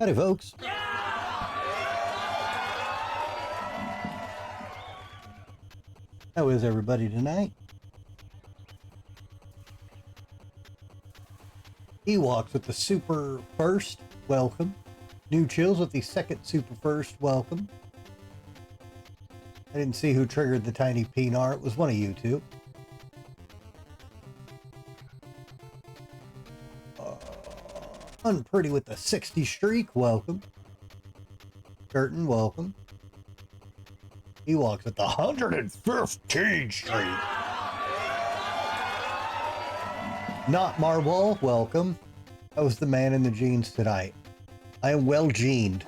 Howdy, folks. How is everybody tonight? Ewoks with the super first, welcome. New Chills with the second super first, welcome. I didn't see who triggered the tiny peanut. It was one of you two. Unpretty with the 60 streak, welcome. Curtin, welcome. Ewoks with the 115 streak. Not Marble, welcome. I was the man in the jeans tonight. I am well jeaned.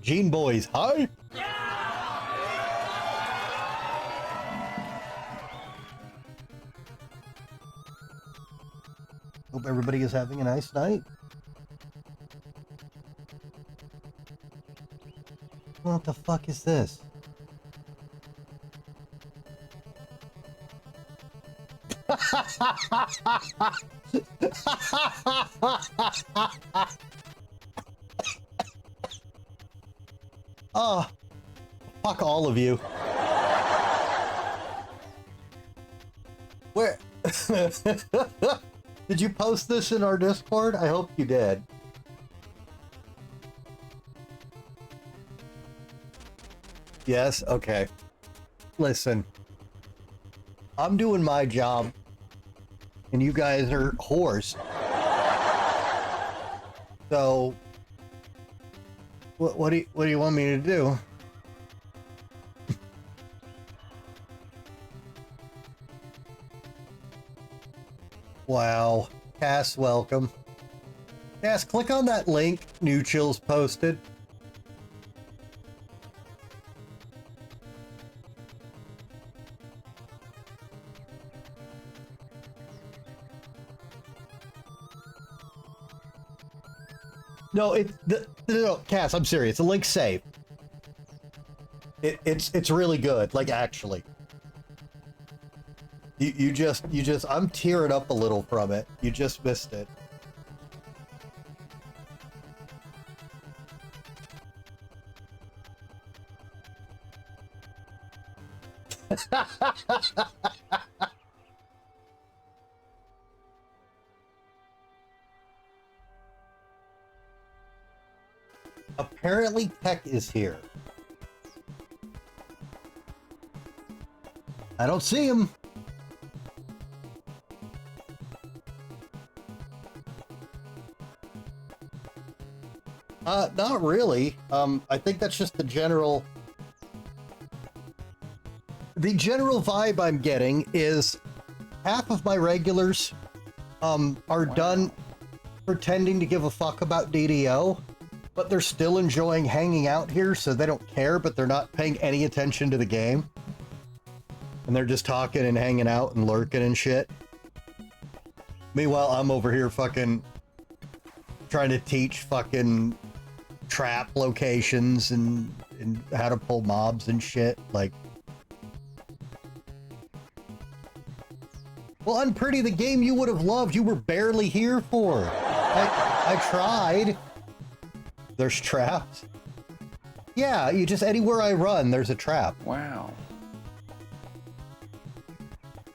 Gene boys, hi. Hope everybody is having a nice night. What the fuck is this? Oh, fuck all of you. Where? Did you post this in our Discord? I hope you did. Yes? Okay. Listen. I'm doing my job, and you guys are whores. So, what do you want me to do? Wow. Cass, welcome. Cass, click on that link New Chills posted. No, no, Cass, I'm serious. The link's safe. It's really good. Like, actually. You just, I'm tearing up a little from it. You just missed it. Apparently Tech is here. I don't see him. Not really. I think that's just the general vibe I'm getting is half of my regulars are done pretending to give a fuck about DDO, but they're still enjoying hanging out here, so they don't care, but they're not paying any attention to the game. And they're just talking and hanging out and lurking and shit. Meanwhile, I'm over here fucking trying to teach fucking trap locations and how to pull mobs and shit. Like, well, Unpretty, the game you would have loved, you were barely here for. I tried. There's traps. Yeah, you just, anywhere I run, there's a trap. Wow.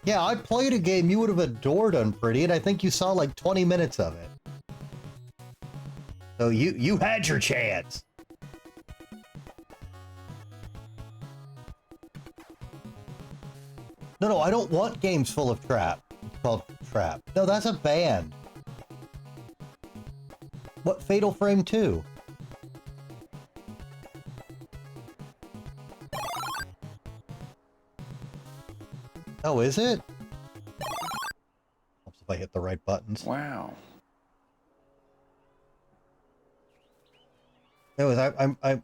Yeah, I played a game you would have adored, Unpretty, and I think you saw like 20 minutes of it. So you had your chance. No, I don't want games full of trap. It's called Trap. No, that's a band. What, Fatal Frame 2? Oh, is it? Helps if I hit the right buttons. Wow. No,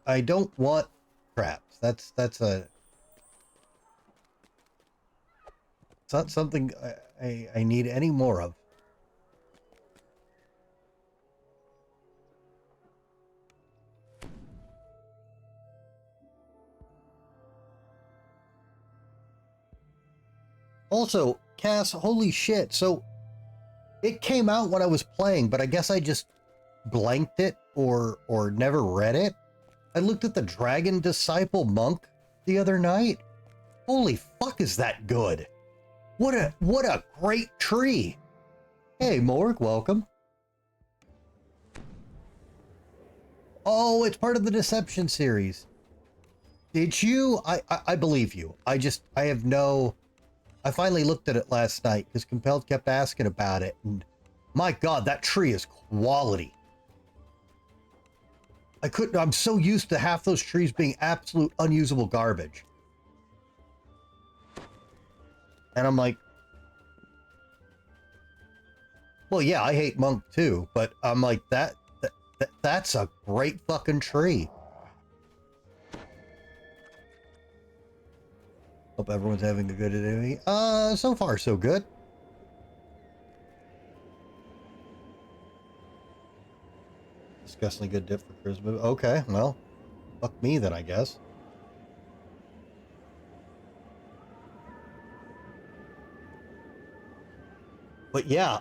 I don't want traps. That's a. It's not something I need any more of. Also, Cass, holy shit. So it came out when I was playing, but I guess I just blanked it or never read it. I looked at the Dragon Disciple Monk the other night. Holy fuck, is that good? What a great tree. Hey, Morg, welcome. Oh, it's part of the Deception series. Did you? I believe you. I have no... I finally looked at it last night because Compelled kept asking about it, and my God, that tree is quality. I'm so used to half those trees being absolute unusable garbage. And I'm like, well, yeah, I hate Monk too, but I'm like, that's a great fucking tree. Hope everyone's having a good day. So far so good. Disgustingly good dip for charisma. Okay, well, fuck me then, I guess. But yeah,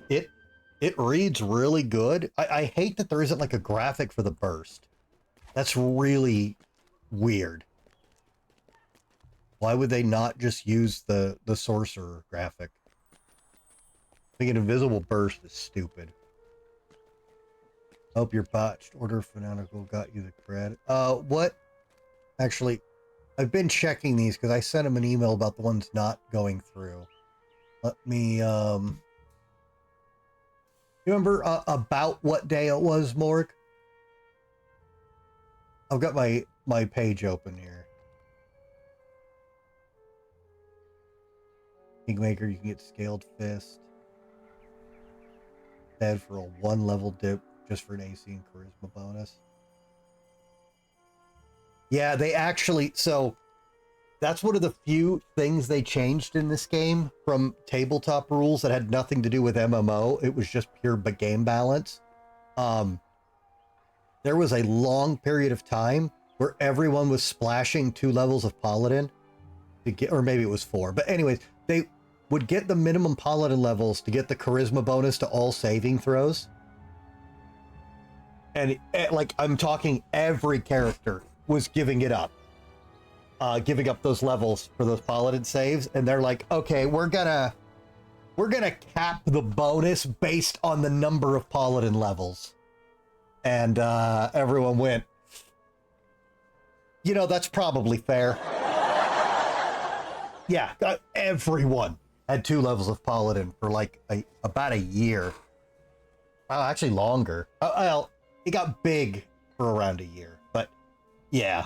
it reads really good. I hate that there isn't like a graphic for the burst. That's really weird. Why would they not just use the sorcerer graphic? I think an invisible burst is stupid. Hope your botched order fanatical got you the credit. What? Actually, I've been checking these because I sent him an email about the ones not going through. Let me, you remember about what day it was, Morg? I've got my page open here. Kingmaker, you can get Scaled Fist. Dead for a 1-level dip just for an AC and charisma bonus. Yeah, they actually, so that's one of the few things they changed in this game from tabletop rules that had nothing to do with MMO. It was just pure game balance. There was a long period of time where everyone was splashing 2 levels of Paladin to get, or maybe it was 4. But anyways, they would get the minimum Paladin levels to get the charisma bonus to all saving throws. And like, I'm talking every character was giving it up. Giving up those levels for those Paladin saves. And they're like, okay, we're gonna cap the bonus based on the number of Paladin levels. And everyone went, you know, that's probably fair. Yeah, everyone had 2 levels of Paladin for like about a year. Oh, actually longer. Well, it got big for around a year, but yeah.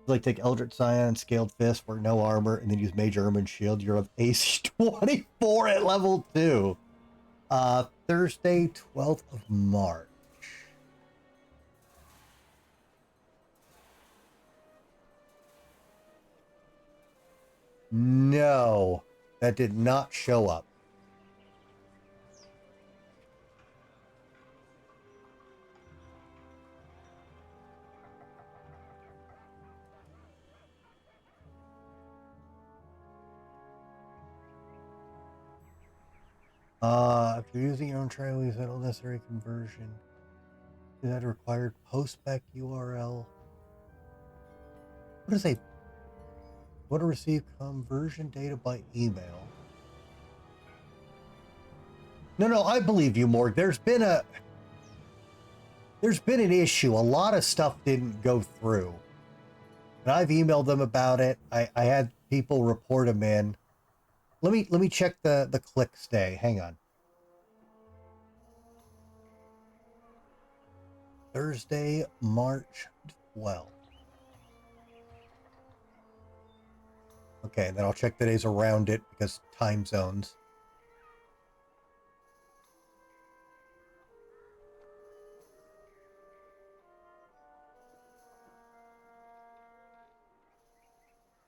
Like take Eldritch Scion, Scaled Fist for no armor, and then use Major Ermine Shield. You're of AC 24 at level 2. Thursday, 12th of March. No, that did not show up. If you're using your own trial, use that unnecessary conversion. Is that required postspec URL? What is a... Want to receive conversion data by email? No, I believe you, Morg. There's been an issue. A lot of stuff didn't go through. And I've emailed them about it. I had people report them in. Let me check the clicks day. Hang on. Thursday, March 12th. Okay, then I'll check the days around it because time zones.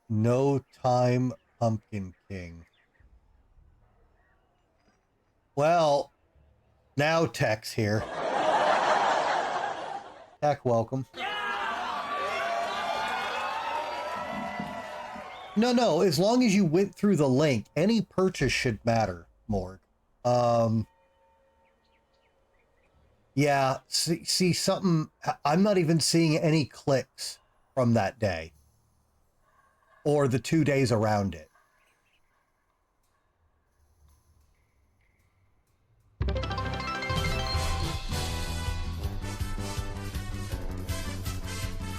No time, Pumpkin King. Well, now Tech's here. Tech, welcome. No. As long as you went through the link, any purchase should matter, Morg. Yeah, see something. I'm not even seeing any clicks from that day or the 2 days around it.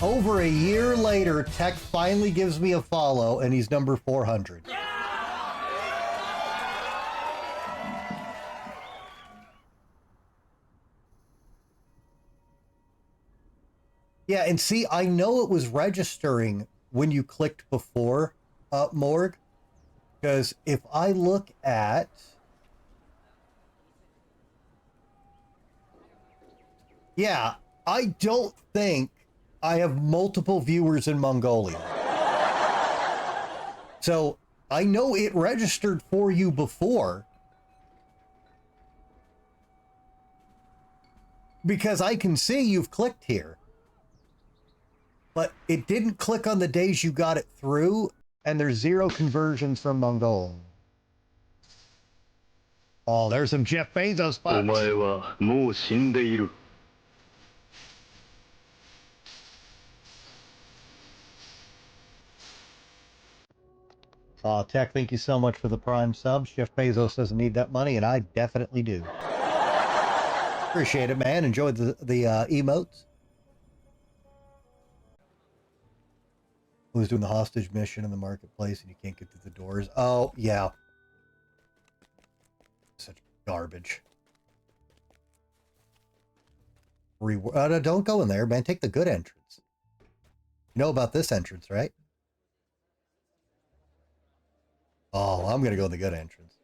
Over a year later, Tech finally gives me a follow, and he's number 400. Yeah, and see, I know it was registering when you clicked before, Morg, because if I look at... Yeah, I don't think I have multiple viewers in Mongolia. So, I know it registered for you before, because I can see you've clicked here. But it didn't click on the days you got it through, and there's 0 conversions from Mongol. Oh, there's some Jeff Bezos spots. Tech, thank you so much for the Prime subs. Jeff Bezos doesn't need that money, and I definitely do. Appreciate it, man. Enjoyed the emotes. Who's doing the hostage mission in the marketplace and you can't get through the doors? Oh, yeah. Such garbage. No, don't go in there, man. Take the good entrance. You know about this entrance, right? Oh, I'm going to go in the good entrance.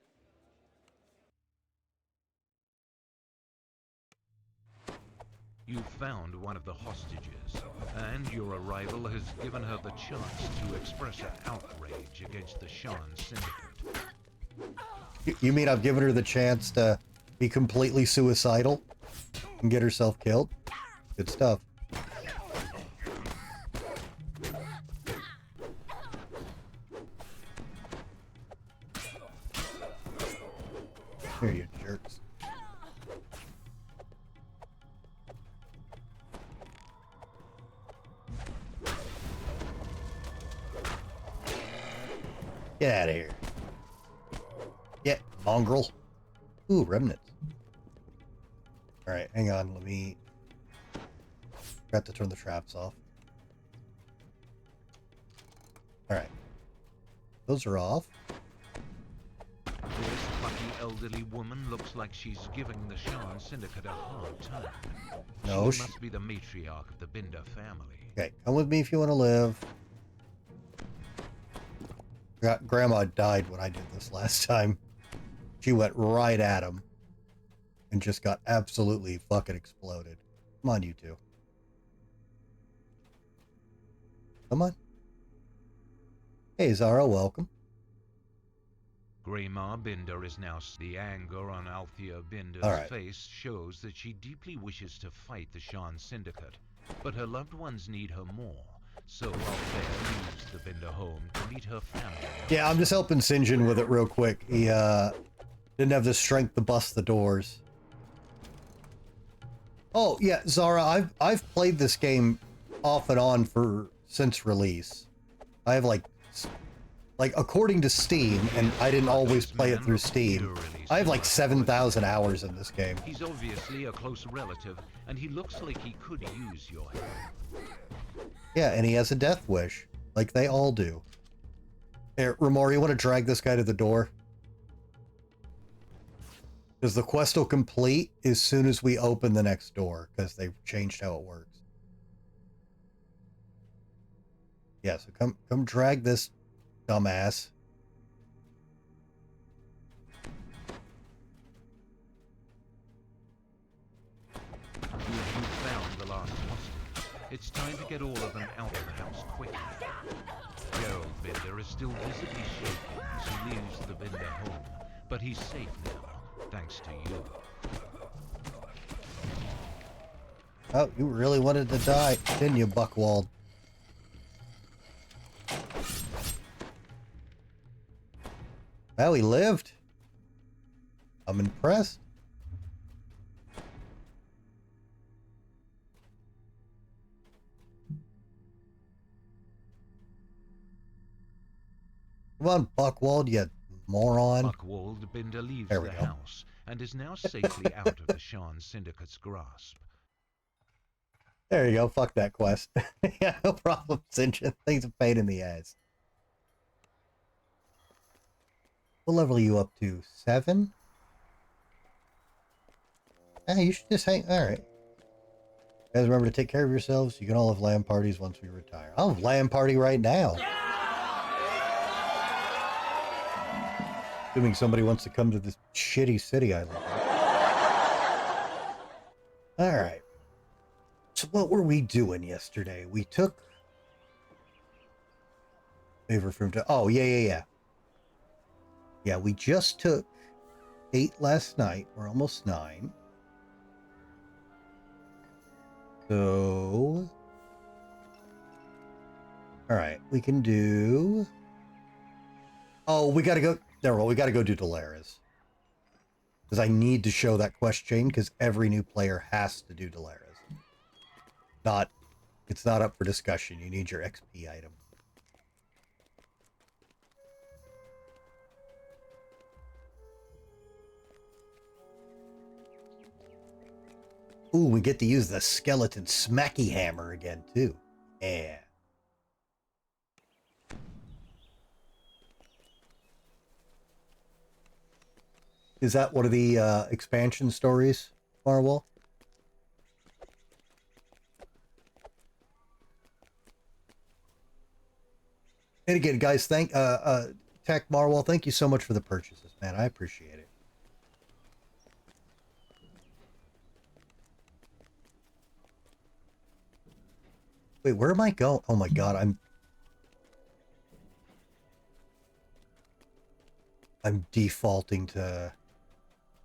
You found one of the hostages, and your arrival has given her the chance to express her outrage against the Shan Syndicate. You mean I've given her the chance to be completely suicidal and get herself killed? Good stuff. Here, you jerks. Get out of here. Get, mongrel. Ooh, remnants. Alright, hang on, let me... Forgot to turn the traps off. Alright. Those are off. This plucky elderly woman looks like she's giving the Shan Syndicate a hard time. No, she must be the matriarch of the Binder family. Okay, come with me if you want to live. Grandma died when I did this last time. She went right at him and just got absolutely fucking exploded. Come on, you two. Come on. Hey, Zara, welcome. Grandma Binder is now... The anger on Althea Binder's face shows that she deeply wishes to fight the Shan Syndicate, but her loved ones need her more. So Althea leaves the Binder home to meet her family. Yeah, I'm just helping Sinjin with it real quick. He didn't have the strength to bust the doors. Oh yeah, Zara, I've played this game off and on since release. I have like according to Steam, and I didn't always play it through Steam, I have like 7,000 hours in this game. He's obviously a close relative, and he looks like he could use your help. Yeah, and he has a death wish, like they all do. Here, Ramor, you want to drag this guy to the door? Because the quest will complete as soon as we open the next door, because they've changed how it works. Yeah, so come drag this dumbass. You found the last hostage. It's time to get all of them out of the house quickly. Gerald Binder is still visibly shaken as he leaves the Binder home, but he's safe now, thanks to you. Oh, you really wanted to die, didn't you, Buckwald? Well, he lived. I'm impressed. Come on, Buckwald, you moron. Buckwald Binder leaves There we the go. house and is now safely out of the Shan Syndicate's grasp. There you go. Fuck that quest. Yeah, no problem, Sinjin. Things a pain in the ass. We'll level you up to 7. Hey, you should just hang. All right. Guys, remember to take care of yourselves. You can all have LAN parties once we retire. I'll have LAN party right now. Assuming somebody wants to come to this shitty city I live in. All right. So what were we doing yesterday? We took favor from. Oh yeah. Yeah, we just took 8 last night. We're almost 9. So, all right, we can do. Oh, we got to go. There, well, we got to go do Delaris. Because I need to show that quest chain, because every new player has to do Delaris. It's not up for discussion. You need your XP item. Ooh, we get to use the skeleton smacky hammer again, too. Yeah. Is that one of the expansion stories, Marwell? And again, guys, Tech Marwell, thank you so much for the purchases, man. I appreciate it. Wait, where am I going? Oh my god, I'm defaulting to.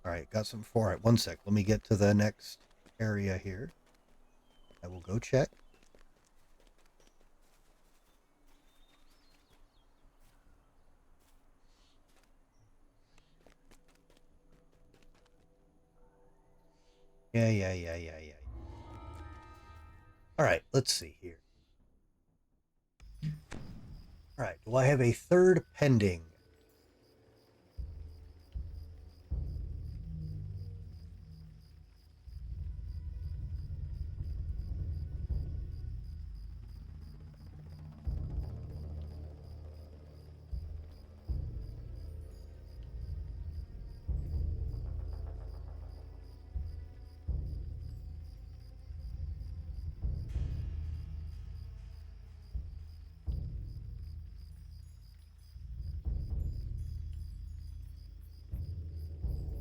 All right, got some for it. One sec. Let me get to the next area here. I will go check. Yeah. All right, let's see here. All right, do I have a third pending?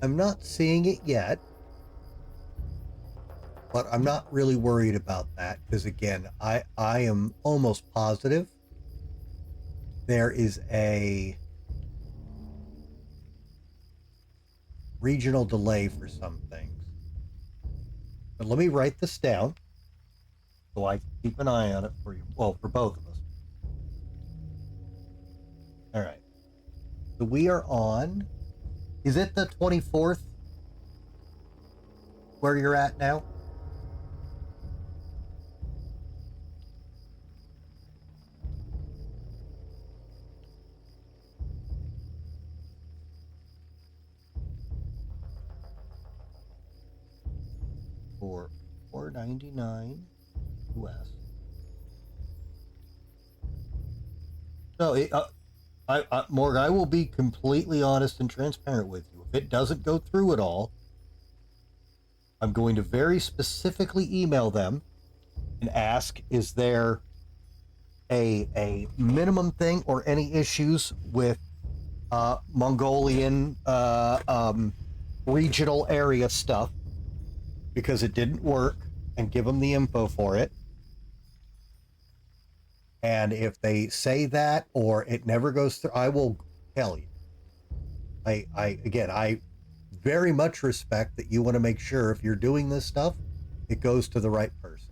I'm not seeing it yet, but I'm not really worried about that because, again, I am almost positive there is a regional delay for some things. But let me write this down so I can keep an eye on it for you. Well, for both of us. All right. So we are on. Is it the 24th where you're at now? For $4.99 US. No, Morg, I will be completely honest and transparent with you. If it doesn't go through at all, I'm going to very specifically email them and ask, is there a minimum thing or any issues with Mongolian regional area stuff because it didn't work, and give them the info for it. And if they say that or it never goes through, I will tell you. I very much respect that you want to make sure if you're doing this stuff, it goes to the right person.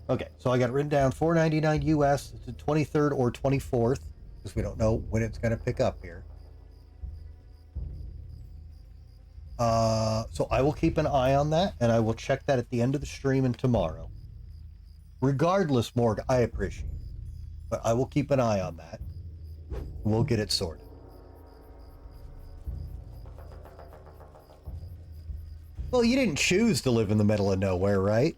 Okay, so I got it written down, $4.99 US, it's the 23rd or 24th. because we don't know when it's going to pick up here. So I will keep an eye on that, and I will check that at the end of the stream and tomorrow. Regardless, Morg, I appreciate it. But I will keep an eye on that. We'll get it sorted. Well, you didn't choose to live in the middle of nowhere, right?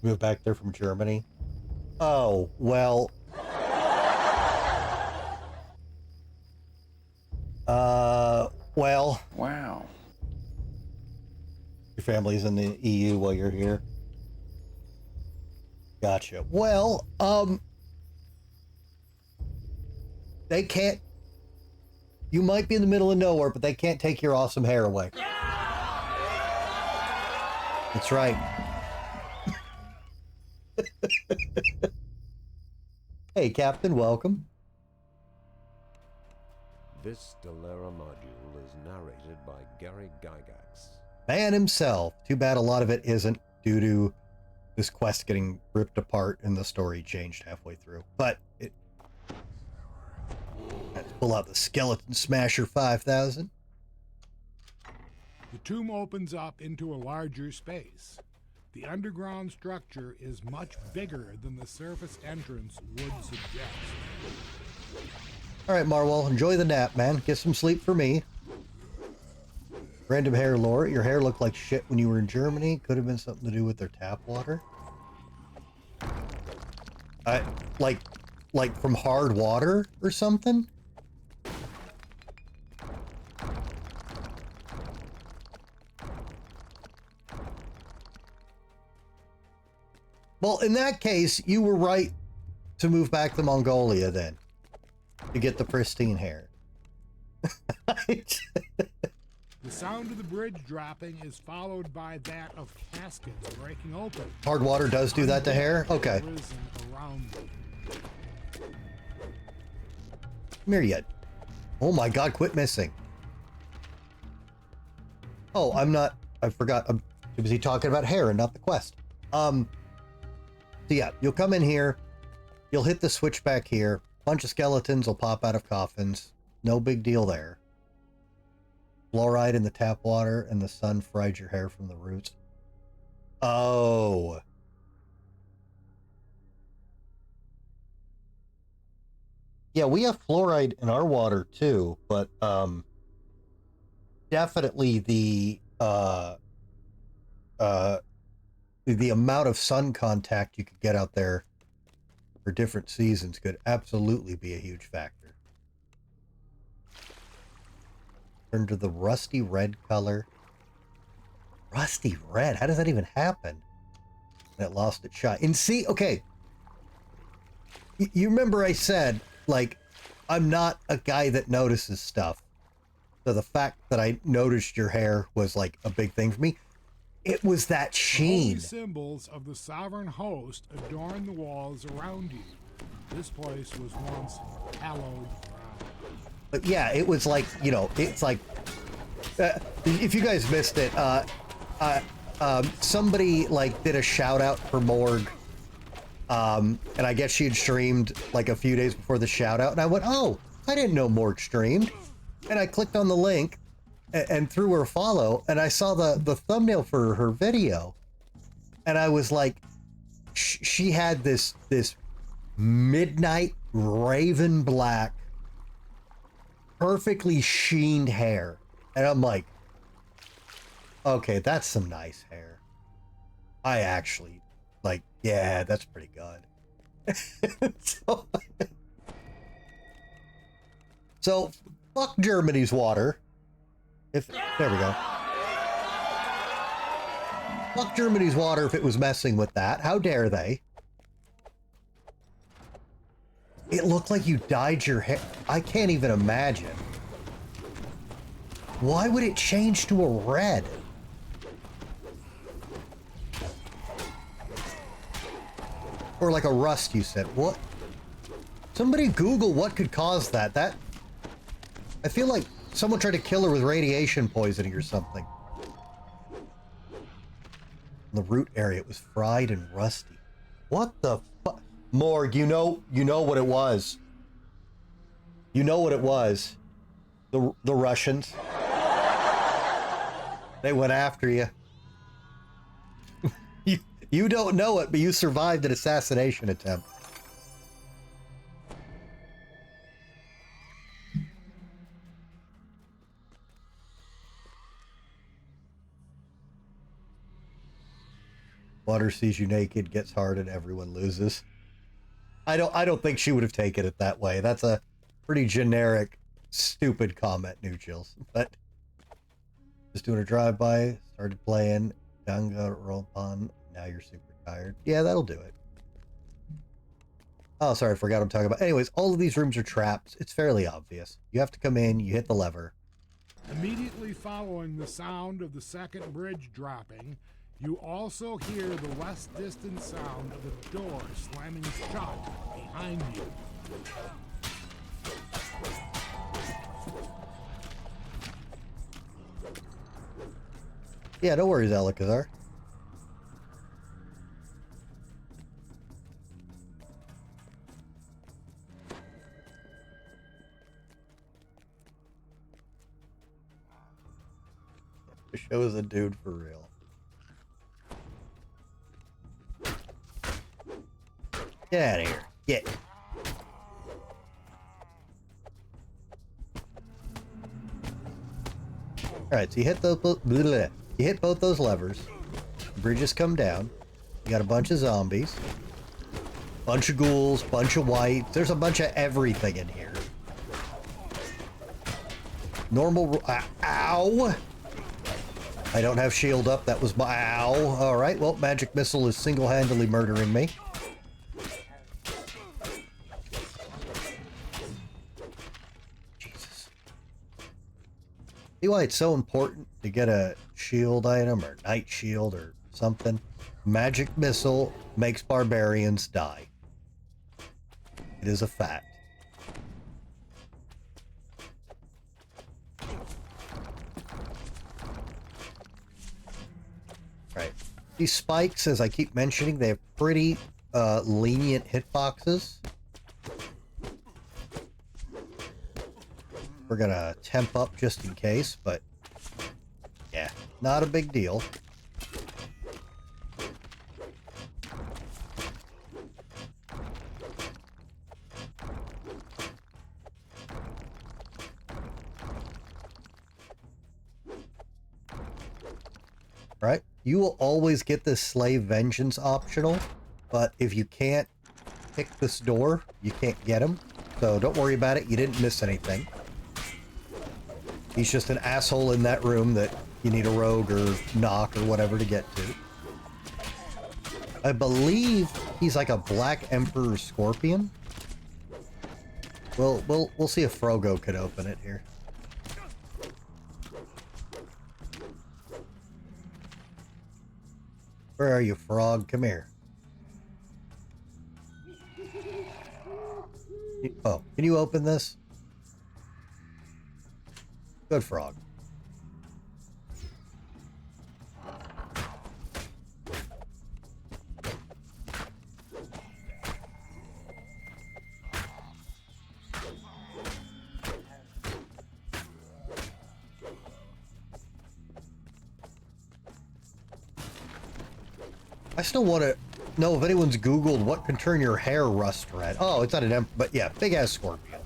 Moved back there from Germany. Oh, well. Well. Wow. Your family's in the EU while you're here. Gotcha. Well, they can't. You might be in the middle of nowhere, but they can't take your awesome hair away. That's right. Hey, Captain, welcome. This Stellara module is narrated by Gary Gygax. Man himself. Too bad a lot of it isn't due to this quest getting ripped apart and the story changed halfway through. But it... Let's pull out the Skeleton Smasher 5000. The tomb opens up into a larger space. The underground structure is much bigger than the surface entrance would suggest. All right, Marwell, enjoy the nap, man. Get some sleep for me. Random hair lore. Your hair looked like shit when you were in Germany. Could have been something to do with their tap water. Like from hard water or something? Well, in that case, you were right to move back to Mongolia then. To get the pristine hair. The sound of the bridge dropping is followed by that of caskets breaking open. Hard water does do that to hair? Okay. Risen around them. Come here yet. Oh my god, quit missing. Oh, I forgot. I'm too busy talking about hair and not the quest. So yeah, you'll come in here. You'll hit the switch back here. Bunch of skeletons will pop out of coffins. No big deal there. Fluoride in the tap water and the sun fried your hair from the roots. Oh. Yeah, we have fluoride in our water too, but definitely the amount of sun contact you could get out there for different seasons could absolutely be a huge factor. Turn to the rusty red color. Rusty red? How does that even happen? And it lost its shine. And see, okay. You remember I said, like, I'm not a guy that notices stuff. So the fact that I noticed your hair was like a big thing for me. It was that sheen. The holy symbols of the sovereign host adorn the walls around you. This place was once hallowed ground. But yeah, it was like, you know, it's like, if you guys missed it, somebody like did a shout out for Morg. And I guess she had streamed like a few days before the shout out. And I went, oh, I didn't know Morg streamed. And I clicked on the link and threw her a follow, and I saw the thumbnail for her video, and I was like, she had this midnight raven black, perfectly sheened hair, and I'm like, okay, that's some nice hair. I actually like, yeah, that's pretty good. So fuck Germany's water. There we go. Fuck Germany's water if it was messing with that. How dare they? It looked like you dyed your hair. I can't even imagine. Why would it change to a red? Or like a rust, you said. What? Somebody Google what could cause that. I feel like someone tried to kill her with radiation poisoning or something. In the root area, it was fried and rusty. What the fuck? Morg, you know what it was. You know what it was. The Russians. They went after you. You don't know it, but you survived an assassination attempt. Water sees you naked, gets hard, and everyone loses. I don't think she would have taken it that way. That's a pretty generic, stupid comment, New Chills. But just doing a drive-by, started playing Danganronpa. Now you're super tired. Yeah, that'll do it. Oh, sorry, I forgot what I'm talking about. Anyways, all of these rooms are traps. It's fairly obvious. You have to come in, you hit the lever. Immediately following the sound of the second bridge dropping, you also hear the less distant sound of a door slamming shut behind you. Yeah, no worries, Alakazar. The show is a dude for real. Get out of here. Get. Alright, so you hit both those levers. The bridges come down. You got a bunch of zombies. Bunch of ghouls, bunch of whites. There's a bunch of everything in here. Normal... ow! I don't have shield up. That was my... ow. Alright, well, Magic Missile is single-handedly murdering me. See why it's so important to get a shield item or night shield or something? Magic Missile makes barbarians die. It is a fact. Right. These spikes, as I keep mentioning, they have pretty lenient hitboxes. We're gonna temp up just in case, but yeah, not a big deal. Right? You will always get this Slave Vengeance optional, but if you can't pick this door, you can't get him. So don't worry about it. You didn't miss anything. He's just an asshole in that room that you need a rogue or knock or whatever to get to. I believe he's like a Black Emperor Scorpion. We'll see if Frogo could open it here. Where are you, frog? Come here. Oh, can you open this? Good frog. I still want to know if anyone's Googled what can turn your hair rust red. Oh, it's not an but yeah, big ass scorpion.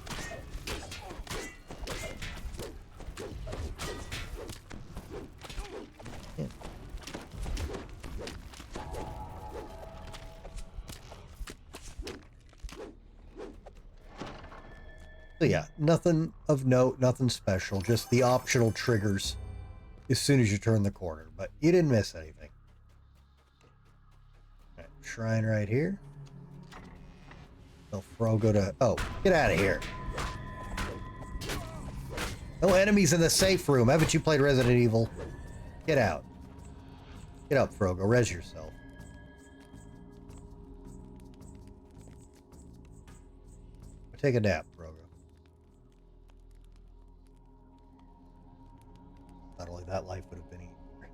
Yeah. So yeah, nothing of note, nothing special, just the optional triggers as soon as you turn the corner, but you didn't miss anything. Right, shrine right here. Tell Frogo to... oh, get out of here. No enemies in the safe room. Haven't you played Resident Evil? Get out. Get up, Frogo. Res yourself. Take a nap, Frogo. Not only that, life would have been easier.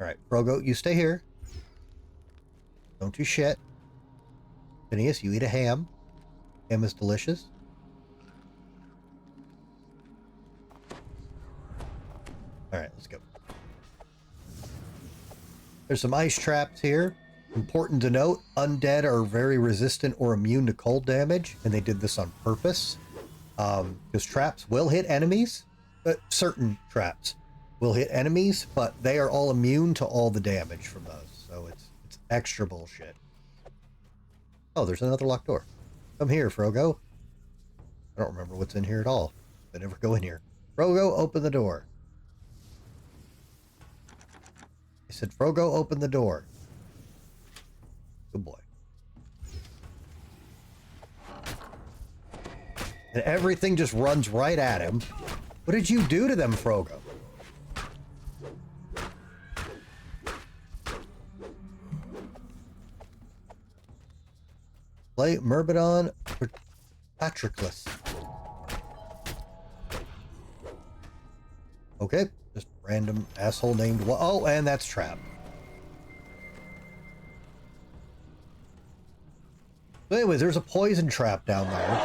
Alright, Frogo, you stay here. Don't do shit. Phineas, you eat a ham. Ham is delicious. Alright, let's go. There's some ice traps here. Important to note, undead are very resistant or immune to cold damage, and they did this on purpose. Because traps will hit enemies. Certain traps will hit enemies, but they are all immune to all the damage from those. So it's extra bullshit. Oh, there's another locked door. Come here, Frogo. I don't remember what's in here at all. I never go in here. Frogo, open the door. I said, Frogo, open the door. Good boy. And everything just runs right at him. What did you do to them, Frogo? Play Myrmidon Patroclus. Okay, just random asshole named. Oh, and that's Trap. So anyways, there's a poison trap down there.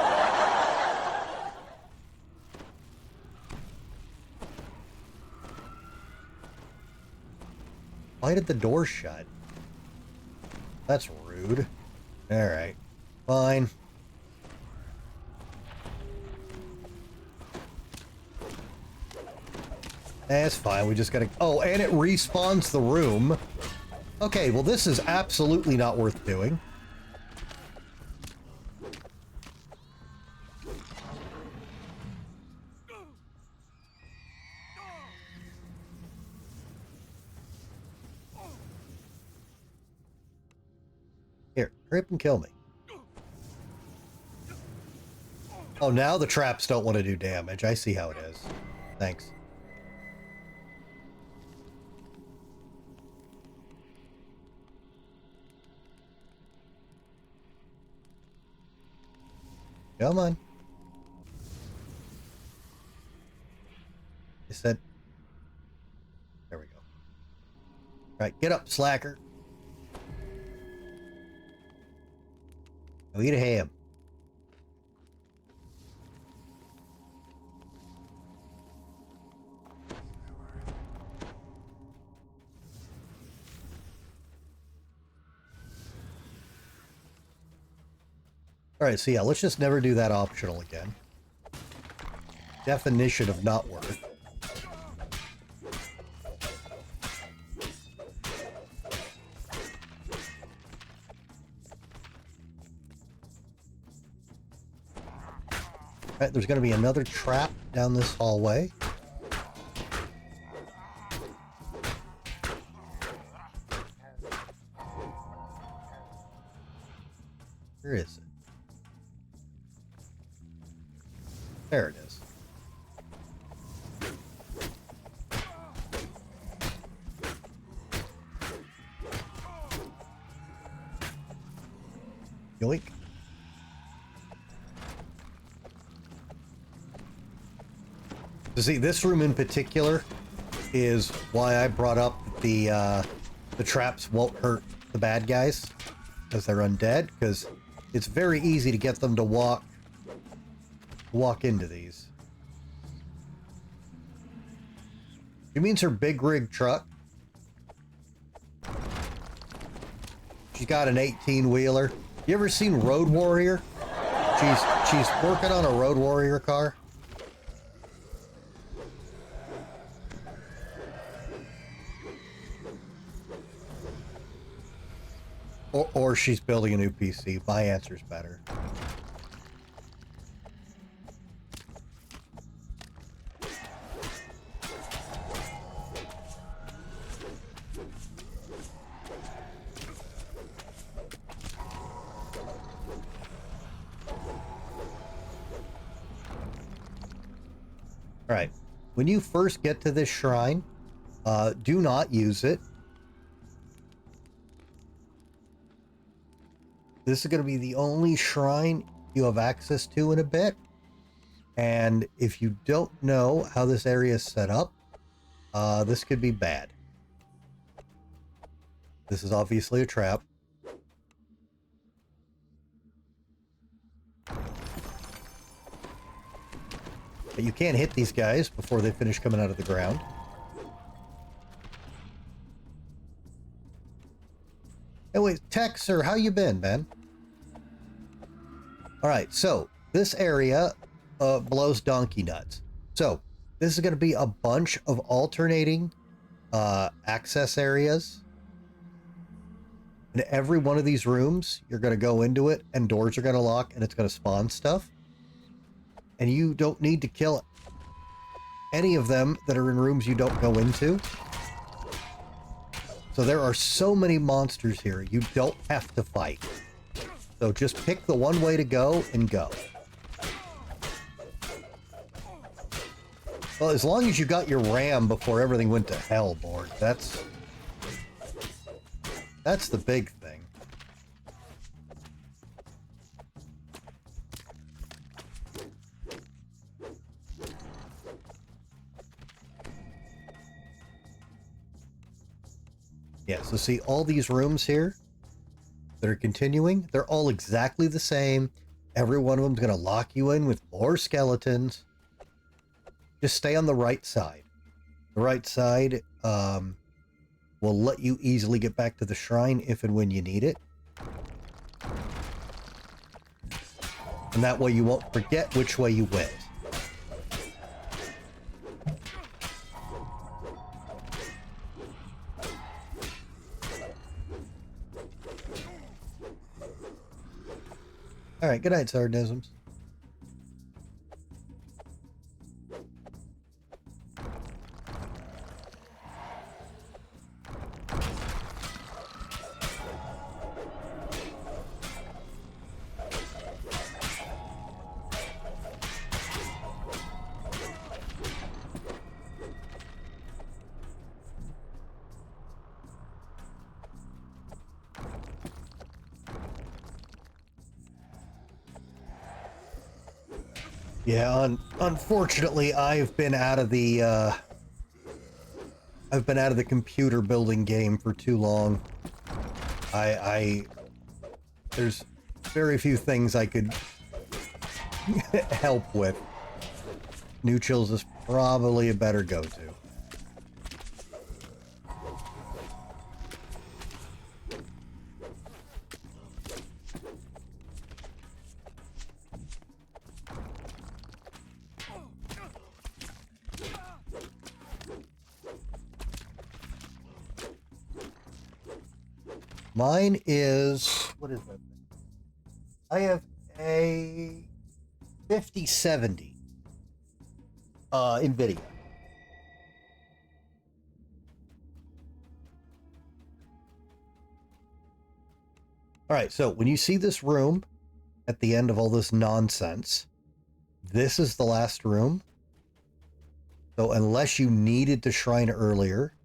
Why did the door shut? That's rude. Alright. Fine. That's fine. We just gotta... Oh, and it respawns the room. Okay, well this is absolutely not worth doing. Here, hurry up and kill me. Oh, now the traps don't want to do damage. I see how it is. Thanks. Come on. I said... There we go. All right, get up, slacker. Now eat a ham. Alright, so yeah, let's just never do that optional again. Definition of not worth. Alright, there's going to be another trap down this hallway. Where is it? There it is. Yoink. See, this room in particular is why I brought up the traps won't hurt the bad guys because they're undead, because it's very easy to get them to walk into these. She means her big rig truck. She's got an 18-wheeler. You ever seen Road Warrior? She's working on a Road Warrior car. Or she's building a new PC. My answer's better. All right. When you first get to this shrine, do not use it. This is going to be the only shrine you have access to in a bit. And if you don't know how this area is set up, this could be bad. This is obviously a trap. But you can't hit these guys before they finish coming out of the ground. Anyway, Texer, how you been, man? All right, so this area blows donkey nuts. So this is going to be a bunch of alternating access areas. In every one of these rooms, you're going to go into it and doors are going to lock and it's going to spawn stuff. And you don't need to kill any of them that are in rooms you don't go into. So there are so many monsters here, you don't have to fight. So just pick the one way to go and go. Well, as long as you got your RAM before everything went to hell, Borg, that's the big thing. Yeah, so see all these rooms here that are continuing, they're all exactly the same. Every one of them's going to lock you in with more skeletons. Just stay on the right side. The right side will let you easily get back to the shrine if and when you need it. And that way you won't forget which way you went. All right, good night, Sardanisms. Yeah, unfortunately, I've been out of the computer building game for too long. There's very few things I could help with. New Chills is probably a better go-to. Mine is, what is that? I have a 5070 NVIDIA. All right, so when you see this room at the end of all this nonsense, this is the last room. So unless you needed to shrine earlier,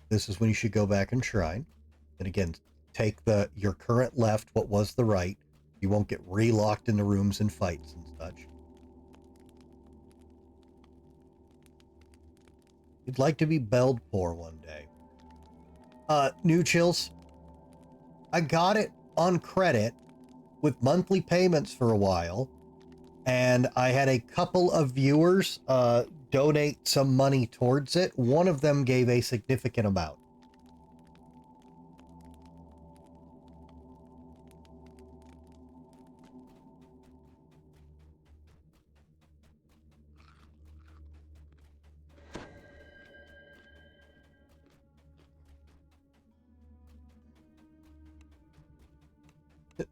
this is when you should go back and shrine. And again, take your current left, what was the right. You won't get re-locked into rooms and fights and such. You'd like to be belled poor one day. New Chills. I got it on credit with monthly payments for a while. And I had a couple of viewers donate some money towards it. One of them gave a significant amount.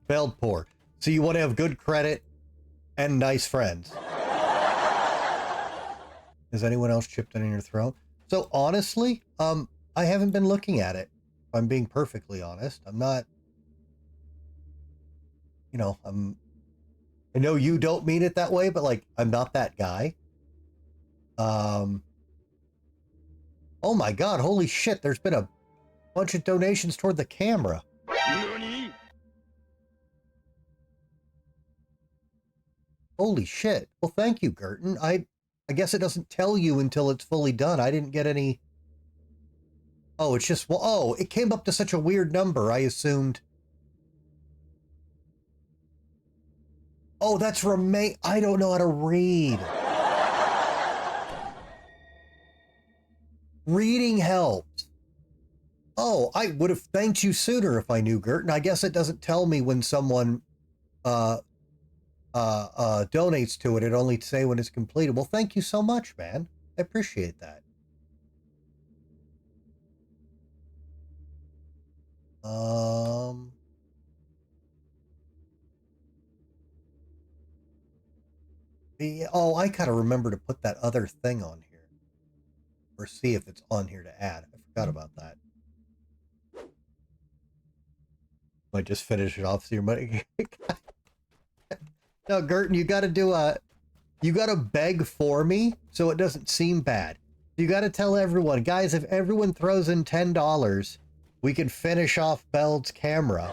Belled poor. So you want to have good credit and nice friends. Has anyone else chipped in on your throat? So honestly, I haven't been looking at it. If I'm being perfectly honest. I'm not, I know you don't mean it that way, but like, I'm not that guy. Oh my god, holy shit, there's been a bunch of donations toward the camera. Holy shit. Well, thank you, Gerton. I guess it doesn't tell you until it's fully done. I didn't get any... Oh, it's just... Well, oh, it came up to such a weird number, I assumed... Oh, that's remain... I don't know how to read. Reading helps. Oh, I would have thanked you sooner if I knew, Gerton. I guess it doesn't tell me when someone donates to it. It only say when it's completed. Well, thank you so much, man. I appreciate that. Oh, I gotta remember to put that other thing on here. Or see if it's on here to add. I forgot about that. I just finish it off so your money. No, Gerton, you gotta do you gotta beg for me so it doesn't seem bad. You gotta tell everyone, guys, if everyone throws in $10, we can finish off Beld's camera.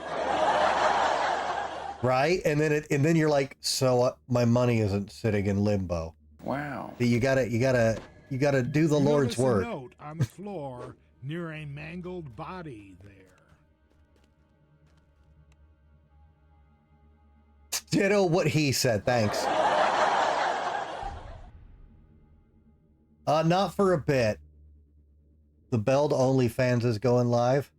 Right? And then you're like, so my money isn't sitting in limbo. Wow. You gotta do the Lord's work. Notice a note on the floor near a mangled body there. Ditto what he said, thanks. Not for a bit. The Beld OnlyFans is going live.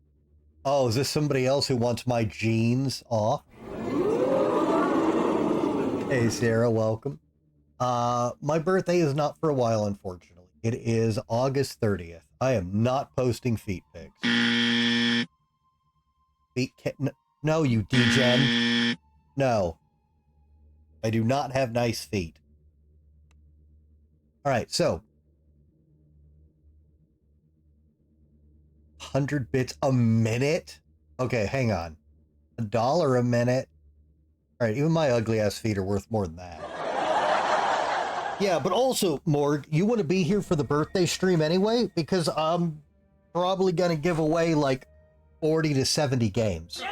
Oh, is this somebody else who wants my jeans off? Hey, Sarah, welcome. My birthday is not for a while, unfortunately. It is August 30th. I am not posting feet pics. No, you degen. No. I do not have nice feet. All right, so 100 bits a minute? Okay, hang on. $1 a minute? All right, even my ugly ass feet are worth more than that. Yeah, but also, Morg, you want to be here for the birthday stream anyway? Because I'm probably going to give away like 40 to 70 games.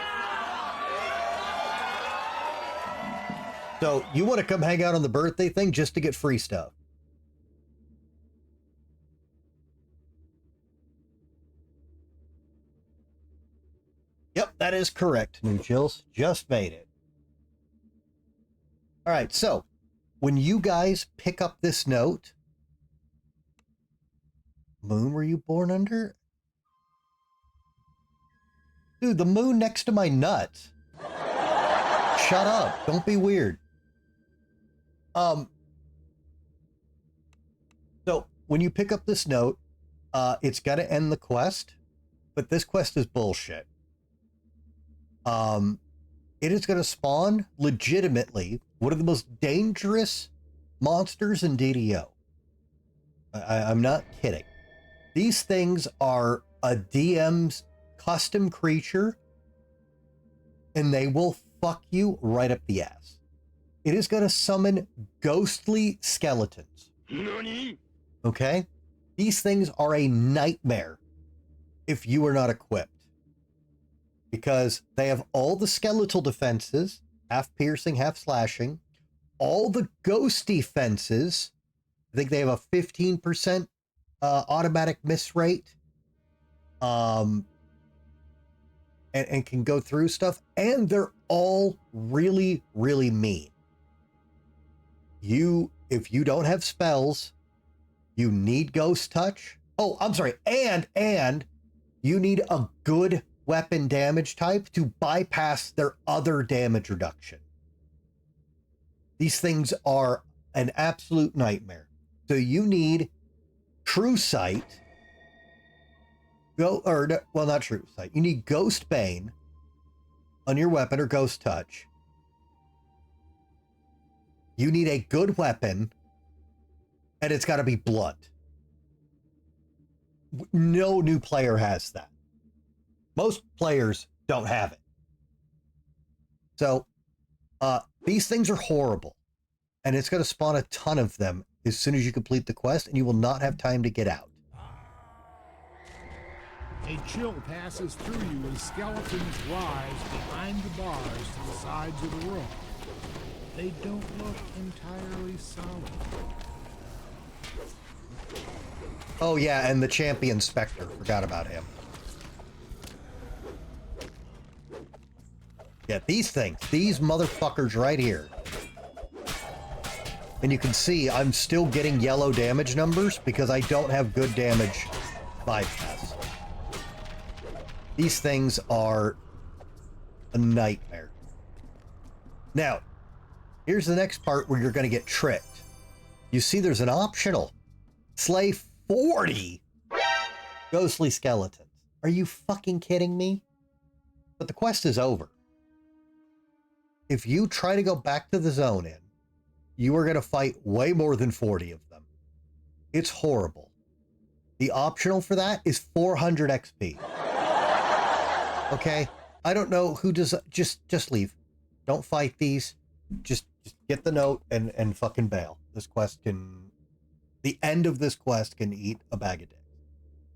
So you want to come hang out on the birthday thing just to get free stuff. Yep, that is correct, New Chills. Just made it. All right, so when you guys pick up this note, moon were you born under? Dude, the moon next to my nuts. Shut up. Don't be weird. So when you pick up this note, it's got to end the quest, but this quest is bullshit. It is going to spawn legitimately one of the most dangerous monsters in DDO. I'm not kidding. These things are a DM's custom creature, and they will fuck you right up the ass. It is going to summon ghostly skeletons. Nani? Okay? These things are a nightmare if you are not equipped. Because they have all the skeletal defenses, half piercing, half slashing, all the ghost defenses. I think they have a 15% automatic miss rate. And can go through stuff. And they're all really, really mean. If you don't have spells, you need ghost touch. Oh, I'm sorry. And you need a good weapon damage type to bypass their other damage reduction. These things are an absolute nightmare. So you need True Sight. Not True Sight. You need Ghost Bane on your weapon or Ghost Touch. You need a good weapon, and it's got to be blunt. No new player has that. Most players don't have it. So, these things are horrible, and it's going to spawn a ton of them. as soon as you complete the quest, and you will not have time to get out. A chill passes through you as skeletons rise behind the bars to the sides of the room. They don't look entirely solid. Oh yeah, and the champion Spectre. Forgot about him. Yeah, these things. These motherfuckers right here. And you can see I'm still getting yellow damage numbers because I don't have good damage bypass. These things are a nightmare. Now, here's the next part where you're going to get tricked. You see there's an optional. Slay 40 ghostly skeletons. Are you fucking kidding me? But the quest is over. If you try to go back to the zone in, you are going to fight way more than 40 of them. It's horrible. The optional for that is 400 XP. Okay? I don't know who does... Just leave. Don't fight these. Just get the note and fucking bail. This quest can... The end of this quest can eat a bag of dicks.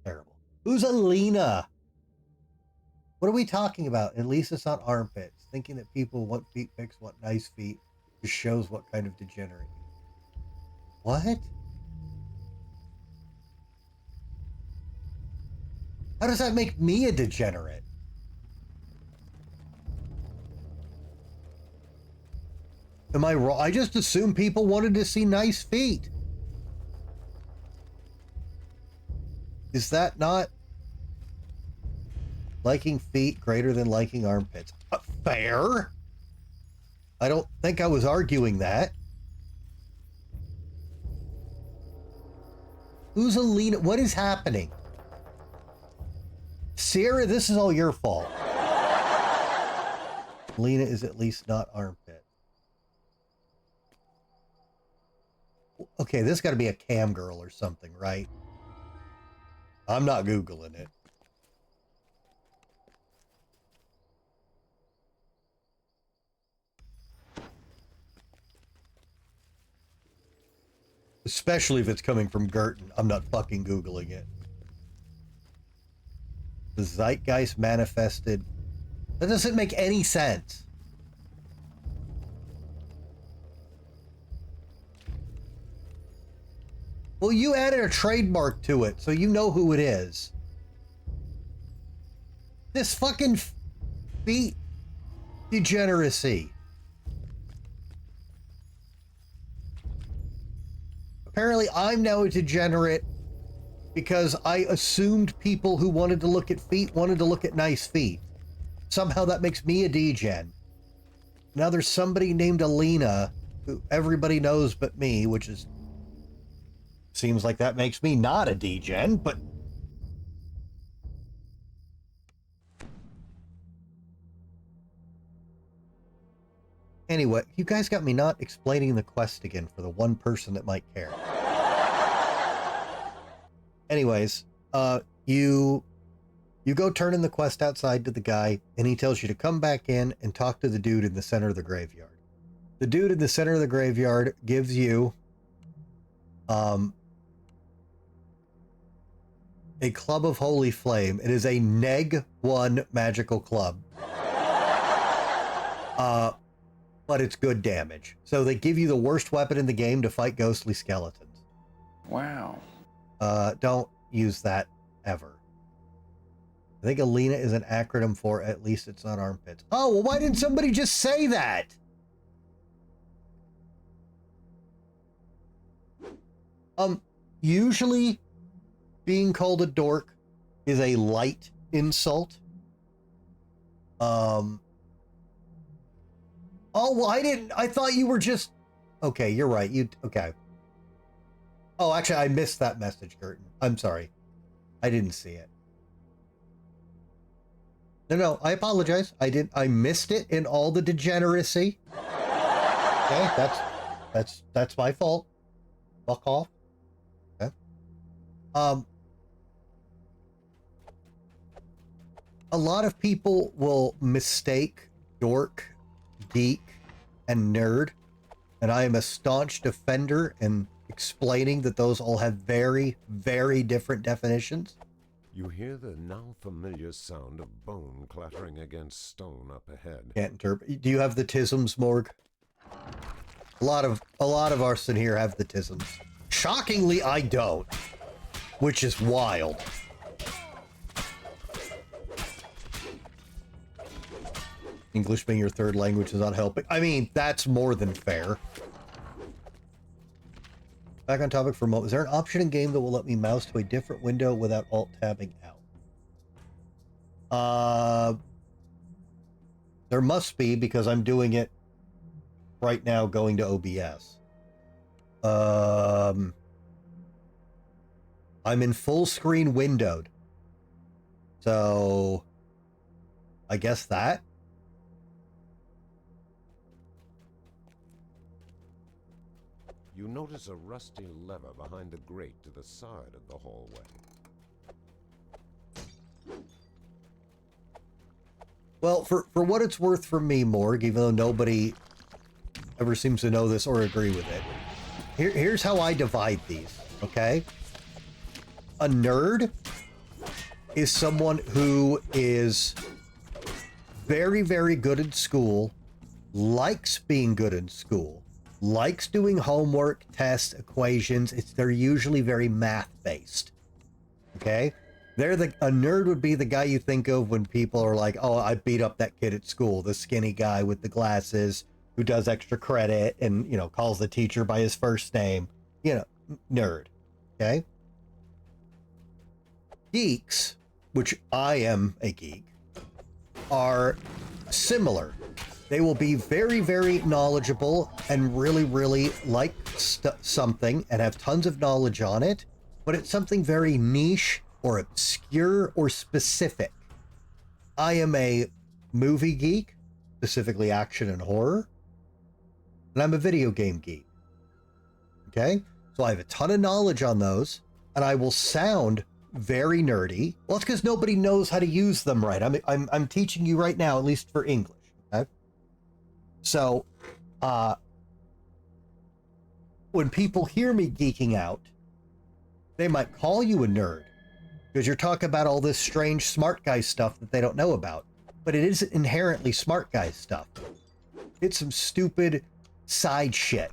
Terrible. Who's Alina? What are we talking about? At least it's not armpits. Thinking that people want feet pics, want nice feet, just shows what kind of degenerate. What? How does that make me a degenerate? Am I wrong? I just assumed people wanted to see nice feet. Is that not liking feet greater than liking armpits? Fair. I don't think I was arguing that. Who's Alina? What is happening? Sierra, this is all your fault. Alina is at least not armpit. Okay, this got to be a cam girl or something, right? I'm not Googling it. Especially if it's coming from Gerton. I'm not fucking Googling it. The Zeitgeist manifested. That doesn't make any sense. Well, you added a trademark to it, so you know who it is. This fucking feet degeneracy. Apparently, I'm now a degenerate because I assumed people who wanted to look at feet wanted to look at nice feet. Somehow that makes me a degen. Now there's somebody named Alina who everybody knows but me, which is... Seems like that makes me not a degen, but... Anyway, you guys got me not explaining the quest again for the one person that might care. Anyways, you go turn in the quest outside to the guy, and he tells you to come back in and talk to the dude in the center of the graveyard. The dude in the center of the graveyard gives you a club of holy flame. It is a neg 1 magical club. But it's good damage. So they give you the worst weapon in the game to fight ghostly skeletons. Wow. Don't use that ever. I think Alina is an acronym for at least it's not armpits. Oh, well, why didn't somebody just say that? Usually being called a dork is a light insult. Oh, well, I thought you were just... Okay, you're right. Okay. Oh, actually, I missed that message, Gerton. I'm sorry. I didn't see it. No, I apologize. I missed it in all the degeneracy. Okay, that's my fault. Fuck off. Okay. A lot of people will mistake dork, geek, and nerd, and I am a staunch defender and explaining that those all have very, very different definitions. You hear the now familiar sound of bone clattering against stone up ahead. Can't interpret. Do you have the tisms, Morg? A lot of us in here have the tisms. Shockingly, I don't, which is wild. English being your third language is not helping. I mean, that's more than fair. Back on topic for a moment. Is there an option in game that will let me mouse to a different window without alt-tabbing out? There must be, because I'm doing it right now going to OBS. I'm in full screen windowed. So I guess that. You notice a rusty lever behind the grate to the side of the hallway. Well, for what it's worth for me, Morg, even though nobody ever seems to know this or agree with it, here's how I divide these, okay? A nerd is someone who is very, very good in school, likes being good in school, likes doing homework, tests, equations. They're usually very math-based, okay? A nerd would be the guy you think of when people are like, oh, I beat up that kid at school, the skinny guy with the glasses who does extra credit and, you know, calls the teacher by his first name. You know, nerd, okay? Geeks, which I am a geek, are similar. They will be very, very knowledgeable and really, really like something and have tons of knowledge on it, but it's something very niche or obscure or specific. I am a movie geek, specifically action and horror, and I'm a video game geek. Okay? So I have a ton of knowledge on those, and I will sound very nerdy. Well, it's because nobody knows how to use them right. I'm teaching you right now, at least for English. Okay? So, when people hear me geeking out, they might call you a nerd because you're talking about all this strange smart guy stuff that they don't know about. But it isn't inherently smart guy stuff. It's some stupid side shit.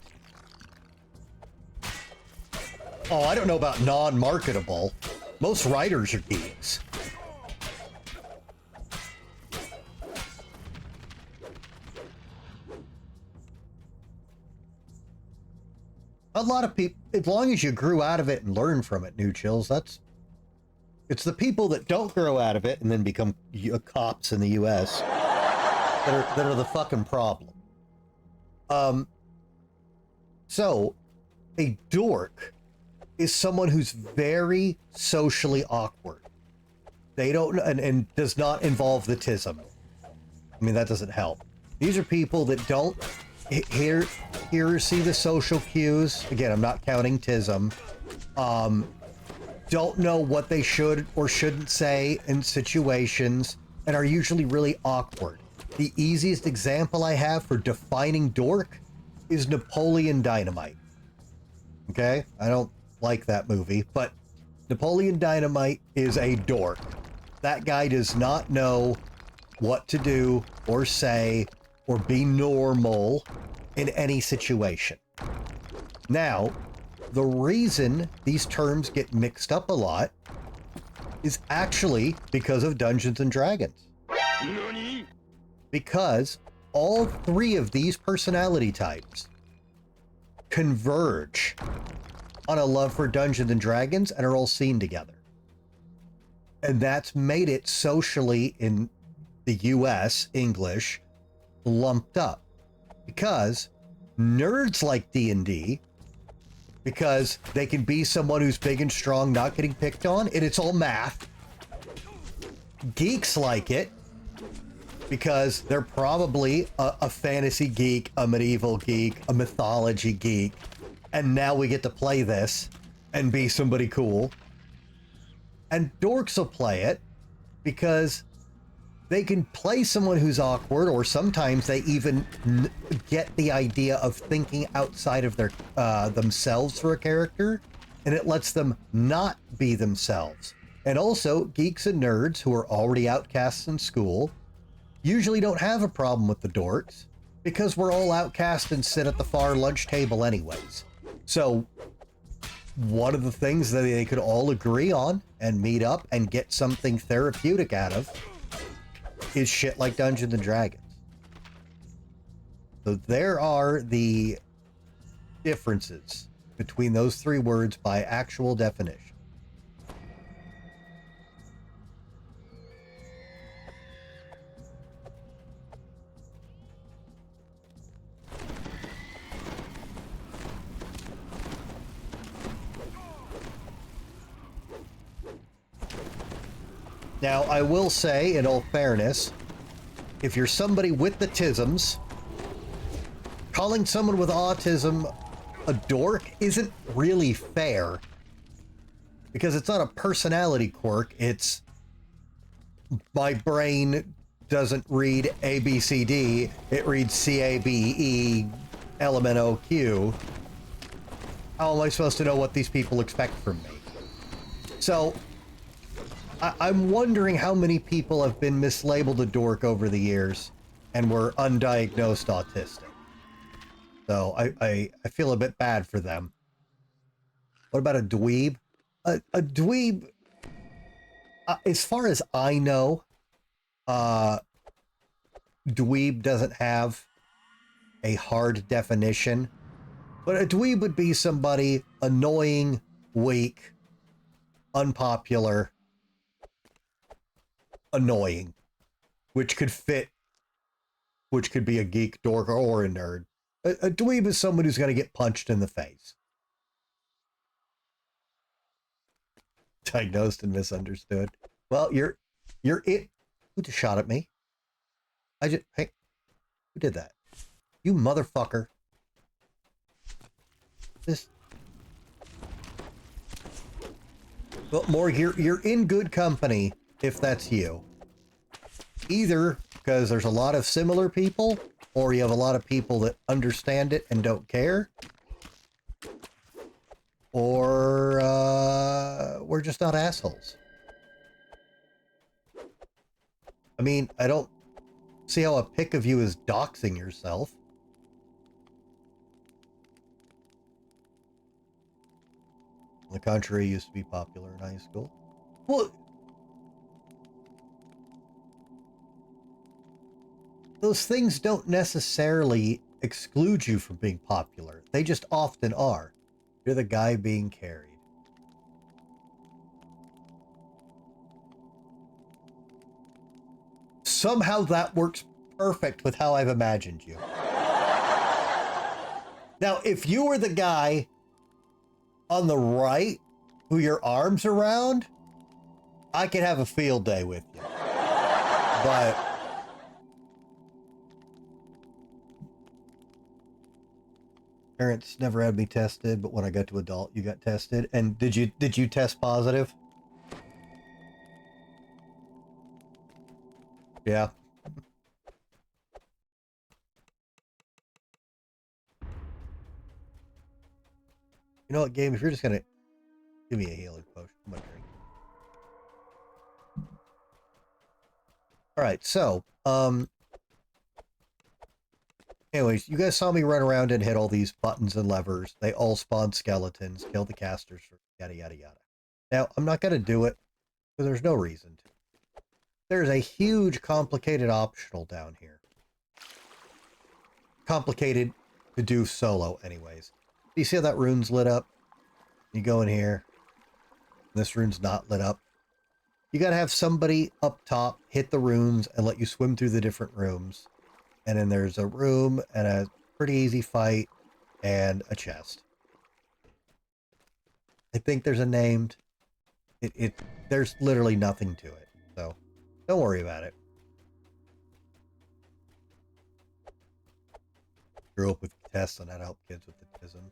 Oh, I don't know about non-marketable. Most writers are geeks. A lot of people, as long as you grew out of it and learned from it, New Chills, it's the people that don't grow out of it and then become cops in the US that are the fucking problem. So a dork is someone who's very socially awkward. They don't, and does not involve the tism. I mean, that doesn't help. These are people that don't see the social cues. Again, I'm not counting tism. Don't know what they should or shouldn't say in situations and are usually really awkward. The easiest example I have for defining dork is Napoleon Dynamite. Okay? I don't like that movie, but Napoleon Dynamite is a dork. That guy does not know what to do or say or be normal in any situation. Now, the reason these terms get mixed up a lot is actually because of Dungeons and Dragons. Because all three of these personality types converge on a love for Dungeons and Dragons and are all seen together. And that's made it socially in the US, English, lumped up. Because nerds like D&D, because they can be someone who's big and strong, not getting picked on, and it's all math. Geeks like it, because they're probably a fantasy geek, a medieval geek, a mythology geek, and now we get to play this and be somebody cool. And dorks will play it because they can play someone who's awkward, or sometimes they even get the idea of thinking outside of their themselves for a character, and it lets them not be themselves. And also, geeks and nerds who are already outcasts in school usually don't have a problem with the dorks, because we're all outcast and sit at the far lunch table anyways. So one of the things that they could all agree on and meet up and get something therapeutic out of is shit like Dungeons and Dragons. So there are the differences between those three words by actual definition. Now, I will say, in all fairness, if you're somebody with the tisms, calling someone with autism a dork isn't really fair, because it's not a personality quirk. It's my brain doesn't read A, B, C, D. It reads C, A, B, E, L, M, N, O, Q. How am I supposed to know what these people expect from me? So I'm wondering how many people have been mislabeled a dork over the years and were undiagnosed autistic. So I feel a bit bad for them. What about a dweeb? A dweeb, as far as I know, dweeb doesn't have a hard definition. But a dweeb would be somebody annoying, weak, unpopular, annoying, which could be a geek, dork, or a nerd. A dweeb is someone who's going to get punched in the face. Diagnosed and misunderstood. Well, you're it. Who just shot at me? Hey, who did that? You motherfucker. Well, Morg, you're in good company if that's you. Either because there's a lot of similar people, or you have a lot of people that understand it and don't care, or we're just not assholes. I mean, I don't see how a pic of you is doxing yourself. The country used to be popular in high school. Well, those things don't necessarily exclude you from being popular. They just often are. You're the guy being carried. Somehow that works perfect with how I've imagined you. Now, if you were the guy on the right who your arms around, I could have a field day with you. But parents never had me tested, but when I got to adult, you got tested. And did you test positive? Yeah. You know what, game? If you're just gonna give me a healing potion, I'm gonna drink. All right, so anyways, you guys saw me run around and hit all these buttons and levers. They all spawn skeletons, kill the casters, yada yada yada. Now, I'm not gonna do it because there's no reason to. There's a huge complicated optional down here. Complicated to do solo, anyways. You see how that rune's lit up? You go in here. This rune's not lit up. You gotta have somebody up top hit the runes and let you swim through the different rooms. And then there's a room and a pretty easy fight and a chest. I think there's a named. There's literally nothing to it. So don't worry about it. Grew up with tests on how to help kids with autism.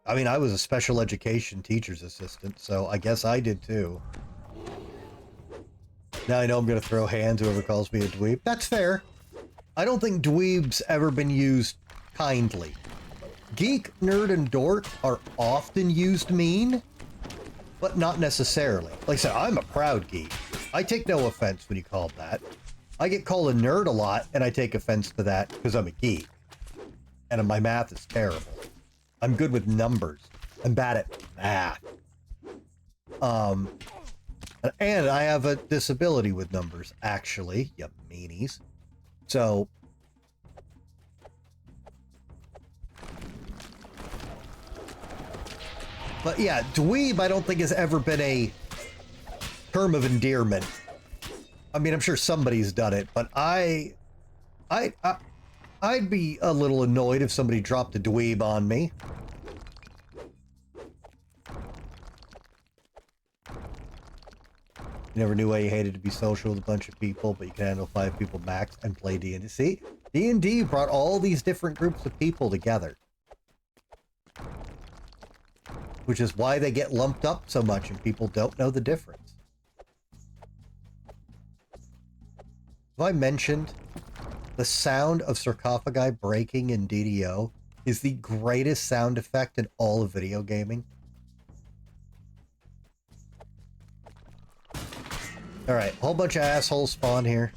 I mean, I was a special education teacher's assistant, so I guess I did too. Now I know I'm going to throw hands whoever calls me a dweeb. That's fair. I don't think dweeb's ever been used kindly. Geek, nerd, and dork are often used mean, but not necessarily. Like I said, I'm a proud geek. I take no offense when you call that. I get called a nerd a lot, and I take offense to that because I'm a geek. And my math is terrible. I'm good with numbers. I'm bad at math. And I have a disability with numbers, actually, you meanies. So, but yeah, dweeb I don't think has ever been a term of endearment. I mean, I'm sure somebody's done it, but I'd be a little annoyed if somebody dropped a dweeb on me. You never knew why you hated to be social with a bunch of people, but you can handle 5 people max and play D&D. See, D&D brought all these different groups of people together. Which is why they get lumped up so much and people don't know the difference. Have I mentioned the sound of sarcophagi breaking in DDO is the greatest sound effect in all of video gaming? Alright, whole bunch of assholes spawn here.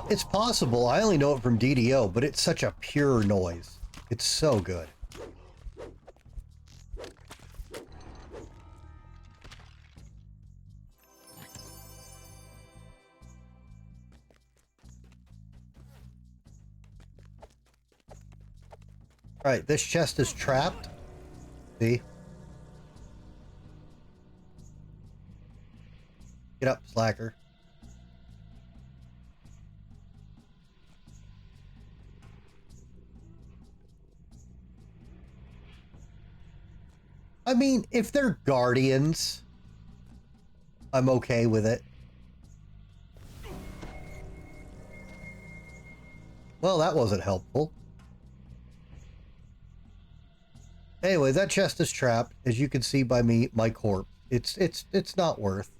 It's possible. I only know it from DDO, but it's such a pure noise. It's so good. Alright, this chest is trapped. See? Get up, slacker. I mean, if they're guardians, I'm okay with it. Well, that wasn't helpful. Anyway, that chest is trapped, as you can see by my corpse. It's not worth.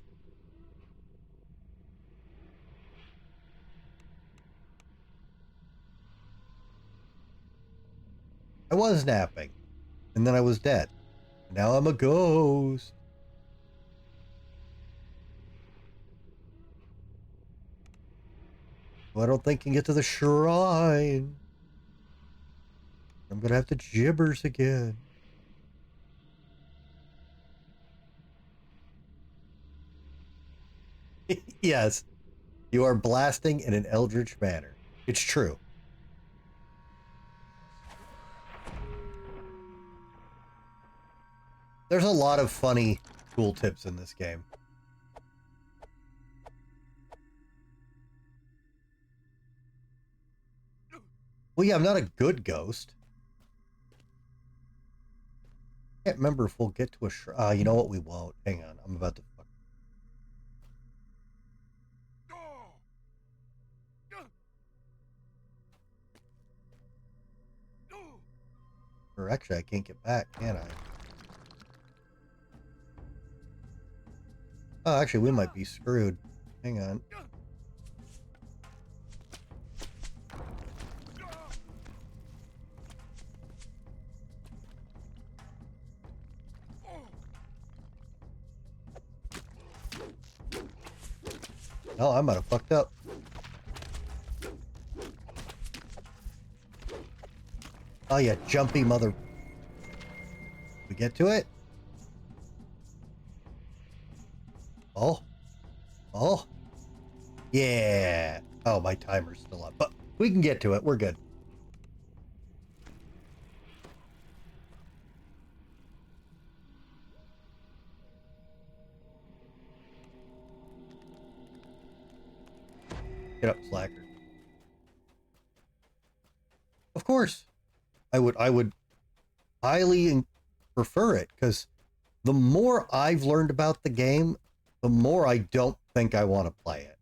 I was napping, and then I was dead. Now I'm a ghost. Well, I don't think I can get to the shrine. I'm gonna have to gibbers again. Yes, you are blasting in an eldritch manner. It's true. There's a lot of funny tool tips in this game. Well, yeah, I'm not a good ghost. I can't remember if we'll get to a you know what? We won't. Hang on. I'm about to fuck. Or actually, I can't get back, can I? Oh, actually, we might be screwed. Hang on. Oh, I might have fucked up. Oh, yeah, jumpy mother. We get to it? Oh. Oh. Yeah. Oh, my timer's still up. But we can get to it. We're good. Get up, slacker. Of course. I would highly prefer it, because the more I've learned about the game, the more I don't think I want to play it.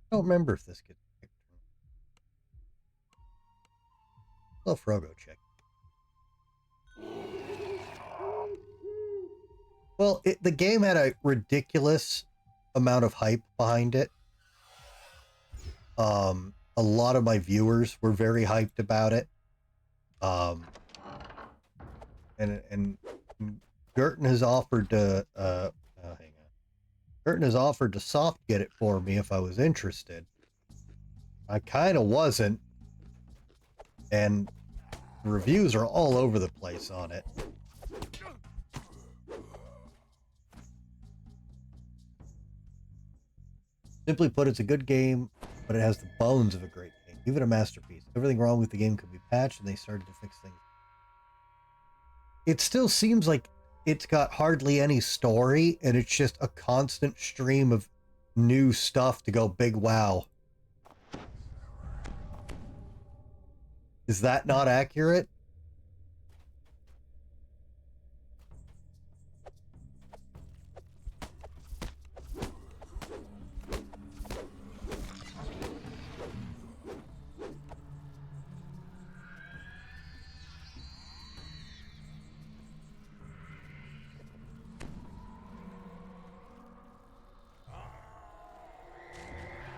I don't remember if this gets picked. Let Frogo check. Well, the game had a ridiculous amount of hype behind it. A lot of my viewers were very hyped about it. And Gerton has offered to hang on. Gerton has offered to soft get it for me if I was interested. I kind of wasn't, and the reviews are all over the place on it. Simply put, it's a good game, but it has the bones of a great game, even a masterpiece. Everything wrong with the game could be patched, and they started to fix things. It still seems like it's got hardly any story, and it's just a constant stream of new stuff to go big wow. Is that not accurate?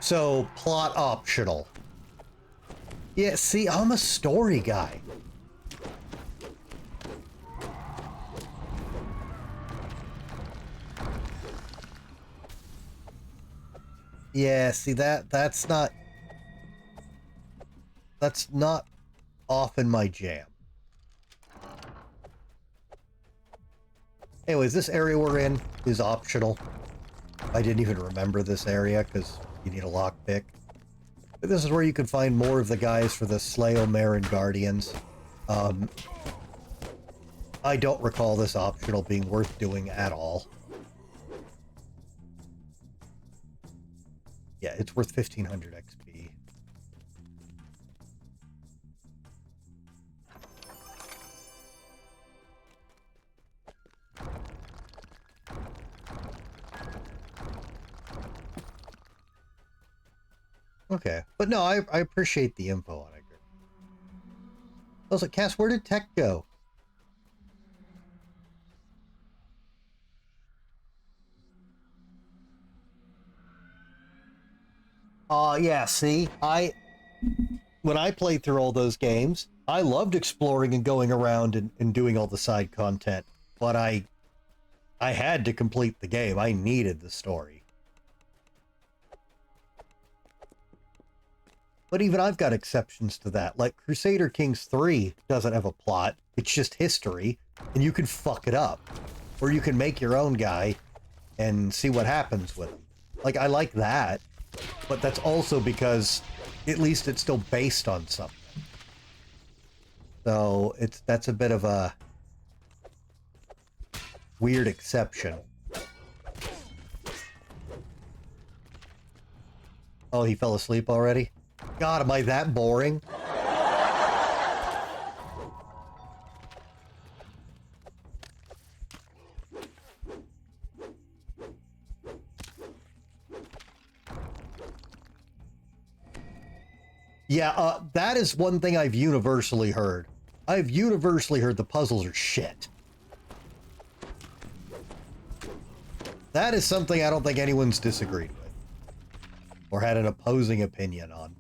So, plot optional. Yeah, see, I'm a story guy. Yeah, see, that's not often my jam. Anyways, this area we're in is optional. I didn't even remember this area because you need a lockpick. But this is where you can find more of the guys for the Slayomaran Guardians. I don't recall this optional being worth doing at all. Yeah, it's worth 1500 XP. Okay, but no, I appreciate the info on it. I was like, Cass, where did Tech go? Yeah, see, when I played through all those games, I loved exploring and going around and doing all the side content, but I had to complete the game. I needed the story. But even I've got exceptions to that. Like Crusader Kings 3 doesn't have a plot. It's just history, and you can fuck it up. Or you can make your own guy and see what happens with him. Like, I like that, but that's also because at least it's still based on something. So that's a bit of a weird exception. Oh, he fell asleep already? God, am I that boring? Yeah, that is one thing I've universally heard. I've universally heard the puzzles are shit. That is something I don't think anyone's disagreed with. Or had an opposing opinion on.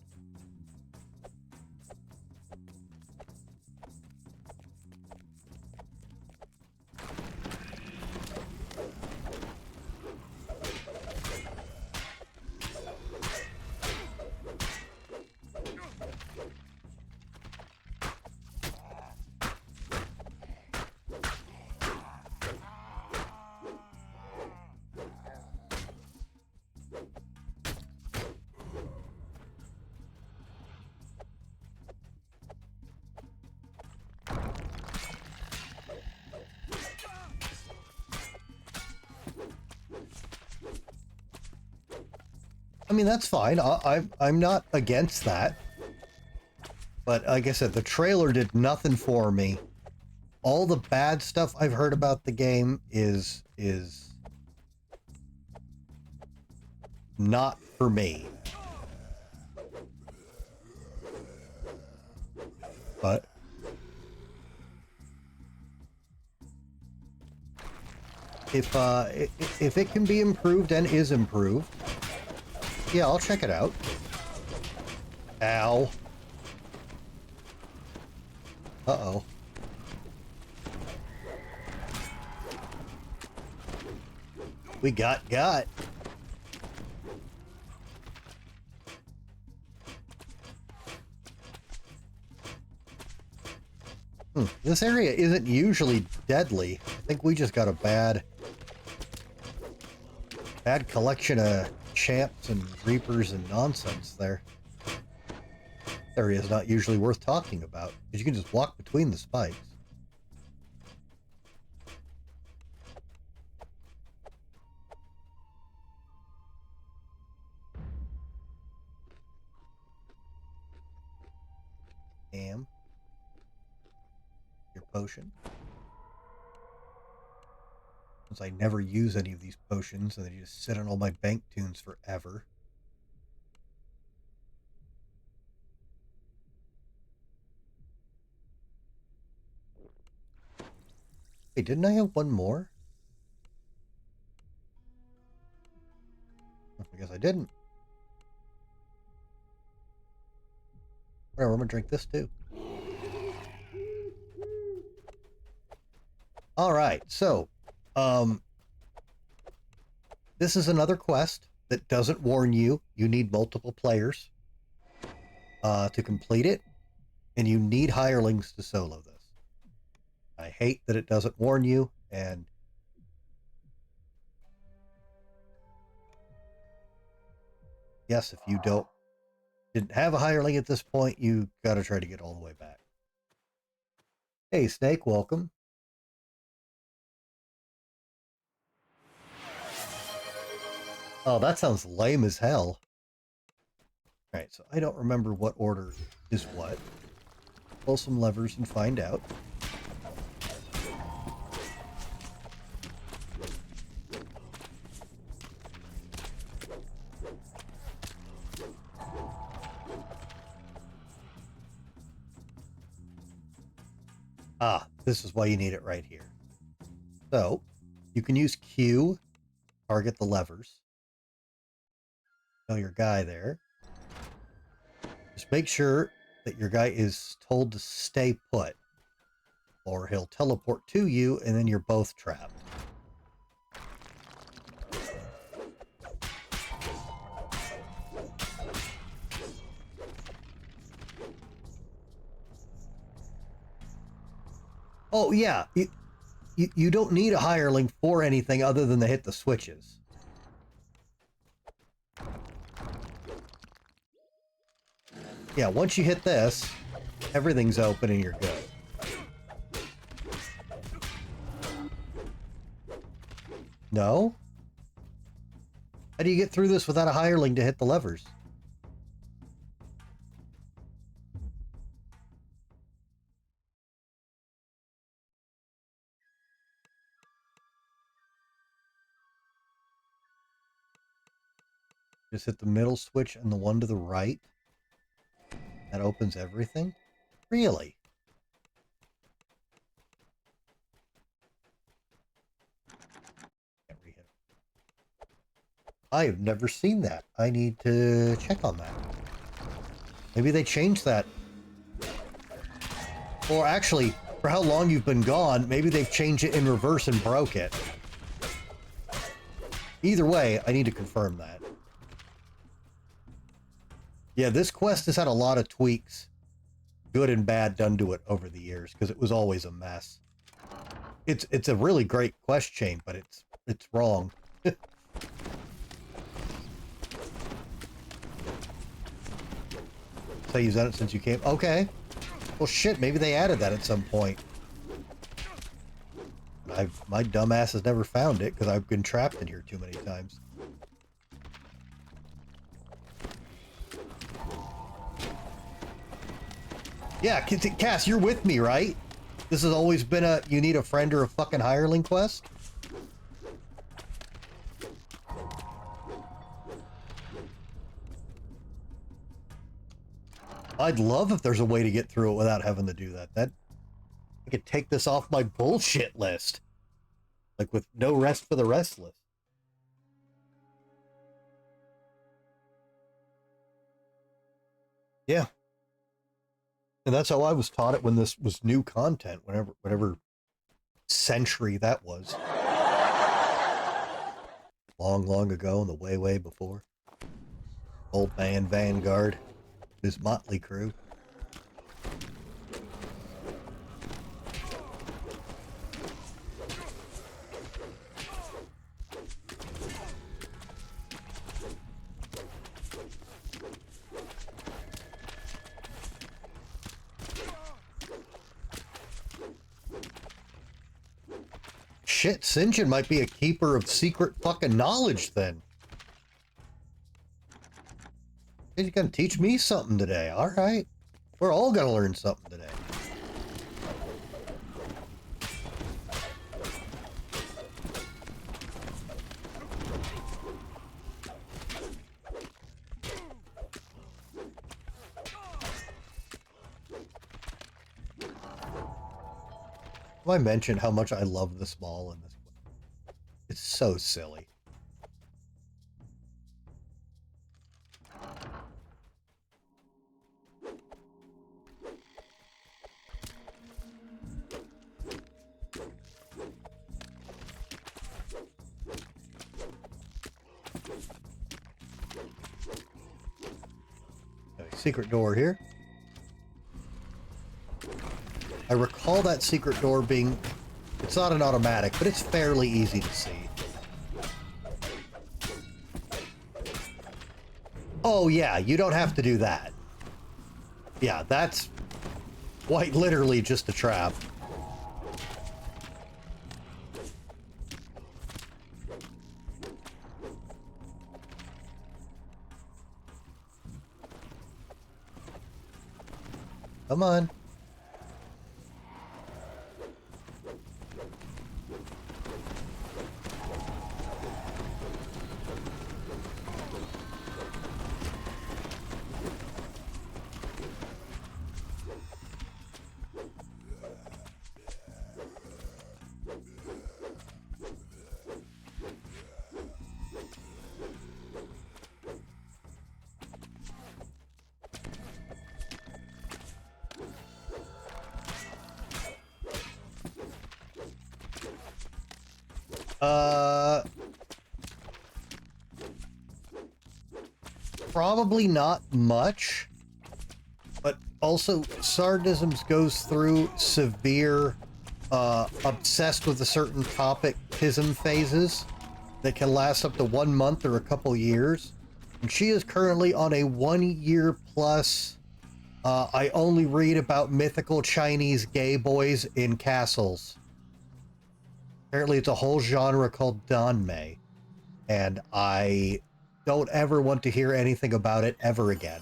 I mean, that's fine. I'm not against that. But like I said, the trailer did nothing for me. All the bad stuff I've heard about the game is not for me. But if it can be improved and is improved, yeah, I'll check it out. Ow. Uh-oh. We got. This area isn't usually deadly. I think we just got a bad collection of champs and reapers and nonsense there. This area is not usually worth talking about, because you can just walk between the spikes. Your potion. Since I never use any of these potions, and they just sit on all my bank tunes forever. Hey, didn't I have one more? I guess I didn't. Whatever, I'm gonna drink this too. Alright, so, this is another quest that doesn't warn you. You need multiple players to complete it, and you need hirelings to solo this. I hate that it doesn't warn you, and yes, if you didn't have a hireling at this point, you gotta try to get all the way back. Hey, Snake, welcome. Oh, that sounds lame as hell. Alright, so I don't remember what order is what. Pull some levers and find out. Ah, this is why you need it right here. So, you can use Q, target the levers. Tell your guy there. Just make sure that your guy is told to stay put, or he'll teleport to you, and then you're both trapped. Oh, yeah. You don't need a hireling for anything other than to hit the switches. Yeah, once you hit this, everything's open and you're good. No? How do you get through this without a hireling to hit the levers? Just hit the middle switch and the one to the right. That opens everything? Really? Can't re-hit. I have never seen that. I need to check on that. Maybe they changed that. Or actually, for how long you've been gone, maybe they've changed it in reverse and broke it. Either way, I need to confirm that. Yeah, this quest has had a lot of tweaks, good and bad, done to it over the years, because it was always a mess. It's a really great quest chain, but it's wrong. So you've done it since you came. Okay. Well, shit. Maybe they added that at some point. My dumbass has never found it because I've been trapped in here too many times. Yeah, Cass, you're with me, right? This has always been a you need a friend or a fucking hireling quest? I'd love if there's a way to get through it without having to do that. I could take this off my bullshit list. Like with no rest for the restless. Yeah. And that's how I was taught it when this was new content, whatever century that was. Long, long ago, in the way, way before. Old man Vanguard, his motley crew. Shit, Sinjin might be a keeper of secret fucking knowledge then. He's gonna teach me something today, alright? We're all gonna learn something today. I mentioned how much I love the small in this one. It's so silly. Okay, secret door here. I recall that secret door being, it's not an automatic, but it's fairly easy to see. Oh yeah, you don't have to do that. Yeah, that's quite literally just a trap. Come on. Probably not much, but also Sardisms goes through severe, obsessed with a certain topic pism phases that can last up to 1 month or a couple years. And she is currently on a 1 year plus, I only read about mythical Chinese gay boys in castles. Apparently it's a whole genre called Danmei, and I don't ever want to hear anything about it ever again.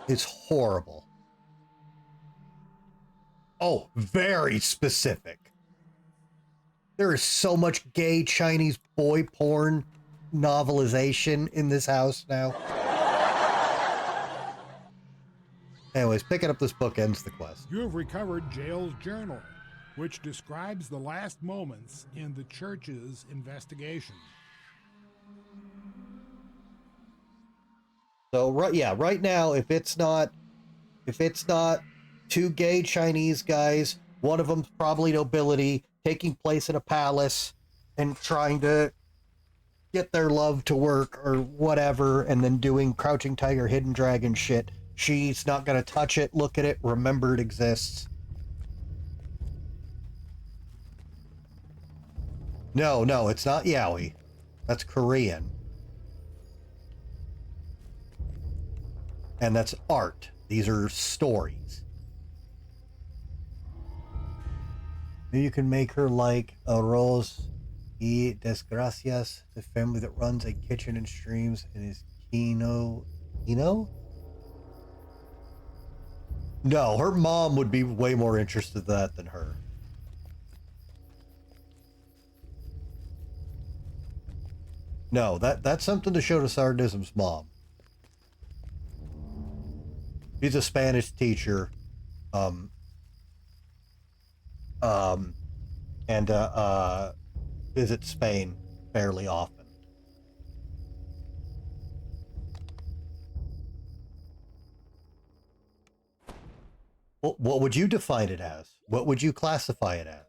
It's horrible. Oh, very specific. There is so much gay Chinese boy porn novelization in this house now. Anyways, picking up this book ends the quest. You have recovered Jail's journal, which describes the last moments in the church's investigation. So right now, if it's not two gay Chinese guys, one of them's probably nobility, taking place in a palace and trying to get their love to work or whatever, and then doing Crouching Tiger, Hidden Dragon shit. She's not gonna touch it, look at it, remember it exists. No, it's not yaoi. That's Korean. And that's art. These are stories. Maybe you can make her like a Rose y Desgracias, the family that runs a kitchen and streams and is Kino? No, her mom would be way more interested in that than her. No, that's something to show to Sardism's mom. She's a Spanish teacher. Um, and visits Spain fairly often. What would you define it as? What would you classify it as?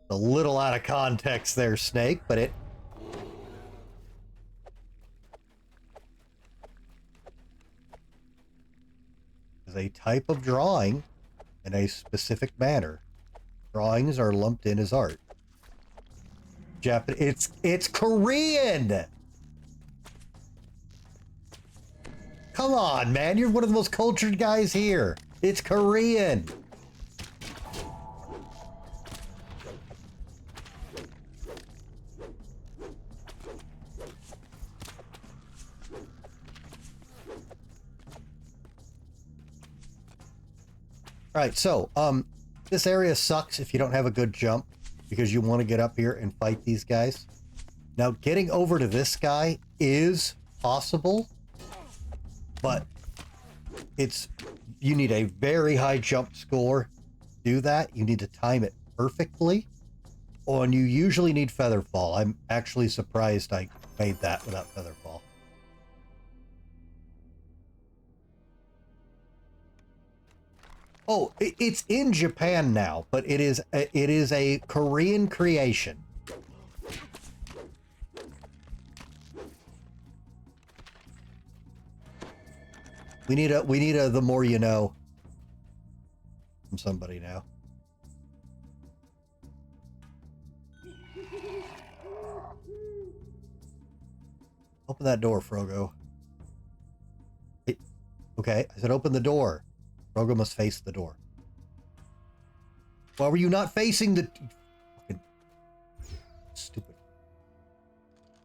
A little out of context there, Snake, but it... is a type of drawing in a specific manner. Drawings are lumped in as art. Japanese... It's Korean! Come on, man. You're one of the most cultured guys here. It's Korean. All right, so this area sucks if you don't have a good jump because you want to get up here and fight these guys. Now, getting over to this guy is possible, but you need a very high jump score to do that. You need to time it perfectly, and you usually need Featherfall. I'm actually surprised I made that without Featherfall. Oh, it's in Japan now, but it is a Korean creation. We need a the more you know from somebody now. Open that door, Frogo. Okay, I said open the door. Frogo must face the door. Why were you not facing the... Fucking stupid.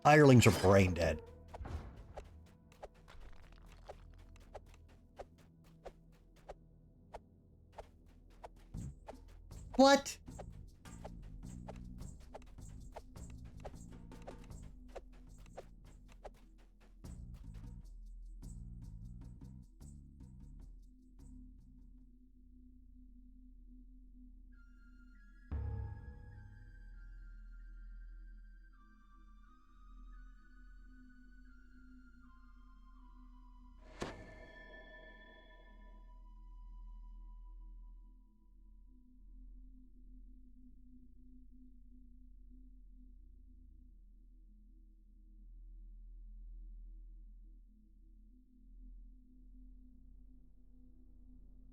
Hirelings are brain dead. What?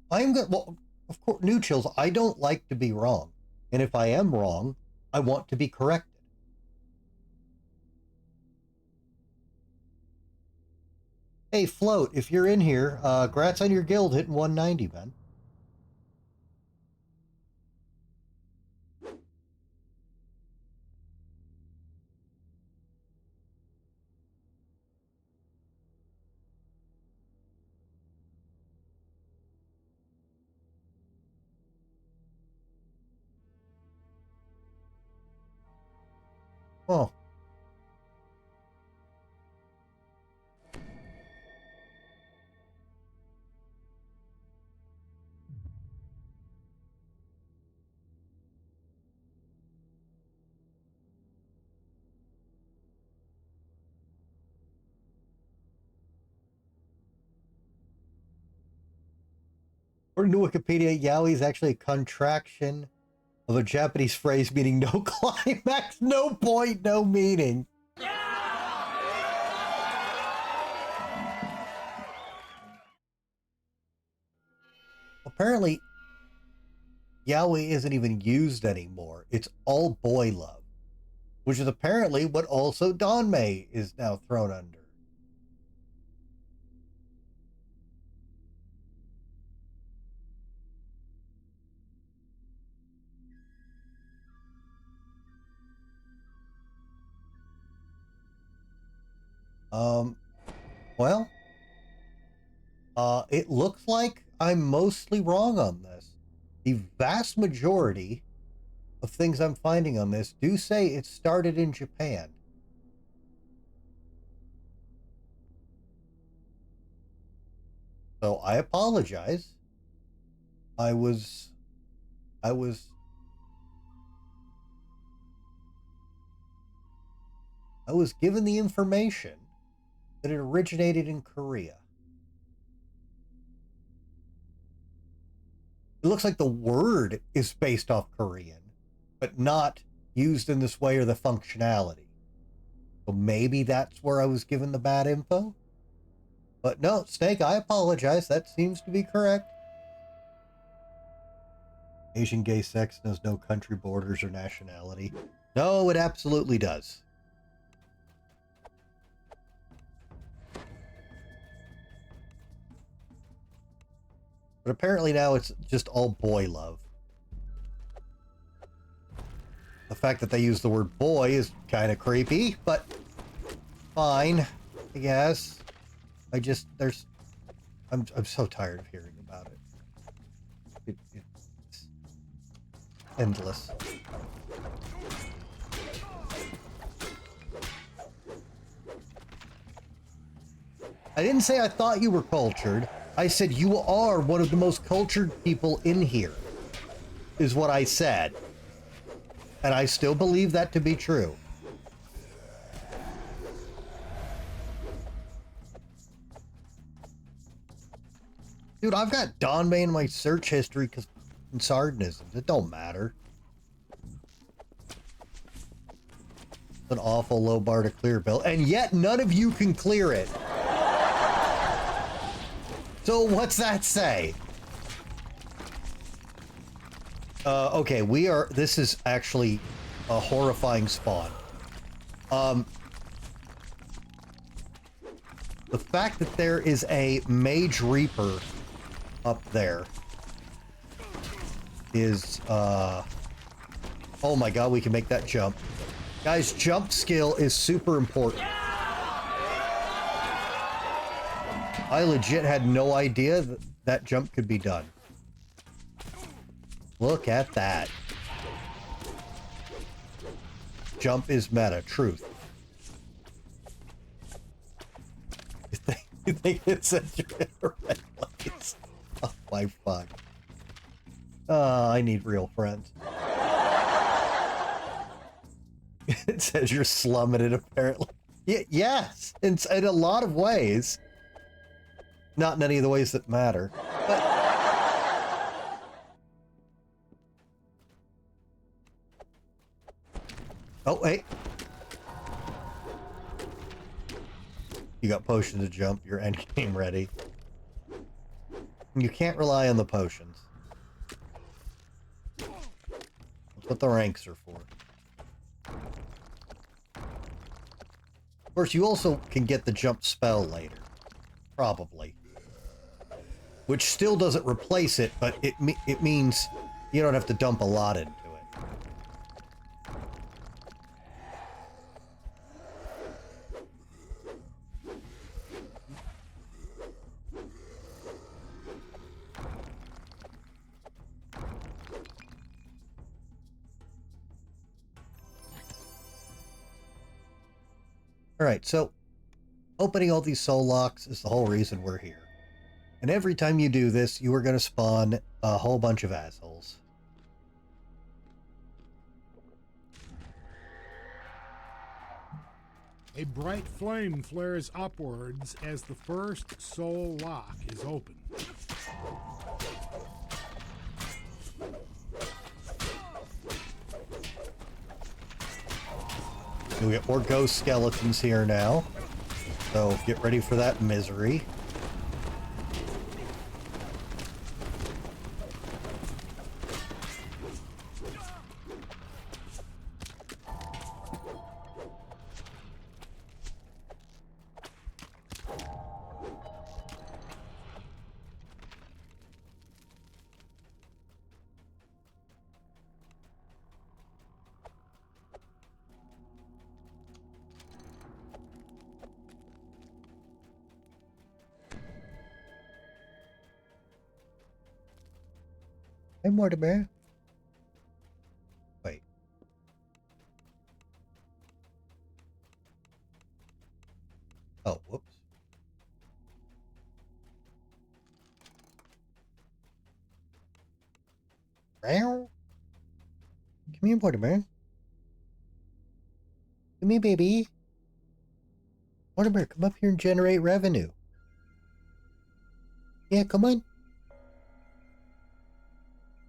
I'm good. Well, of course, new chills. I don't like to be wrong. And if I am wrong, I want to be corrected. Hey, Float, if you're in here, congrats on your guild hitting 190, man. Oh. According to Wikipedia, yaoi is actually a contraction of a Japanese phrase meaning no climax, no point, no meaning. Apparently, yaoi isn't even used anymore. It's all boy love, which is apparently what also Danmei is now thrown under. Well, It looks like I'm mostly wrong on this. The vast majority of things I'm finding on this do say it started in Japan. So I apologize. I was given the information that it originated in Korea. It looks like the word is based off Korean, but not used in this way or the functionality. So maybe that's where I was given the bad info. But no, Snake, I apologize. That seems to be correct. Asian gay sex knows no country, borders, or nationality. No, it absolutely does. But apparently now it's just all boy love. The fact that they use the word boy is kind of creepy, but fine, I guess. I'm so tired of hearing about it. It's endless. I didn't say I thought you were cultured. I said you are one of the most cultured people in here, is what I said. And I still believe that to be true. Dude, I've got Donbay in my search history because of sardonisms. It don't matter. It's an awful low bar to clear, Bill. And yet none of you can clear it. So what's that say? Okay, this is actually a horrifying spawn. The fact that there is a Mage Reaper up there is, oh my god, we can make that jump. Guys, jump skill is super important. I legit had no idea that that jump could be done. Look at that. Jump is meta, truth. You think it's a red lights? Oh my fuck. I need real friends. It says you're slumming it apparently. Yes, in a lot of ways. Not in any of the ways that matter. But oh, hey. You got potion to jump, your end game ready. You can't rely on the potions. That's what the ranks are for. Of course, you also can get the jump spell later. Probably. Which still doesn't replace it, but it means you don't have to dump a lot into it. Alright, so opening all these soul locks is the whole reason we're here. And every time you do this, you are going to spawn a whole bunch of assholes. A bright flame flares upwards as the first soul lock is opened. You'll get more ghost skeletons here now. So get ready for that misery. Hey, Mortimer. Wait. Oh, whoops. Come here, Mortimer. Come here, baby. Mortimer, come up here and generate revenue. Yeah, come on.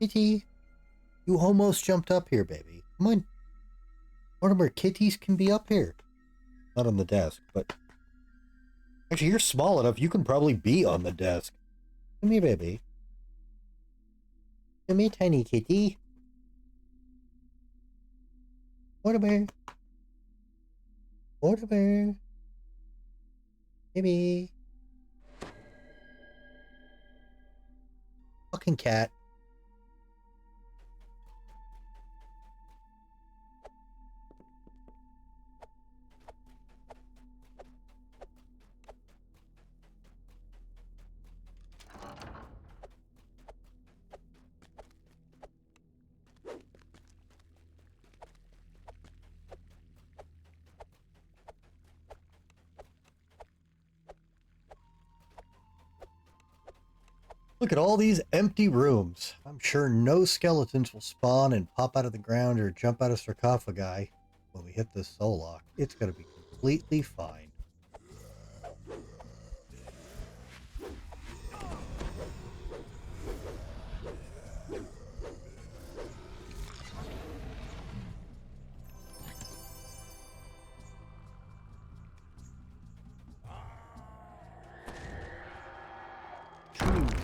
Kitty. You almost jumped up here, baby. Come on. Mortimer, kitties can be up here. Not on the desk, but... Actually, you're small enough, you can probably be on the desk. Come here, baby. Come here, tiny kitty. Mortimer. Mortimer. Baby. Fucking cat. Look at all these empty rooms. I'm sure no skeletons will spawn and pop out of the ground or jump out of sarcophagi when we hit this soul lock. It's going to be completely fine.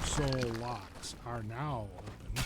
Soul locks are now open.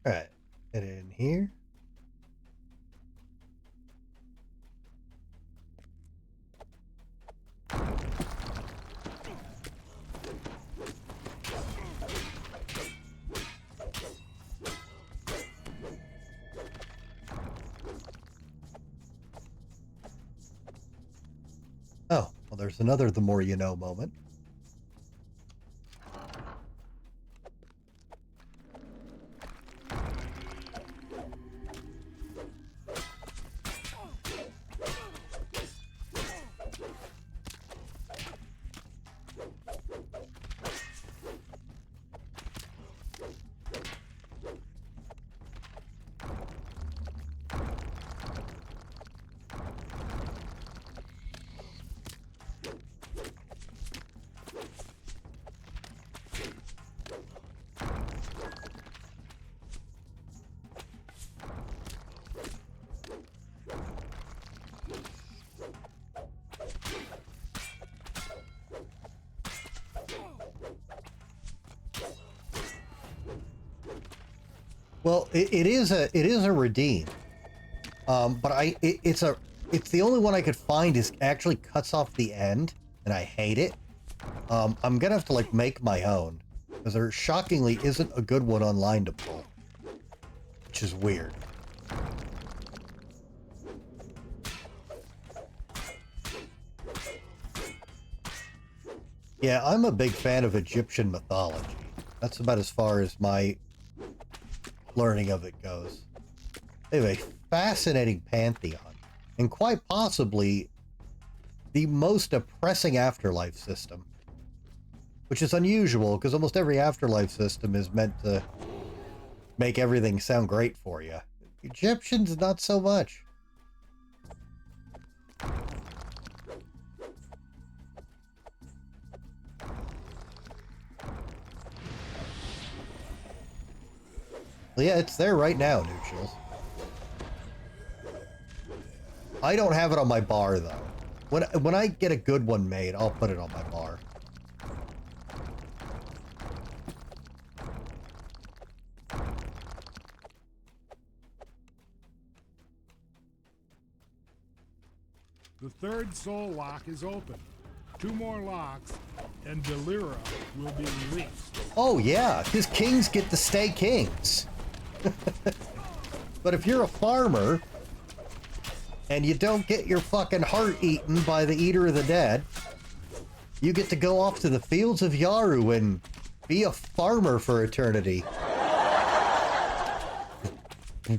All right, get in here. Oh, well, there's another the more you know moment. Well, it is a redeem, but it's the only one I could find is actually cuts off the end, and I hate it. I'm gonna have to like make my own because there shockingly isn't a good one online to pull, which is weird. Yeah, I'm a big fan of Egyptian mythology. That's about as far as my learning of it goes. They have a fascinating pantheon, and quite possibly the most depressing afterlife system, which is unusual because almost every afterlife system is meant to make everything sound great for you. Egyptians, not so much. Well, yeah, it's there right now, Neutrals. I don't have it on my bar, though. When I get a good one made, I'll put it on my bar. The third soul lock is open. 2 more locks, and Delira will be released. Oh yeah, because kings get to stay kings. But if you're a farmer and you don't get your fucking heart eaten by the Eater of the Dead, you get to go off to the fields of Yaru and be a farmer for eternity.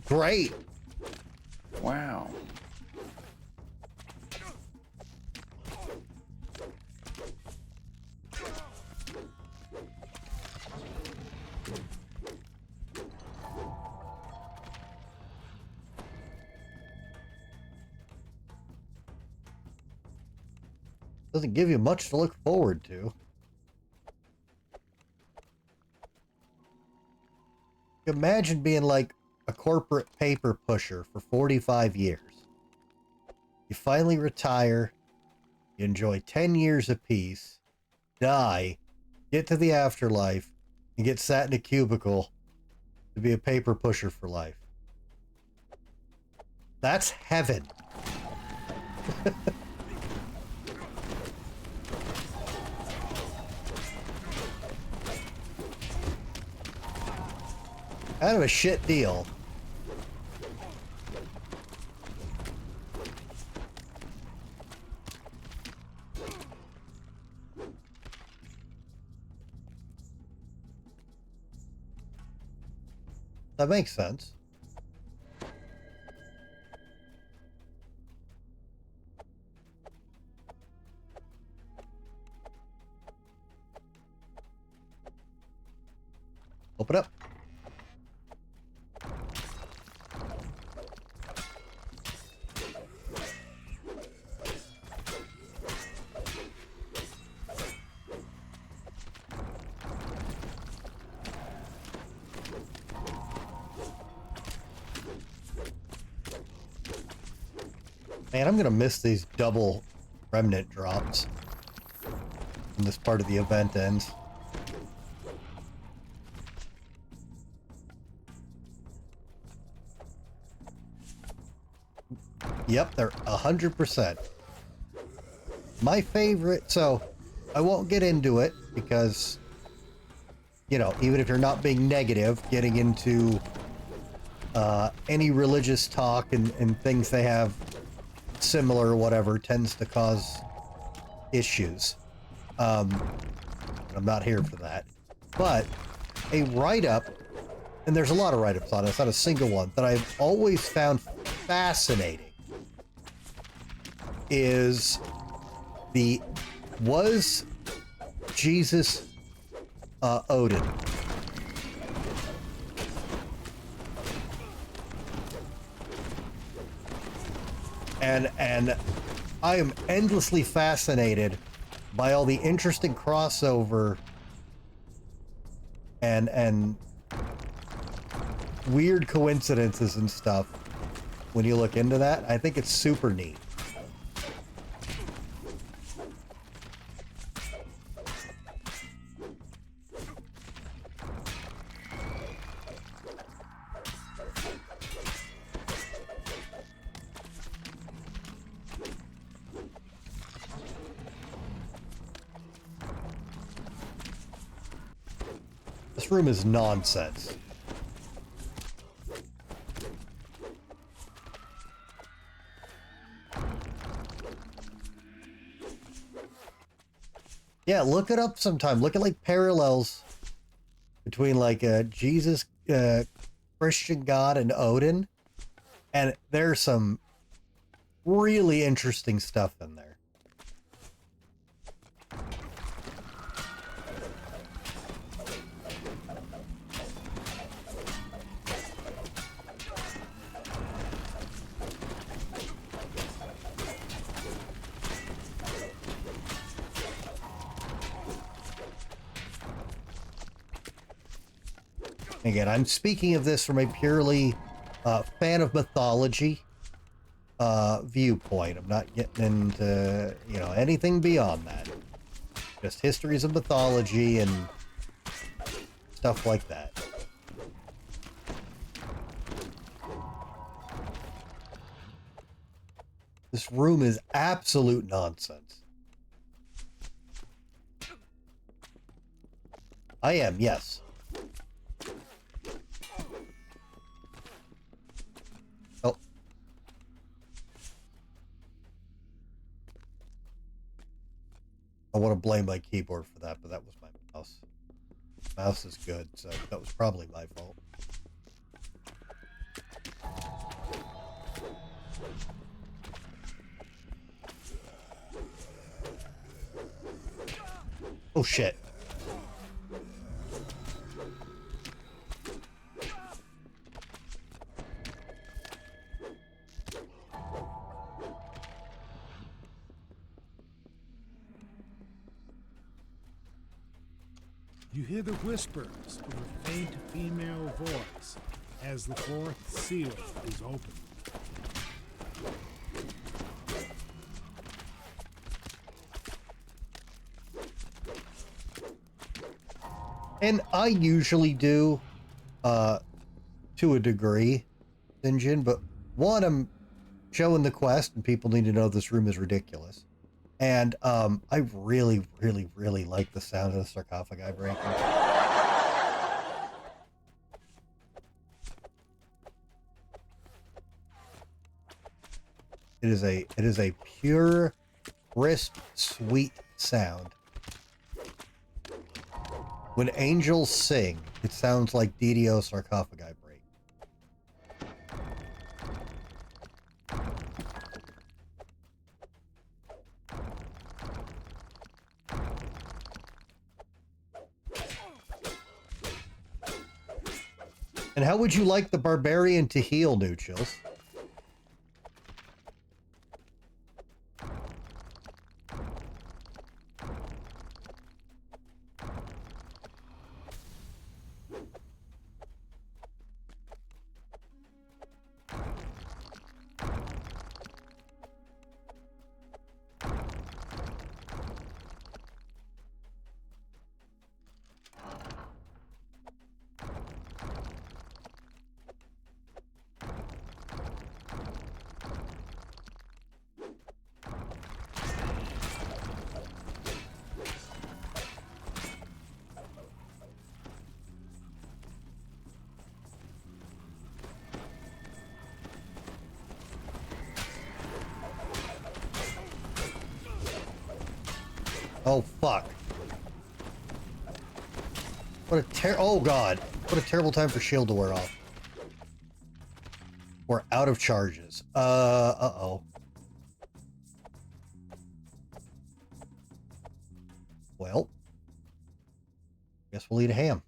Great. Wow. Doesn't give you much to look forward to. Imagine being like a corporate paper pusher for 45 years. You finally retire, you enjoy 10 years of peace, die, get to the afterlife, and get sat in a cubicle to be a paper pusher for life. That's heaven. Kind of a shit deal. That makes sense. Open up. Man, I'm gonna miss these double remnant drops when this part of the event ends. Yep, they're 100%. My favorite, so I won't get into it because, you know, even if you're not being negative, getting into any religious talk and things they have similar or whatever tends to cause issues. I'm not here for that. But a write-up, and there's a lot of write-ups on it, it's not a single one, that I've always found fascinating is was Jesus Odin? And I am endlessly fascinated by all the interesting crossover and weird coincidences and stuff when you look into that. I think it's super neat. This room is nonsense. Yeah, look it up sometime. Look at like parallels between like Jesus, Christian God, and Odin. And there's some really interesting stuff in there. Again, I'm speaking of this from a purely fan of mythology viewpoint. I'm not getting into, you know, anything beyond that. Just histories of mythology and stuff like that. This room is absolute nonsense. I am, yes. Oh. I want to blame my keyboard for that, but that was my mouse. Mouse is good, so that was probably my fault. Oh shit. You hear the whispers of a faint female voice as the fourth seal is opened. And I usually do, to a degree, Sinjin, but one, I'm showing the quest and people need to know this room is ridiculous. And I really, really, really like the sound of the sarcophagi breaking. It is a pure, crisp, sweet sound. When angels sing, it sounds like DDO sarcophagi break. And how would you like the Barbarian to heal, New Chills? Oh, fuck. What a oh god. What a terrible time for shield to wear off. We're out of charges. Uh-oh. Well. Guess we'll eat a ham.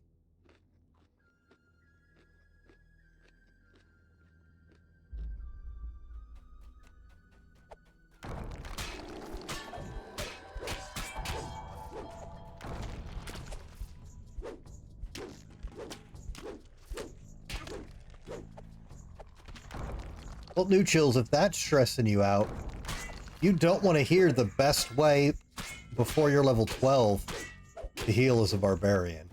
Well, New Chills, if that's stressing you out, you don't want to hear the best way before you're level 12 to heal as a Barbarian.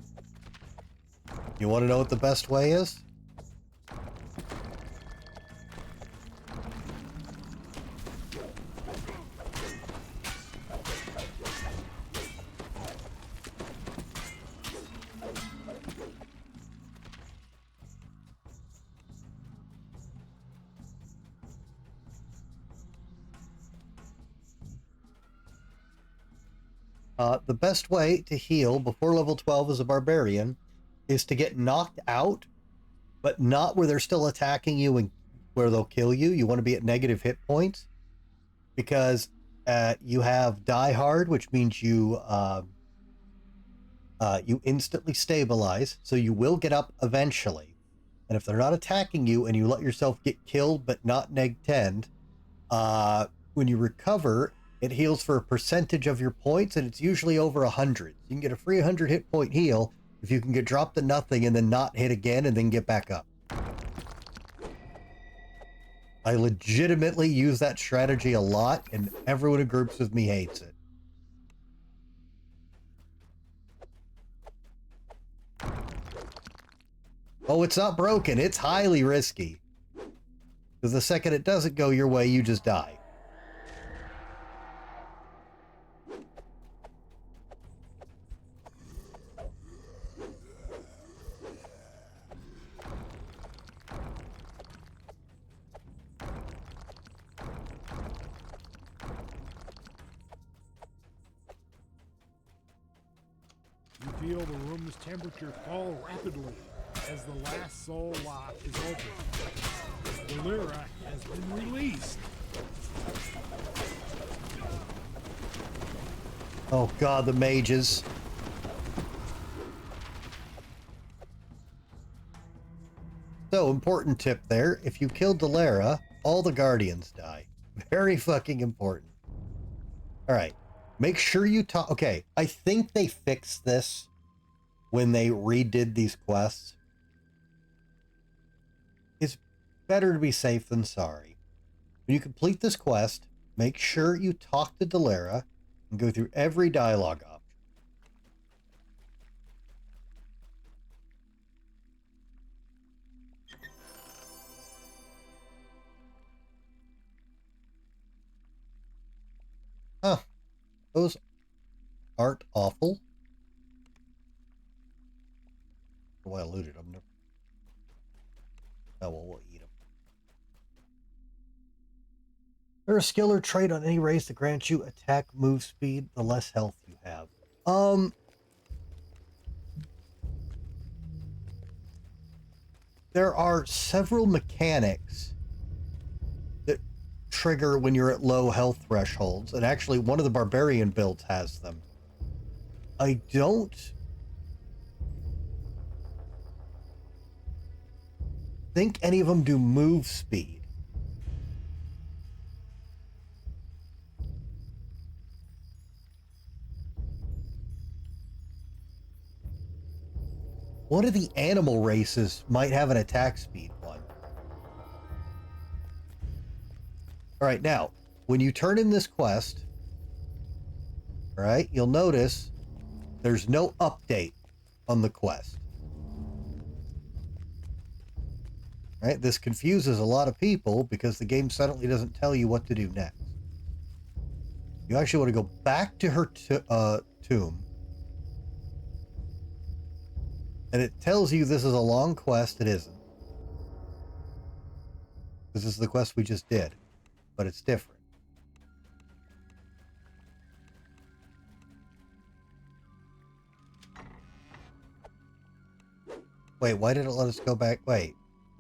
You want to know what the best way is? The best way to heal before level 12 as a Barbarian is to get knocked out, but not where they're still attacking you and where they'll kill you. You want to be at negative hit points because you have Die Hard, which means you instantly stabilize, so you will get up eventually. And if they're not attacking you and you let yourself get killed but not neg-10'd, when you recover, it heals for a percentage of your points, and it's usually over 100. You can get a free 100 hit point heal if you can get dropped to nothing and then not hit again and then get back up. I legitimately use that strategy a lot, and everyone who groups with me hates it. Oh, it's not broken. It's highly risky. Because the second it doesn't go your way, you just die. You feel the room's temperature fall rapidly as the last soul lock is opened. The Lyra has been released. Oh god, the mages. So, important tip there. If you kill Delera, all the guardians die. Very fucking important. Alright. Make sure you talk... Okay, I think they fixed this when they redid these quests. It's better to be safe than sorry. When you complete this quest, make sure you talk to Delera and go through every dialogue option. Huh. Those aren't awful. Oh, I looted them. Oh, well, we'll eat them. There a skill or trait on any race that grants you attack move speed the less health you have. There are several mechanics that trigger when you're at low health thresholds, and actually one of the Barbarian builds has them. I don't think any of them do move speed. One of the animal races might have an attack speed one. All right, now, when you turn in this quest, all right, you'll notice there's no update on the quest. All right, this confuses a lot of people because the game suddenly doesn't tell you what to do next. You actually want to go back to her tomb. And it tells you this is a long quest. It isn't. This is the quest we just did, but it's different. Wait, why did it let us go back? Wait,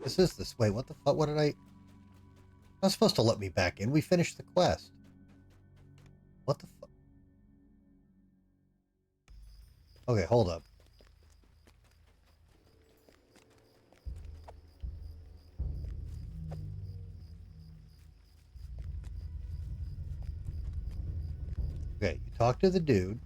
this is this. Wait, what the fuck? What did I... Not supposed to let me back in. We finished the quest. What the fuck? Okay, hold up. Okay, you talk to the dude.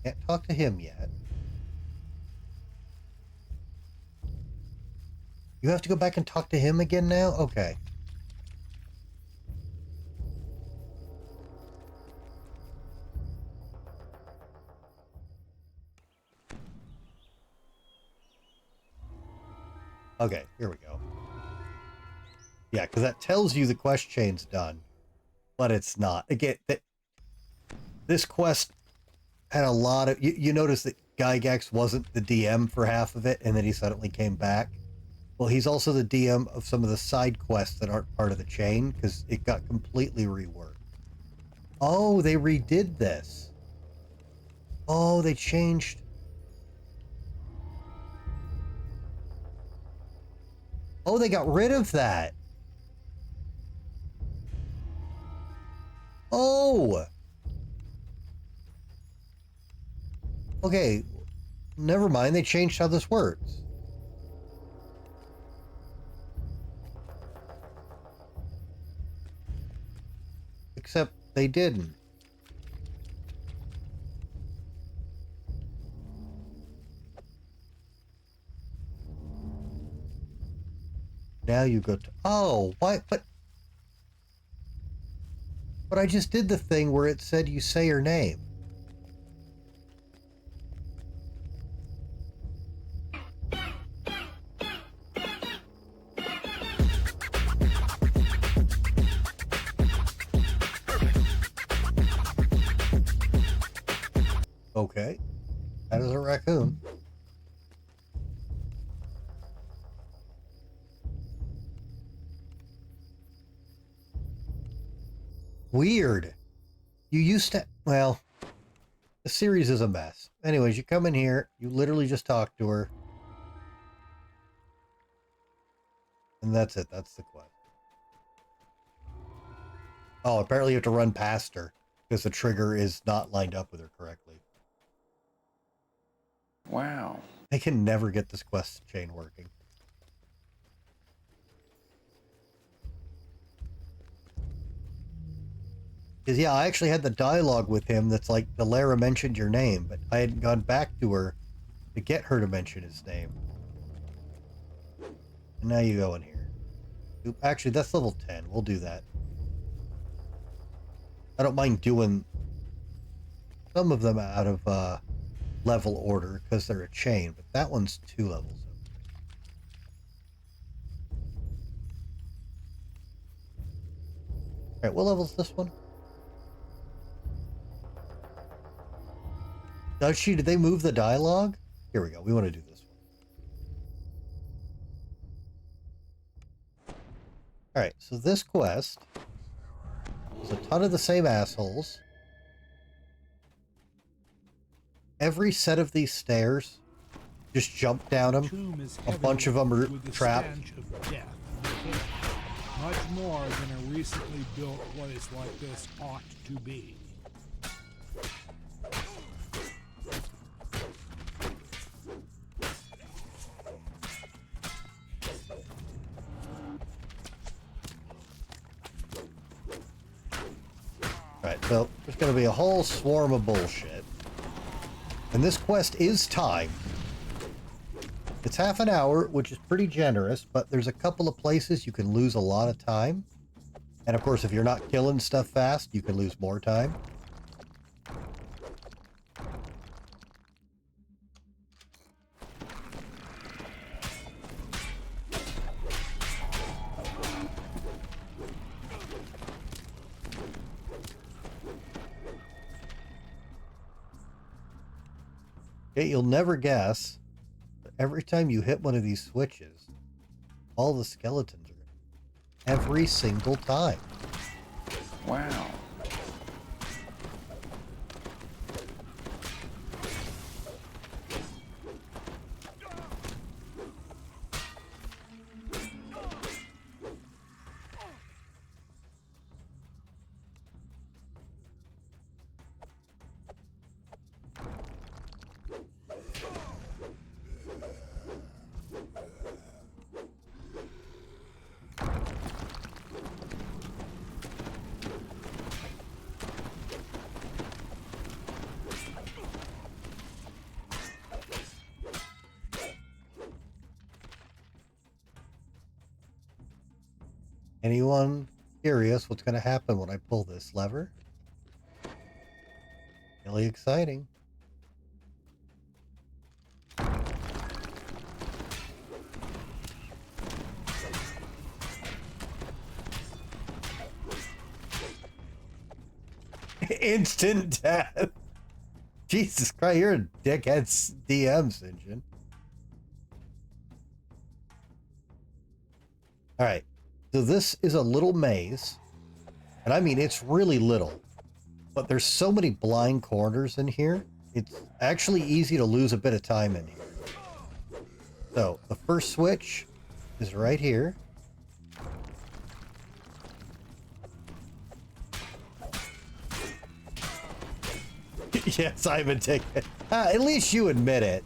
Can't talk to him yet. You have to go back and talk to him again now? Okay. Okay, here we go. Yeah, because that tells you the quest chain's done, but it's not. Again, this quest had a lot of... You notice that Gygax wasn't the DM for half of it, and then he suddenly came back. Well, he's also the DM of some of the side quests that aren't part of the chain, because it got completely reworked. Oh, they redid this. Oh, they changed... Oh, they got rid of that. Oh. Okay. Never mind. They changed how this works. Except they didn't. Now you go to... Oh, why? But I just did the thing where it said you say her name. Okay. That is a raccoon. Weird. You used to... Well, the series is a mess. Anyways, you come in here, you literally just talk to her. And that's it. That's the quest. Oh, apparently you have to run past her because the trigger is not lined up with her correctly. Wow. I can never get this quest chain working. Because, yeah, I actually had the dialogue with him that's like, the Lara mentioned your name, but I hadn't gone back to her to get her to mention his name. And now you go in here. Oop, actually, that's level 10. We'll do that. I don't mind doing some of them out of level order because they're a chain, but that one's 2 levels up. Alright, what level's this one? Does she? Did they move the dialogue? Here we go. We want to do this one. Alright, so this quest is a ton of the same assholes. Every set of these stairs, just jump down them. A bunch of them are trapped. Of death and decay, much more than a recently built place like this ought to be. Right, so there's going to be a whole swarm of bullshit. And this quest is timed. It's half an hour, which is pretty generous, but there's a couple of places you can lose a lot of time. And of course, if you're not killing stuff fast, you can lose more time. Okay, you'll never guess, but every time you hit one of these switches, all the skeletons are going. Every single time. Wow. Anyone curious what's going to happen when I pull this lever? Really exciting. Instant death. Jesus Christ, you're a dickhead DM, Sinjin. All right. So this is a little maze, and I mean, it's really little, but there's so many blind corners in here. It's actually easy to lose a bit of time in here. So the first switch is right here. Yes, Simon, take it. At least you admit it.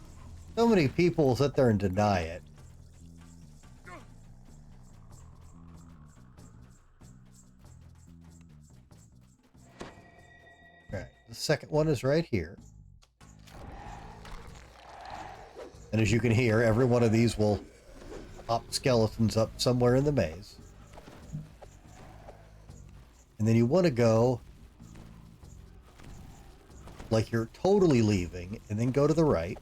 So many people sit there and deny it. The second one is right here. And as you can hear, every one of these will pop skeletons up somewhere in the maze. And then you want to go like you're totally leaving, and then go to the right.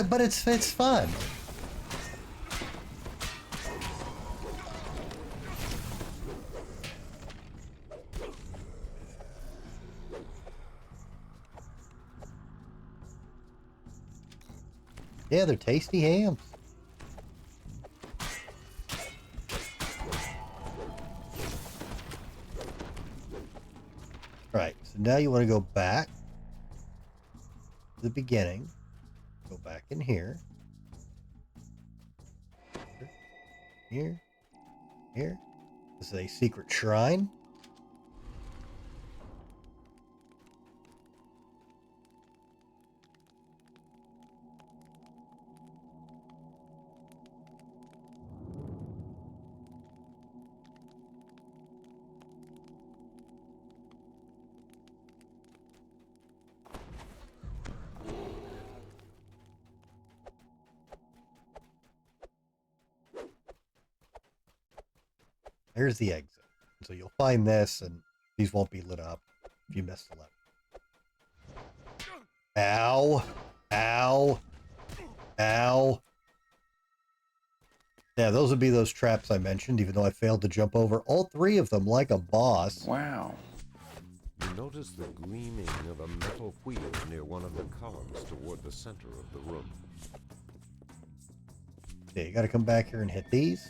But it's fun. Yeah, they're tasty hams. Right, so now you want to go back to the beginning. Go back in here. Here. Here. This is a secret shrine. Here's the exit. So you'll find this, and these won't be lit up if you miss the level. Ow. Ow. Ow. Yeah, those would be those traps I mentioned, even though I failed to jump over all three of them like a boss. Wow. You notice the gleaming of a metal wheel near one of the columns toward the center of the room. Yeah, you gotta come back here and hit these.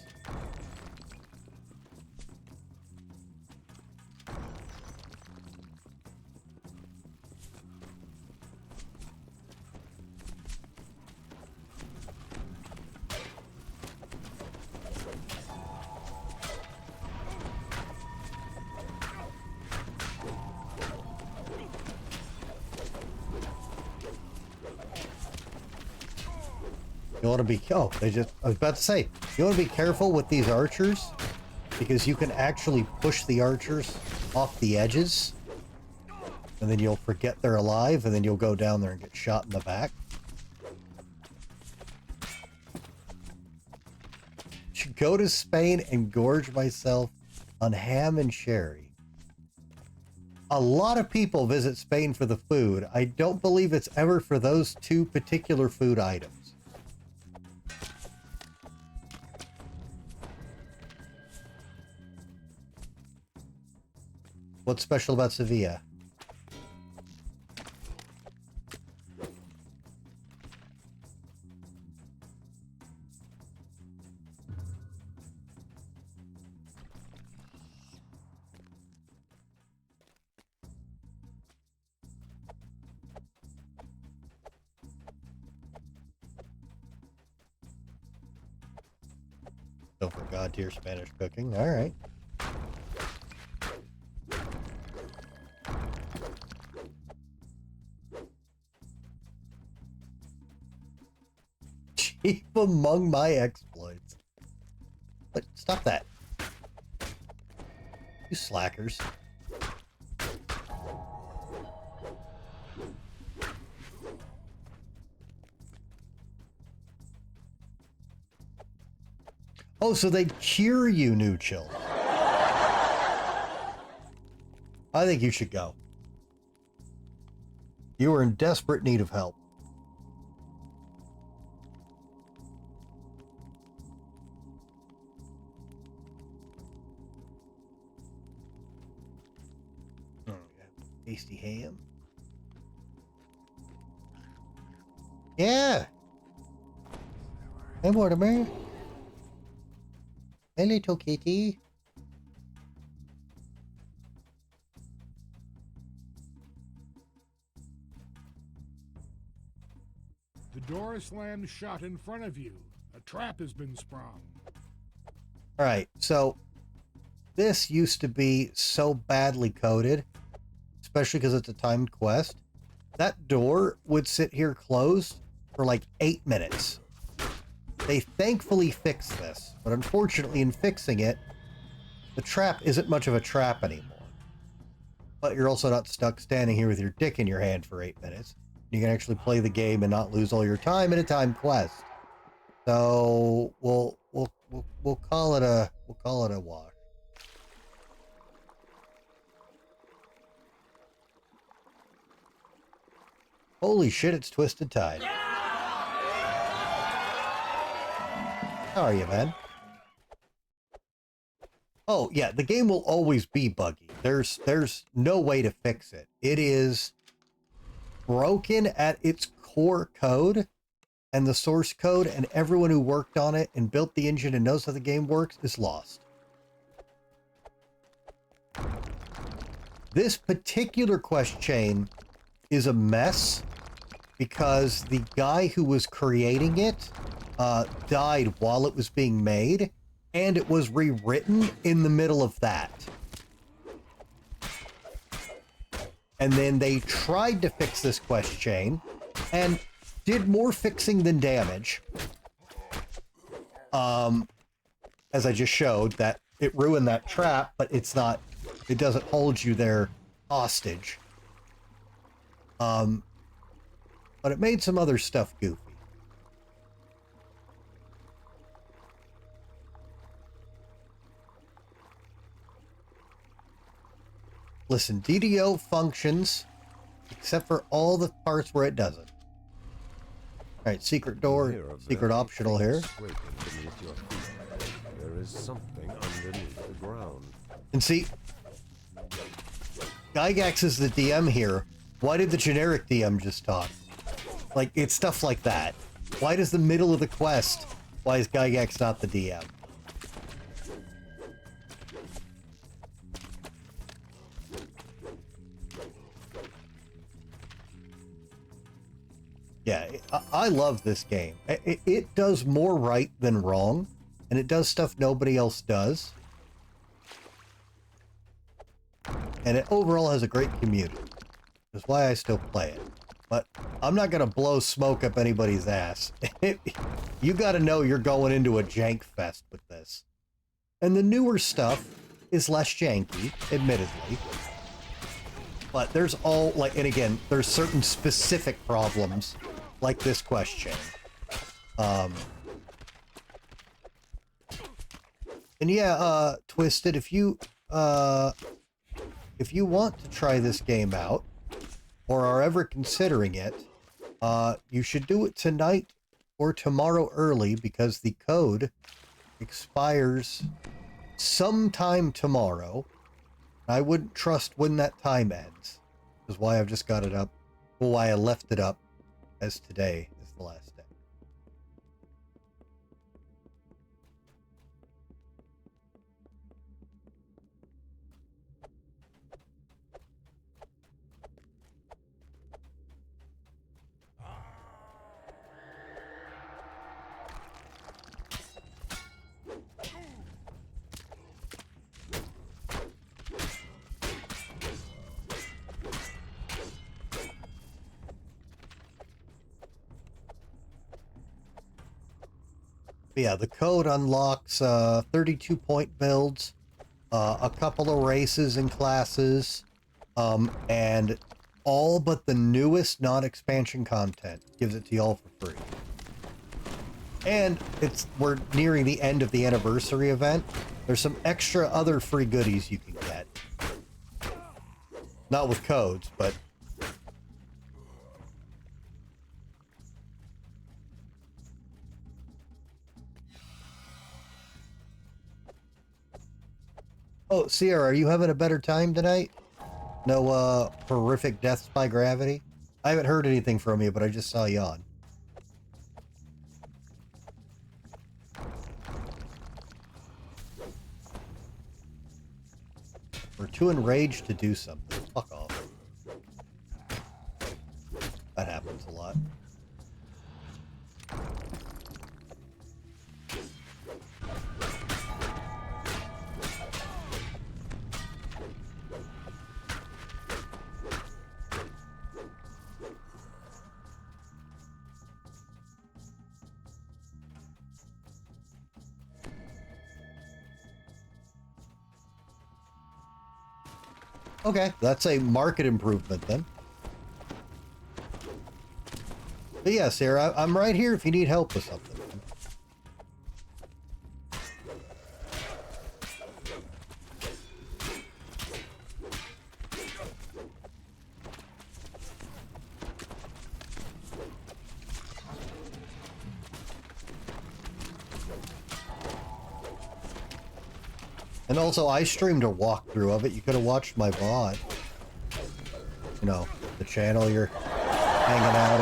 You want to be, oh, I was about to say, you want to be careful with these archers, because you can actually push the archers off the edges, and then you'll forget they're alive, and then you'll go down there and get shot in the back. Should go to Spain and gorge myself on ham and sherry. A lot of people visit Spain for the food. I don't believe it's ever for those two particular food items. What's special about Sevilla? Don't for God tier Spanish cooking. All right. Chief among my exploits. But stop that. You slackers. Oh, so they cure you, new children. I think you should go. You are in desperate need of help. Tasty ham. Yeah. Hey, Mortimer. Hey, little kitty. The door slams shut in front of you. A trap has been sprung. All right, so this used to be so badly coded, especially because it's a timed quest. That door would sit here closed for like 8 minutes. They thankfully fixed this, but unfortunately in fixing it, the trap isn't much of a trap anymore. but you're also not stuck standing here with your dick in your hand for 8 minutes. You can actually play the game and not lose all your time in a time quest. So we'll call it a wash. Holy shit, it's Twisted Tide. How are you, man? Oh, yeah, the game will always be buggy. There's no way to fix it. It is broken at its core code, and the source code, and everyone who worked on it and built the engine and knows how the game works is lost. This particular quest chain is a mess because the guy who was creating it died while it was being made, and it was rewritten in the middle of that. And then they tried to fix this quest chain and did more fixing than damage. As I just showed, that it ruined that trap, but it doesn't hold you there hostage. But it made some other stuff goofy. Listen, DDO functions, except for all the parts where it doesn't. Alright, secret door, secret optional here. There is something underneath the ground. And see, Gygax is the DM here. Why did the generic DM just talk? Like, it's stuff like that. Why does the middle of the quest, why is Gygax not the DM? Yeah, I love this game. It does more right than wrong, and it does stuff nobody else does. And it overall has a great community. That's why I still play it. But I'm not going to blow smoke up anybody's ass. You got to know you're going into a jank fest with this. And the newer stuff is less janky, admittedly. But there's all, like, and again, there's certain specific problems, like this quest chain. And yeah, Twisted, if you want to try this game out, or are ever considering it, you should do it tonight or tomorrow early, because the code expires sometime tomorrow. I wouldn't trust when that time ends. Which is why I've just got it up. Well, why I left it up as today is the last day. Yeah, the code unlocks 32-point builds, a couple of races and classes, and all but the newest non-expansion content. Gives it to y'all for free. And we're nearing the end of the anniversary event. There's some extra other free goodies you can get. Not with codes, but... Oh, Sierra, are you having a better time tonight? No, horrific deaths by gravity? I haven't heard anything from you, but I just saw you on. We're too enraged to do something. Fuck off. That happens a lot. Okay, that's a market improvement then. But yeah, Sarah, I'm right here if you need help with something. And also, I streamed a walkthrough of it. You could have watched my VOD. You know, the channel you're hanging out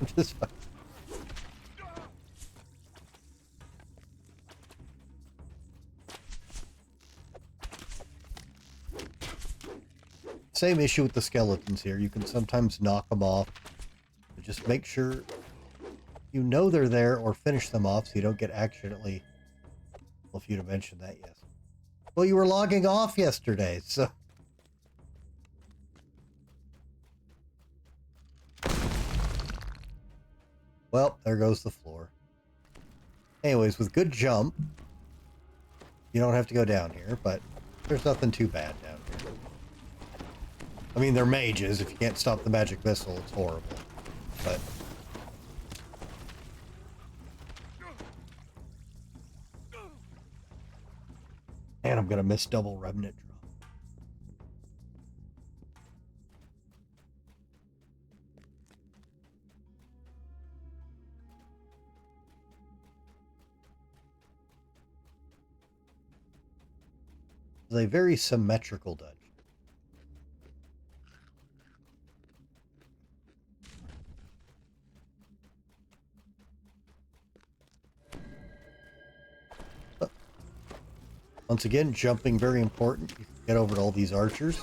in. Just fine. Same issue with the skeletons here. You can sometimes knock them off. But just make sure you know they're there or finish them off so you don't get accidentally... Well, if you'd have mentioned that, yes. Well, you were logging off yesterday, so... Well, there goes the floor. Anyways, with good jump, you don't have to go down here, but there's nothing too bad down here. I mean, they're mages. If you can't stop the magic missile, it's horrible. But... And I'm gonna miss double remnant drop. It's a very symmetrical dungeon. Once again, jumping very important. You can get over to all these archers.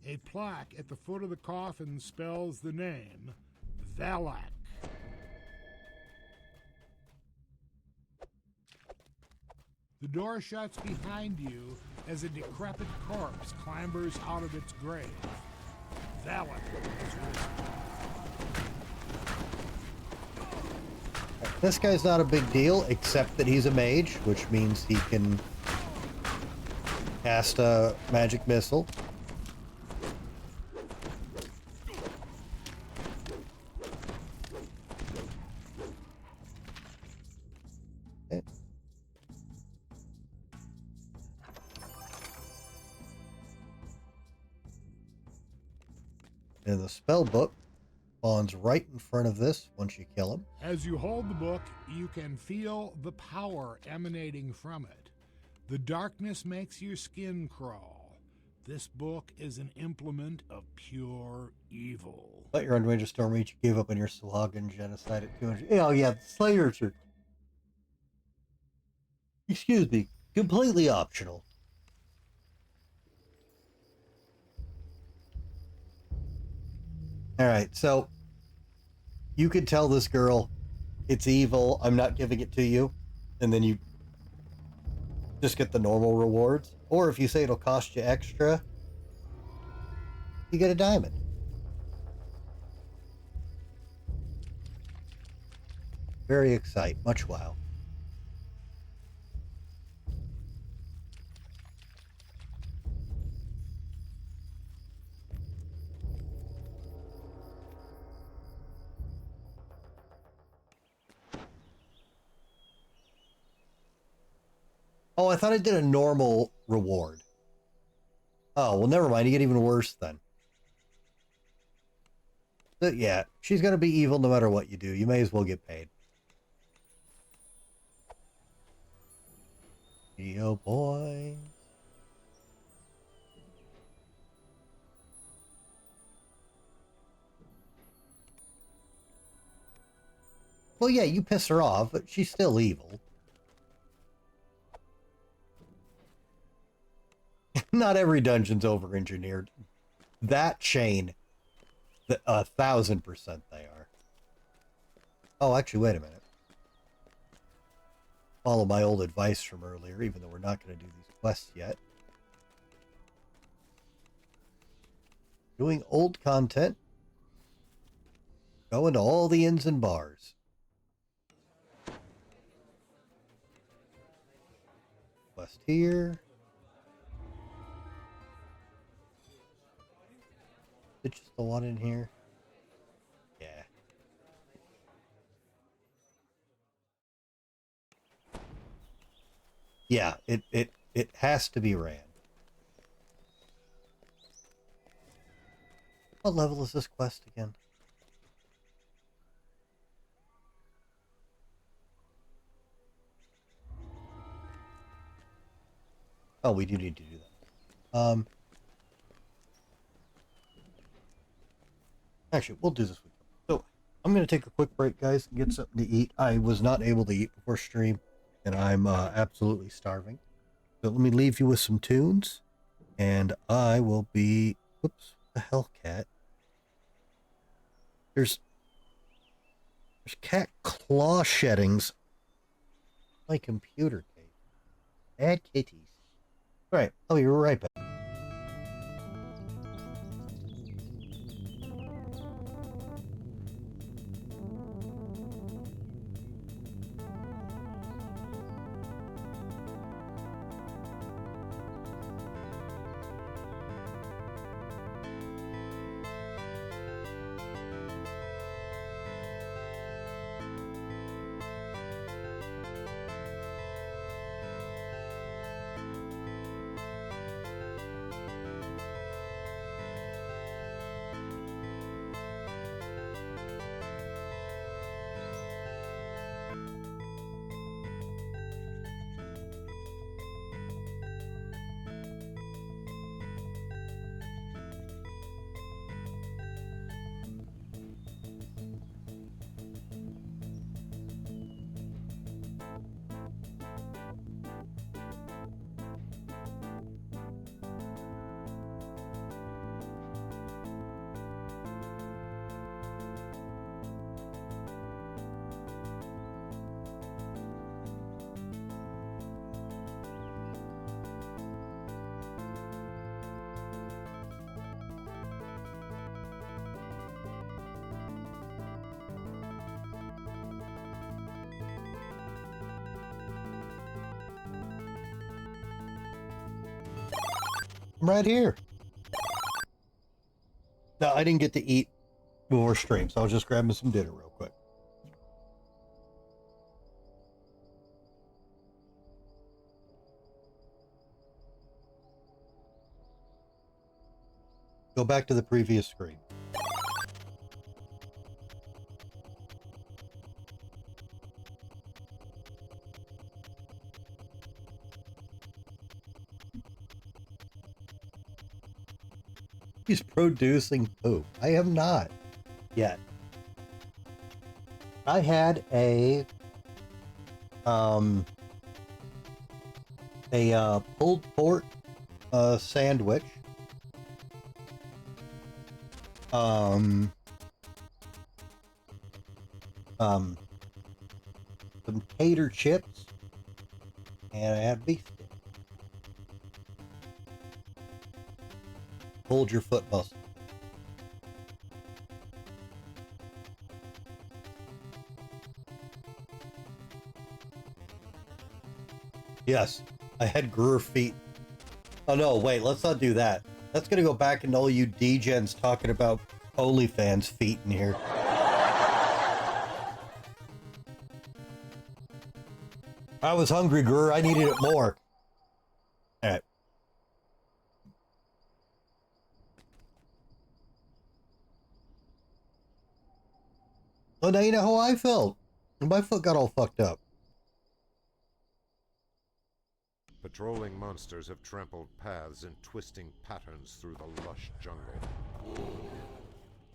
A plaque at the foot of the coffin spells the name Valak. The door shuts behind you as a decrepit corpse clambers out of its grave. Valak is risen. This guy's not a big deal, except that he's a mage, which means he can cast a magic missile. And the spell book spawns right in front of this once you kill him. As you hold the book, you can feel the power emanating from it. The darkness makes your skin crawl. This book is an implement of pure evil. Let your unwinter storm reach you gave up on your Swagan genocide at 200. Oh yeah, the Slayers are... Excuse me, completely optional. Alright, so you could tell this girl, it's evil, I'm not giving it to you, and then you just get the normal rewards. Or if you say it'll cost you extra, you get a diamond. Very exciting, much wow. Oh, I thought I did a normal reward. Oh, well, never mind. You get even worse then. But yeah, she's going to be evil no matter what you do. You may as well get paid. Yo, boy. Well, yeah, you piss her off, but she's still evil. Not every dungeon's over-engineered. That chain, 1,000% they are. Oh, actually, wait a minute. Follow my old advice from earlier, even though we're not going to do these quests yet. Doing old content. Going to all the inns and bars. Quest here. It's just the one in here. Yeah. Yeah, it has to be ran. What level is this quest again? Oh, we do need to do that. Actually, we'll do this week. So, I'm going to take a quick break, guys, and get something to eat. I was not able to eat before stream, and I'm absolutely starving. So let me leave you with some tunes, and I will be... Whoops, the Hellcat. There's cat claw sheddings. My computer case. Bad kitties. All right, I'll be right back. I'm right here. No, I didn't get to eat before stream, so I was just grabbing some dinner real quick. Go back to the previous screen. He's producing poop. I am not yet. I had a pulled pork sandwich. Some tater chips, and I had beef stick. Hold your foot muscle. Yes, I had Greer feet. Oh no, wait, let's not do that. That's gonna go back into all you degens talking about OnlyFans feet in here. I was hungry, Greer. I needed it more. All right. So now you know how I felt. My foot got all fucked up. Patrolling monsters have trampled paths in twisting patterns through the lush jungle.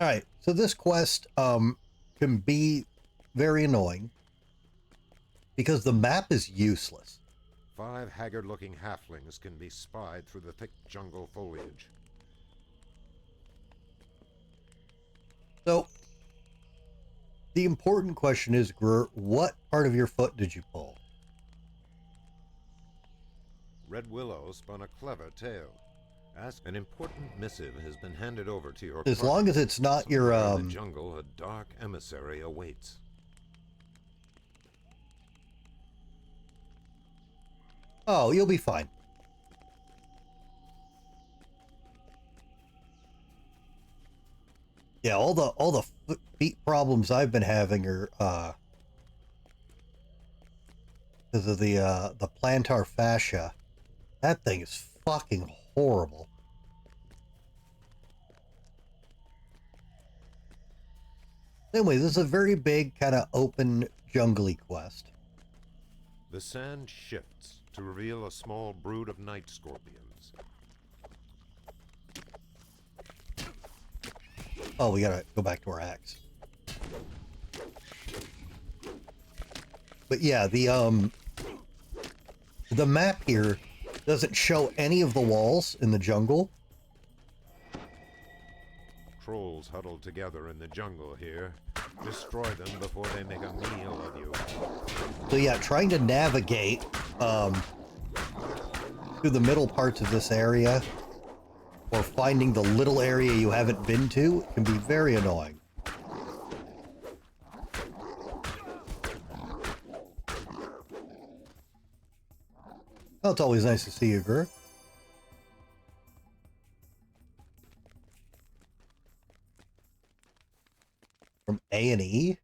Alright, so this quest can be very annoying because the map is useless. 5 haggard-looking halflings can be spied through the thick jungle foliage. So, the important question is, Grr, what part of your foot did you pull? Red Willow spun a clever tale. Ask an important missive has been handed over to your As party. long as it's not your, Somewhere in the jungle, a dark emissary awaits. Oh, you'll be fine. Yeah, all the feet problems I've been having are because of the plantar fascia. That thing is fucking horrible. Anyway, this is a very big kind of open jungly quest. The sand shifts to reveal a small brood of night scorpions. Oh, we gotta go back to our axe. But yeah, the map here doesn't show any of the walls in the jungle. Trolls huddled together in the jungle here. Destroy them before they make a meal of you. So yeah, trying to navigate through the middle parts of this area or finding the little area you haven't been to can be very annoying. Oh, it's always nice to see you, Gur. From A&E?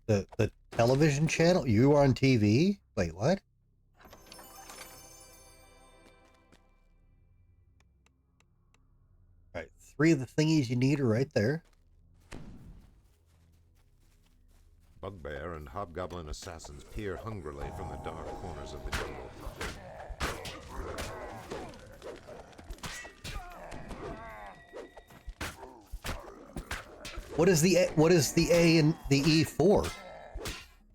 The television channel? You were on TV? Wait, what? Alright, 3 of the thingies you need are right there. Bugbear and hobgoblin assassins peer hungrily from the dark corners of the jungle. What is the A and the E for? 'Cause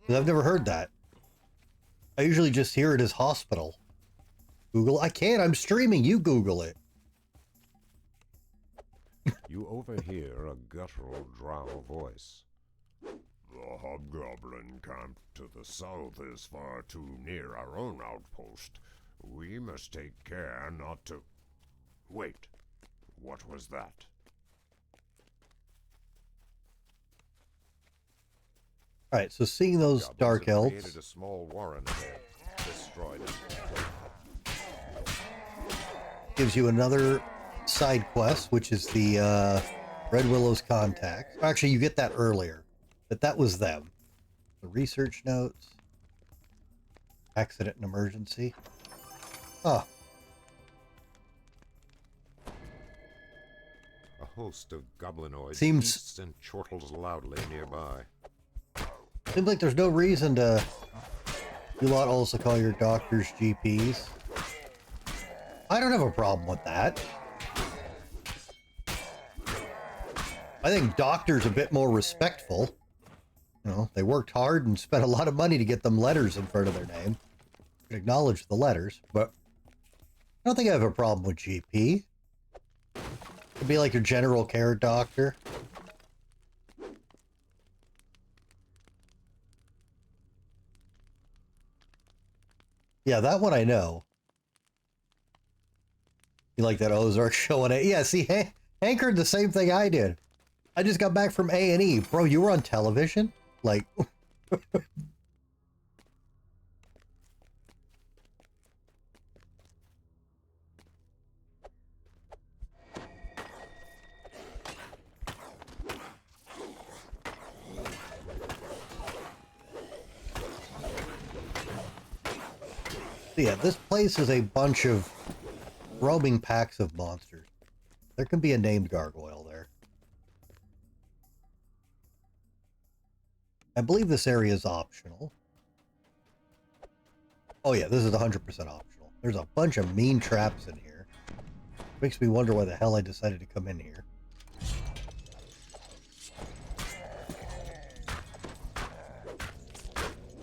I've never heard that. I usually just hear it as hospital. Google? I can't, I'm streaming, you Google it. You overhear a guttural drow voice. The hobgoblin camp to the south is far too near our own outpost. We must take care not to... Wait, what was that? Alright, so seeing those Goblins dark have elves created a small warren there. Destroyed it. gives you another side quest, which is the Red Willow's contact. Actually, you get that earlier, but that was them. The research notes, accident and emergency. Oh, A host of goblinoids Seems- feasts and chortles loudly nearby. seems like there's no reason to you lot also call your doctors GPs. I don't have a problem with that. I think doctors a bit more respectful. You know, they worked hard and spent a lot of money to get them letters in front of their name. Acknowledge the letters, but I don't think I have a problem with GP. It'd be like your general care doctor. Yeah, that one I know. You like that Ozark show on it? Yeah, see, Hank heard the same thing I did. I just got back from A&E. Bro, you were on television? Like... Yeah, this place is a bunch of roaming packs of monsters. There can be a named gargoyle there. I believe this area is optional. Oh yeah, this is 100% optional. There's a bunch of mean traps in here. Makes me wonder why the hell I decided to come in here.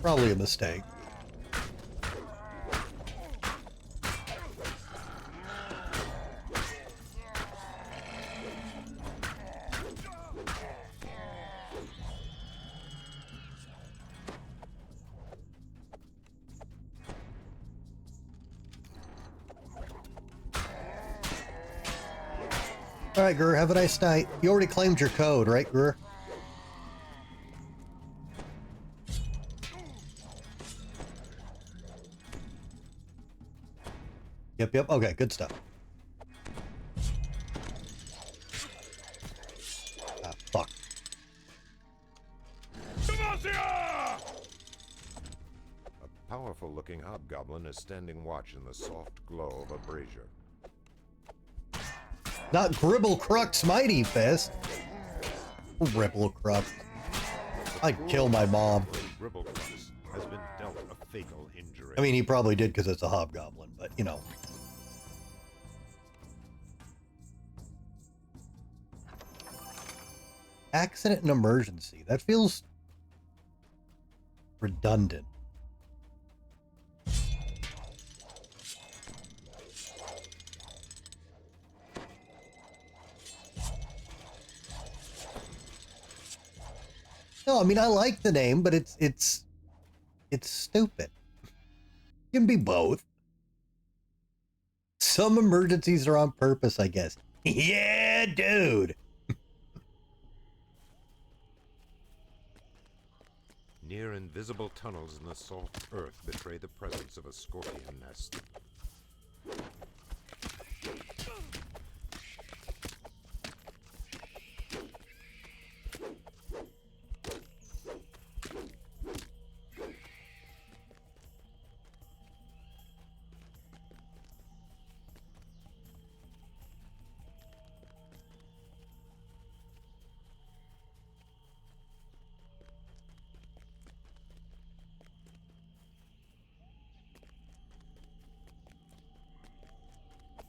Probably a mistake. All right, Gur, have a nice night. You already claimed your code, right, Gur? Yep. Okay, good stuff. Ah, fuck. A powerful-looking hobgoblin is standing watch in the soft glow of a brazier. Not Gribble Crux Mighty Fist. Gribble Crux. I'd kill my mom. Gribble Crux has been dealt a fatal injury. I mean, he probably did because it's a hobgoblin, but you know. Accident and emergency. That feels redundant. No, I mean I like the name, but it's stupid. It can be both. Some emergencies are on purpose, I guess. Yeah, dude. Near invisible tunnels in the soft earth betray the presence of a scorpion nest.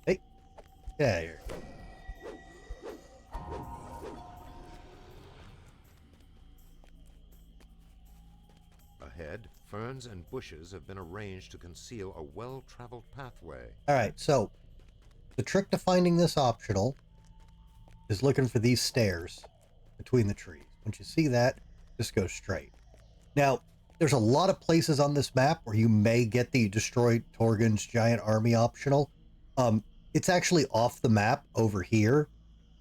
Hey, get out of here. Ahead, ferns and bushes have been arranged to conceal a well-traveled pathway. All right, so the trick to finding this optional is looking for these stairs between the trees. Once you see that, just go straight. Now, there's a lot of places on this map where you may get the Destroy Torgon's Giant Army optional. It's actually off the map over here,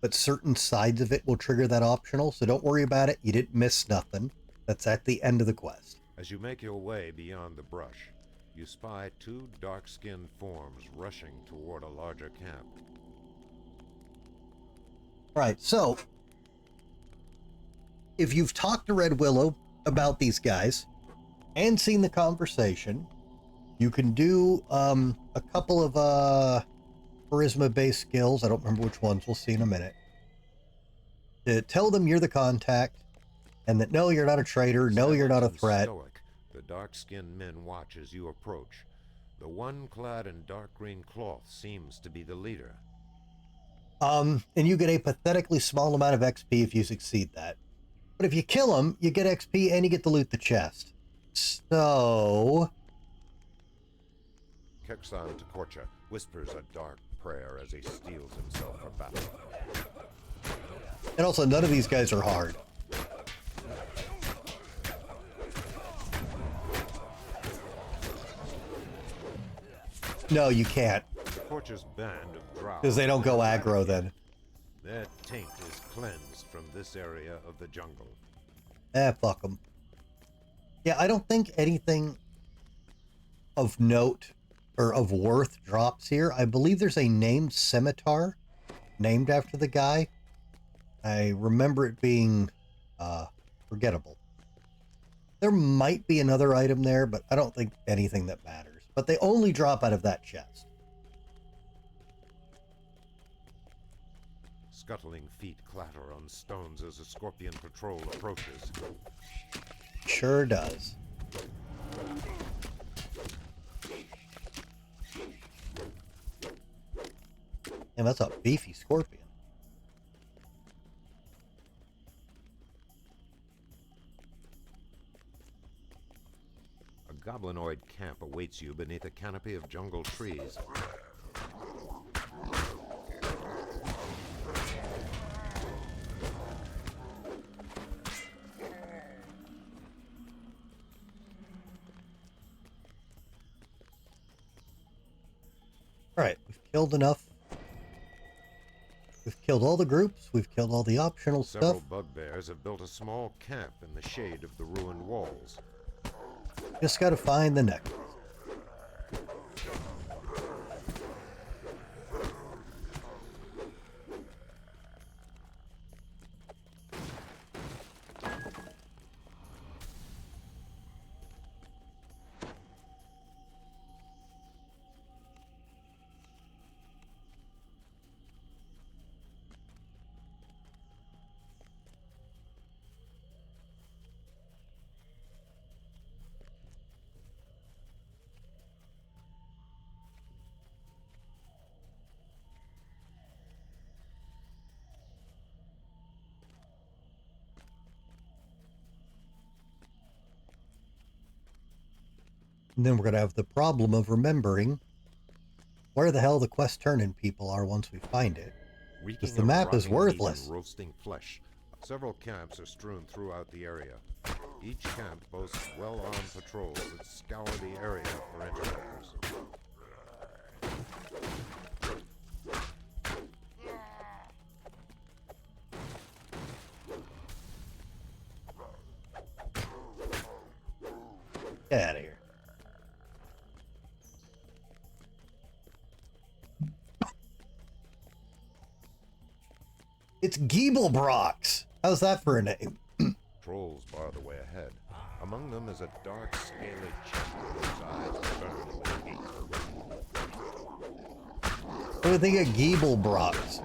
but certain sides of it will trigger that optional, so don't worry about it. You didn't miss nothing. That's at the end of the quest. As you make your way beyond the brush, you spy two dark-skinned forms rushing toward a larger camp. Right, so if you've talked to Red Willow about these guys and seen the conversation, you can do a couple of charisma-based skills. I don't remember which ones. We'll see in a minute. To tell them you're the contact and that no, you're not a traitor. No, you're not a threat. Stoic, the dark-skinned men watch as you approach. The one clad in dark green cloth seems to be the leader. And you get a pathetically small amount of XP if you succeed that. But if you kill him, you get XP and you get to loot the chest. So... Kexan Tekorcha whispers a dark prayer as he steels himself for battle. And also, none of these guys are hard. No, you can't. Tekorcha's band of drow... Because they don't go aggro then. Their taint is cleansed from this area of the jungle. Fuck them. Yeah, I don't think anything of note or of worth drops here. I believe there's a named scimitar named after the guy. I remember it being forgettable. There might be another item there, but I don't think anything that matters. But they only drop out of that chest. Scuttling feet clatter on stones as a scorpion patrol approaches. Sure does. And that's a beefy scorpion. A goblinoid camp awaits you beneath a canopy of jungle trees. Alright, we've killed enough. We've killed all the groups, we've killed all the optional Several stuff. bugbears have built a small camp in the shade of the ruined walls. Just gotta find the necklace. And then we're going to have the problem of remembering where the hell the quest turn-in people are once we find it. Reeking the of map is rotting meat worthless. and roasting flesh. Several camps are strewn throughout the area. Each camp boasts well-armed patrols that scour the area for interlopers. Get out of here. It's Giebelbrox. How's that for a name? Trolls bar the way ahead. Among them is a dark, scaly chest whose eyes burn with hate. What do you think of Giebelbrox?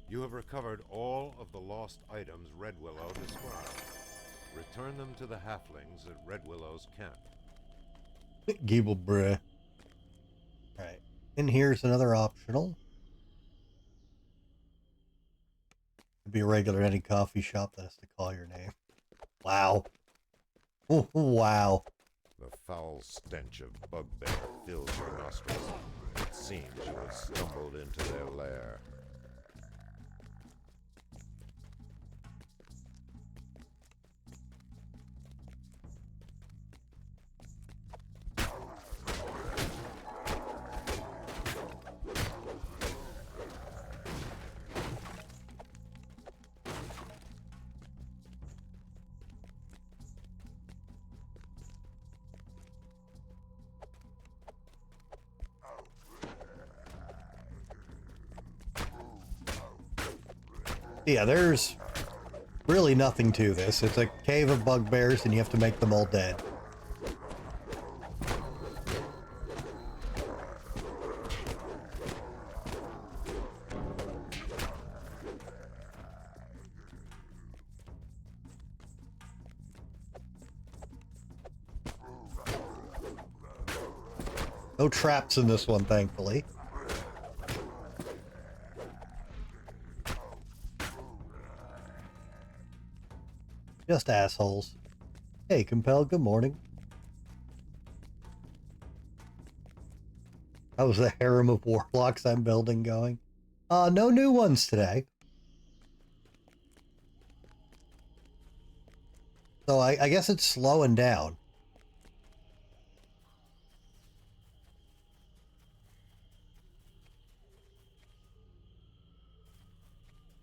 You have recovered all of the lost items Red Willow described. Return them to the halflings at Red Willow's camp. Giebelbruh. Alright. And here's another optional. It'd be a regular any coffee shop that has to call your name. Wow. Oh, wow. The foul stench of bugbear fills your nostrils. It seems you have stumbled into their lair. Yeah, there's really nothing to this. It's a cave of bugbears and you have to make them all dead. No traps in this one, thankfully. Just assholes. Hey, Compel, good morning. How's the harem of warlocks I'm building going? No new ones today. So I guess it's slowing down.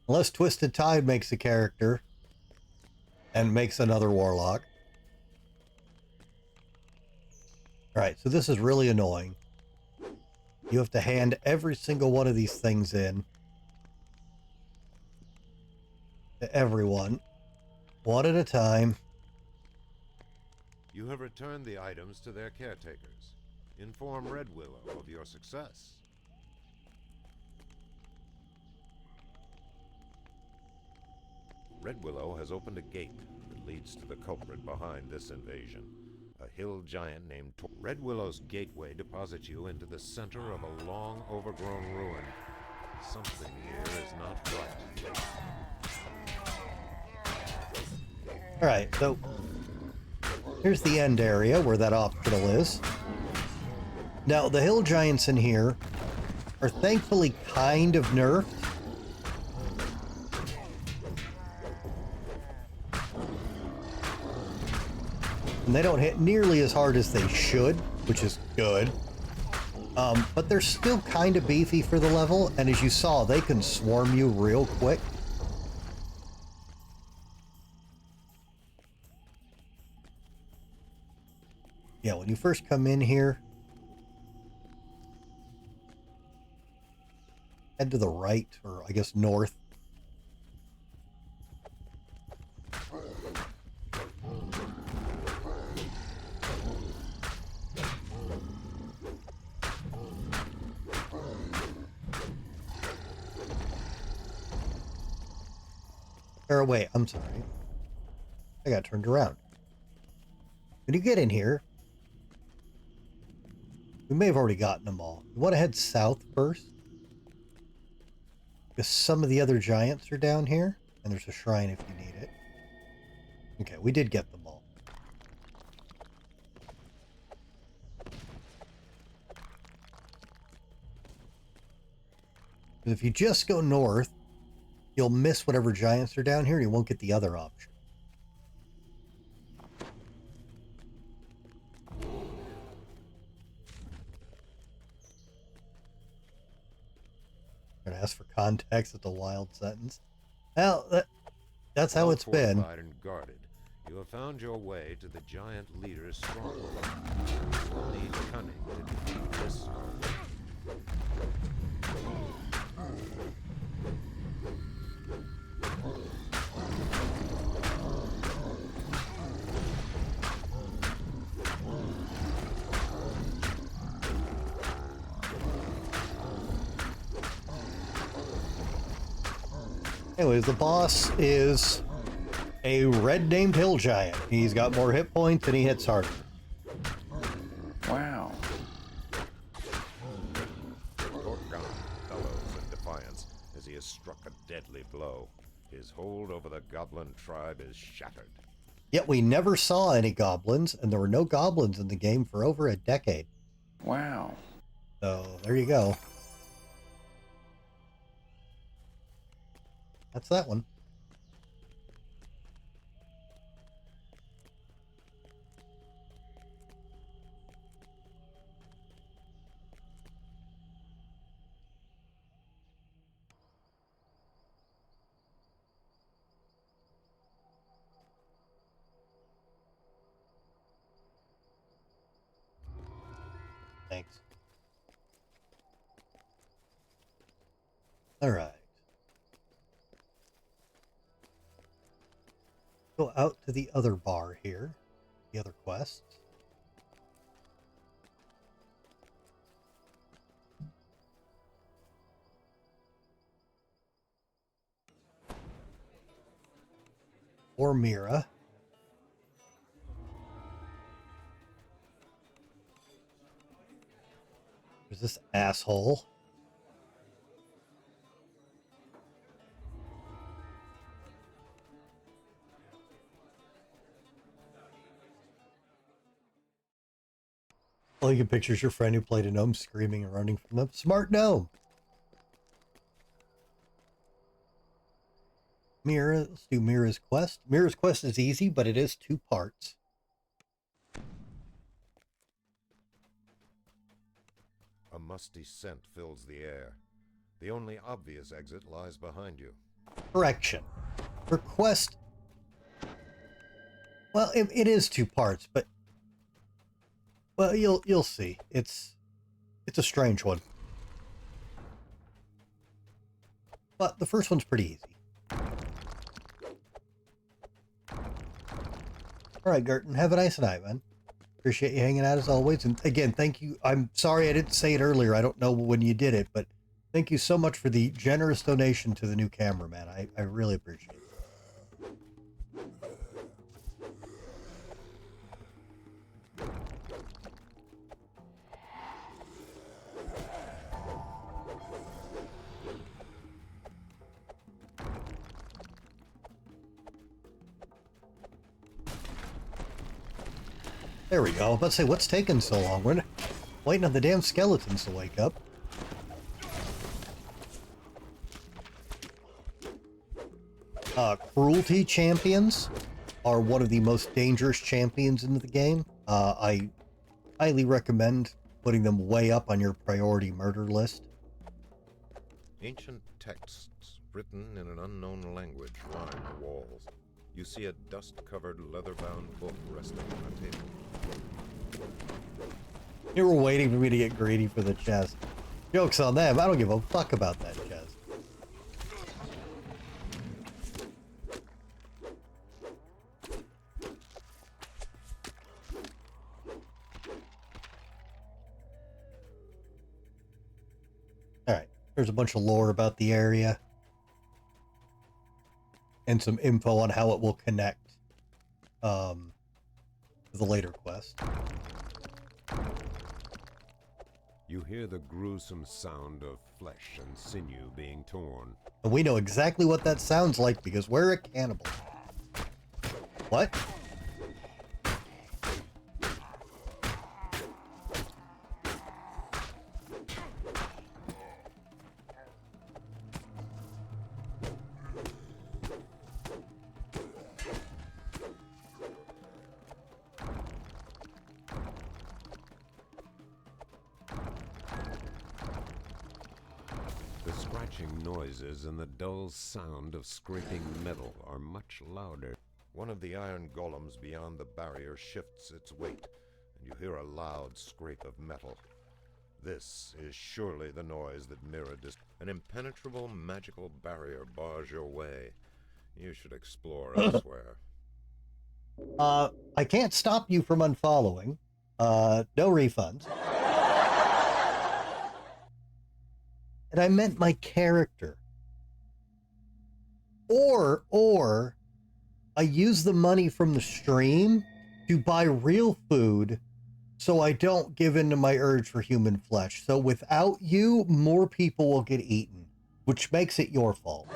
Unless Twisted Tide makes a character and makes another warlock. Alright, so this is really annoying. You have to hand every single one of these things in to everyone, one at a time. You have returned the items to their caretakers. Inform Red Willow of your success. Red Willow has opened a gate that leads to the culprit behind this invasion. A hill giant named Red Willow's gateway deposits you into the center of a long, overgrown ruin. Something here is not right. Alright, so here's the end area where that optional is. Now, the hill giants in here are thankfully kind of nerfed. And they don't hit nearly as hard as they should, which is good. But they're still kind of beefy for the level, and as you saw, they can swarm you real quick. Yeah, when you first come in here, head to the right, or I guess north. Or wait, I'm sorry. I got turned around. When you get in here, we may have already gotten them all. You want to head south first? Because some of the other giants are down here, and there's a shrine if you need it. Okay, we did get them all. Because if you just go north, you'll miss whatever giants are down here, and you won't get the other option. I'm gonna ask for context at the wild sentence. Well, that's how it's been. Fortified and guarded, you have found your way to the giant leader's stronghold. You will need cunning to defeat this foe. Anyways, the boss is a red named hill giant. He's got more hit points and he hits harder. Wow. Gorgon bellows in defiance as he has struck a deadly blow. His hold over the goblin tribe is shattered. Yet we never saw any goblins, and there were no goblins in the game for over a decade. Wow. So there you go. That's that one. Thanks. All right. Go out to the other bar here, the other quest. Or Mira. There's this asshole. All you can picture is your friend who played a gnome screaming and running from them. Smart gnome! Mira, let's do Mira's quest. Mira's quest is easy, but it is 2 parts. A musty scent fills the air. The only obvious exit lies behind you. Correction. Her quest... Well, it is 2 parts, but... Well, you'll see. It's a strange one. But the first one's pretty easy. Alright, Gerton, have a nice night, man. Appreciate you hanging out as always. And again, thank you. I'm sorry I didn't say it earlier. I don't know when you did it, but thank you so much for the generous donation to the new camera, man. I really appreciate it. There we go. I was about to say, what's taking so long? We're waiting on the damn skeletons to wake up. Cruelty champions are one of the most dangerous champions in the game. I highly recommend putting them way up on your priority murder list. Ancient texts written in an unknown language line the walls. You see a dust-covered, leather-bound book resting on a table. You were waiting for me to get greedy for the chest. Joke's on them. I don't give a fuck about that chest. Alright, there's a bunch of lore about the area. And some info on how it will connect to the later quest. You hear the gruesome sound of flesh and sinew being torn. And we know exactly what that sounds like because we're a cannibal. What? The scratching noises and the dull sound of scraping metal are much louder. One of the iron golems beyond the barrier shifts its weight, and you hear a loud scrape of metal. This is surely the noise that an impenetrable magical barrier bars your way. You should explore elsewhere. I can't stop you from unfollowing. No refunds. And I meant my character. Or I use the money from the stream to buy real food so I don't give in to my urge for human flesh. So without you, more people will get eaten, which makes it your fault.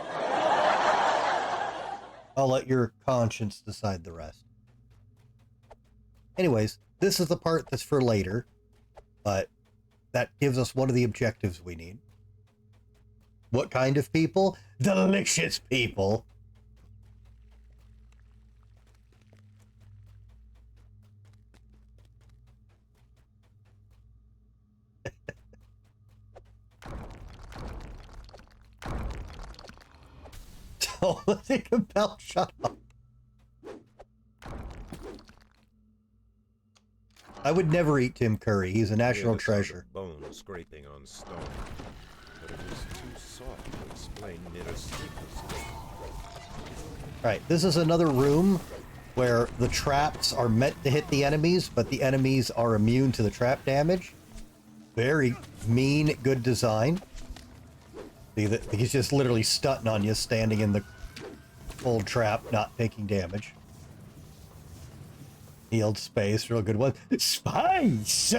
I'll let your conscience decide the rest. Anyways, this is the part that's for later, but that gives us one of the objectives we need. What kind of people? Delicious people. So let's take a belt shut up. I would never eat Tim Curry. He's a national treasure. Bone scraping on stone, but it is too soft to explain mere sleeplessness. Right, this is another room where the traps are meant to hit the enemies, but the enemies are immune to the trap damage. Very mean, good design. See that he's just literally stunting on you, standing in the old trap, not taking damage. Healed space, real good one. Spice!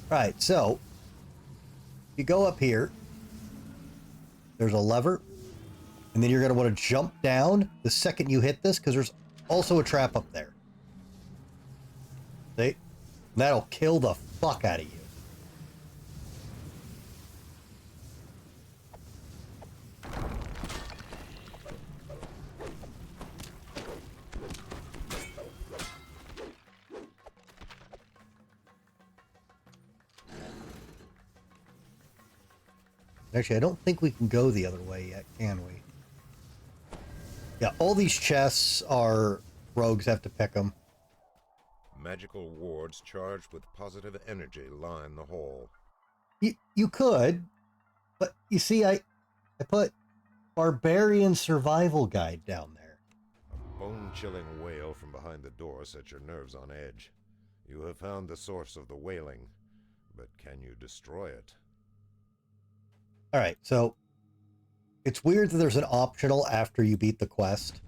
Right, so you go up here. There's a lever, and then you're going to want to jump down the second you hit this, because there's also a trap up there. See? That'll kill the fuck out of you. Actually, I don't think we can go the other way yet, can we? Yeah, all these chests are... rogues have to pick them. Magical wards charged with positive energy line the hall. You could, but you see, I put Barbarian Survival Guide down there. A bone-chilling wail from behind the door sets your nerves on edge. You have found the source of the wailing, but can you destroy it? Alright, so it's weird that there's an optional after you beat the quest,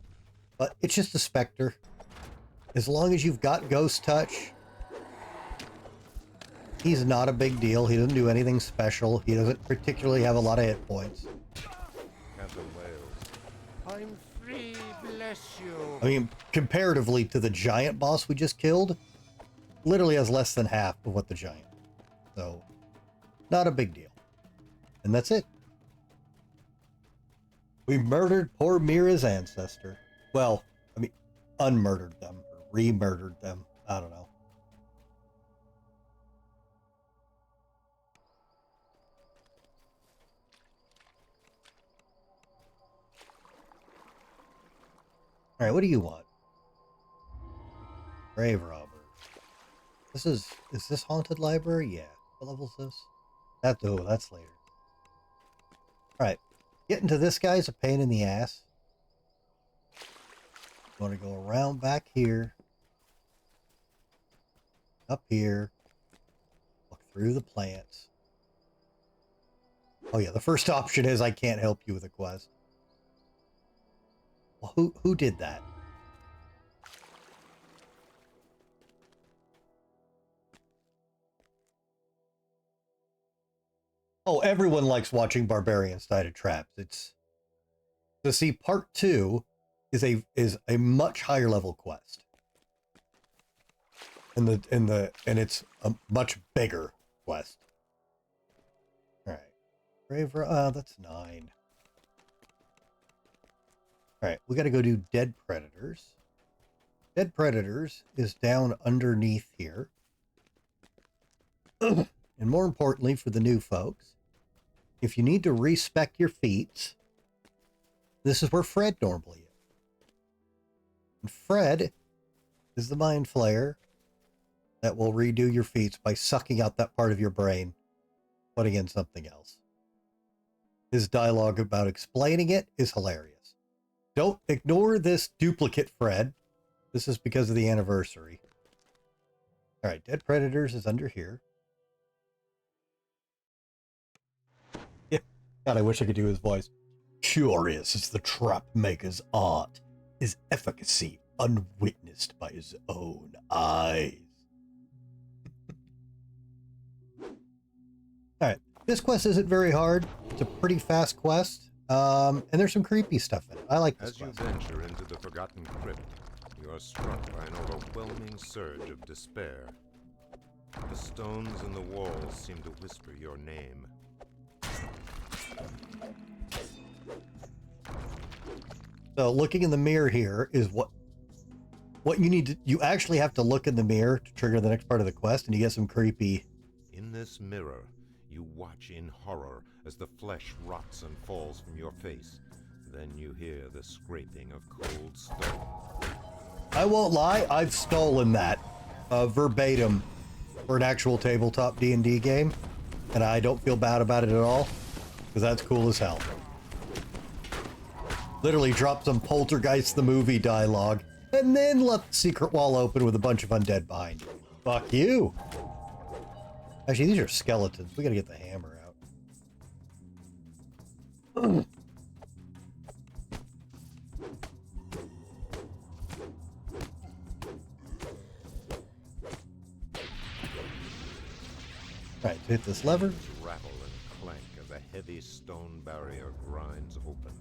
but it's just a specter. As long as you've got Ghost Touch, he's not a big deal. He doesn't do anything special. He doesn't particularly have a lot of hit points. Captain wails, I'm Bless you. I mean, comparatively to the giant boss we just killed, literally has less than half of what the giant. So, not a big deal. And that's it. We murdered poor Mira's ancestor. Well, I mean, unmurdered them, or re-murdered them. I don't know. Alright, what do you want? Grave robber. Is this haunted library? Yeah. What level is this? That's later. Alright. Getting to this guy's a pain in the ass. Want to go around back here. Up here. Look through the plants. Oh yeah, the first option is I can't help you with a quest. Well, who did that? Oh, everyone likes watching barbarians die to traps. It's to see part 2 is a much higher level quest. And it's a much bigger quest. All right. That's 9. All right, we got to go do Dead Predators. Dead Predators is down underneath here. And more importantly for the new folks, if you need to respec your feats, this is where Fred normally is. And Fred is the mind flayer that will redo your feats by sucking out that part of your brain, putting in something else. His dialogue about explaining it is hilarious. Don't ignore this duplicate Fred. This is because of the anniversary. All right, Dead Predators is under here. Yeah. God, I wish I could do his voice. Curious is the trap maker's art, his efficacy unwitnessed by his own eyes. All right, this quest isn't very hard. It's a pretty fast quest. And there's some creepy stuff in it. I like this quest. As you venture into the Forgotten Crypt, you are struck by an overwhelming surge of despair. The stones in the walls seem to whisper your name. So looking in the mirror here is what you need to... You actually have to look in the mirror to trigger the next part of the quest, and you get some creepy... In this mirror, you watch in horror as the flesh rots and falls from your face. Then you hear the scraping of cold stone. I won't lie, I've stolen that verbatim for an actual tabletop D&D game, and I don't feel bad about it at all, because that's cool as hell. Literally drop some Poltergeist the movie dialogue, and then let the secret wall open with a bunch of undead behind you. Fuck you! Actually, these are skeletons. We gotta get the hammer out. Alright, hit this lever. Rattle and clank as a heavy stone barrier grinds open.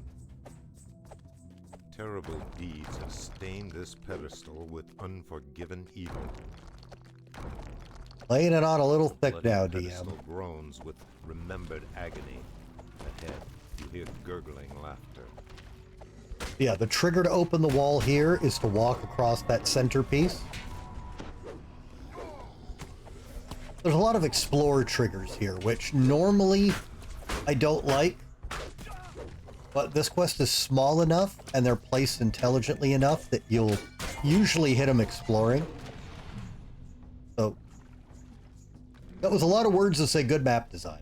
Terrible deeds have stained this pedestal with unforgiven evil. Laying it on a little thick Bloody now, pedestal DM. groans with remembered agony. Ahead, you hear gurgling laughter. Yeah, the trigger to open the wall here is to walk across that centerpiece. There's a lot of explore triggers here, which normally I don't like. But this quest is small enough, and they're placed intelligently enough that you'll usually hit them exploring. So, that was a lot of words to say good map design.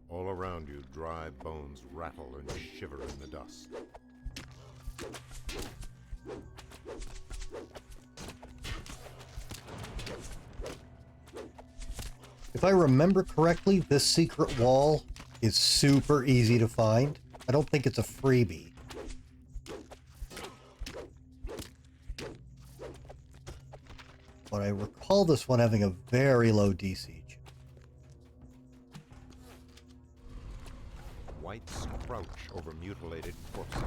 All around you, dry bones rattle and shiver in the dust. If I remember correctly, this secret wall is super easy to find. I don't think it's a freebie. But I recall this one having a very low DC. Whites crouch over mutilated corpses,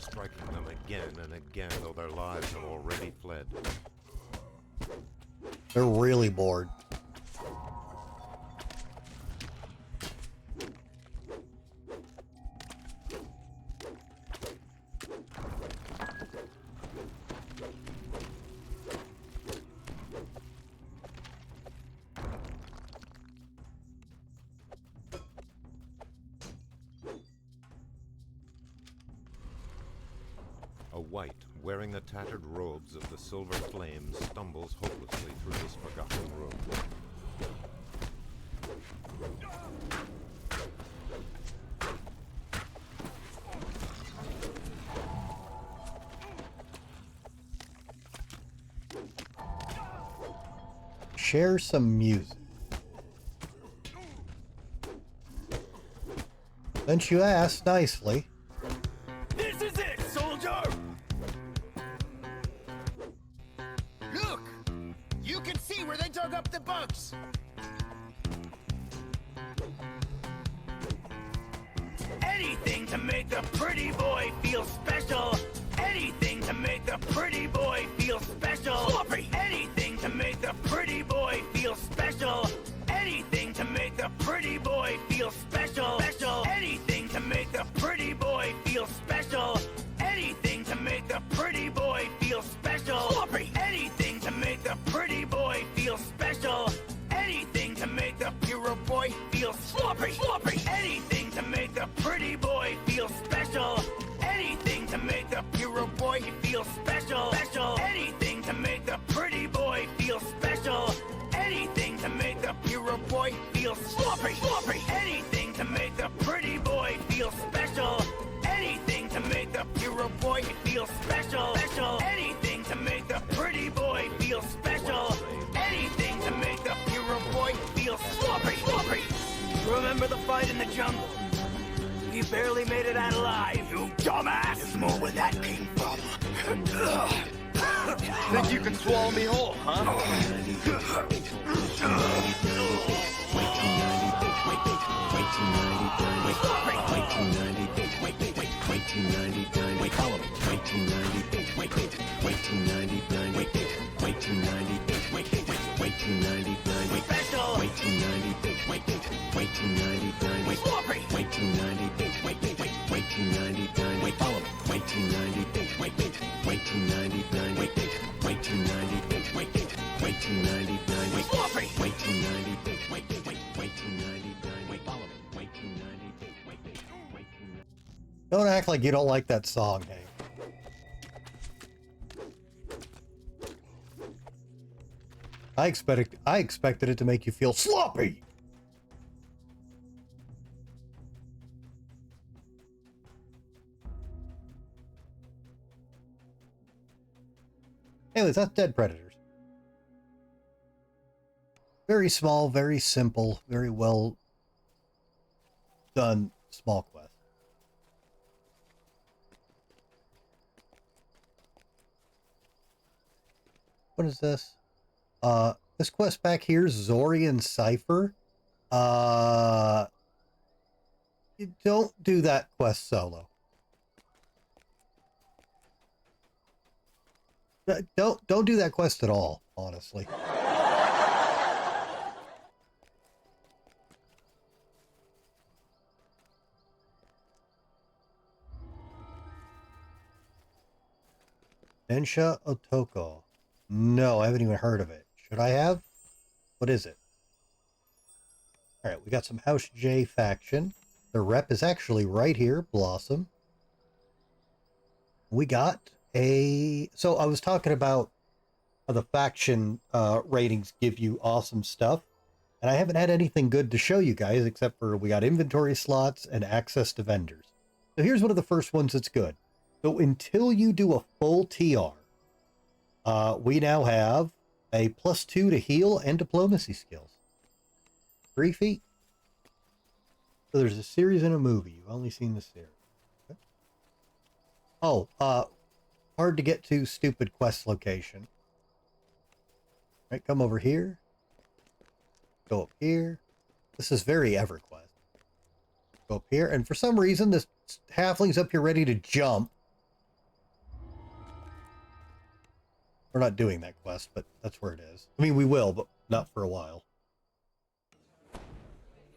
striking them again and again, though their lives have already fled. They're really bored. A white, wearing the tattered robes of the Silver Flames, stumbles hopelessly through this forgotten room. Share some music. Since you asked nicely. This is it, soldier! Look! You can see where they dug up the bugs! Anything to make the pretty boy feel special! Anything to make the pretty boy feel special! Sloppy! Anything to make the pretty boy feel special! Anything to make the pretty boy feel special! Anything to make the pretty boy feel special! Anything to make the pretty boy feel special! Sloppy! Anything to make the pretty boy feel special! Anything to make the hero boy feel sloppy! Anything to make the pretty boy feel special! Anything to make the hero boy feel special! Anything to make the pretty boy feel special! Anything to make the hero boy feel sloppy! Anything to make the pretty boy feel special! Anything to make the hero boy feel special! Anything to make the pretty boy feel special! Anything to make the hero boy feel sloppy! Remember the fight in the jungle? You barely made it out alive, you dumbass! There's more where that came from. Think you can swallow me whole, huh? Don't act like you don't like that song, Hank. I expected it to make you feel sloppy. Anyways, that's Dead Predators. Very small, very simple, very well done small quest. What is this? This quest back here, Zorian Cipher. You don't do that quest solo. Don't do that quest at all, honestly. Densha Otoko. No, I haven't even heard of it. Should I have? What is it? Alright, we got some House J faction. The rep is actually right here, Blossom. We got a... So I was talking about how the faction ratings give you awesome stuff. And I haven't had anything good to show you guys except for we got inventory slots and access to vendors. So here's one of the first ones that's good. So until you do a full TR, we now have a +2 to heal and diplomacy skills. 3 feet. So there's a series and a movie. You've only seen the series. Oh, hard to get to, stupid quest location. Right, come over here. Go up here. This is very EverQuest. Go up here, and for some reason, this halfling's up here ready to jump. We're not doing that quest, but that's where it is. I mean, we will, but not for a while.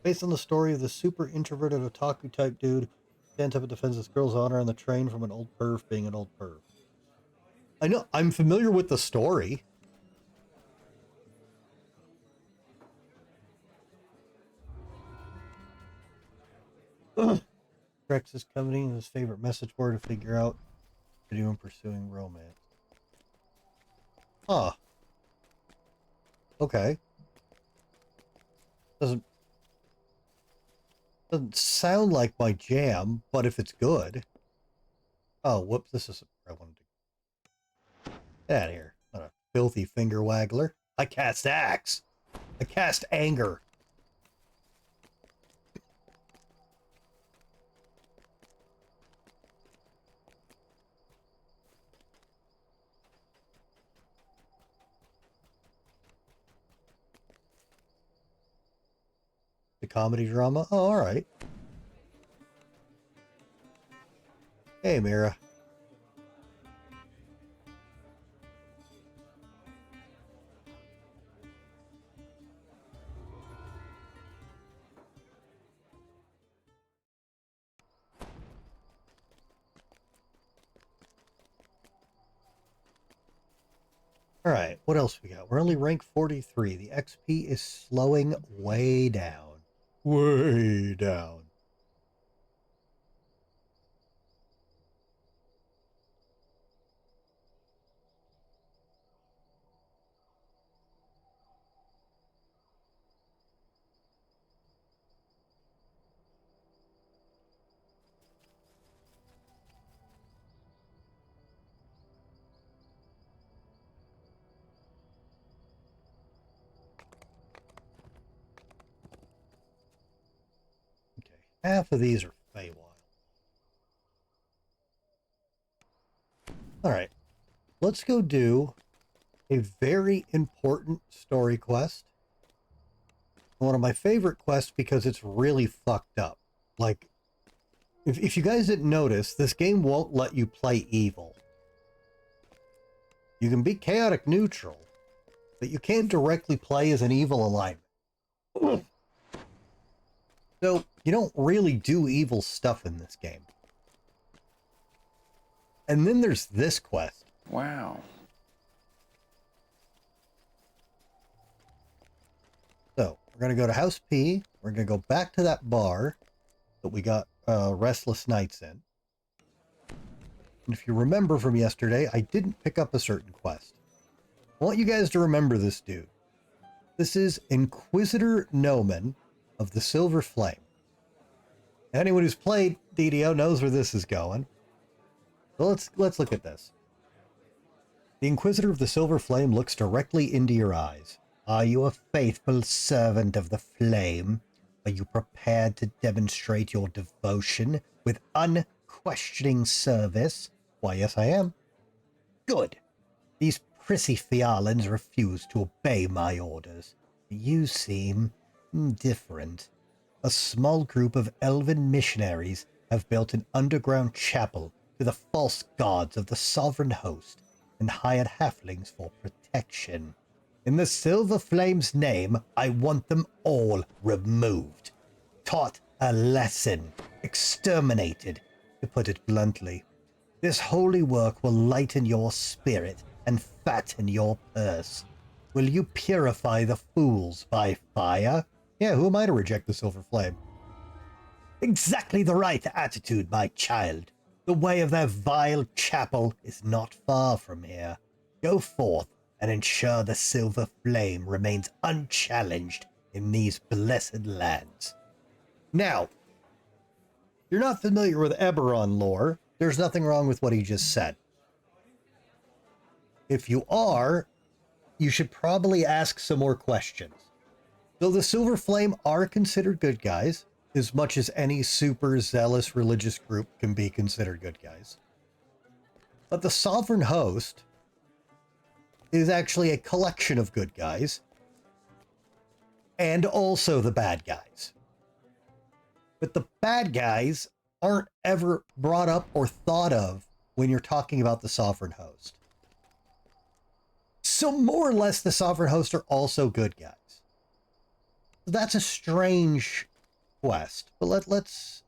Based on the story of the super introverted otaku type dude, stands up and defends this girl's honor on the train from an old perv being an old perv. I know, I'm familiar with the story. Rex is coming his favorite message board to figure out what to do in pursuing romance. Huh. Okay. Doesn't sound like my jam, but if it's good. Oh, whoops, this isn't where I wanted to get out of here. Not a filthy finger waggler. I cast axe. I cast anger. The comedy drama? Oh, all right. Hey, Mira. All right, what else we got? We're only rank 43. The XP is slowing way down. Way down. Okay, half of these are Feywild. All right, let's go do a very important story quest. One of my favorite quests because it's really fucked up. Like, if you guys didn't notice, this game won't let you play evil. You can be chaotic neutral, but you can't directly play as an evil alignment. So, you don't really do evil stuff in this game. And then there's this quest. Wow. So, we're going to go to House P. We're going to go back to that bar that we got Restless Nights in. And if you remember from yesterday, I didn't pick up a certain quest. I want you guys to remember this dude. This is Inquisitor Nomen of the Silver Flame. Anyone who's played DDO knows where this is going. So let's look at this. The Inquisitor of the Silver Flame looks directly into your eyes. Are you a faithful servant of the flame? Are you prepared to demonstrate your devotion with unquestioning service? Why, yes, I am. Good. These prissy Fialans refuse to obey my orders. You seem different. A small group of elven missionaries have built an underground chapel to the false gods of the sovereign host and hired halflings for protection. In the Silver Flame's name, I want them all removed. Taught a lesson. Exterminated, to put it bluntly. This holy work will lighten your spirit and fatten your purse. Will you purify the fools by fire? Yeah, who am I to reject the Silver Flame? Exactly the right attitude, my child. The way of their vile chapel is not far from here. Go forth and ensure the Silver Flame remains unchallenged in these blessed lands. Now, if you're not familiar with Eberron lore, there's nothing wrong with what he just said. If you are, you should probably ask some more questions. Though the Silver Flame are considered good guys, as much as any super zealous religious group can be considered good guys. But the Sovereign Host is actually a collection of good guys and also the bad guys. But the bad guys aren't ever brought up or thought of when you're talking about the Sovereign Host. So more or less the Sovereign Host are also good guys. That's a strange quest, but let's,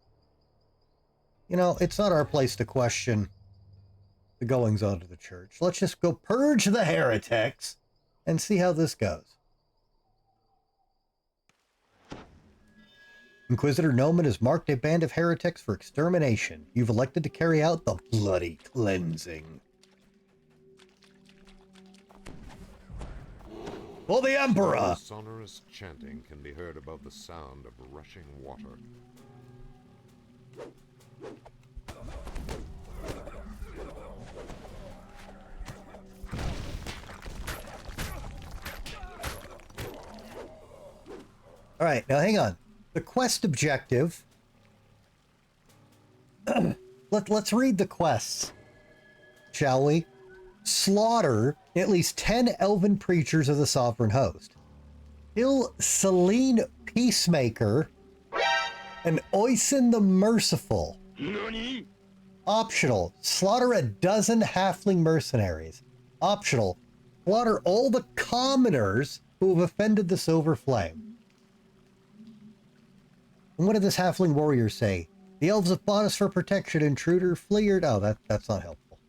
you know, it's not our place to question the goings on of the church. Let's just go purge the heretics and see how this goes. Inquisitor Noman has marked a band of heretics for extermination. You've elected to carry out the bloody cleansing. For the Emperor! Sonorous chanting can be heard above the sound of rushing water. All right, now hang on. The quest objective. Let's read the quests, shall we? Slaughter at least 10 elven preachers of the Sovereign Host. Kill Selene Peacemaker and Oisin the Merciful. Optional. Slaughter a dozen halfling mercenaries. Optional. Slaughter all the commoners who have offended the Silver Flame. And what did this halfling warrior say? The elves have bought us for protection. Intruder, fleered. Oh, that's not helpful.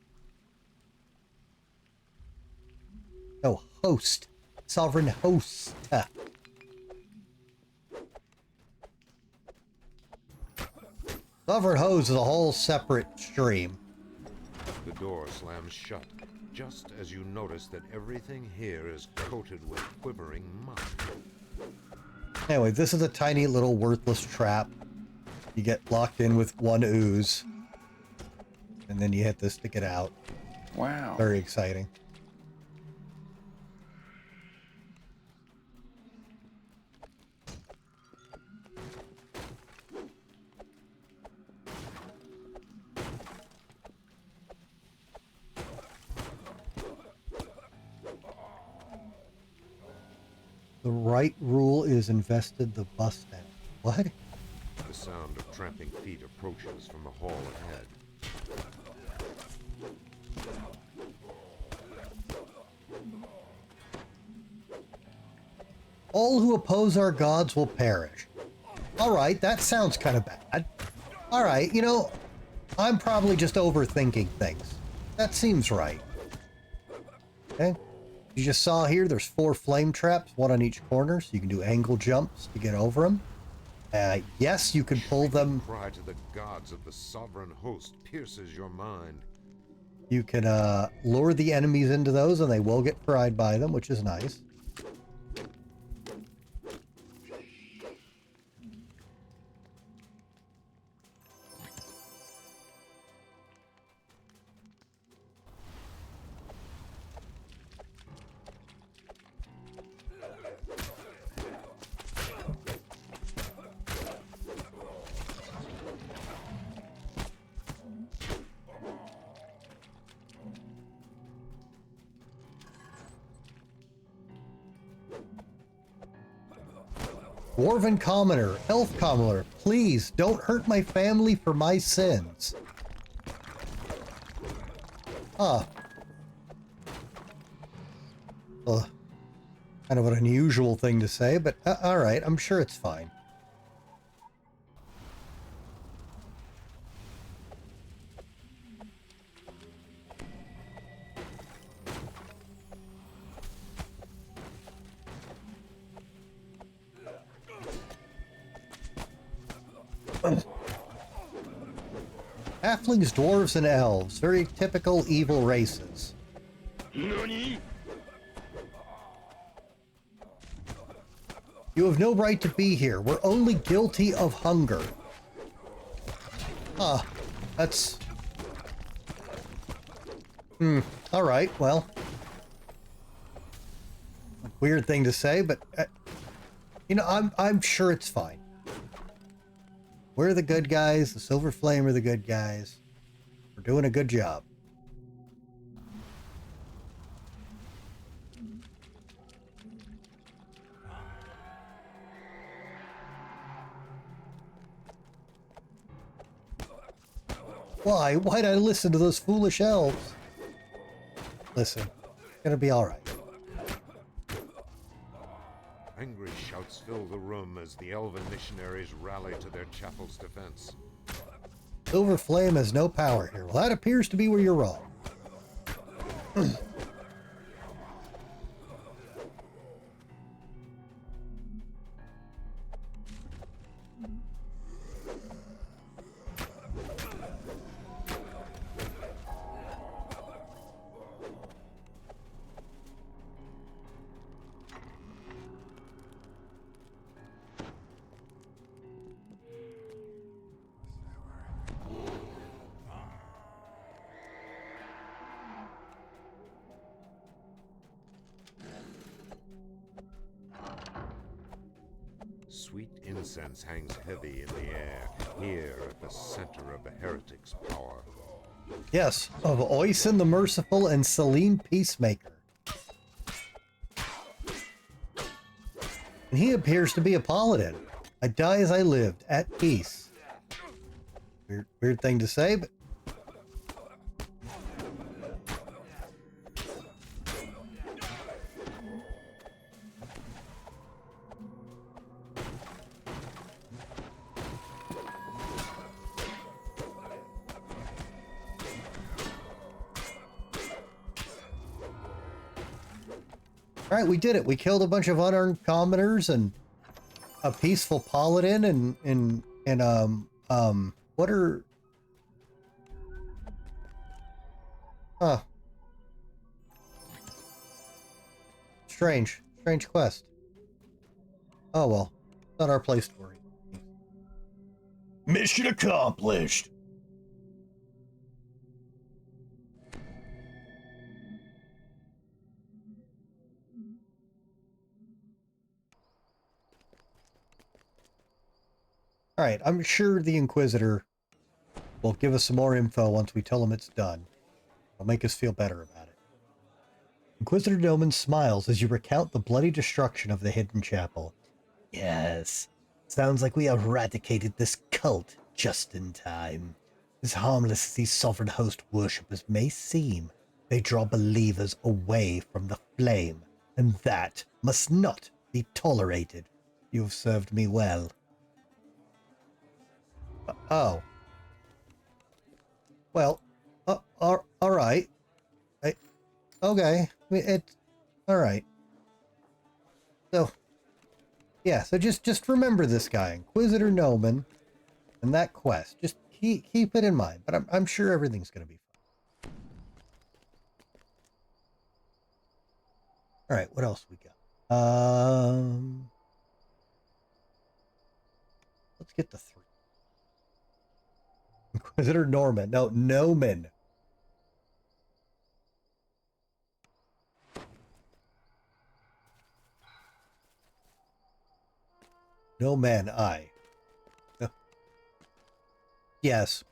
Oh, host. Sovereign Host. Sovereign Host is a whole separate stream. The door slams shut, just as you notice that everything here is coated with quivering mud. Anyway, this is a tiny little worthless trap. You get locked in with one ooze. And then you hit this to get out. Wow. Very exciting. The right rule is invested the bus stand. What? The sound of tramping feet approaches from the hall ahead. All who oppose our gods will perish. All right, that sounds kind of bad. All right, you know, I'm probably just overthinking things. That seems right. Okay. You just saw here, there's 4 flame traps, 1 on each corner, so you can do angle jumps to get over them. Yes, you can pull them. Cry to the gods of the Sovereign Host pierces your mind. You can lure the enemies into those, and they will get fried by them, which is nice. Dwarven commoner, elf commoner, please don't hurt my family for my sins. Huh. Kind of an unusual thing to say, but all right, I'm sure it's fine. Halflings, dwarves, and elves. Very typical evil races. Nani? You have no right to be here. We're only guilty of hunger. Huh. That's... Alright, well. Weird thing to say, but... you know, I'm sure it's fine. We're the good guys. The Silver Flame are the good guys. We're doing a good job. Why? Why'd I listen to those foolish elves? Listen, it's gonna be alright. Angry shouts fill the room as the elven missionaries rally to their chapel's defense. Silver Flame has no power here. Well, that appears to be where you're wrong. Sweet incense hangs heavy in the air, here at the center of the heretic's power. Yes, of Oisin the Merciful and Celine Peacemaker. And he appears to be a paladin. I die as I lived, at peace. Weird thing to say, but... All right, we did it. We killed a bunch of unarmed commoners and a peaceful paladin and what are... Huh. Strange quest. Oh well, not our place to worry. Mission accomplished. All right, I'm sure the Inquisitor will give us some more info once we tell him it's done. It'll make us feel better about it. Inquisitor Noman smiles as you recount the bloody destruction of the Hidden Chapel. Yes, sounds like we eradicated this cult just in time. As harmless as these sovereign host worshippers may seem, they draw believers away from the flame, and that must not be tolerated. You've served me well. Oh. Well, all right. Okay. I mean, it's all right. So, yeah. So just remember this guy, Inquisitor Noman, and that quest. Just keep it in mind. But I'm sure everything's gonna be fine. All right. What else we got? Let's get the 3. Inquisitor Norman. No, Noman. No man, I. Yes.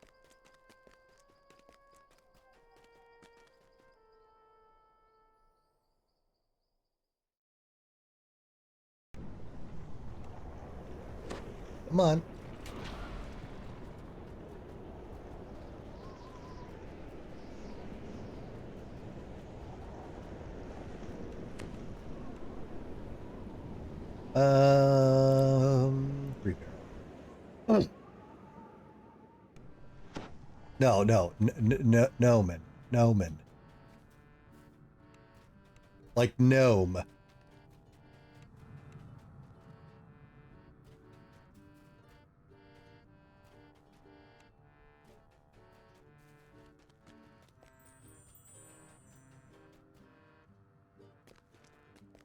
Come on. Prepare. No, Noman. Like gnome. All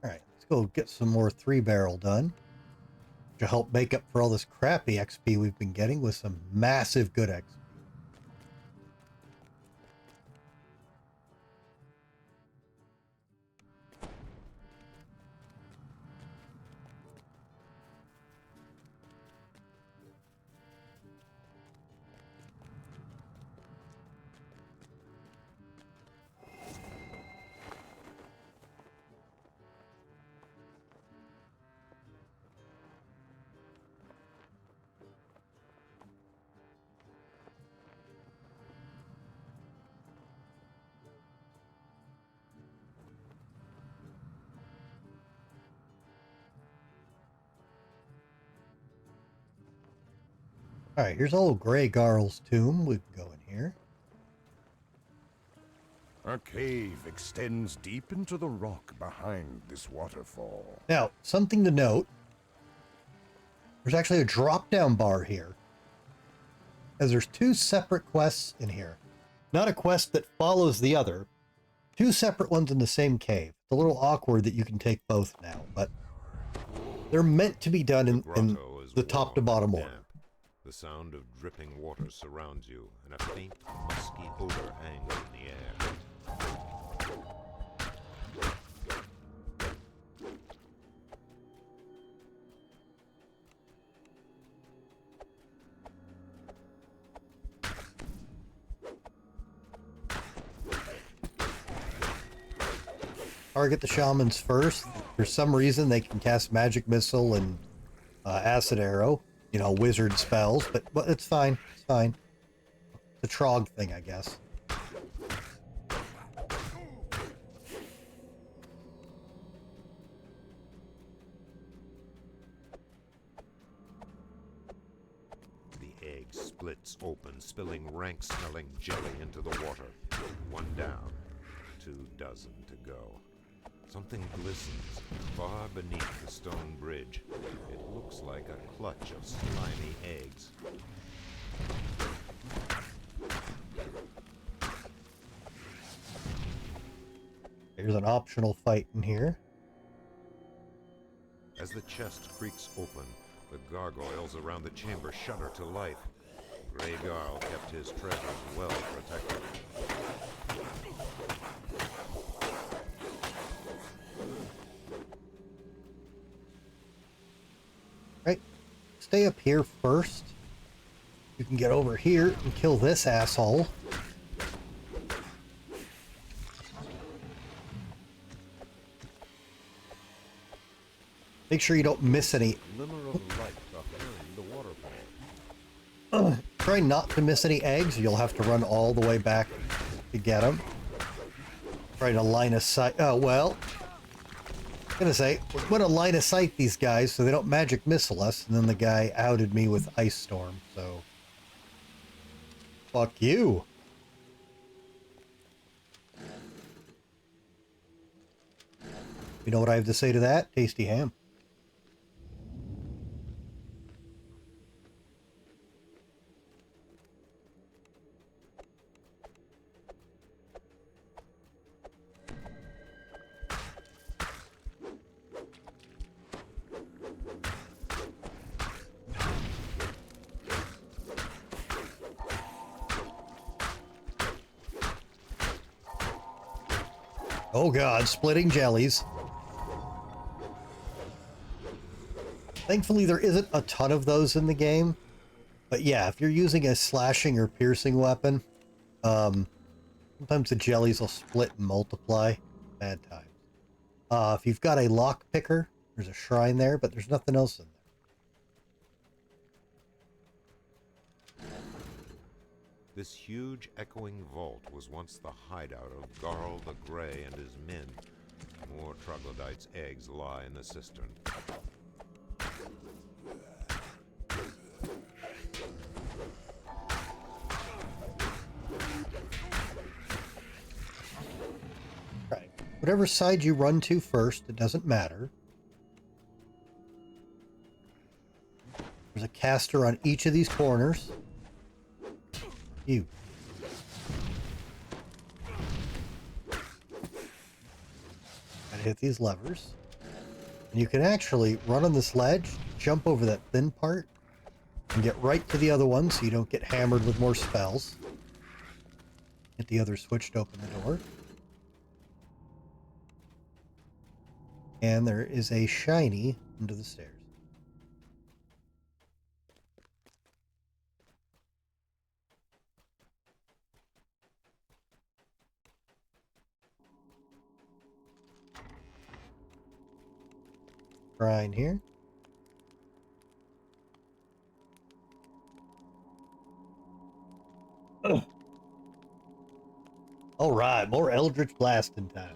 right, let's go get some more 3-barrel done to help make up for all this crappy XP we've been getting with some massive good XP. Alright, here's old Grey Garl's tomb. We can go in here. A cave extends deep into the rock behind this waterfall. Now, something to note. There's actually a drop-down bar here. As there's two separate quests in here. Not a quest that follows the other. Two separate ones in the same cave. It's a little awkward that you can take both now, but they're meant to be done in the top to bottom order. The sound of dripping water surrounds you, and a faint, musky odor hangs in the air. Target the shamans first. For some reason, they can cast magic missile and acid arrow. You know, wizard spells, but it's fine. It's fine. It's a Trog thing, I guess. The egg splits open, spilling rank-smelling jelly into the water. One down, 2 dozen to go. Something glistens far beneath the stone bridge. It looks like a clutch of slimy eggs. There's an optional fight in here. As the chest creaks open, the gargoyles around the chamber shudder to life. Grey Garl kept his treasures well protected. Right. Stay up here first. You can get over here and kill this asshole. Make sure you don't miss any. Glimmer of light behind the waterfall. Try not to miss any eggs. You'll have to run all the way back to get them. Try to line of sight. Oh, well. I'm gonna say, we're gonna line of sight these guys so they don't magic missile us. And then the guy outed me with Ice Storm, so. Fuck you. You know what I have to say to that? Tasty ham. Oh god, splitting jellies. Thankfully there isn't a ton of those in the game. But yeah, if you're using a slashing or piercing weapon, sometimes the jellies will split and multiply. Bad times. If you've got a lock picker, there's a shrine there, but there's nothing else in there. This huge echoing vault was once the hideout of Garl the Grey and his men. More troglodytes' eggs lie in the cistern. Right. Whatever side you run to first, it doesn't matter. There's a caster on each of these corners. You. Gotta hit these levers. And you can actually run on this ledge, jump over that thin part, and get right to the other one so you don't get hammered with more spells. Hit the other switch to open the door. And there is a shiny under the stairs. Shrine here. All right, more Eldritch blasting time.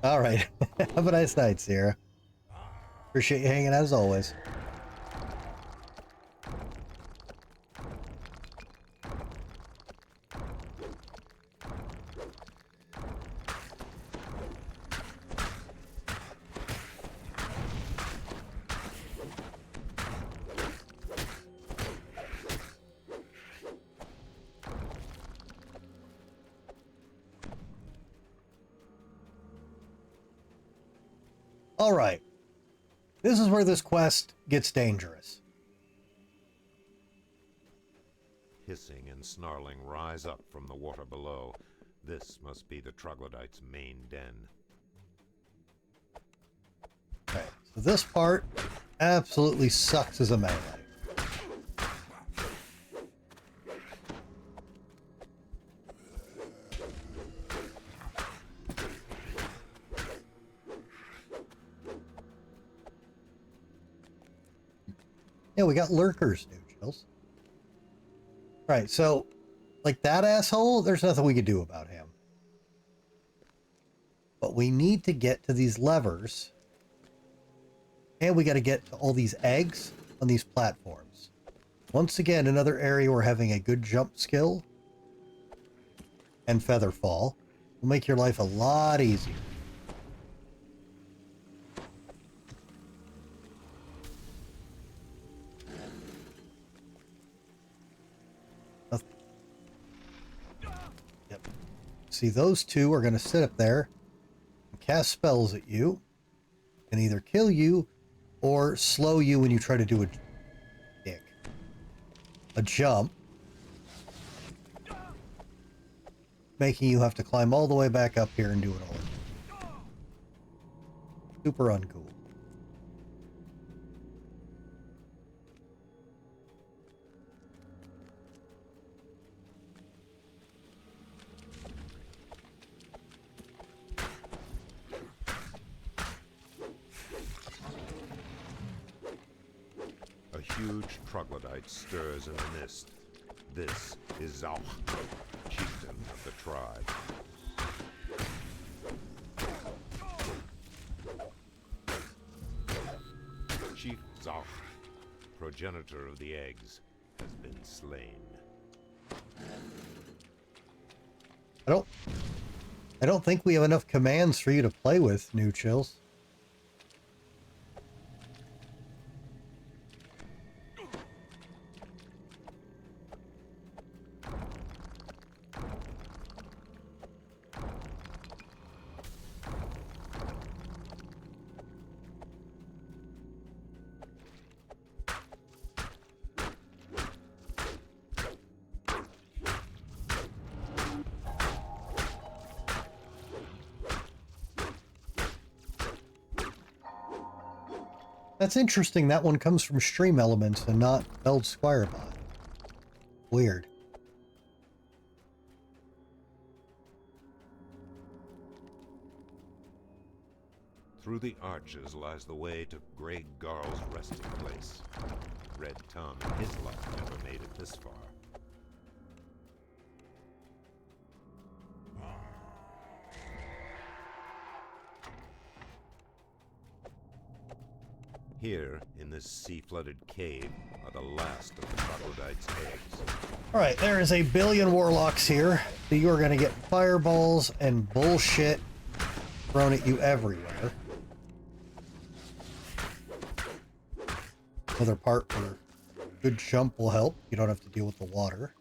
All right. Have a nice night, Sierra. Appreciate you hanging out as always. All right. This is where this quest gets dangerous. Hissing and snarling rise up from the water below. This must be the troglodyte's main den. Okay, so this part absolutely sucks as a melee. Yeah, we got lurkers, dude, Chills. Right, so, like that asshole, there's nothing we could do about him. But we need to get to these levers. And we got to get to all these eggs on these platforms. Once again, another area where having a good jump skill and feather fall will make your life a lot easier. Yep. See, those two are going to sit up there and cast spells at you and either kill you or slow you when you try to do a jump, making you have to climb all the way back up here and do it all again. Super uncool. A huge troglodyte stirs in the mist. This is Zauch, chieftain of the tribe. Chief Zauch, progenitor of the eggs, has been slain. I don't think we have enough commands for you to play with, New Chills. That's interesting. That one comes from Stream Elements and not Beld Squirebot. Weird. Through the arches lies the way to Grey Garl's resting place. Red Tom and his lot never made it this far. Here, in this sea-flooded cave, are the last of the troglodyte's eggs. Alright, there is a billion warlocks here, so you are going to get fireballs and bullshit thrown at you everywhere. Another part where good jump will help. You don't have to deal with the water.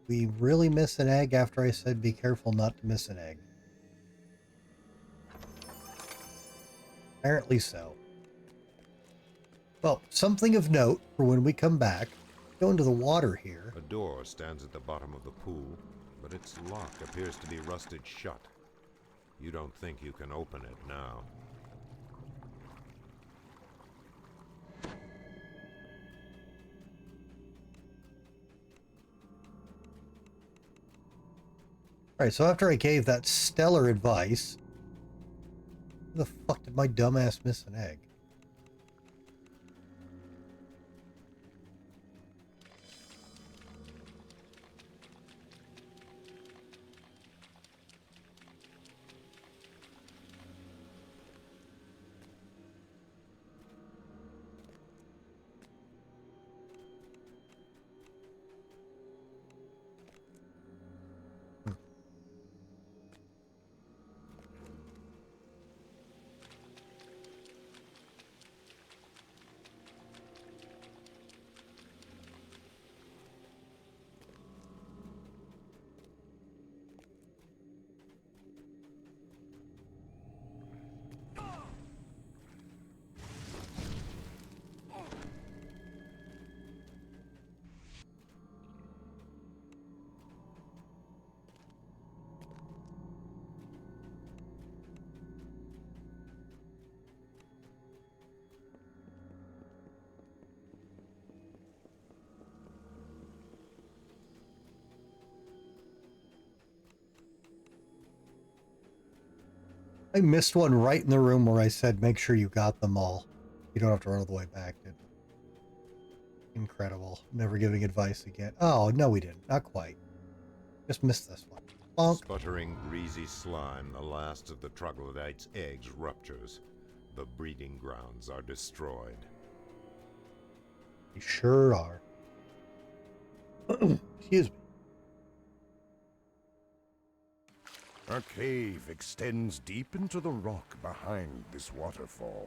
We really miss an egg after I said be careful not to miss an egg. Apparently so. Well, something of note for when we come back. Go into the water here. A door stands at the bottom of the pool, but its lock appears to be rusted shut. You don't think you can open it now. Alright, so after I gave that stellar advice, Where the fuck did my dumbass miss an egg? I missed one right in the room where I said, make sure you got them all. You don't have to run all the way back, did we? Incredible. Never giving advice again. Oh, no we didn't. Not quite. Just missed this one. Bonk. Sputtering, greasy slime, the last of the troglodyte's eggs ruptures. The breeding grounds are destroyed. You sure are. Excuse me. A cave extends deep into the rock behind this waterfall.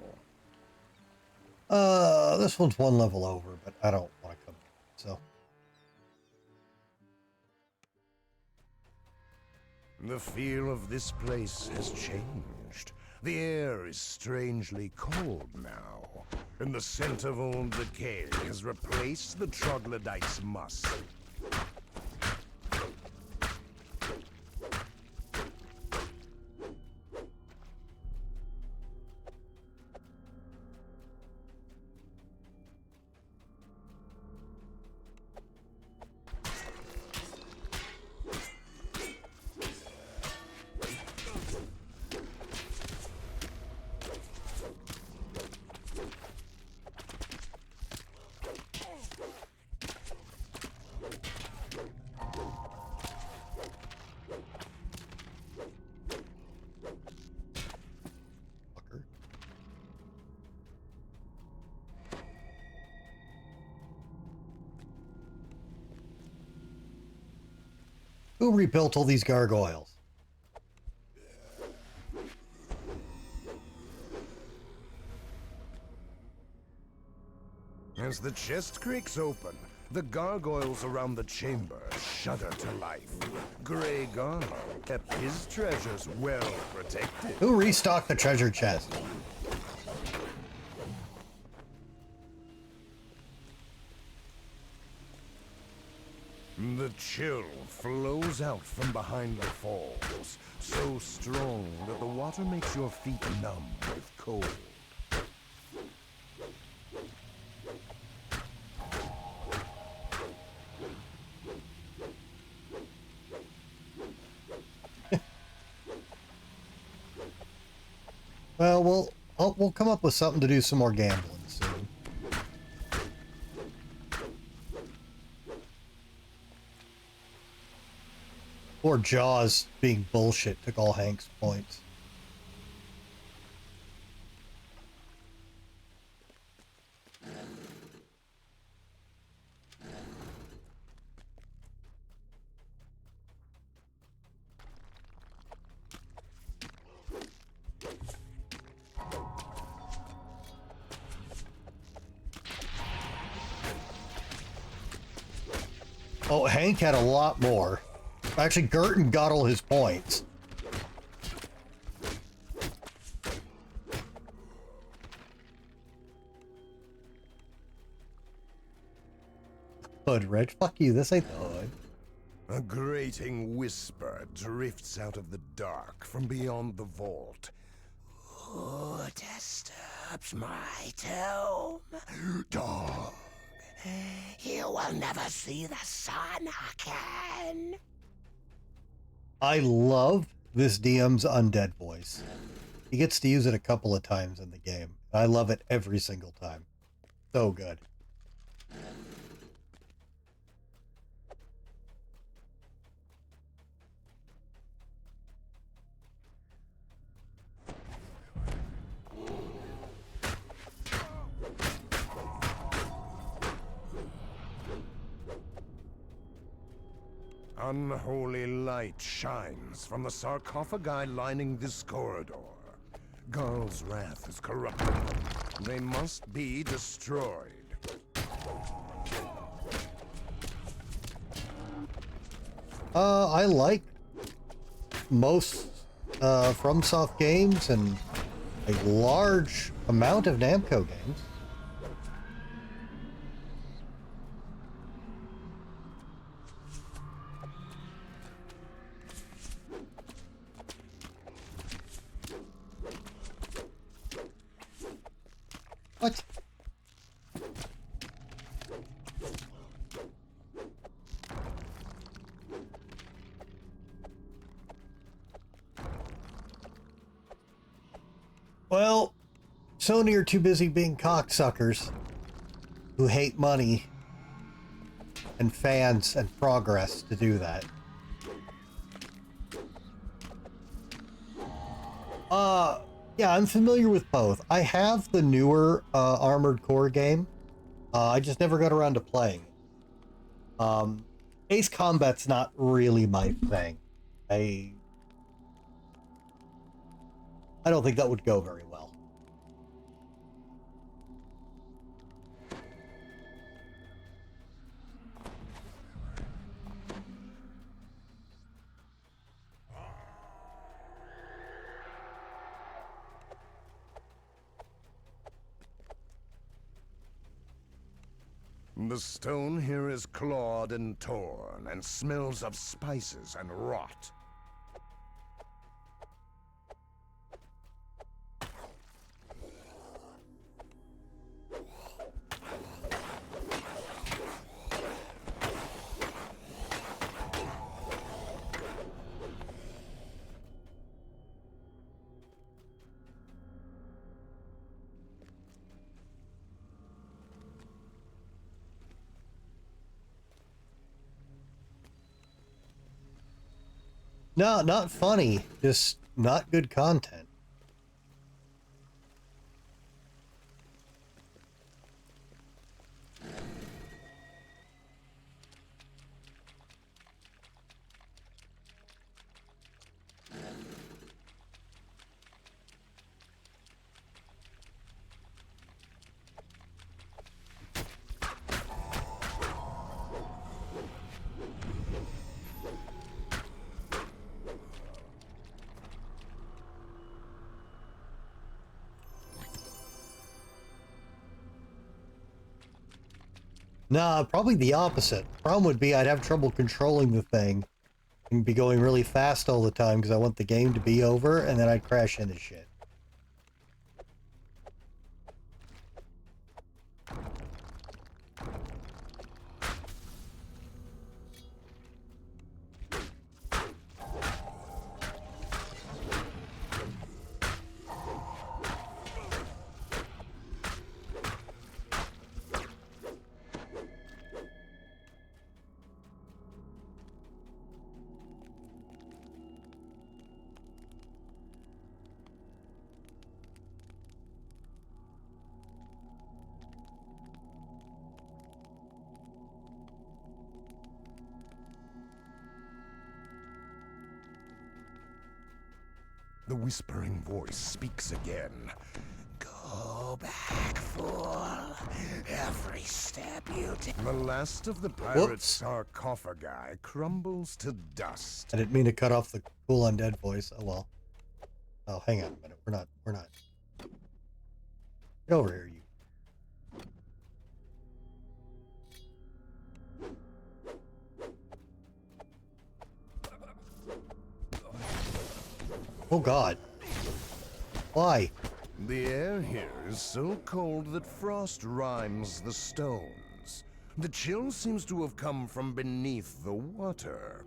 This one's one level over, but I don't want to come here, so. The feel of this place has changed. The air is strangely cold now, and the scent of old decay has replaced the troglodyte's musk. Who rebuilt all these gargoyles? As the chest creaks open, the gargoyles around the chamber shudder to life. Grey Gargoyle kept his treasures well protected. Who restocked the treasure chest? The chill flows out from behind the falls, so strong that the water makes your feet numb with cold. Well, we'll come up with something to do some more gambling soon. Poor Jaws being bullshit took all Hank's points. Oh, Hank had a lot more. Actually, Gerton got all his points. Hood, Reg. Fuck you. This ain't the hood. A grating whisper drifts out of the dark from beyond the vault. Who disturbs my tomb? Dog. You will never see the sun again. I love this DM's undead voice. He gets to use it a couple of times in the game. I love it every single time. So good. Unholy light shines from the sarcophagi lining this corridor. Garl's wrath has corrupted them. They must be destroyed. I like most FromSoft games and a large amount of Namco games. What? Well, Sony are too busy being cocksuckers who hate money and fans and progress to do that. Yeah, I'm familiar with both. I have the newer Armored Core game. I just never got around to playing it. Ace Combat's not really my thing. I don't think that would go very well. The stone here is clawed and torn, and smells of spices and rot. No, not funny. Just not good content. Nah, probably the opposite. Problem would be I'd have trouble controlling the thing and be going really fast all the time because I want the game to be over, and then I'd crash into shit. The whispering voice speaks again. Go back, fool. Every step you take. The last of the pirates' Whoops. sarcophagi crumbles to dust. I didn't mean to cut off the cool undead voice. Oh well. Oh, hang on a minute. We're not. Get over here, you. Oh God. Why? The air here is so cold that frost rimes the stones. The chill seems to have come from beneath the water.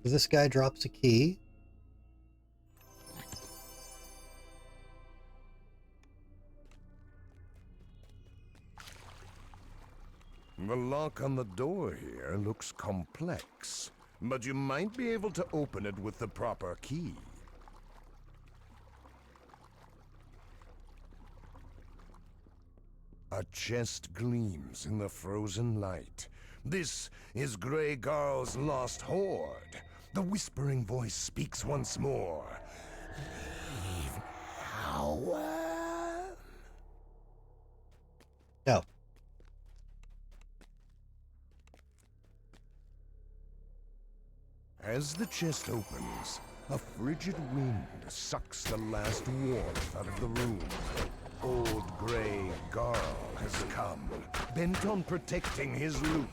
This guy drops a key. The lock on the door here looks complex, but you might be able to open it with the proper key. A chest gleams in the frozen light. This is Grey Garl's lost hoard. The whispering voice speaks once more. Leave now. No. As the chest opens, a frigid wind sucks the last warmth out of the room. Old Grey Garl has come, bent on protecting his loot.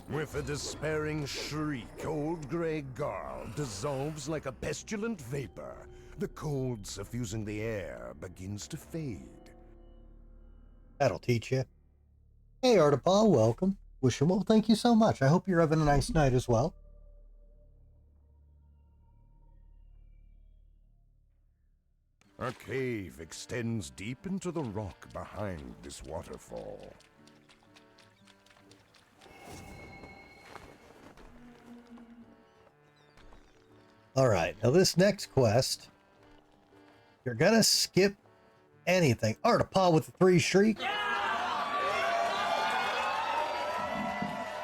With a despairing shriek, old Grey Garl dissolves like a pestilent vapor. The cold suffusing the air begins to fade. That'll teach you. Hey, Artipal, welcome. Wishable, thank you so much. I hope you're having a nice night as well. A cave extends deep into the rock behind this waterfall. Alright, now this next quest, you're gonna skip anything. Artipal with the 3 shriek.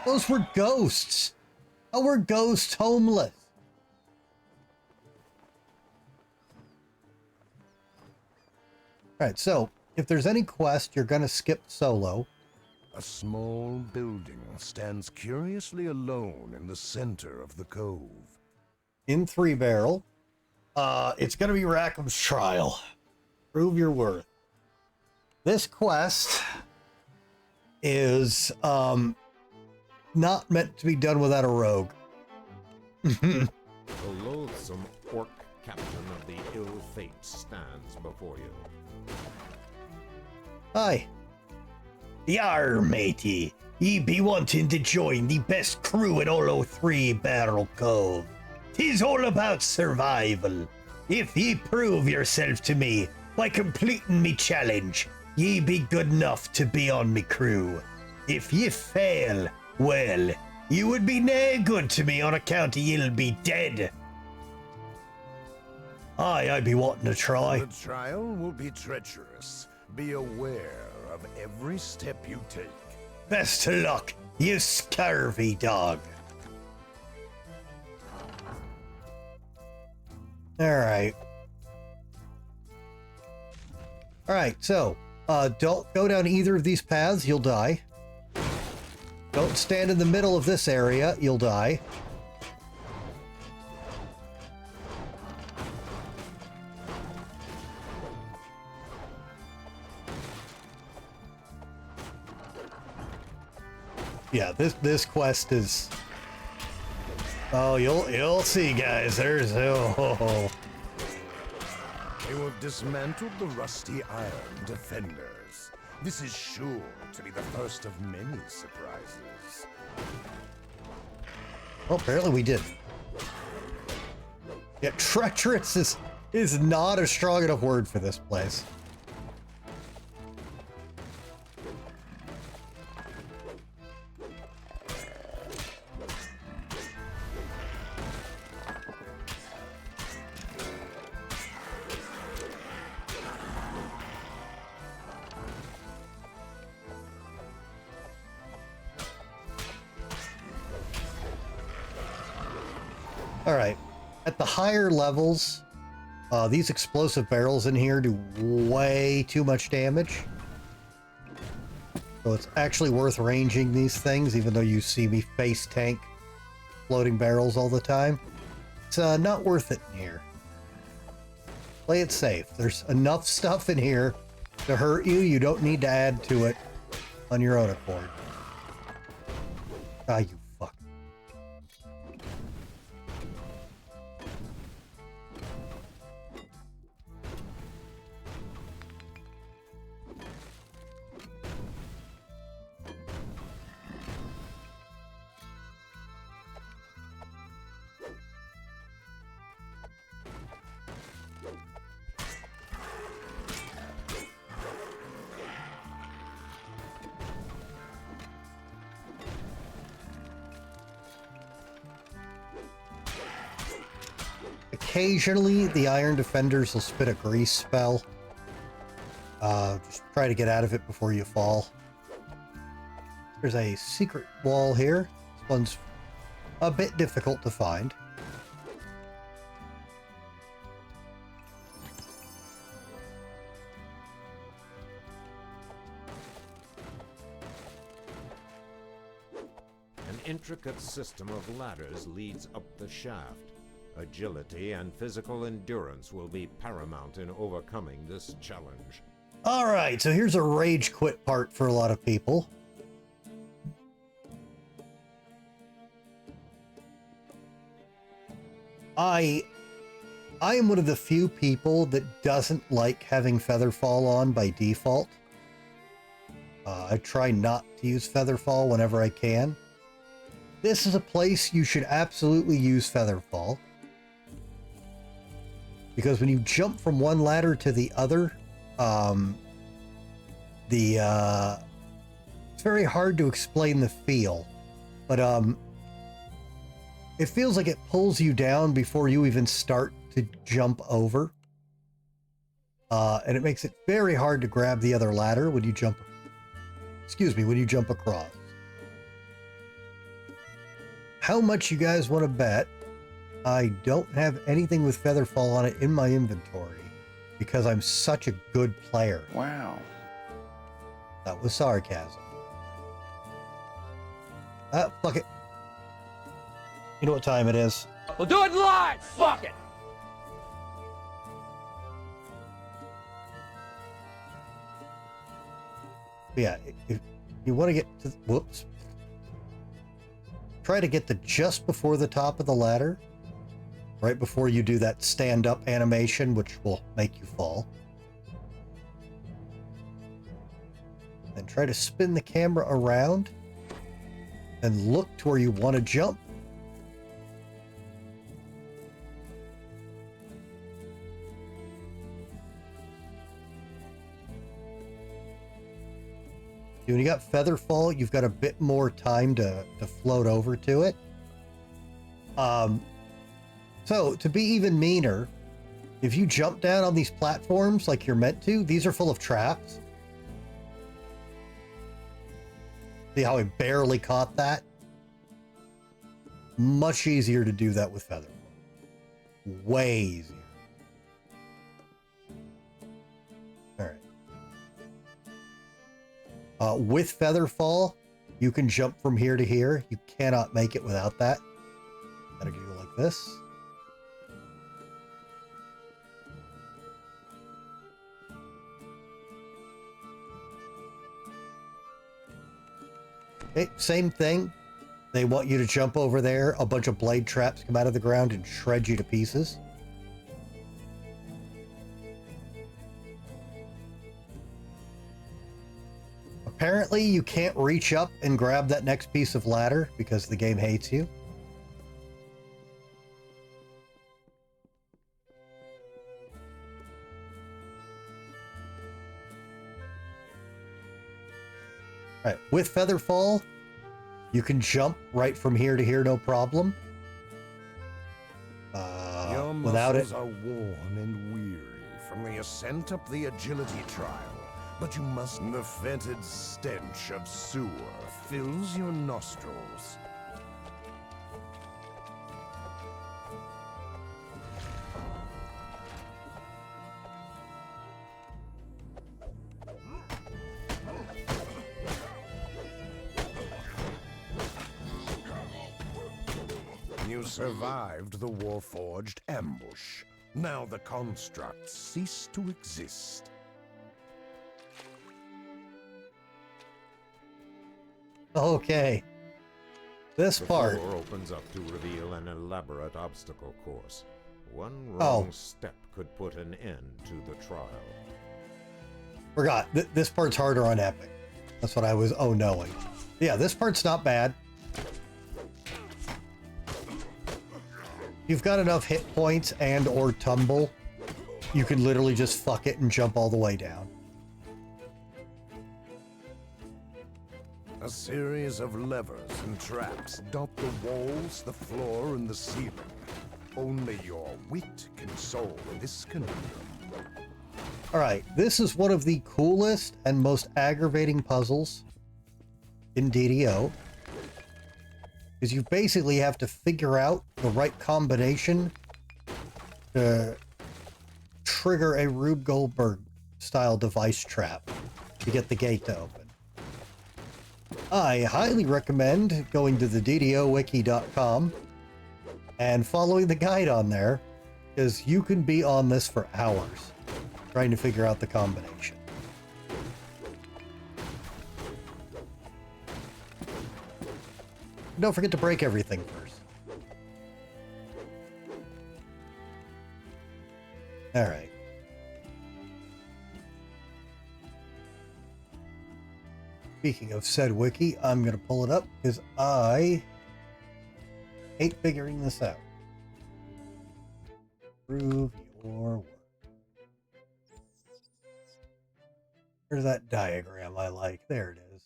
Those were ghosts. Oh, we're ghost homeless. Alright, so if there's any quest you're gonna skip solo. A small building stands curiously alone in the center of the cove. In 3 barrel. It's gonna be Rackham's Trial. Prove your worth. This quest is not meant to be done without a rogue. The loathsome orc captain of the ill fate stands before you. Hi. Yar, matey. Ye be wanting to join the best crew in all o' 3 Barrel Cove. 'Tis all about survival. If ye prove yourself to me by completing me challenge, ye be good enough to be on me crew. If ye fail, well, you would be nae good to me on account ye'll be dead. Aye, I be wanting to try. The trial will be treacherous. Be aware of every step you take. Best of luck, you scurvy dog. Alright. Alright, so, don't go down either of these paths, you'll die. Don't stand in the middle of this area, you'll die. Yeah, this quest is... Oh, you'll see, guys. There's... Oh. You have dismantled the rusty iron defenders. This is sure to be the first of many surprises. Well, apparently we did. Yeah, treacherous is not a strong enough word for this place. All right, at the higher levels, these explosive barrels in here do way too much damage. So it's actually worth ranging these things, even though you see me face tank floating barrels all the time. It's not worth it in here. Play it safe. There's enough stuff in here to hurt you. You don't need to add to it on your own accord. Ah, you fuck. occasionally, the Iron Defenders will spit a grease spell. Just try to get out of it before you fall. There's a secret wall here. This one's a bit difficult to find. An intricate system of ladders leads up the shaft. Agility and physical endurance will be paramount in overcoming this challenge. All right, so here's a rage quit part for a lot of people. I am one of the few people that doesn't like having Featherfall on by default. I try not to use Featherfall whenever I can. This is a place you should absolutely use Featherfall. Because when you jump from one ladder to the other, it's very hard to explain the feel. But it feels like it pulls you down before you even start to jump over. And it makes it very hard to grab the other ladder when you jump, when you jump across. How much you guys want to bet I don't have anything with Featherfall on it in my inventory because I'm such a good player? Wow. That was sarcasm. Fuck it. You know what time it is? We'll do it live! Fuck it! Yeah, if you want to get to... Whoops. Try to get to just before the top of the ladder. Right before you do that stand-up animation, which will make you fall. Then try to spin the camera around. And look to where you want to jump. When you got Featherfall, you've got a bit more time to float over to it. So, to be even meaner, if you jump down on these platforms like you're meant to, these are full of traps. See how I barely caught that? Much easier to do that with Featherfall. Way easier. Alright. With Featherfall, you can jump from here to here. You cannot make it without that. Gotta go like this. Okay, same thing. They want you to jump over there. A bunch of blade traps come out of the ground and shred you to pieces. Apparently, you can't reach up and grab that next piece of ladder because the game hates you. All right, with Featherfall, you can jump right from here to here, no problem. Your Without it, muscles are worn and weary from the ascent up the agility trial, but you must. The fetid stench of sewer fills your nostrils. You survived the Warforged ambush. Now the constructs cease to exist. okay. This The part. floor opens up to reveal an elaborate obstacle course. One wrong step could put an end to the trial. Forgot. This part's harder on Epic. That's what I was knowing. Yeah, this part's not bad. You've got enough hit points and or tumble. You can literally just fuck it and jump all the way down. A series of levers and traps dot the walls, the floor, and the ceiling. Only your wit can solve this conundrum. Alright, this is one of the coolest and most aggravating puzzles in DDO. Because you basically have to figure out the right combination to trigger a Rube Goldberg style device trap to get the gate to open. I highly recommend going to the ddowiki.com and following the guide on there, because you can be on this for hours trying to figure out the combination. Don't forget to break everything first. All right. Speaking of said wiki, I'm going to pull it up because I hate figuring this out. Prove your work. There's that diagram I like. There it is.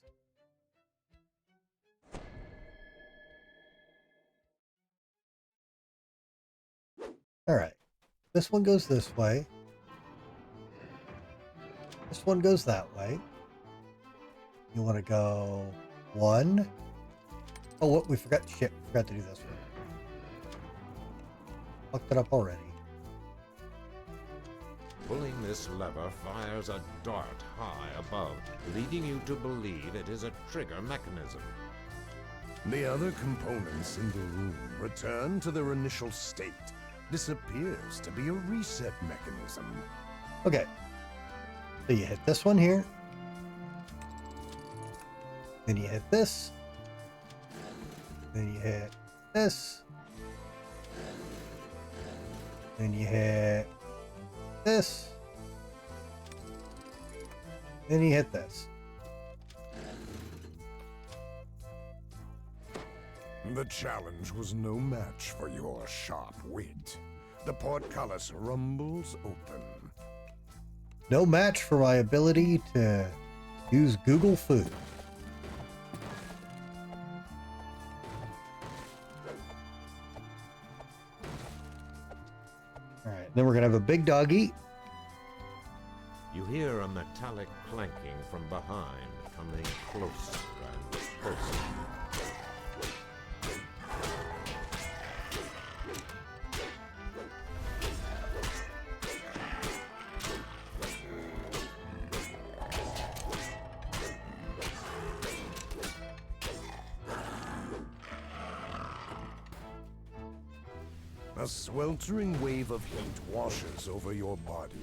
All right. This one goes this way. This one goes that way. You want to go 1. Oh, what? We forgot. Shit. We forgot to do this one. Fucked it up already. Pulling this lever fires a dart high above, leading you to believe it is a trigger mechanism. The other components in the room return to their initial state. This appears to be a reset mechanism. Okay. So you hit this one here. Then you hit this. Then you hit this. Then you hit this. Then you hit this. The challenge was no match for your sharp wit. The portcullis rumbles open. No match for my ability to use Google Food. All right, then we're gonna have a big dog eat. You hear a metallic clanking from behind, coming closer and closer. A sweltering wave of heat washes over your body.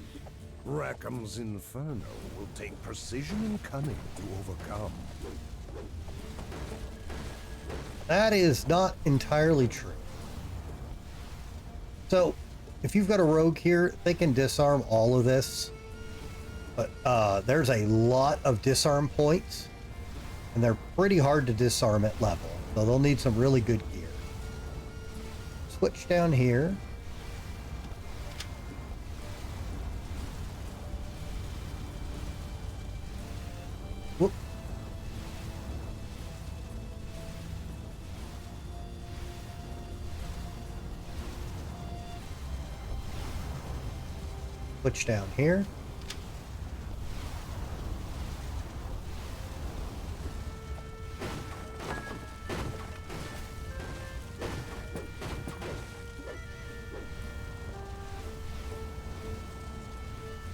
Rackham's Inferno will take precision and cunning to overcome. That is not entirely true. So, if you've got a rogue here, they can disarm all of this. But there's a lot of disarm points, and they're pretty hard to disarm at level. So they'll need some really good gear. Switch down here. Whoop. Switch down here.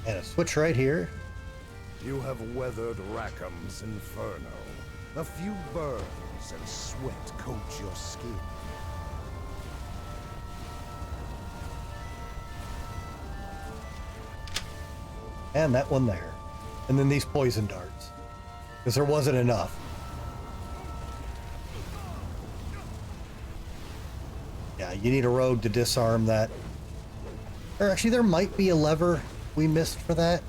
And a switch right here. You have weathered Rackham's Inferno. A few burns and sweat coat your skin. And that one there. And then these poison darts. Because there wasn't enough. Yeah, you need a rogue to disarm that. Or actually, there might be a lever we missed for that.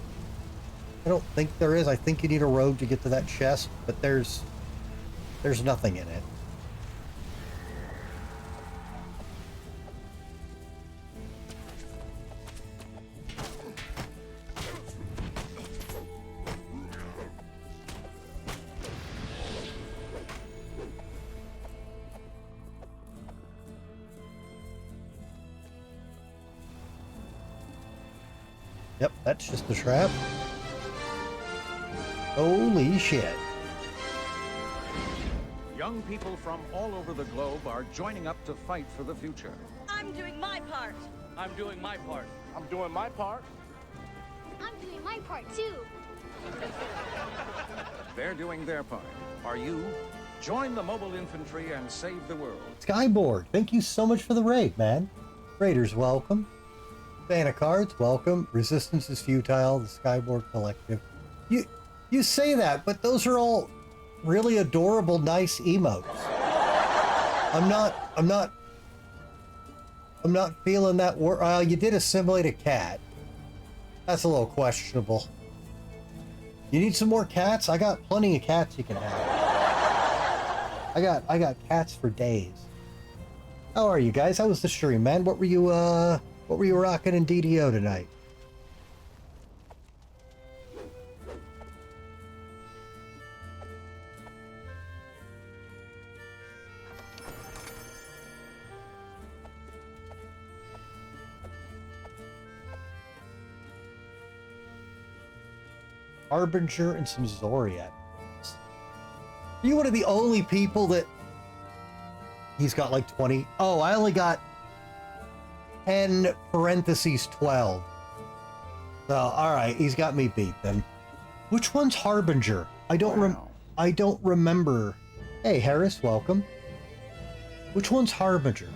I don't think there is. I think you need a rogue to get to that chest, but there's nothing in it. Yep, that's just a trap. Holy shit. Young people from all over the globe are joining up to fight for the future. I'm doing my part. I'm doing my part. I'm doing my part. I'm doing my part too. They're doing their part. Are you? Join the mobile infantry and save the world. Skyboard, thank you so much for the raid, man. Raiders, welcome. Fan of Cards, welcome. Resistance is futile, the Skyboard Collective. You say that, but those are all really adorable, nice emotes. I'm not feeling that word. You did assimilate a cat. That's a little questionable. You need some more cats? I got plenty of cats you can have. I got cats for days. How are you guys? How was the stream, man? What were you rocking in DDO tonight? Harbinger and some Zoriat. Are you one of the only people that... He's got like 20... Oh, I only got 10 parentheses 12. So, alright, he's got me beat then. Which one's Harbinger? I don't remember. Hey, Harris, welcome. Which one's Harbinger?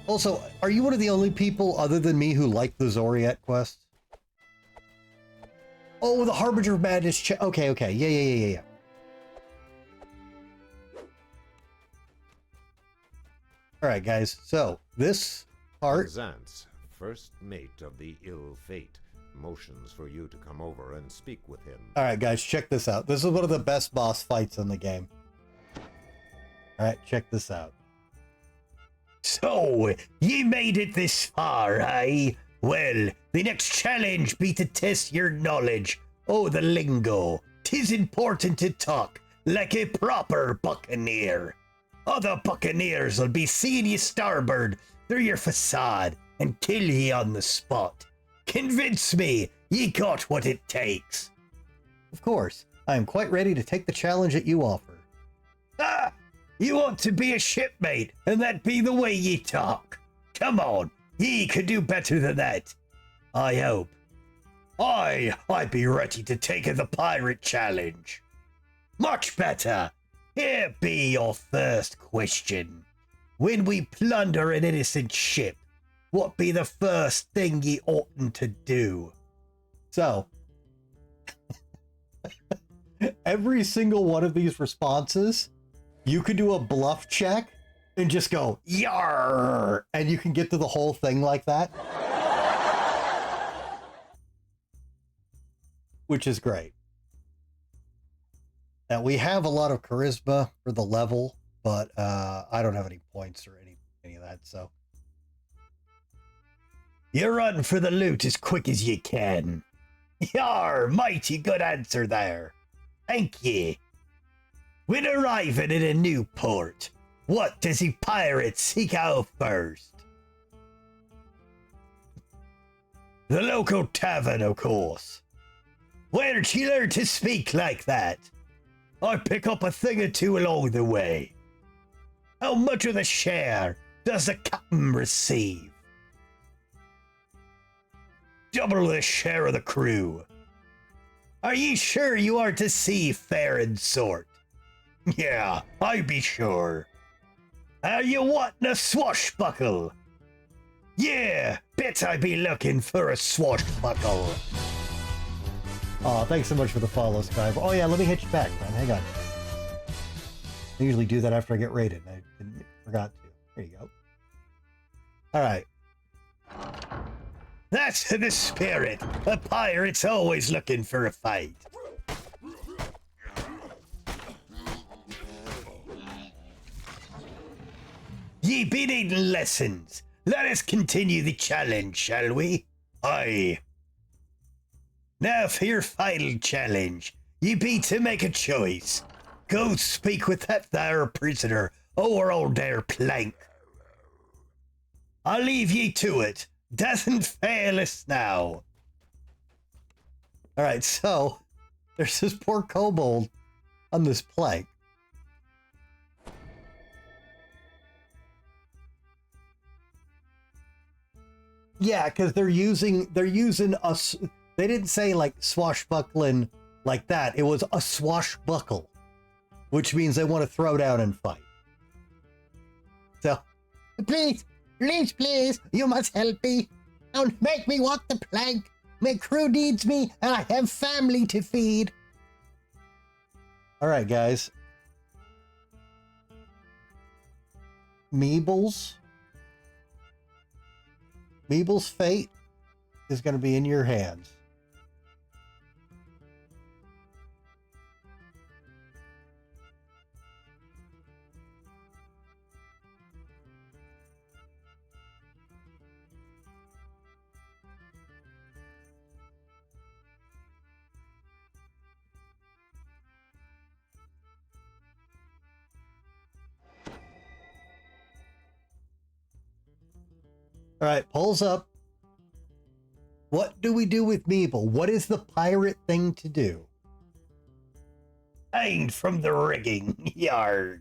Also, are you one of the only people other than me who like the Zoriat quest? Oh, the Harbinger of Madness. Okay. Yeah. All right, guys. So this part. Xantz, first mate of the ill fate, motions for you to come over and speak with him. All right, guys, check this out. This is one of the best boss fights in the game. All right, check this out. So, ye made it this far, eh? Well, the next challenge be to test your knowledge. Oh, the lingo. 'Tis important to talk like a proper buccaneer. Other buccaneers will be seeing ye starboard through your facade and kill ye on the spot. Convince me ye got what it takes. Of course, I am quite ready to take the challenge that you offer. Ah! You want to be a shipmate, and that be the way ye talk. Come on, ye could do better than that. I hope. I be ready to take the pirate challenge. Much better. Here be your first question. When we plunder an innocent ship, what be the first thing ye oughtn't to do? So, every single one of these responses, you could do a bluff check and just go, "Yarr!" and you can get to the whole thing like that. Which is great. Now, we have a lot of charisma for the level, but I don't have any points or any of that, so. You run for the loot as quick as you can. Yar, mighty good answer there. Thank ye. When arriving in a new port, what does the pirate seek out first? The local tavern, of course. Where'd you learn to speak like that? I pick up a thing or two along the way. How much of the share does the captain receive? Double the share of the crew. Are ye sure you are to see fair and sort? Yeah, I be sure. Are you wanting a swashbuckle? Yeah, bet I be looking for a swashbuckle. Oh, thanks so much for the follow, Sky. Oh yeah, let me hit you back, man. Hang on. I usually do that after I get raided. I forgot to. There you go. All right. That's the spirit. A pirate's always looking for a fight. Ye been needing lessons. Let us continue the challenge, shall we? Aye. Now for your final challenge. Ye be to make a choice. Go speak with that there prisoner over on their plank. I'll leave ye to it. Doesn't fail us now. All right, so there's this poor kobold on this plank. Yeah, because they're using us. They didn't say like swashbuckling like that. It was a swashbuckle, which means they want to throw down and fight. So, please, you must help me. Don't make me walk the plank. My crew needs me, and I have family to feed. All right, guys. Meeble's fate is going to be in your hands. All right, pulls up. What do we do with Meeble? What is the pirate thing to do? Hanged from the rigging. Yarg.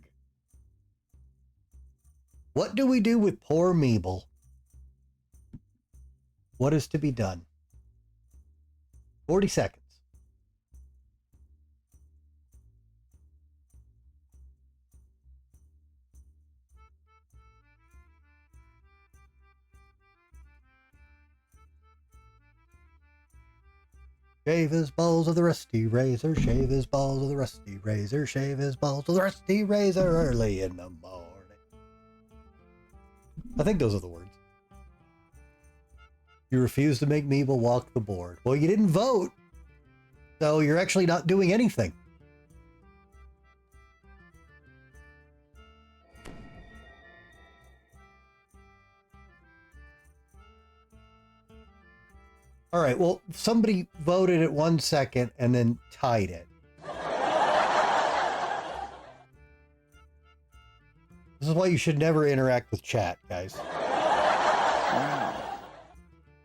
What do we do with poor Meeble? What is to be done? 40 seconds. Shave his balls with a rusty razor, shave his balls with a rusty razor, shave his balls with a rusty razor early in the morning. I think those are the words. You refuse to make Meeble walk the board. Well, you didn't vote, so you're actually not doing anything. All right, well, somebody voted at 1 second and then tied it. This is why you should never interact with chat, guys.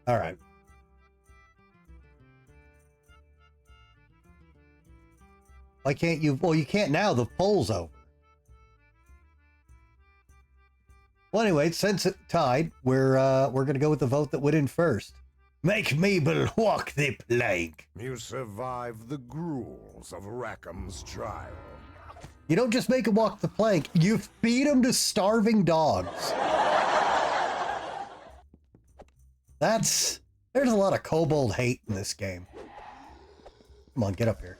All right. Why can't you? Well, you can't now. The poll's over. Well, anyway, since it tied, we're going to go with the vote that went in first. Make Meeble walk the plank. You survived the gruels of Rackham's trial. You don't just make him walk the plank, you feed him to starving dogs. There's a lot of kobold hate in this game. Come on, get up here.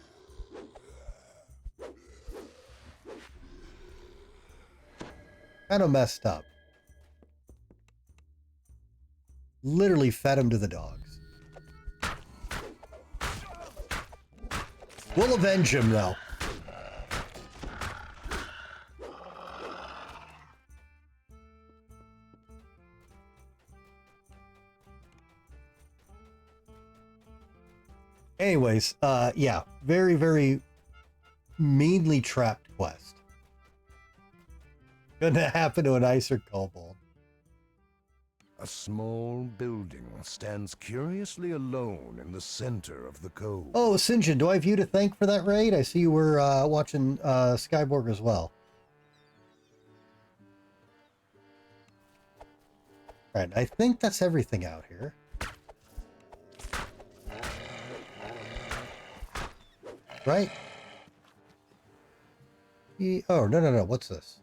Kind of messed up. Literally fed him to the dogs. We'll avenge him, though. Anyways, yeah, very, very meanly trapped quest. Gonna happen to a nicer kobold. A small building stands curiously alone in the center of the cove. Oh, St. John, do I have you to thank for that raid? I see you were watching Skyborg as well. All right, I think that's everything out here. Right? Oh, no. What's this?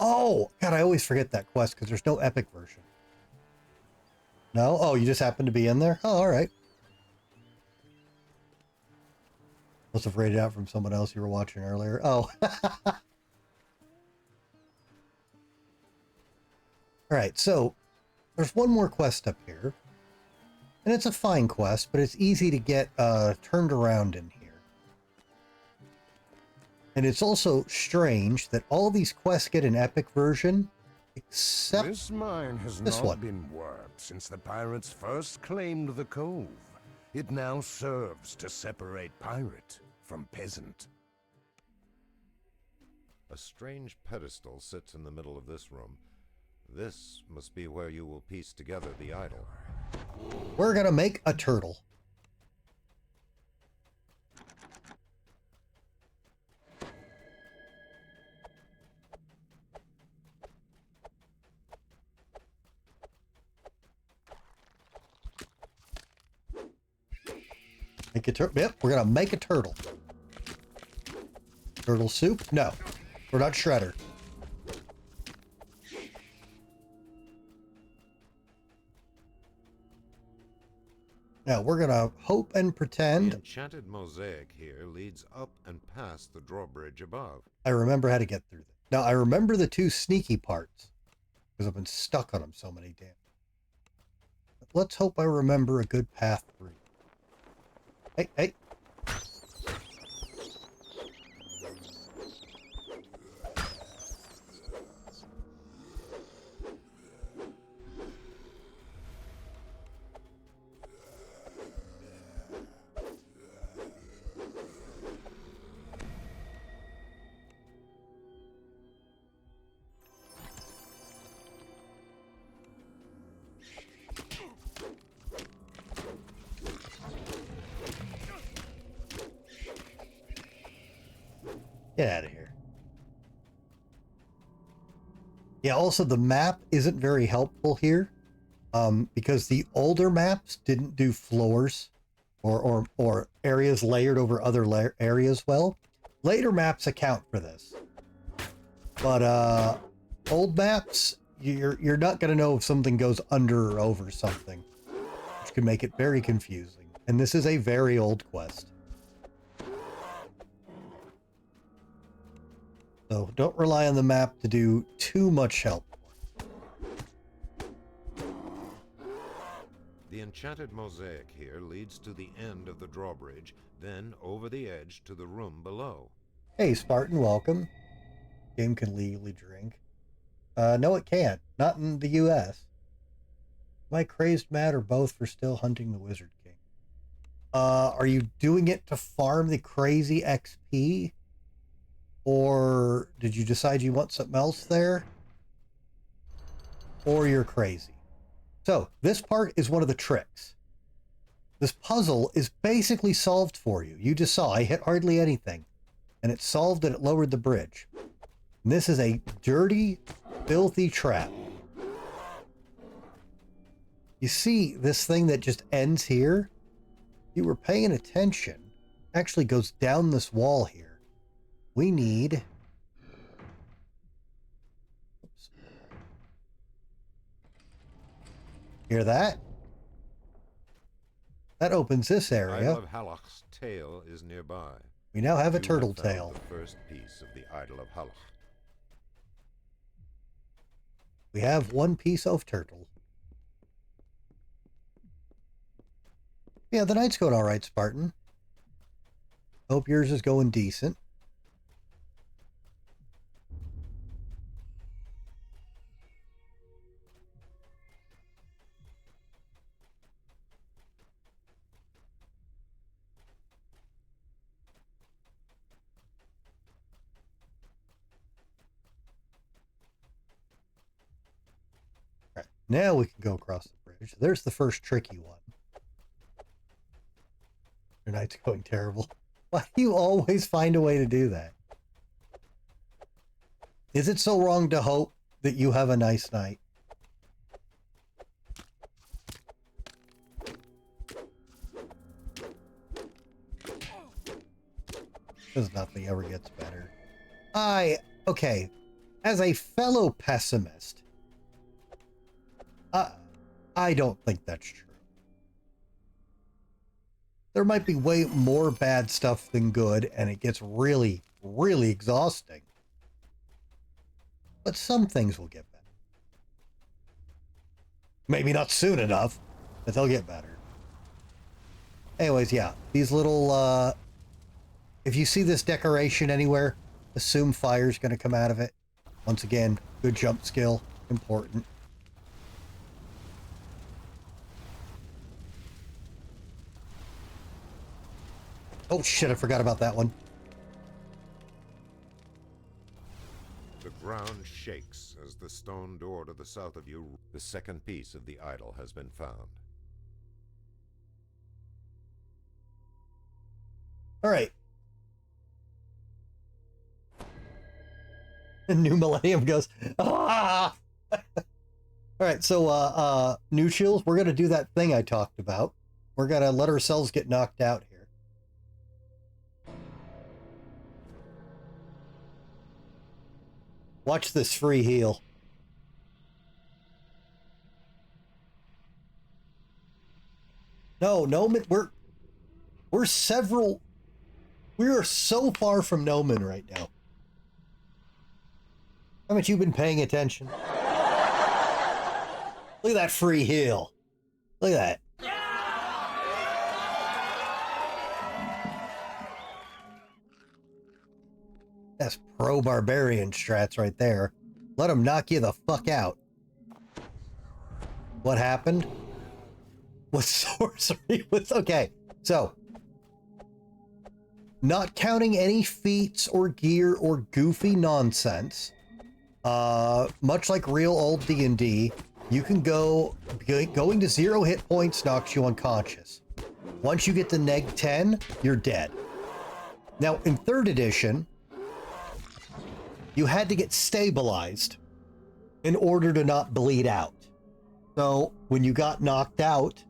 Oh, God, I always forget that quest because there's no epic version. No? Oh, you just happen to be in there? Oh, all right. Must have raided out from someone else you were watching earlier. Oh. All right, so there's one more quest up here. And it's a fine quest, but it's easy to get turned around in here. And it's also strange that all these quests get an epic version, except this mine has this not one. been worked since the pirates first claimed the cove. It now serves to separate pirate from peasant. A strange pedestal sits in the middle of this room. This must be where you will piece together the idol. We're gonna make a turtle. Make a turtle. Yep, we're gonna make a turtle. Turtle soup? No, we're not Shredder. Now we're gonna hope and pretend. The enchanted mosaic here leads up and past the drawbridge above. I remember how to get through this. Now I remember the two sneaky parts because I've been stuck on them so many damn. But let's hope I remember a good path through. Hey, hey. Get out of here. Yeah, also the map isn't very helpful here because the older maps didn't do floors or areas layered over other areas well. Later maps account for this. But old maps, you're not going to know if something goes under or over something, which can make it very confusing. And this is a very old quest. So don't rely on the map to do too much help. The enchanted mosaic here leads to the end of the drawbridge, then over the edge to the room below. Hey, Spartan, welcome. Game can legally drink. No, it can't. Not in the U.S. Am I crazed mad or both for still hunting the Wizard King? Are you doing it to farm the crazy XP? Or did you decide you want something else there? Or you're crazy. So, this part is one of the tricks. This puzzle is basically solved for you. You just saw I hit hardly anything. And it solved and it lowered the bridge. And this is a dirty, filthy trap. You see this thing that just ends here? You were paying attention. Actually goes down this wall here. We need... Oops. Hear that? That opens this area. Idol of Halach's tail is nearby. We now have a You turtle found tail. The first piece of the idol of Halach. We have one piece of turtle. Yeah, the night's going all right, Spartan. Hope yours is going decent. Right, now we can go across the bridge. There's the first tricky one. Your night's going terrible. Why do you always find a way to do that? Is it so wrong to hope that you have a nice night? Because nothing ever gets better. Okay, as a fellow pessimist, I don't think that's true. There might be way more bad stuff than good, and it gets really, really exhausting. But some things will get better. Maybe not soon enough, but they'll get better. Anyways, yeah, these little, if you see this decoration anywhere, assume fire's going to come out of it. Once again, good jump skill, important. Oh shit, I forgot about that one. The ground shakes as the stone door to the south of you. The second piece of the idol has been found. All right. And New Millennium goes, ah! All right, so, New Chills, we're going to do that thing I talked about. We're going to let ourselves get knocked out here. Watch this free heal. No, Noman, we're several, we are so far from Noman right now. How much you been paying attention? Look at that free heal. Look at that. That's pro Barbarian strats right there. Let him knock you the fuck out. What happened? With sorcery? Okay, so. Not counting any feats or gear or goofy nonsense. Much like real old D&D, you can going to 0 hit points knocks you unconscious. Once you get to neg 10, you're dead. Now, in 3rd edition, you had to get stabilized in order to not bleed out. So when you got knocked out,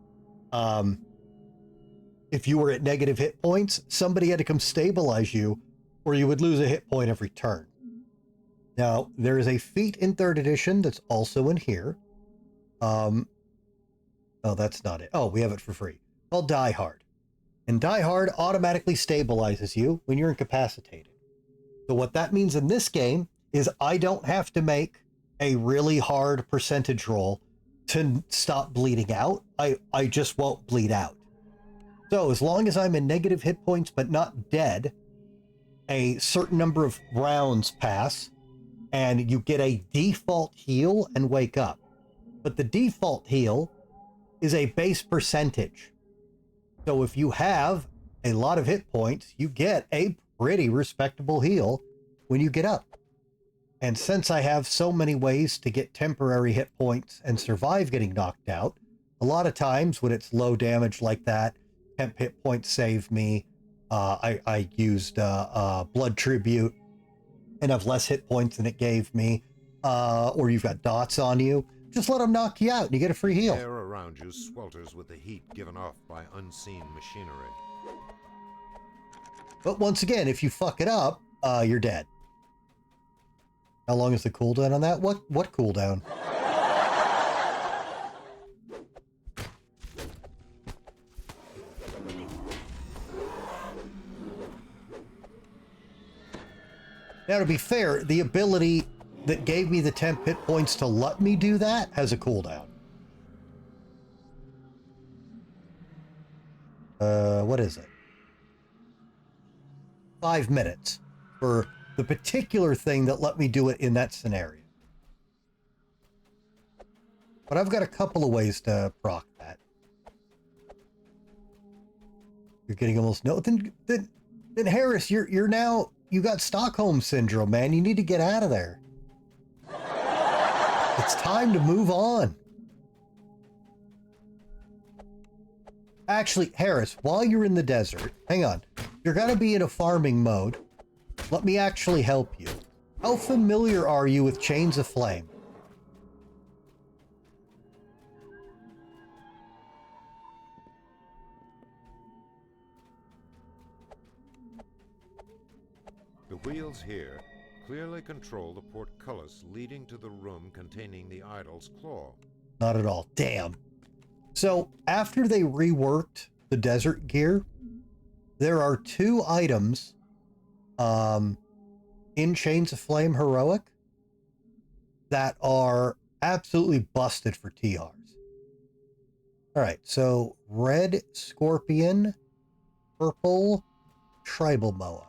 if you were at negative hit points, somebody had to come stabilize you, or you would lose a hit point every turn. Now, there is a feat in 3rd edition that's also in here. Oh, that's not it. Oh, we have it for free. Called Die Hard. And Die Hard automatically stabilizes you when you're incapacitated. So what that means in this game is I don't have to make a really hard percentage roll to stop bleeding out. I just won't bleed out. So as long as I'm in negative hit points but not dead, a certain number of rounds pass and you get a default heal and wake up. But the default heal is a base percentage. So if you have a lot of hit points, you get a pretty respectable heal when you get up. And since I have so many ways to get temporary hit points and survive getting knocked out, a lot of times when it's low damage like that, temp hit points save me. I used Blood Tribute and have less hit points than it gave me. Or you've got dots on you. Just let them knock you out and you get a free heal. The air around you swelters with the heat given off by unseen machinery. But once again, if you fuck it up, you're dead. How long is the cooldown on that? What cooldown? Now, to be fair, the ability that gave me the temp hit points to let me do that has a cooldown. What is it? 5 minutes for the particular thing that let me do it in that scenario. But I've got a couple of ways to proc that. You're getting almost no. Then Harris, you're now, you got Stockholm syndrome, man. You need to get out of there. It's time to move on. Actually, Harris, while you're in the desert, hang on. You're going to be in a farming mode. Let me actually help you. How familiar are you with Chains of Flame? The wheels here clearly control the portcullis leading to the room containing the idol's claw. Not at all. Damn. So, after they reworked the desert gear, there are 2 items in Chains of Flame Heroic that are absolutely busted for TRs. Alright, so red scorpion, purple tribal moa.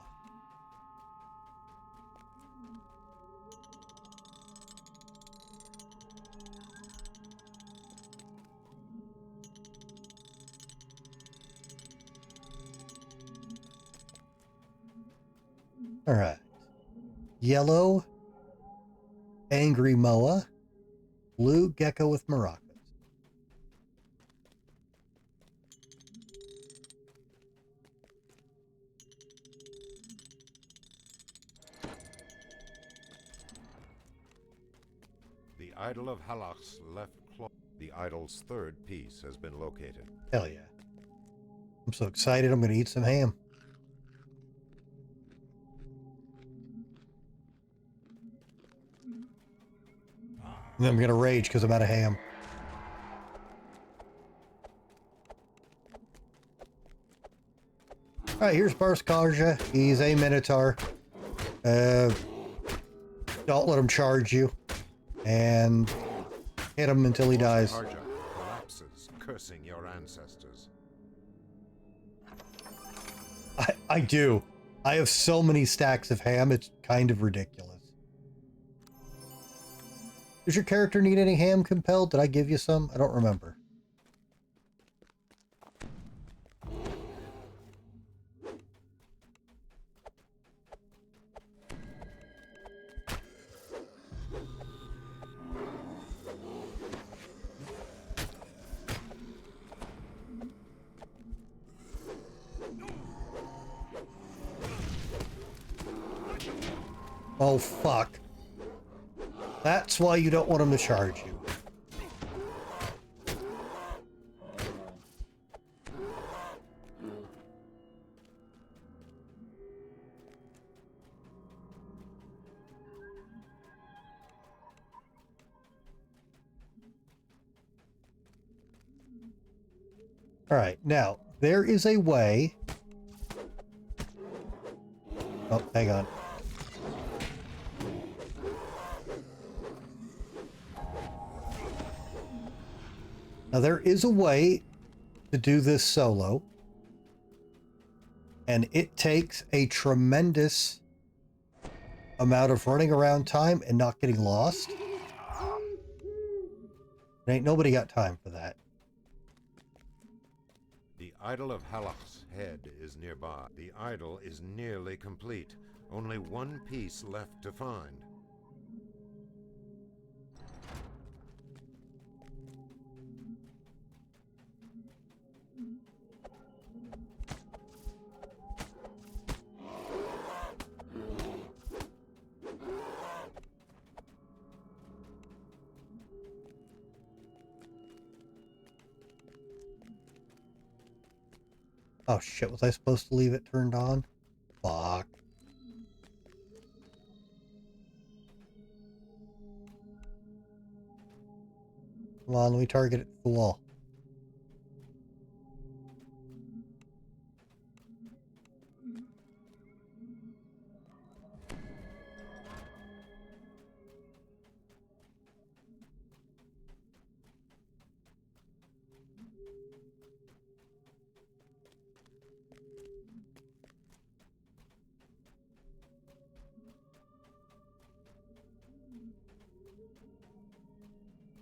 All right. Yellow, angry moa, blue gecko with maracas. idol of Halach's left claw. The idol's third piece has been located. Hell yeah. I'm so excited I'm gonna eat some ham. And then I'm gonna rage because I'm out of ham. Alright, here's Barskarja. He's a Minotaur. Don't let him charge you. And hit him until he dies. Barskarja collapses, cursing your ancestors. I do. I have so many stacks of ham, it's kind of ridiculous. Does your character need any ham compelled? Did I give you some? I don't remember. Oh, fuck. That's why you don't want him to charge you. All right, now, there is a way... Oh, hang on. Now, there is a way to do this solo, and it takes a tremendous amount of running around time and not getting lost. Ain't nobody got time for that. The idol of Halach's head is nearby. The idol is nearly complete. Only one piece left to find. Oh shit, was I supposed to leave it turned on? Fuck. Come on, let me target it to the wall.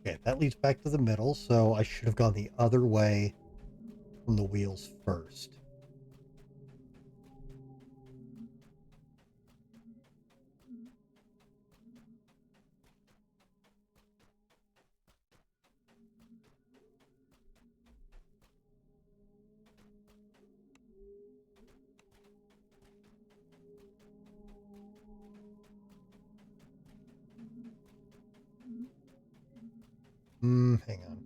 Okay, that leads back to the middle, so I should have gone the other way from the wheels first. Hang on.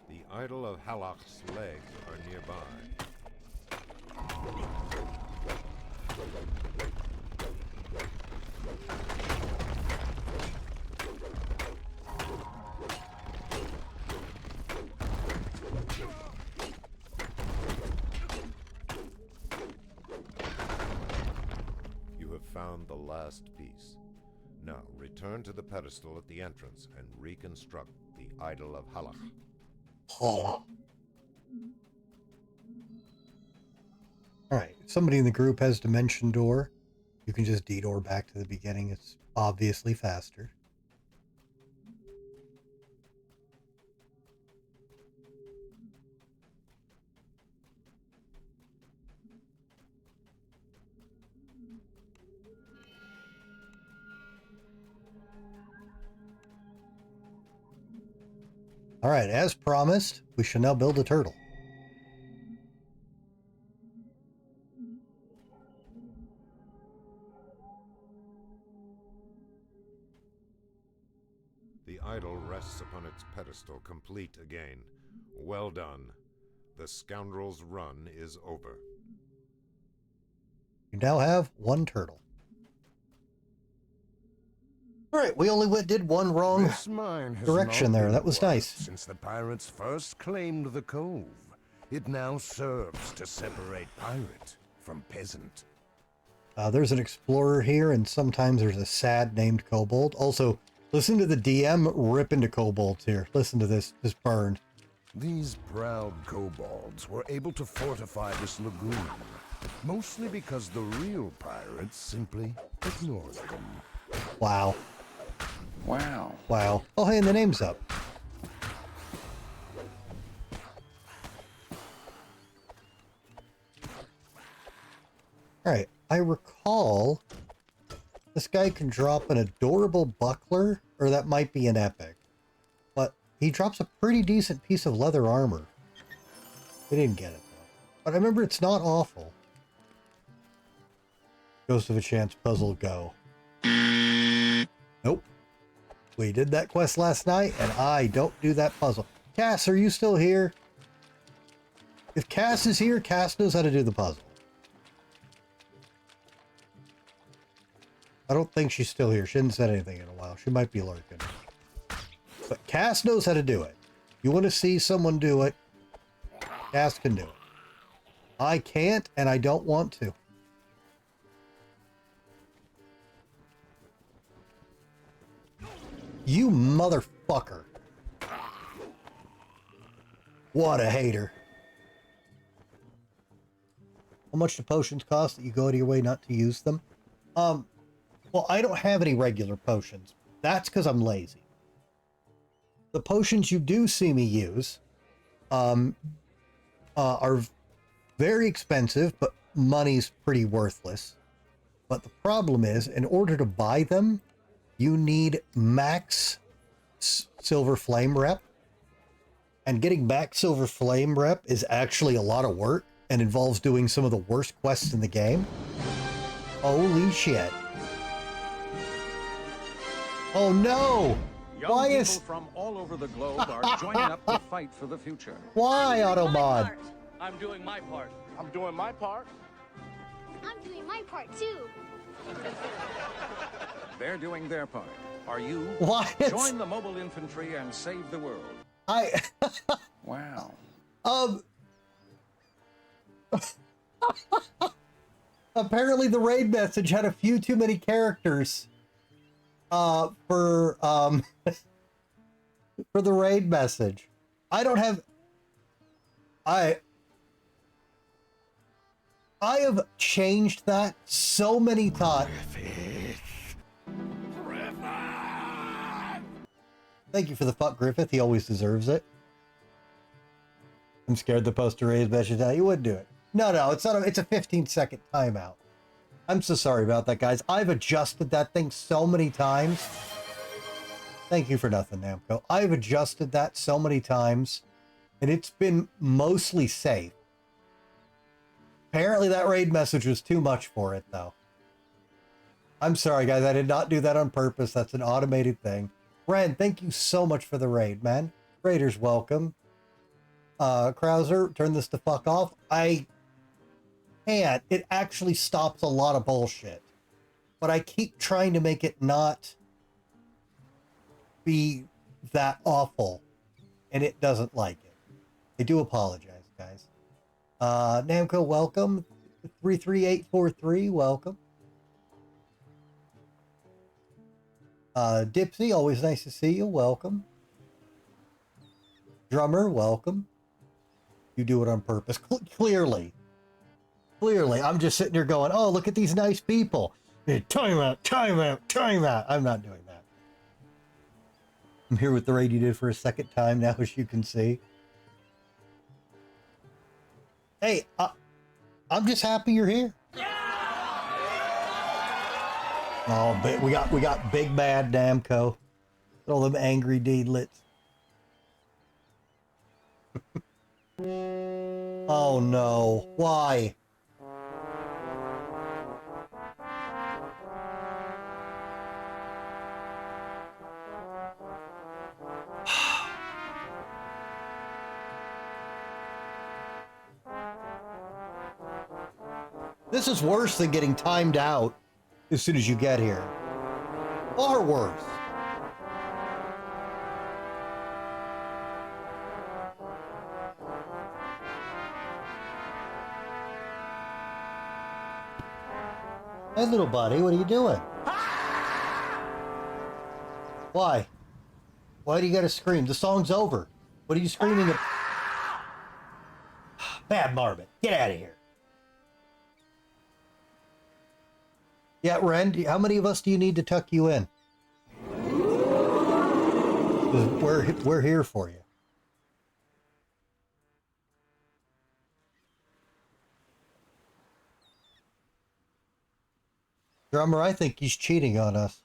The idol of Halach's legs are nearby. You have found the last piece. Now return to the pedestal at the entrance and reconstruct the idol of Halach. Oh. Alright, if somebody in the group has Dimension Door, you can just detour back to the beginning. It's obviously faster. Alright, as promised, we shall now build a turtle. The idol rests upon its pedestal, complete again. Well done. The scoundrel's run is over. You now have one turtle. All right, we only did one wrong This mine has direction not there. been That was worked nice. Since the pirates first claimed the cove, it now serves to separate pirate from peasant. There's an explorer here, and sometimes there's a sad named kobold. Also, listen to the DM rip into kobolds here. Listen to this burn. These proud kobolds were able to fortify this lagoon, mostly because the real pirates simply ignored them. Wow. Wow. Wow. Oh, hey, and the name's up. All right. I recall this guy can drop an adorable buckler, or that might be an epic. But he drops a pretty decent piece of leather armor. We didn't get it, though. But I remember it's not awful. Ghost of a Chance puzzle, go. Nope. We did that quest last night, and I don't do that puzzle. Cass, are you still here? If Cass is here, Cass knows how to do the puzzle. I don't think she's still here. She hasn't said anything in a while. She might be lurking. But Cass knows how to do it. You want to see someone do it, Cass can do it. I can't, and I don't want to. You motherfucker. What a hater. How much do potions cost that you go out of your way not to use them? Well, I don't have any regular potions. That's because I'm lazy. The potions you do see me use are very expensive, but money's pretty worthless. But the problem is, in order to buy them, you need max silver flame rep. And getting max silver flame rep is actually a lot of work and involves doing some of the worst quests in the game. Holy shit. Oh no! Young Why people is... from all over the globe are joining up to fight for the future. Why, Automod? I'm doing my part. I'm doing my part. I'm doing my part too. They're doing their part. Are you? Why? Join the mobile infantry and save the world. Wow. Apparently the raid message had a few too many characters for for the raid message. I don't have... I have changed that so many times. Thank you for the fuck, Griffith. He always deserves it. I'm scared the poster raid message out. You wouldn't do it. No, it's not. It's a 15-second timeout. I'm so sorry about that, guys. I've adjusted that thing so many times. Thank you for nothing, Namco. I've adjusted that so many times, and it's been mostly safe. Apparently that raid message was too much for it, though. I'm sorry, guys. I did not do that on purpose. That's an automated thing. Ren, thank you so much for the raid, man. Raiders, welcome. Krauser, turn this to fuck off. I can't. It actually stops a lot of bullshit. But I keep trying to make it not be that awful. And it doesn't like it. I do apologize, guys. Namco, welcome. 33843, welcome. Dipsy, always nice to see you. Welcome. Drummer, welcome. You do it on purpose. Clearly. I'm just sitting here going, oh, look at these nice people. Time out. I'm not doing that. I'm here with the raid you did for a second time now, as you can see. Hey, I'm just happy you're here. Oh, but we got big bad Namco. All them angry deedlets. Oh no! Why? This is worse than getting timed out as soon as you get here. Far worse. Hey, little buddy, what are you doing? Why? Why do you gotta scream? The song's over. What are you screaming at? Bad Marmot, get out of here. Yeah, Ren, how many of us do you need to tuck you in? We're here for you. Drummer, I think he's cheating on us.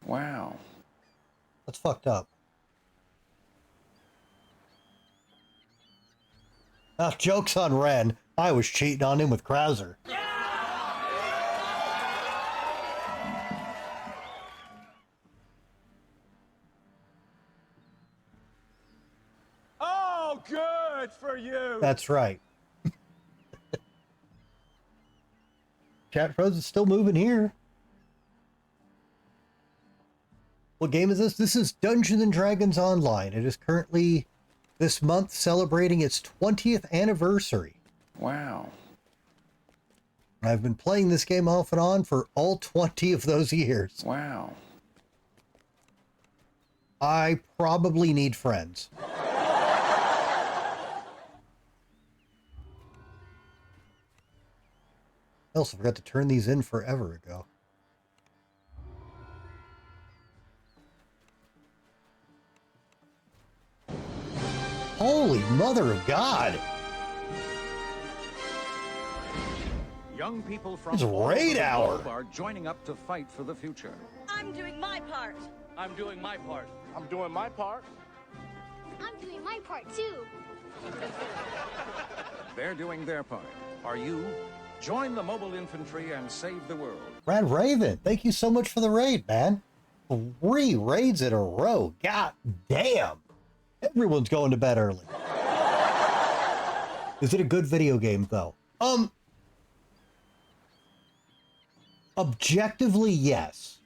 Wow. That's fucked up. Now, joke's on Ren. I was cheating on him with Krauser. Oh, good for you. That's right. Chat Froze is still moving here. What game is this? This is Dungeons and Dragons Online. It is currently this month celebrating its 20th anniversary. Wow. I've been playing this game off and on for all 20 of those years. Wow. I probably need friends. I also forgot to turn these in forever ago. Holy mother of God! Young people from It's all over raid the hour. globe are joining up to fight for the future. I'm doing my part. I'm doing my part. I'm doing my part. I'm doing my part too. They're doing their part. Are you? Join the mobile infantry and save the world. Rad Raven, thank you so much for the raid, man. 3 raids in a row. God damn. Everyone's going to bed early. Is it a good video game, though? Objectively, yes.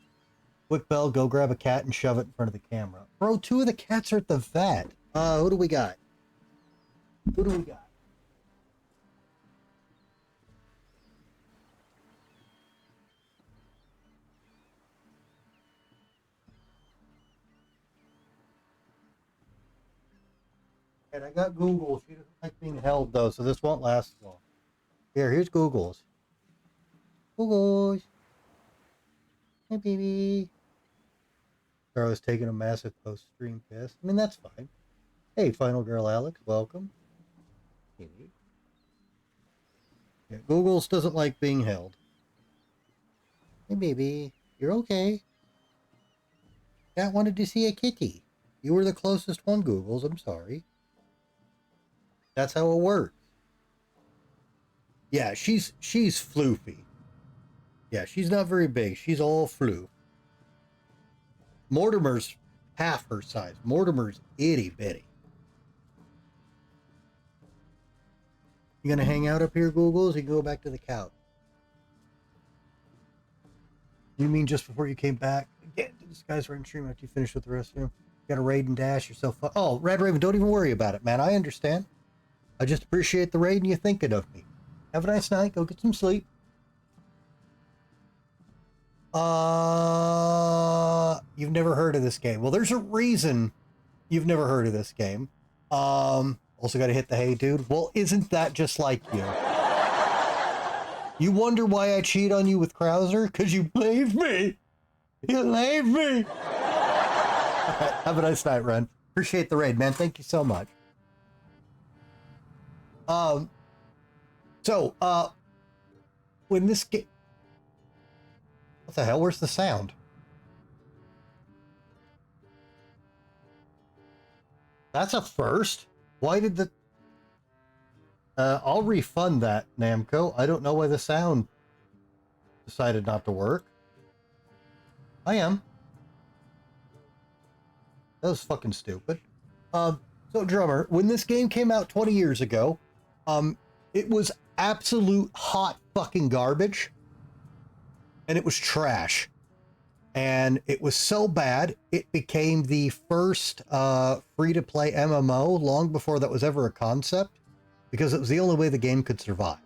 Quick Bell, go grab a cat and shove it in front of the camera. Bro, 2 of the cats are at the vet. Who do we got? Who do we got? And I got Google. She doesn't like being held, though, so this won't last long. Here's Google's. Google's. Hey, baby. Charlie's taking a massive post-stream piss. I mean, that's fine. Hey, Final Girl Alex, welcome. Baby. Yeah, Google's doesn't like being held. Hey, baby. You're okay. Cat wanted to see a kitty. You were the closest one, Google's. I'm sorry. That's how it works. Yeah, she's floofy. Yeah, she's not very big. She's all floof. Mortimer's half her size. Mortimer's itty bitty. You gonna hang out up here, Googles? You go back to the couch. You mean just before you came back? Again, this guy's running stream after you finish with the rest of them. You got to raid and dash yourself. Oh, Red Raven, don't even worry about it, man. I understand. I just appreciate the raid and you thinking of me. Have a nice night. Go get some sleep. You've never heard of this game. Well, there's a reason you've never heard of this game. Also got to hit the hey, dude. Well, isn't that just like you? You wonder why I cheat on you with Krauser? Because you leave me. You leave me. Right, have a nice night, Ren. Appreciate the raid, man. Thank you so much. When this game... What the hell? Where's the sound? That's a first. Why did the... I'll refund that, Namco. I don't know why the sound decided not to work. I am. That was fucking stupid. So, Drummer, when this game came out 20 years ago, it was absolute hot fucking garbage, and it was trash. And it was so bad, it became the first free-to-play MMO long before that was ever a concept, because it was the only way the game could survive.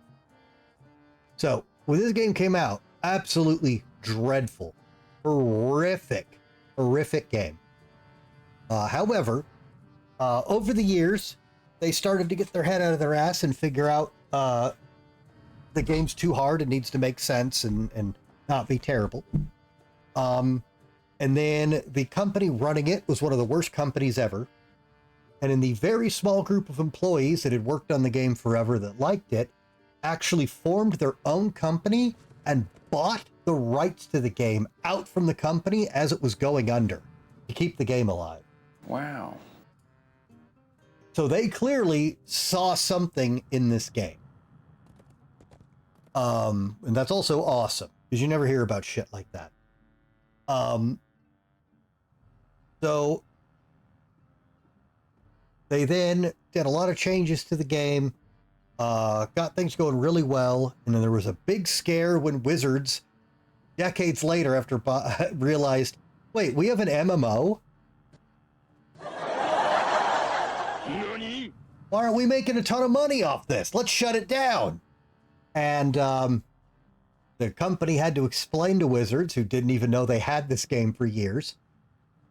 So, when this game came out, absolutely dreadful, horrific game. However, over the years, they started to get their head out of their ass and figure out the game's too hard and needs to make sense and not be terrible. And then the company running it was one of the worst companies ever. And in the very small group of employees that had worked on the game forever that liked it, actually formed their own company and bought the rights to the game out from the company as it was going under to keep the game alive. Wow. So they clearly saw something in this game. And that's also awesome, because you never hear about shit like that. So they then did a lot of changes to the game, got things going really well, and then there was a big scare when Wizards, decades later after realized, wait, we have an MMO? Why aren't we making a ton of money off this? Let's shut it down. And the company had to explain to Wizards, who didn't even know they had this game for years,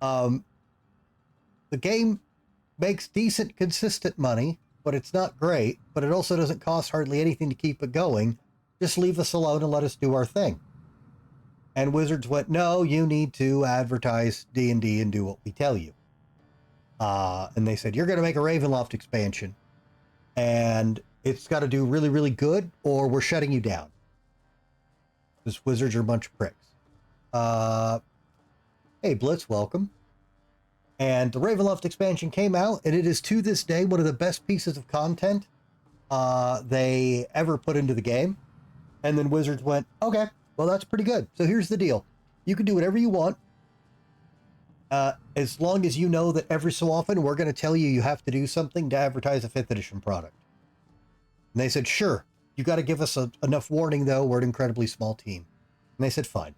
the game makes decent, consistent money, but it's not great, but it also doesn't cost hardly anything to keep it going. Just leave us alone and let us do our thing. And Wizards went, no, you need to advertise D&D and do what we tell you. And they said, you're going to make a Ravenloft expansion, and it's got to do really, really good, or we're shutting you down. Because Wizards are a bunch of pricks. Hey, Blitz, welcome. And the Ravenloft expansion came out, and it is to this day one of the best pieces of content they ever put into the game. And then Wizards went, okay, well, that's pretty good. So here's the deal. You can do whatever you want, as long as you know that every so often we're going to tell you have to do something to advertise a 5th edition product. And they said, sure, you got to give us enough warning, though. We're an incredibly small team. And they said, fine.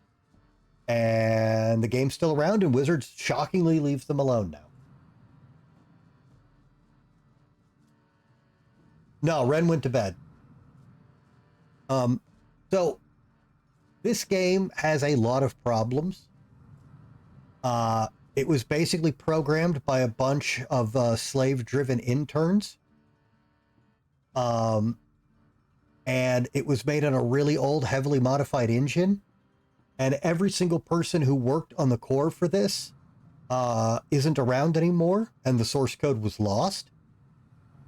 And the game's still around, and Wizards shockingly leaves them alone now. No, Ren went to bed. So this game has a lot of problems. It was basically programmed by a bunch of slave-driven interns. And it was made on a really old, heavily modified engine. And every single person who worked on the core for this isn't around anymore, and the source code was lost.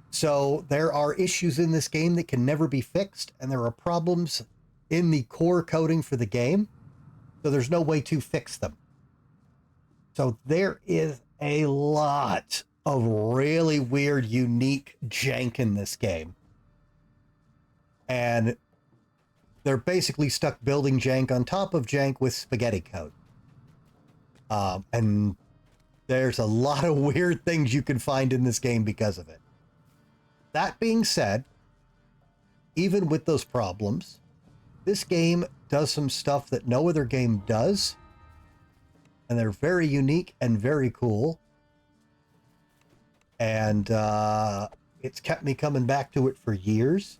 So there are issues in this game that can never be fixed, and there are problems in the core coding for the game, so there's no way to fix them. So there is a lot of really weird, unique jank in this game. And they're basically stuck building jank on top of jank with spaghetti code. And there's a lot of weird things you can find in this game because of it. That being said, even with those problems, this game does some stuff that no other game does. And they're very unique and very cool. And it's kept me coming back to it for years.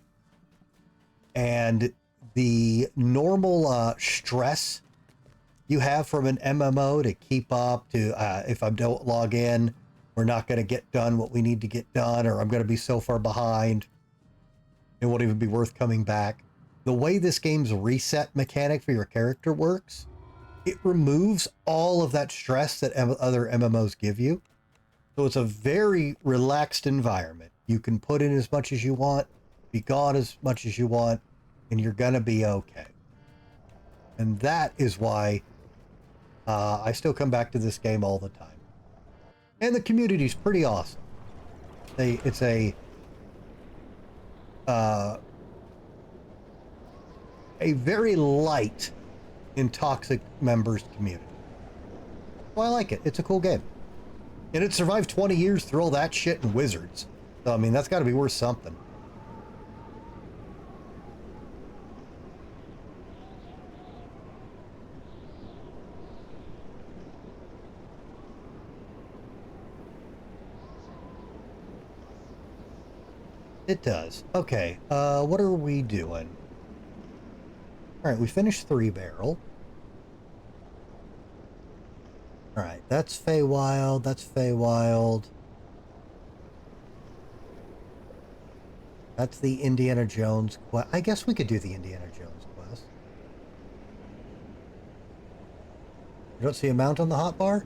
And the normal stress you have from an MMO to keep up, to if I don't log in, we're not going to get done what we need to get done, or I'm going to be so far behind, it won't even be worth coming back. The way this game's reset mechanic for your character works, it removes all of that stress that other MMOs give you. So it's a very relaxed environment. You can put in as much as you want, be gone as much as you want, and you're going to be okay. And that is why I still come back to this game all the time. And the community's pretty awesome. It's a very light and toxic members community. Well, I like it. It's a cool game. And it survived 20 years through all that shit and wizards. So, I mean, that's got to be worth something. It does. Okay, what are we doing? All right, we finished 3-barrel. All right, that's Feywild, that's Feywild. That's the Indiana Jones quest. I guess we could do the Indiana Jones quest. You don't see a mount on the hotbar?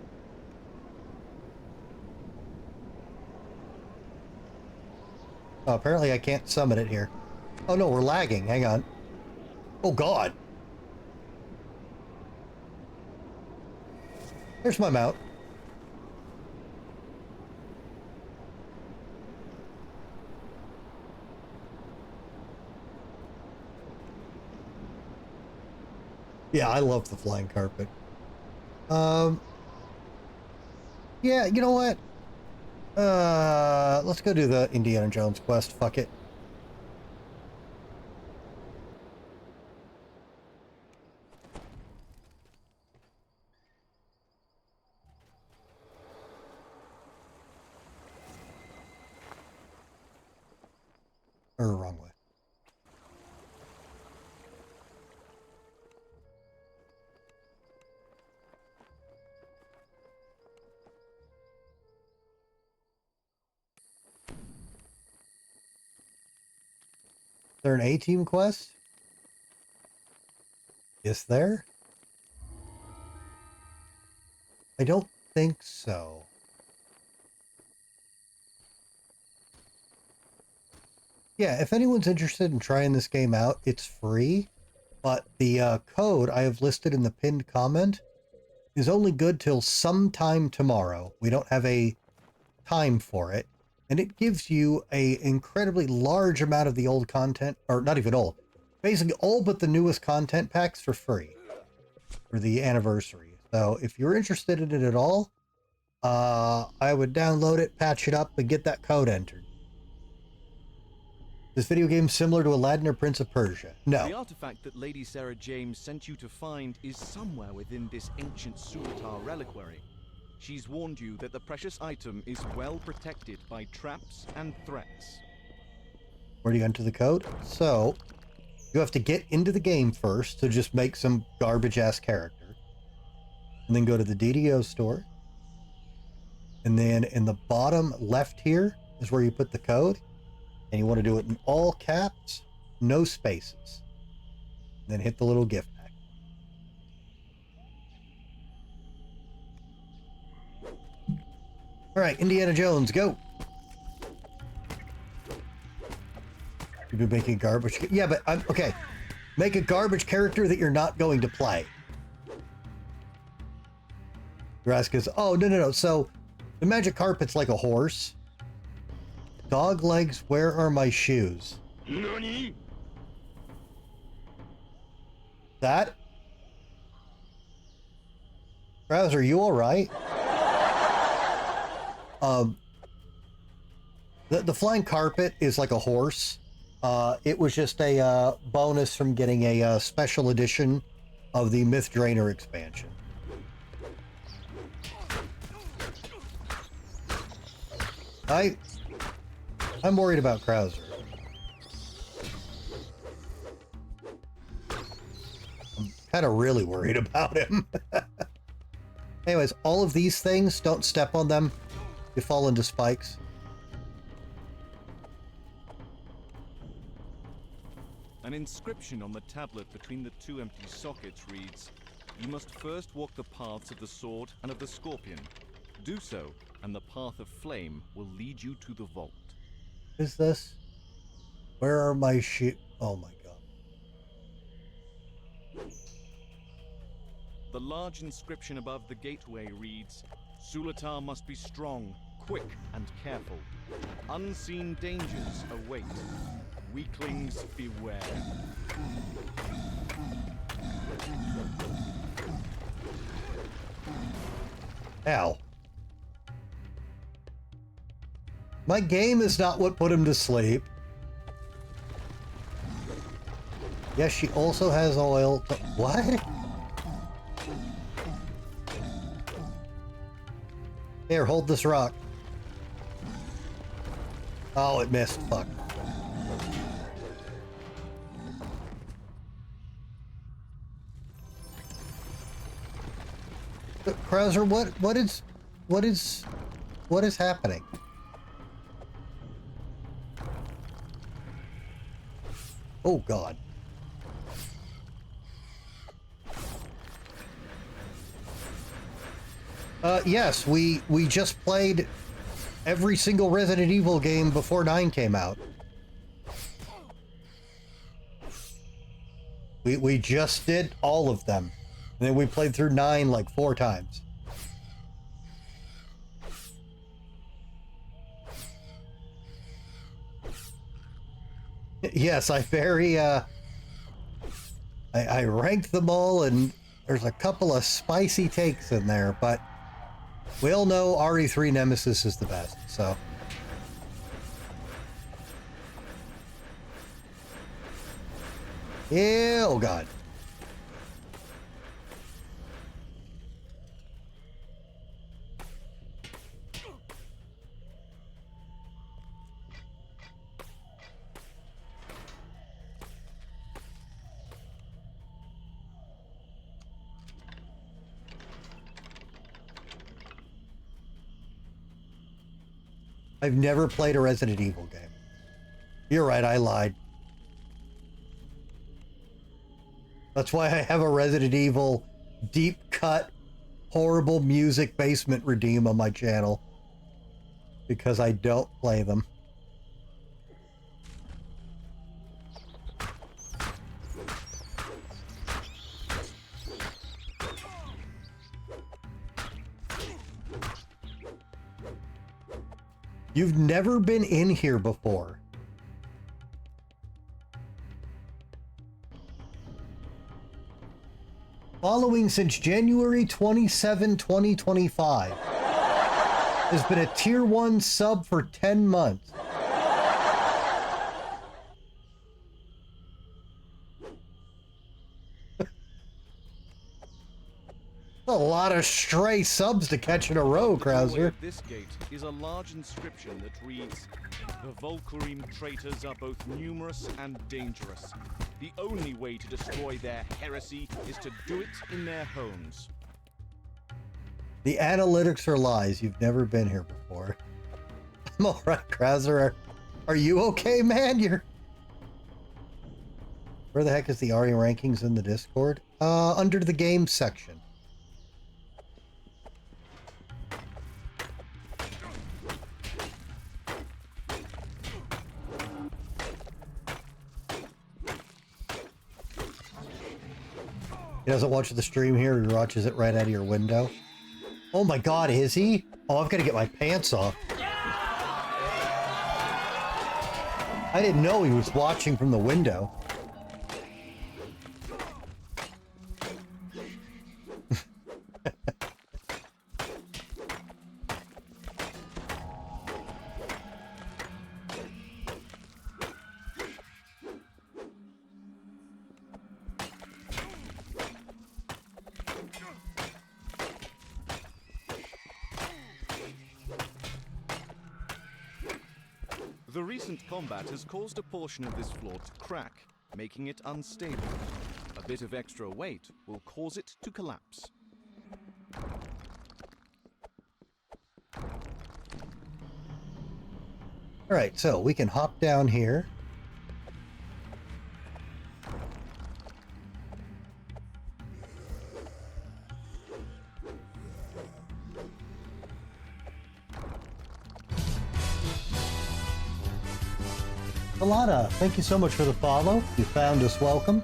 Oh, apparently I can't summon it here. Oh no, we're lagging. Hang on. Oh god. There's my mount. Yeah, I love the flying carpet. Yeah, you know what? Let's go do the Indiana Jones quest. Fuck it. Or wrong way. Is there an A-team quest? Is there? I don't think so. Yeah, if anyone's interested in trying this game out, it's free, but the code I have listed in the pinned comment is only good till sometime tomorrow. We don't have a time for it, and it gives you a incredibly large amount of the old content, or not even old, basically all but the newest content packs for free for the anniversary. So if you're interested in it at all, I would download it, patch it up, and get that code entered. This video game is similar to Aladdin or Prince of Persia. No. The artifact that Lady Sarah James sent you to find is somewhere within this ancient Sulatar reliquary. She's warned you that the precious item is well protected by traps and threats. Where do you enter the code? So, you have to get into the game first to just make some garbage-ass character. And then go to the DDO store. And then in the bottom left here is where you put the code. And you want to do it in all caps, no spaces. Then hit the little gift pack. All right, Indiana Jones, go. You've been making garbage. Yeah, but I'm okay. Make a garbage character that you're not going to play. Your ask is, oh, no. So the magic carpet's like a horse. Dog legs, where are my shoes? Nani? That? Krause, are you alright? The flying carpet is like a horse. It was just a bonus from getting a special edition of the Myth Drainer expansion. I'm worried about Krauser. I'm kind of really worried about him. Anyways, all of these things, don't step on them. You fall into spikes. An inscription on the tablet between the two empty sockets reads, "You must first walk the paths of the sword and of the scorpion. Do so, and the path of flame will lead you to the vault." Is this? Where are my shoes? Oh my god. The large inscription above the gateway reads, "Sulatar must be strong, quick, and careful. Unseen dangers await. Weaklings beware." Ow. My game is not what put him to sleep. Yes, she also has oil. What? Here, hold this rock. Oh, it missed. Fuck. But Krauser, what is happening? Oh God. Yes, we just played every single Resident Evil game before 9 came out. We just did all of them. And then we played through 9 like 4 times. Yes, I ranked them all, and there's a couple of spicy takes in there, but we all know RE3 Nemesis is the best, so. Yeah, oh God. I've never played a Resident Evil game. You're right, I lied. That's why I have a Resident Evil deep cut, horrible music basement redeem on my channel. Because I don't play them. You've never been in here before. Following since January 27, 2025. Has been a tier 1 sub for 10 months. A lot of stray subs to catch in a row, Krauser. This gate is a large inscription that reads, "The Volkreem traitors are both numerous and dangerous. The only way to destroy their heresy is to do it in their homes." The analytics are lies. You've never been here before. I'm alright, Krauser. Are you okay, man? Where the heck is the ARI rankings in the Discord? Under the game section. He doesn't watch the stream here, he watches it right out of your window. Oh my God, is he? Oh, I've got to get my pants off. I didn't know he was watching from the window. The recent combat has caused a portion of this floor to crack, making it unstable. A bit of extra weight will cause it to collapse. Alright, so we can hop down here. Alana, thank you so much for the follow. You found us welcome.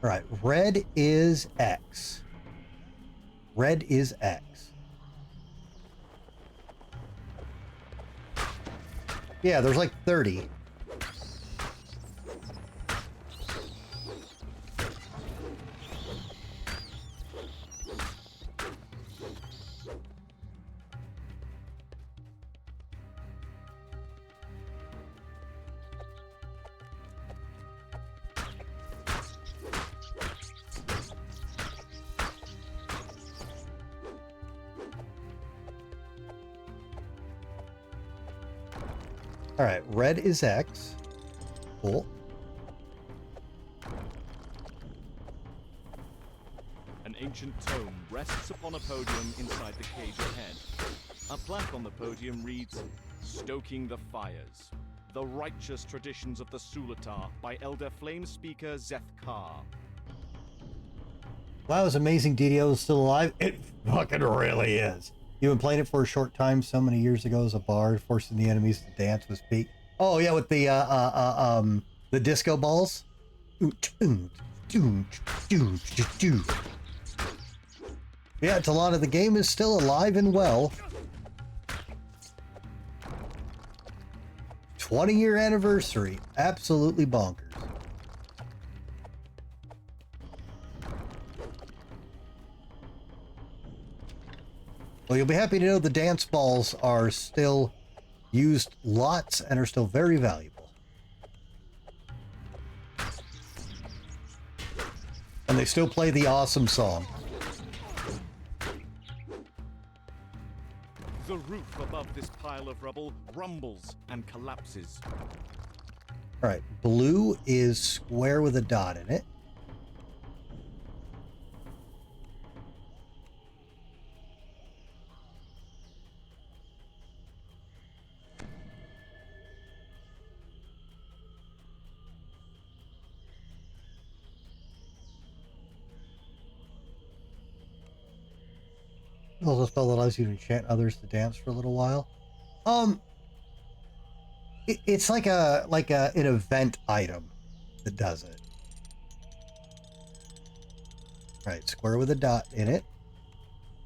All right, red is X. Red is X. Yeah, there's like 30. All right, red is X. Cool. An ancient tome rests upon a podium inside the cage ahead. A plaque on the podium reads, "Stoking the Fires. The Righteous Traditions of the Sulatar by Elder Flame Speaker Zeth Kar." Wow, is amazing DDO is still alive? It fucking really is. You've been playing it for a short time, so many years ago as a bard, forcing the enemies to dance with feet. Oh yeah, with the disco balls. Yeah, Talana, the game is still alive and well. 20-year anniversary. Absolutely bonkers. Well, you'll be happy to know the dance balls are still used lots and are still very valuable. And they still play the awesome song. The roof above this pile of rubble rumbles and collapses. All right, blue is square with a dot in it. Also a spell that allows you to enchant others to dance for a little while. It's like an event item that does it. Right, square with a dot in it.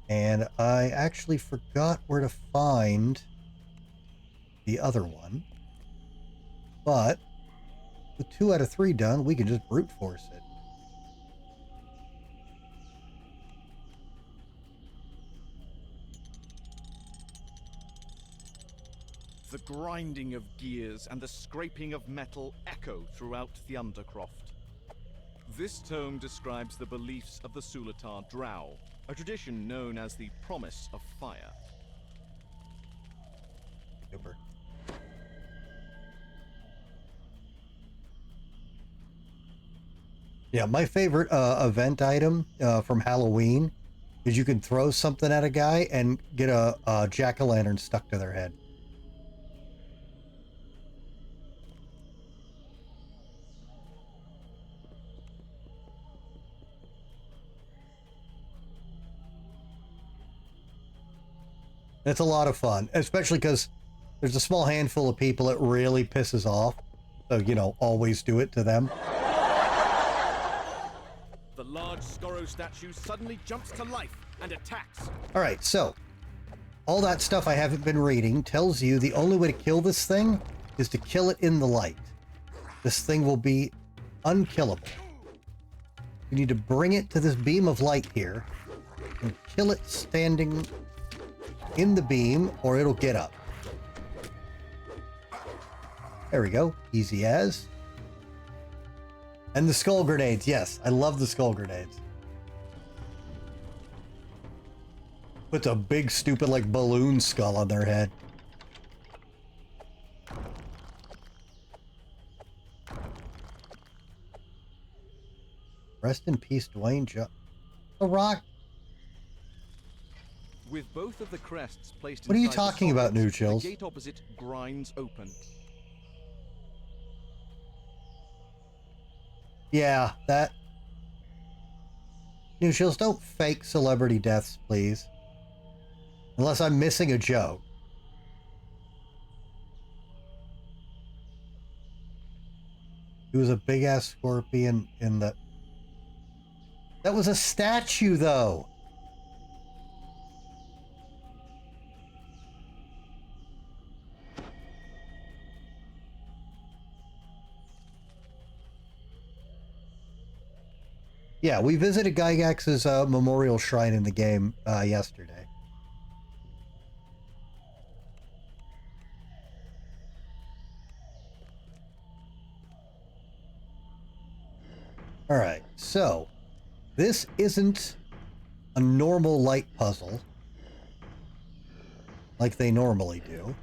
And I actually forgot where to find the other one. But with 2 out of 3 done, we can just brute force it. The grinding of gears and the scraping of metal echo throughout the Undercroft. This tome describes the beliefs of the Sulatar Drow, a tradition known as the Promise of Fire. Super. Yeah, my favorite event item from Halloween is you can throw something at a guy and get a jack-o'-lantern stuck to their head. It's a lot of fun, especially because there's a small handful of people it really pisses off. So, you know, always do it to them. The large Skoro statue suddenly jumps to life and attacks. All right, so all that stuff I haven't been reading tells you the only way to kill this thing is to kill it in the light. This thing will be unkillable. You need to bring it to this beam of light here and kill it standing in the beam, or it'll get up. There we go. Easy as. And the skull grenades. Yes, I love the skull grenades. Puts a big, stupid, like, balloon skull on their head. Rest in peace, Dwayne. A rock. With both of the crests placed What are you inside the talking about, sockets, New Chills? The gate opposite grinds open. Yeah, that... New Chills, don't fake celebrity deaths, please. Unless I'm missing a joke. He was a big-ass scorpion in the... That was a statue, though! Yeah, we visited Gygax's memorial shrine in the game yesterday. All right, so this isn't a normal light puzzle like they normally do.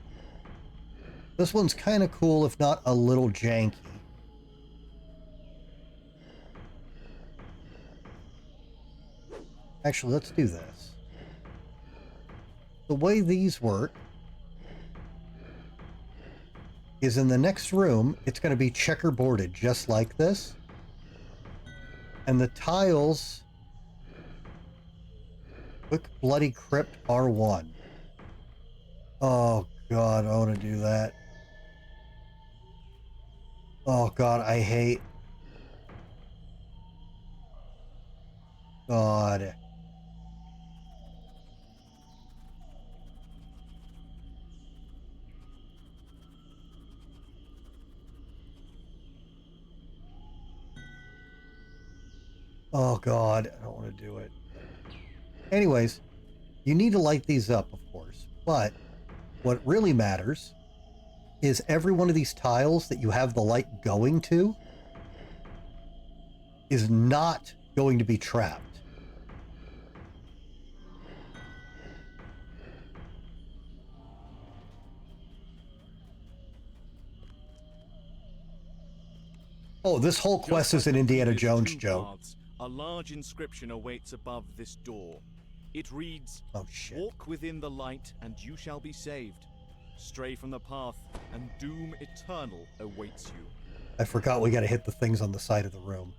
This one's kind of cool, if not a little janky. Actually, let's do this. The way these work is in the next room, it's going to be checkerboarded just like this. And the tiles... Quick Bloody Crypt R1. Oh, God, I want to do that. Oh, God, I hate... God. Oh, God, I don't want to do it. Anyways, you need to light these up, of course. But what really matters is every one of these tiles that you have the light going to is not going to be trapped. Oh, this whole quest is an Indiana Jones joke. A large inscription awaits above this door. It reads, "Oh shit. Walk within the light and you shall be saved. Stray from the path and doom eternal awaits you." I forgot we gotta hit the things on the side of the room.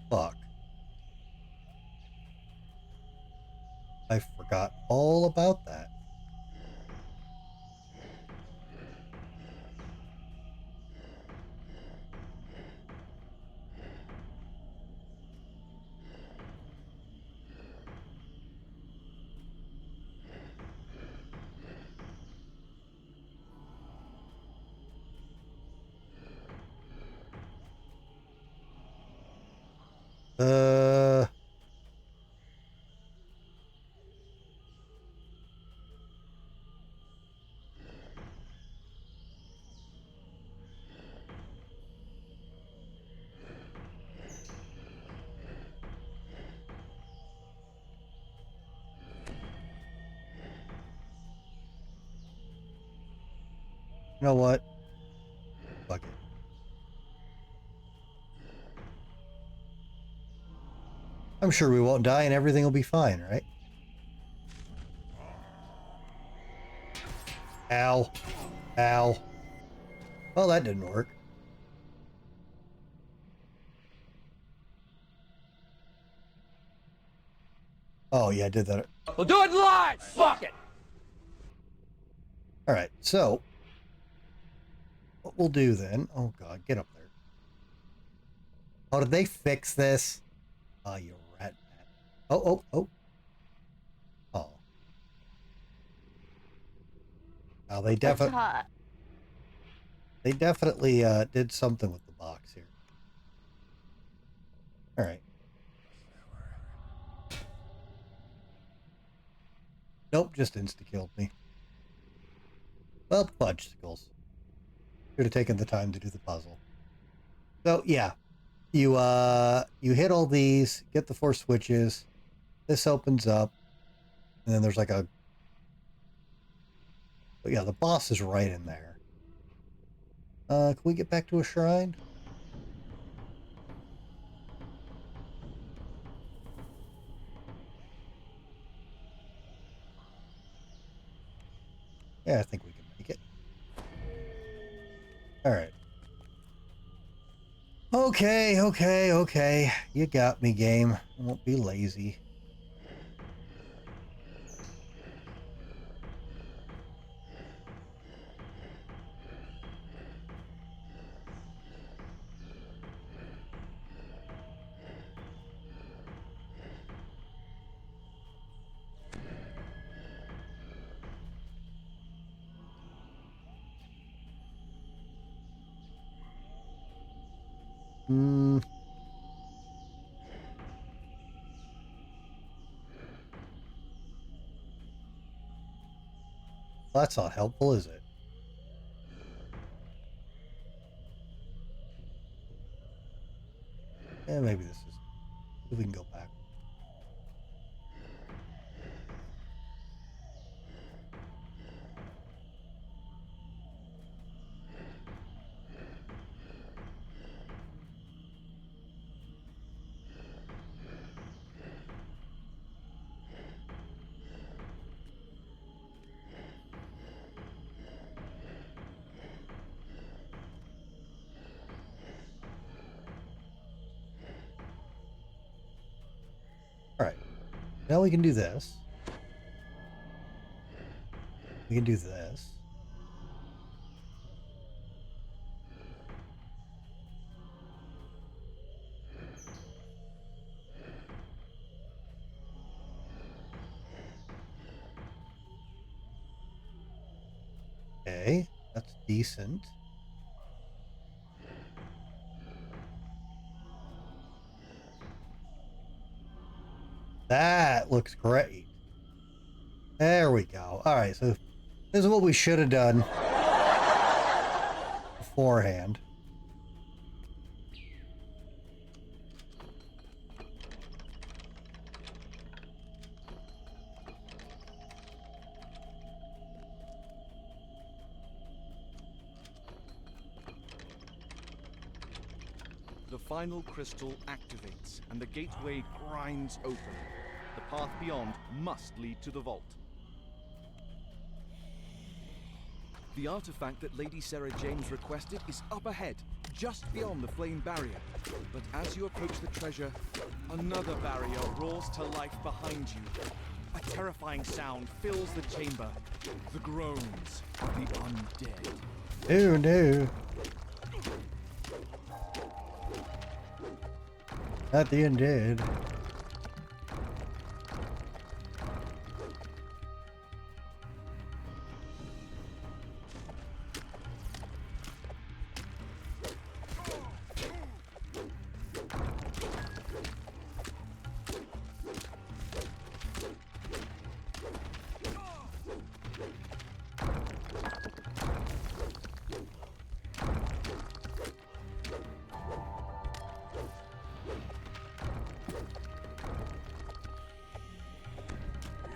Fuck. I forgot all about that. You know what? Fuck it. I'm sure we won't die and everything will be fine, right? Ow. Ow. Well, that didn't work. Oh, yeah, I did that. We'll do it live! Fuck it! Alright, so... what we'll do then... Oh, God, get up there. Oh, did they fix this? Oh, you rat. Oh. Oh, they definitely... They definitely did something with the box here. Alright. Nope, just insta-killed me. Well, fudgesicles. Should have taken the time to do the puzzle. So, yeah. You hit all these, get the 4 switches. This opens up. And then there's like a... but yeah, the boss is right in there. Can we get back to a shrine? Yeah, I think we can make it. Alright. Okay. You got me, game. I won't be lazy. Well, that's not helpful, is it? Yeah, maybe this is... we can go back. Now we can do this. We can do this. Okay, that's decent. That looks great. There we go. All right, so this is what we should have done beforehand. The final crystal activates, and the gateway grinds open. The path beyond must lead to the vault. The artifact that Lady Sarah James requested is up ahead, just beyond the flame barrier. But as you approach the treasure, another barrier roars to life behind you. A terrifying sound fills the chamber. The groans of the undead. Oh no. Not the undead.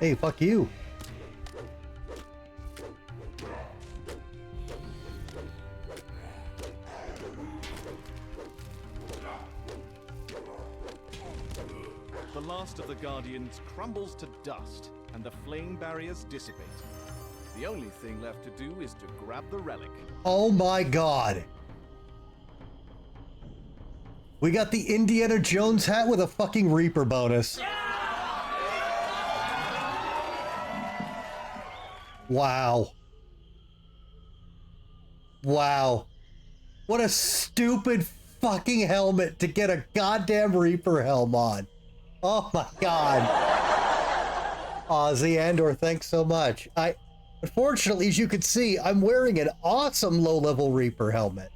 Hey, fuck you. The last of the Guardians crumbles to dust, and the flame barriers dissipate. The only thing left to do is to grab the relic. Oh my god. We got the Indiana Jones hat with a fucking Reaper bonus. Wow. Wow. What a stupid fucking helmet to get a goddamn Reaper helm on. Oh my god. Ozzy Andor, thanks so much. Unfortunately, as you can see, I'm wearing an awesome low-level Reaper helmet.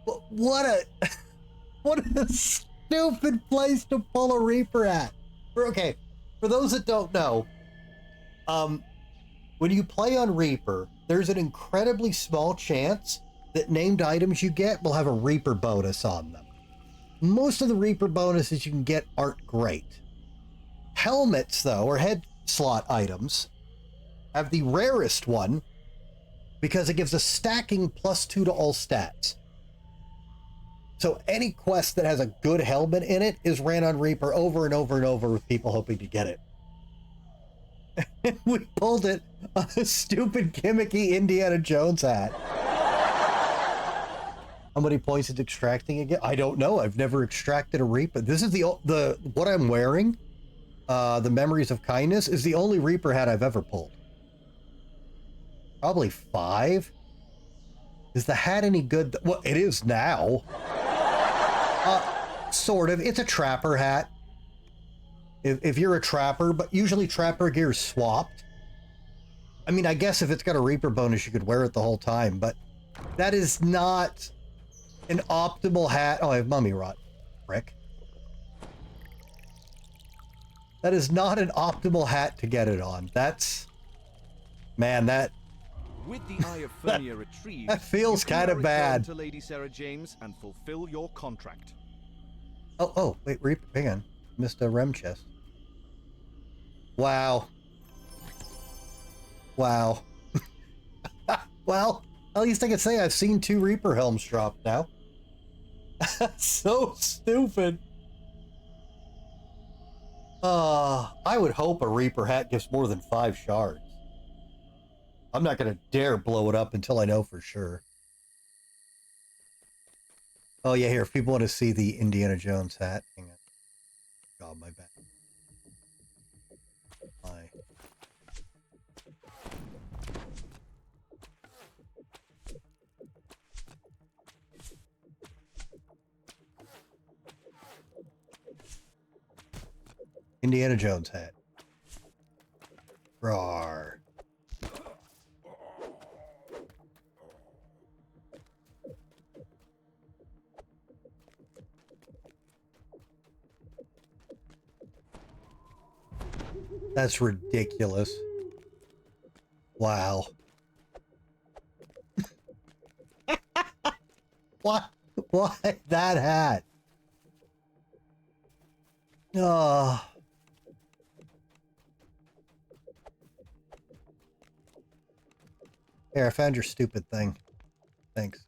But what a stupid place to pull a Reaper at. Okay, for those that don't know, when you play on Reaper, there's an incredibly small chance that named items you get will have a Reaper bonus on them. Most of the Reaper bonuses you can get aren't great. Helmets, though, or head slot items, have the rarest one because it gives a stacking +2 to all stats. So any quest that has a good helmet in it is ran on Reaper over and over and over with people hoping to get it. We pulled it on a stupid gimmicky Indiana Jones hat. How many points is extracting again? I don't know. I've never extracted a Reaper. This is the what I'm wearing. The Memories of Kindness is the only Reaper hat I've ever pulled. Probably 5. Is the hat any good? Well, it is now. Sort of. It's a trapper hat. If you're a trapper, but usually trapper gear is swapped. I mean, I guess if it's got a Reaper bonus, you could wear it the whole time, but that is not an optimal hat. Oh, I have mummy rot. Frick. That is not an optimal hat to get it on. That's... Man, that... With the Eye of Furnia retrieved, that feels kind of bad. To Lady Sarah James and fulfill your contract. Oh, wait, Reaper, hang on. Missed a rem chest. Wow. Wow. Well, at least I can say I've seen 2 Reaper helms drop now. So stupid. I would hope a Reaper hat gives more than 5 shards. I'm not going to dare blow it up until I know for sure. Oh yeah, here, if people want to see the Indiana Jones hat. Hang on. God, my bad. Indiana Jones hat. Roar. That's ridiculous. Wow. Why that hat? Oh. Here, I found your stupid thing. Thanks.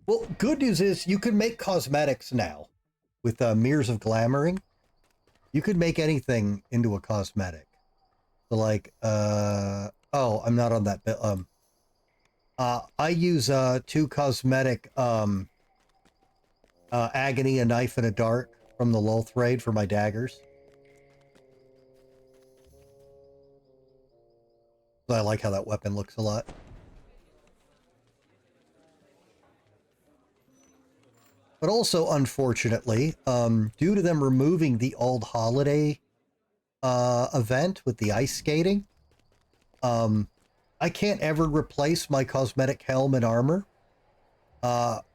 Well, good news is you can make cosmetics now with mirrors of glamoring. You could make anything into a cosmetic. So like, oh, I'm not on that bit. I use 2 cosmetic agony, a knife, and a dart from the Loth raid for my daggers. So I like how that weapon looks a lot. But also, unfortunately, due to them removing the old holiday event with the ice skating, I can't ever replace my cosmetic helm and armor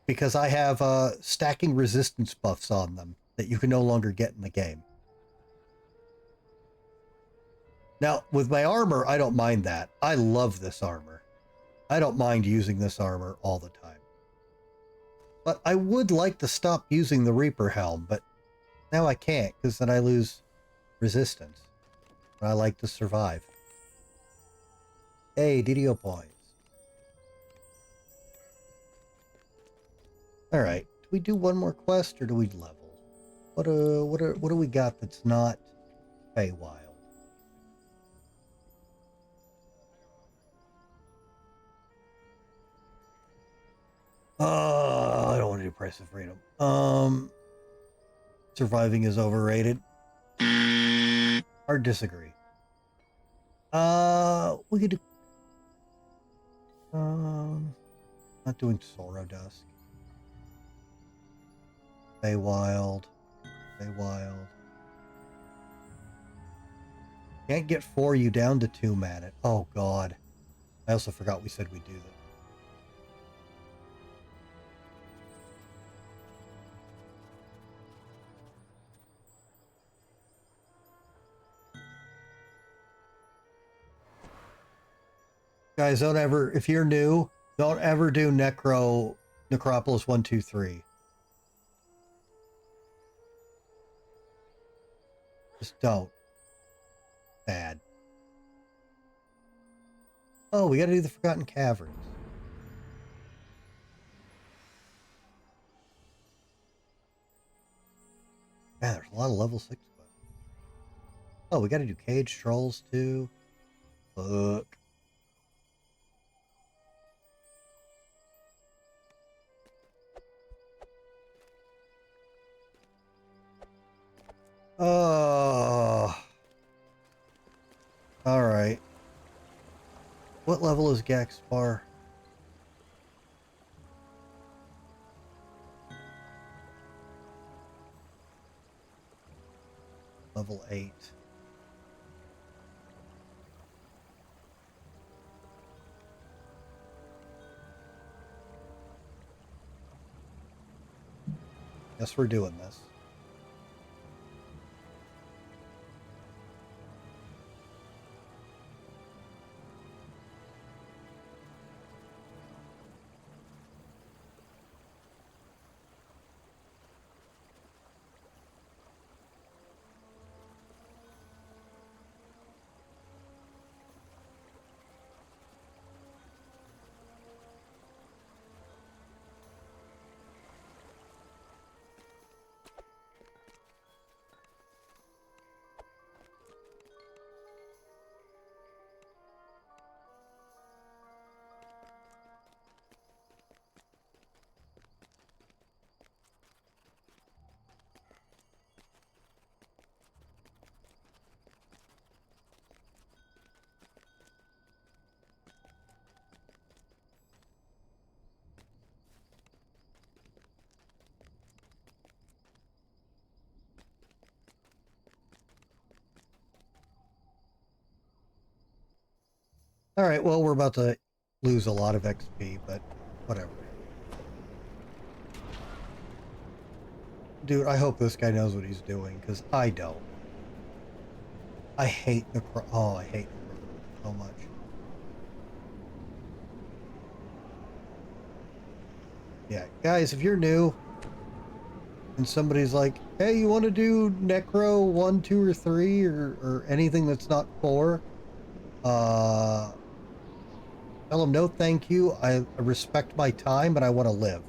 because I have stacking resistance buffs on them that you can no longer get in the game. Now, with my armor, I don't mind that. I love this armor. I don't mind using this armor all the time. But I would like to stop using the Reaper helm, but now I can't because then I lose resistance. I like to survive. Hey, DDO points. All right, do we do one more quest or do we level? What do we got that's not Feywild? I don't want to do Price of Freedom. Surviving is overrated. Hard disagree. We could do not doing Sorrow Dusk. Feywild. Can't get 4 you down to 2 mana. Oh god. I also forgot we said we'd do that. Guys, don't ever, if you're new, don't ever do Necropolis 1, 2, 3. Just don't. Bad. Oh, we gotta do the Forgotten Caverns. Man, there's a lot of level 6 quests. Oh, we gotta do Cage Trolls too. Fuck. Oh. Alright. What level is Gaxpar? Level 8. Guess we're doing this. Alright, well, we're about to lose a lot of XP, but whatever. Dude, I hope this guy knows what he's doing, because I don't. I hate oh, I hate Necro so much. Yeah, guys, if you're new, and somebody's like, hey, you want to do Necro 1, 2, or 3, or anything that's not 4, tell them no thank you, I respect my time, and I want to live.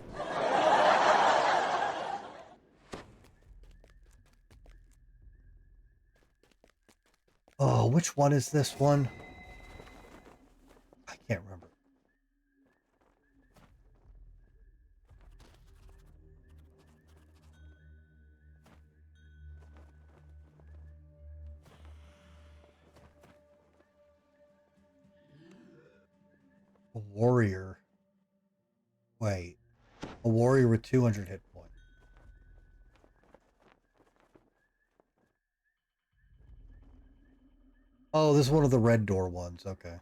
Oh, which one is this one? I can't remember. A warrior. Wait. A warrior with 200 hit points. Oh, this is one of the red door ones. Okay.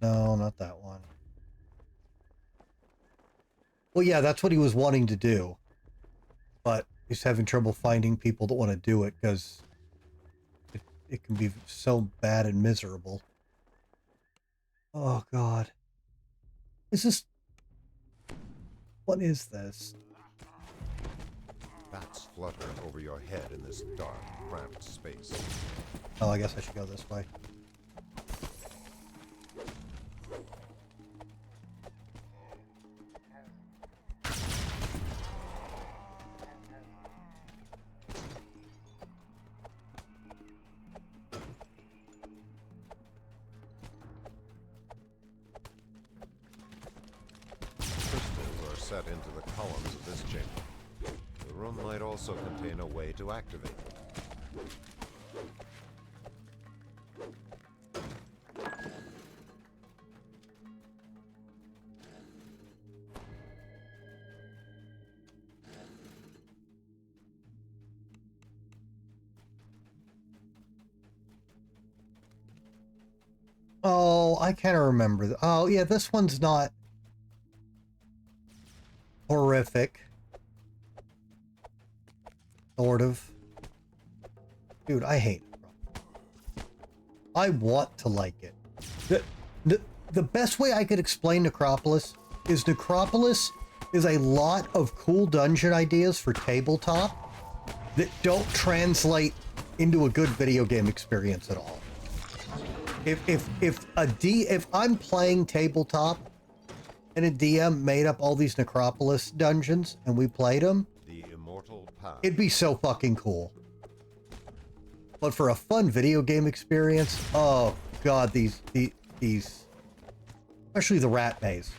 No, not that one. Well, yeah, that's what he was wanting to do. But he's having trouble finding people that want to do it because it can be so bad and miserable. Oh, God. Is this... What is this? Bats flutter over your head in this dark, cramped space. Oh, I guess I should go this way. Crystals are set into the columns of this chamber. The room might also contain a way to activate them. Oh, I can't remember. Oh, yeah, this one's not horrific. Sort of. Dude, I hate it. I want to like it. The best way I could explain Necropolis is Necropolis is a lot of cool dungeon ideas for tabletop that don't translate into a good video game experience at all. If I'm playing tabletop and a DM made up all these Necropolis dungeons and we played them, The immortal path. it'd be so fucking cool. But for a fun video game experience, oh god, these, especially the Rat Maze.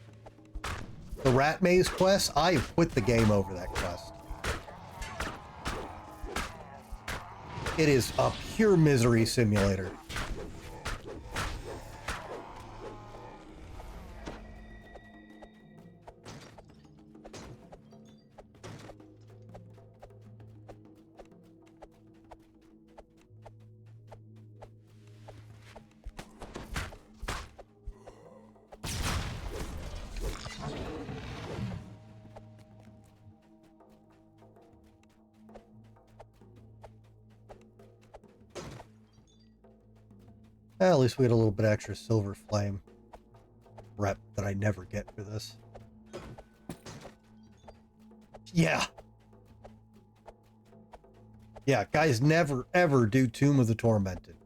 The Rat Maze quest, I quit the game over that quest. It is a pure misery simulator. Well, at least we had a little bit extra silver flame rep that I never get for this. Yeah. Yeah, guys, never ever do Tomb of the Tormented.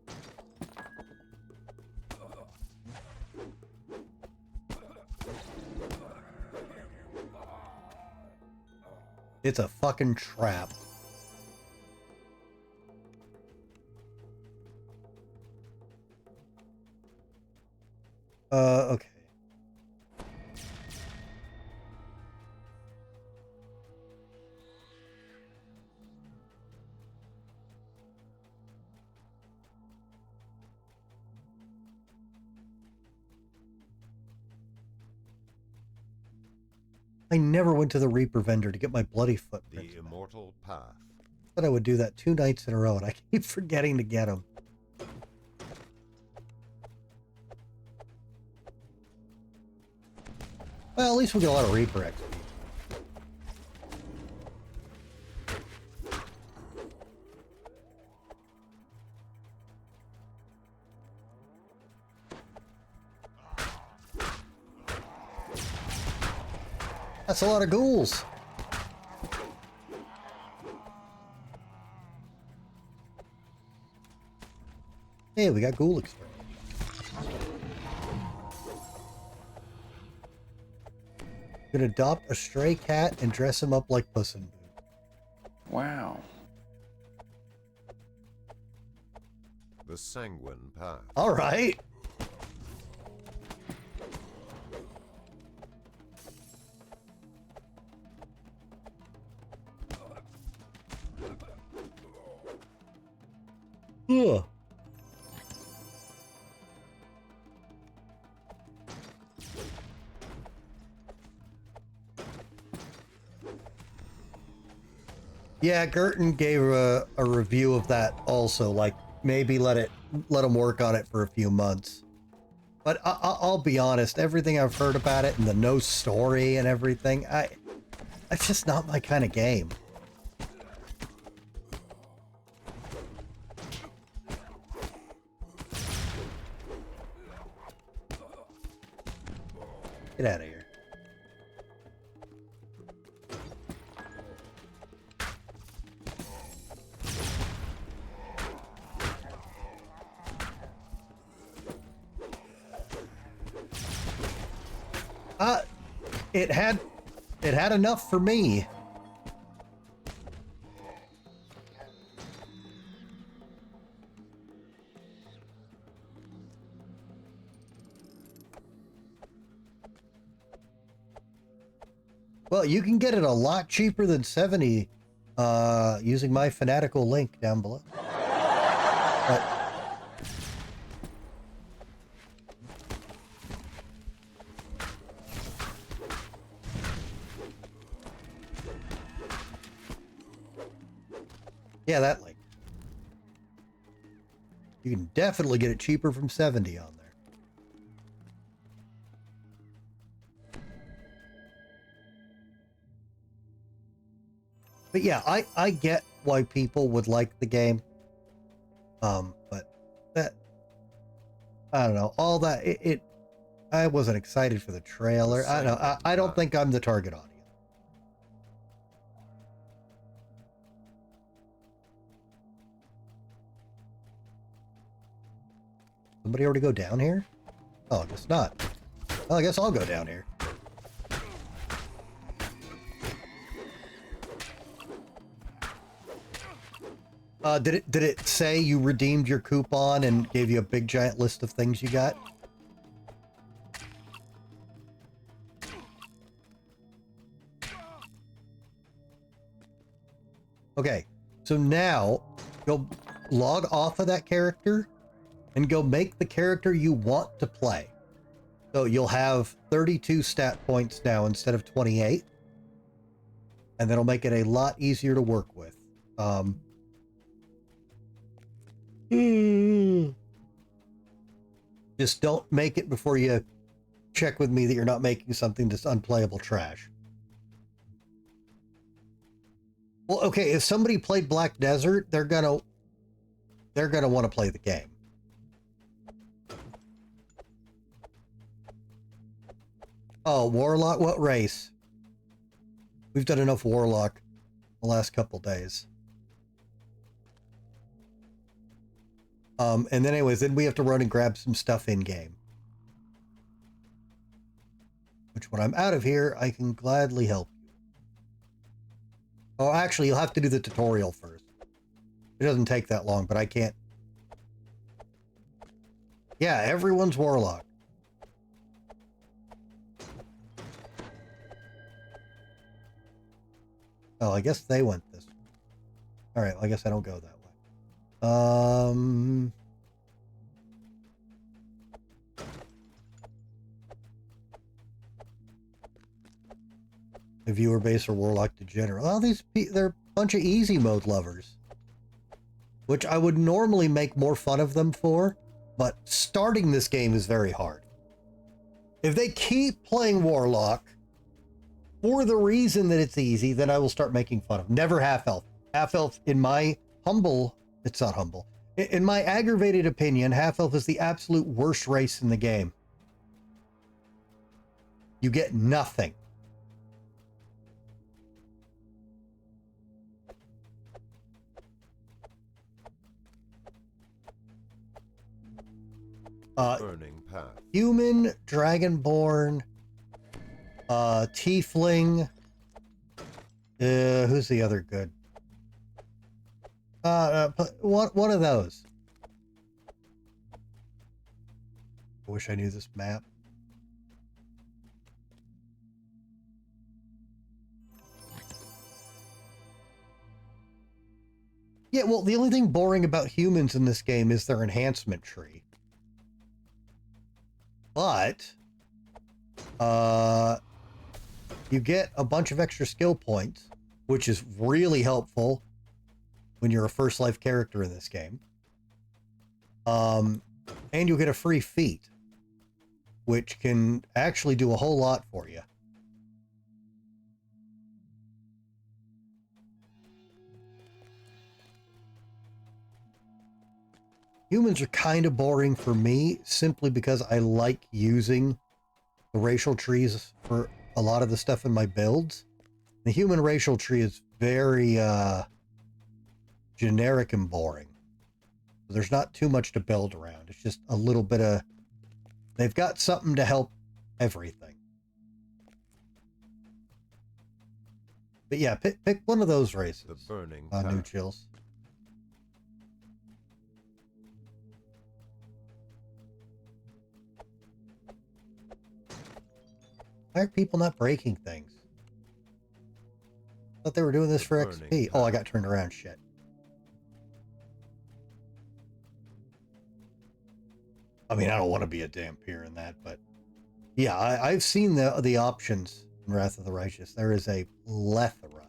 It's a fucking trap. Okay. I never went to the Reaper vendor to get my bloody footprint. The immortal path. Said I would do that 2 nights in a row, and I keep forgetting to get them. Well, at least we get a lot of Reaper XP. That's a lot of ghouls. Hey, we got ghoul experience. You can adopt a stray cat and dress him up like Puss in Boots. Wow. The Sanguine Path. All right. Ugh. Yeah, Gerton gave a review of that also, like maybe let him work on it for a few months. But I'll be honest, everything I've heard about it and the no story and everything, it's just not my kind of game. Get out of here. It had enough for me. Well, you can get it a lot cheaper than 70 using my fanatical link down below. But, yeah, that link. You can definitely get it cheaper from 70 on there. But yeah, I get why people would like the game. But that, I don't know, all that, I wasn't excited for the trailer. I don't know, I don't think I'm the target audience. Somebody already go down here? Oh, I guess not. Well, I guess I'll go down here. Did it say you redeemed your coupon and gave you a big giant list of things you got? Okay, so now go log off of that character and go make the character you want to play. So you'll have 32 stat points now instead of 28. And that'll make it a lot easier to work with. Just don't make it before you check with me that you're not making something that's unplayable trash. Well, okay, if somebody played Black Desert, they're gonna want to play the game. Oh, Warlock? What race? We've done enough Warlock the last couple days. And then anyways, then we have to run and grab some stuff in-game. Which when I'm out of here, I can gladly help you. Oh, actually, you'll have to do the tutorial first. It doesn't take that long, but I can't. Yeah, everyone's Warlock. Oh, I guess they went this way. All right, well, I guess I don't go that way. The viewer base or Warlock Degenerate. Well, they're bunch of easy mode lovers, which I would normally make more fun of them for, but starting this game is very hard. If they keep playing Warlock for the reason that it's easy, then I will start making fun of them. Never half-elf. Half-elf, in my humble, it's not humble, in my aggravated opinion, half-elf is the absolute worst race in the game. You get nothing. Burning path. Human, Dragonborn, Tiefling. Who's the other good? One of those. I wish I knew this map. Yeah, well, the only thing boring about humans in this game is their enhancement tree. But, you get a bunch of extra skill points, which is really helpful when you're a first life character in this game. And you'll get a free feat, which can actually do a whole lot for you. Humans are kind of boring for me simply because I like using the racial trees for a lot of the stuff in my builds. The human racial tree is very generic and boring. There's not too much to build around. It's just a little bit of... They've got something to help everything. But yeah, pick one of those races. The burning New Chills. Why are people not breaking things? I thought they were doing this for XP. Oh, I got turned around. Shit. I mean, I don't want to be a Dampier in that, but yeah, I've seen the options in Wrath of the Righteous. There is a plethora.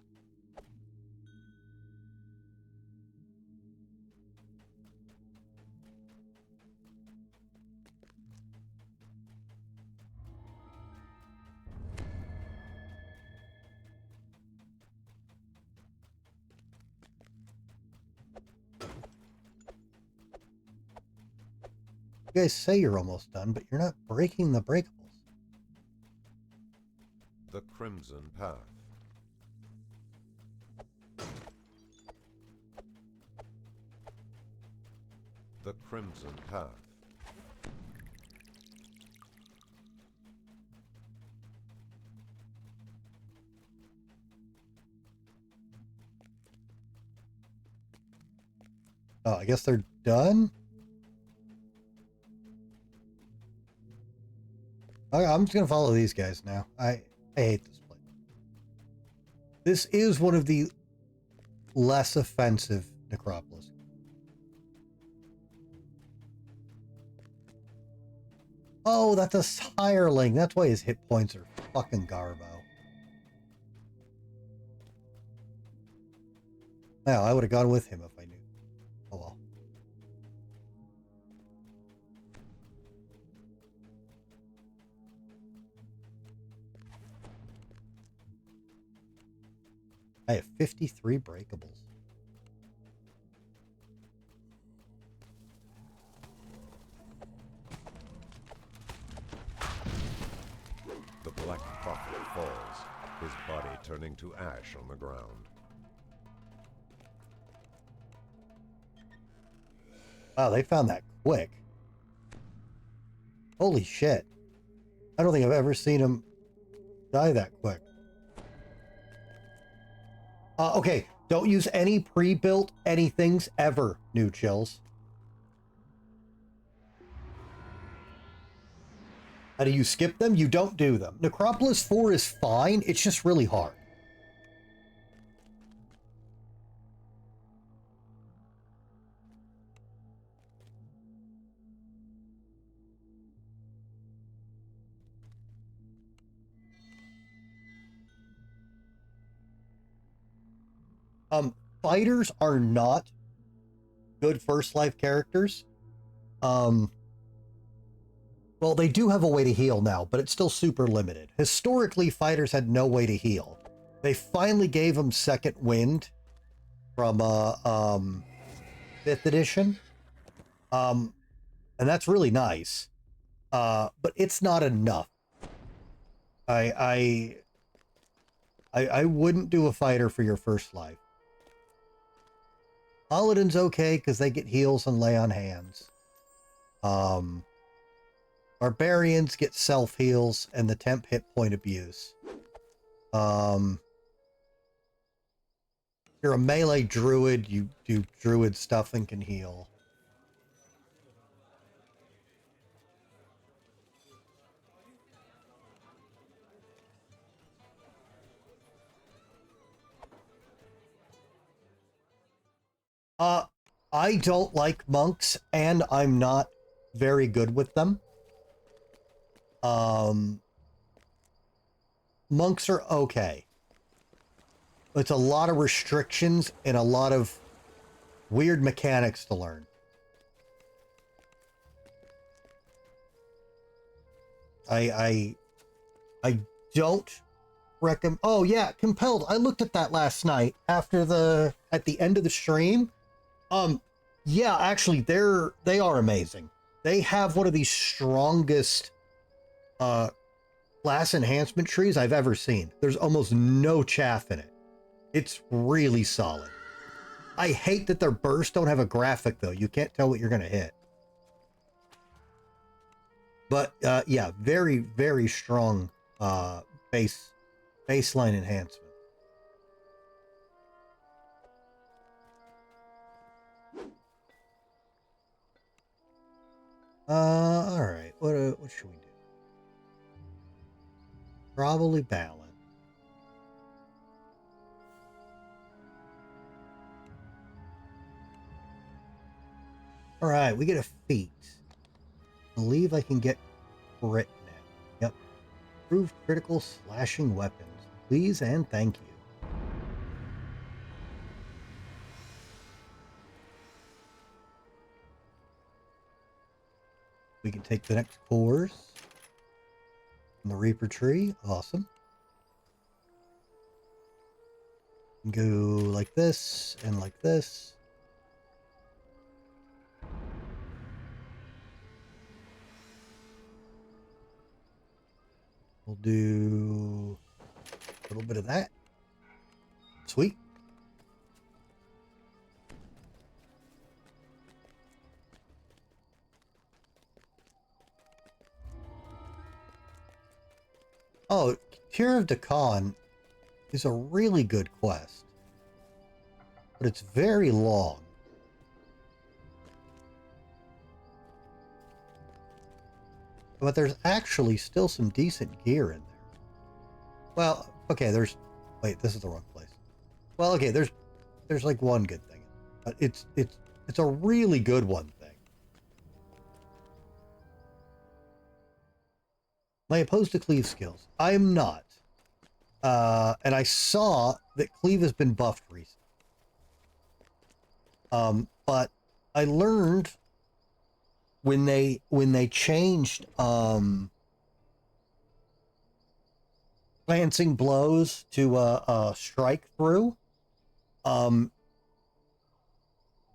You guys say you're almost done, but you're not breaking the breakables. The Crimson Path. The Crimson Path. Oh, I guess they're done? I'm just going to follow these guys now. I hate this place. This is one of the less offensive necropolis. Oh, that's a hireling. That's why his hit points are fucking garbo. Now, I would have gone with him if I knew. Oh well. I have 53 breakables. The Black Prophet falls, his body turning to ash on the ground. Wow, they found that quick. Holy shit. I don't think I've ever seen him die that quick. Okay, don't use any pre-built anythings ever, New Chills. How do you skip them? You don't do them. Necropolis 4 is fine, it's just really hard. Fighters are not good first life characters. Well, they do have a way to heal now, but it's still super limited. Historically, fighters had no way to heal. They finally gave them Second Wind from 5th edition. And that's really nice. But it's not enough. I wouldn't do a fighter for your first life. Paladin's okay because they get heals and lay on hands. Barbarians get self heals and the temp hit point abuse. You're a melee druid, you do druid stuff and can heal. I don't like monks, and I'm not very good with them. Monks are okay. It's a lot of restrictions and a lot of weird mechanics to learn. I don't recommend. Oh yeah, Compelled. I looked at that last night at the end of the stream. Yeah, actually, they are amazing. They have one of the strongest class enhancement trees I've ever seen. There's almost no chaff in it. It's really solid. I hate that their bursts don't have a graphic, though. You can't tell what you're going to hit. But, yeah, very, very strong baseline enhancement. All right. What should we do? Probably balance. All right, we get a feat. I believe I can get crit now. Yep. Improved critical slashing weapons. Please and thank you. We can take the next course. From the Reaper tree. Awesome. Go like this and like this. We'll do a little bit of that. Sweet. Oh, Cure of Dakan is a really good quest, but it's very long. But there's actually still some decent gear in there. Well, okay, wait, this is the wrong place. Well, okay, there's like one good thing, but it's a really good one thing. Am I opposed to cleave skills? I am not. And I saw that cleave has been buffed recently. But I learned when they changed glancing blows to strike through,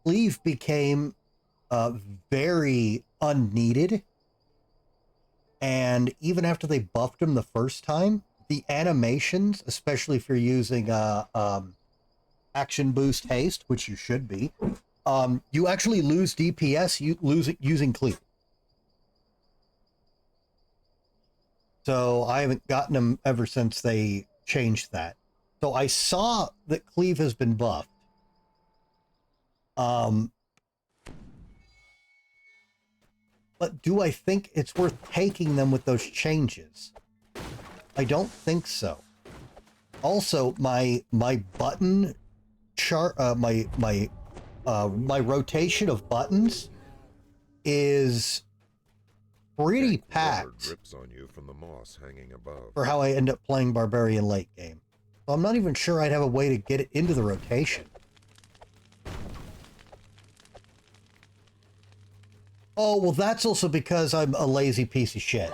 cleave became very unneeded. And even after they buffed him the first time, the animations, especially if you're using action boost haste, which you should be, you actually lose DPS using cleave. So I haven't gotten them ever since they changed that. So I saw that cleave has been buffed. But do I think it's worth taking them with those changes? I don't think so. Also, my button chart, my rotation of buttons is pretty packed drips on you from the moss hanging above. for how I end up playing Barbarian late game. So I'm not even sure I'd have a way to get it into the rotation. Oh, well, that's also because I'm a lazy piece of shit.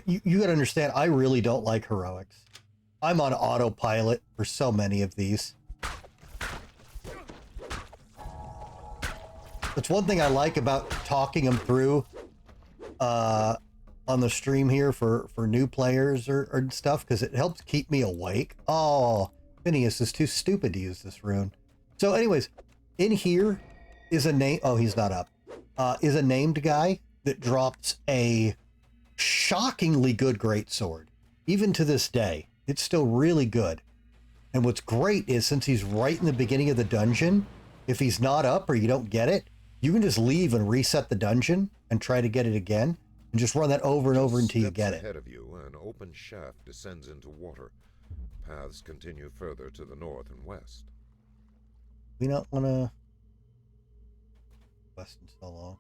You gotta understand, I really don't like heroics. I'm on autopilot for so many of these. It's one thing I like about talking them through on the stream here for new players or stuff, because it helps keep me awake. Oh, Phineas is too stupid to use this rune. So anyways, in here is a name. Oh, he's not up. Is a named guy that drops a shockingly good greatsword. Even to this day, it's still really good. And what's great is, since he's right in the beginning of the dungeon, if he's not up or you don't get it, you can just leave and reset the dungeon and try to get it again, and just run that over and over until you get it. Ahead of you, an open shaft descends into water. Paths continue further to the north and west. We don't want to west in so long.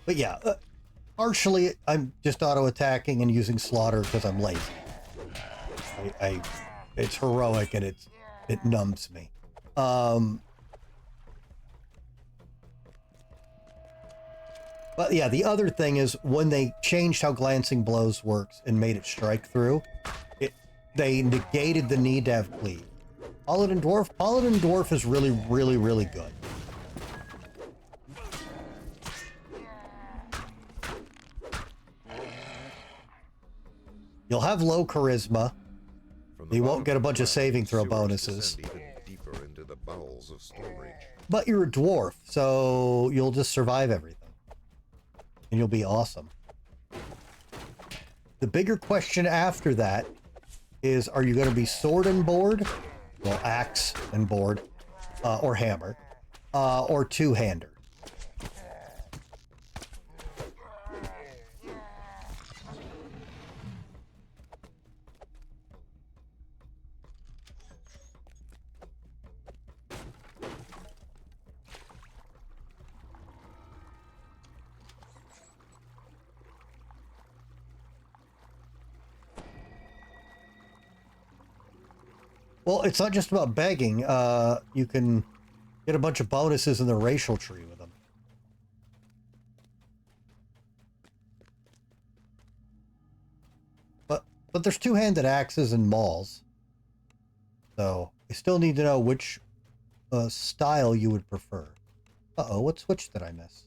But yeah, partially I'm just auto-attacking and using slaughter because I'm lazy. It's heroic and it numbs me. But yeah, the other thing is, when they changed how glancing blows works and made it strike through, they negated the need to have cleave. Paladin Dwarf is really, really, really good. You'll have low charisma. You won't get a bunch of saving throw bonuses. Even deeper into the bowels of Stormreach. But you're a dwarf, so you'll just survive everything. And you'll be awesome. The bigger question after that is, are you going to be sword and board? Well, axe and board. Or hammer. Or two-hander. Well, it's not just about begging. You can get a bunch of bonuses in the racial tree with them. But there's two-handed axes and mauls. So you still need to know which style you would prefer. Uh-oh, what switch did I miss?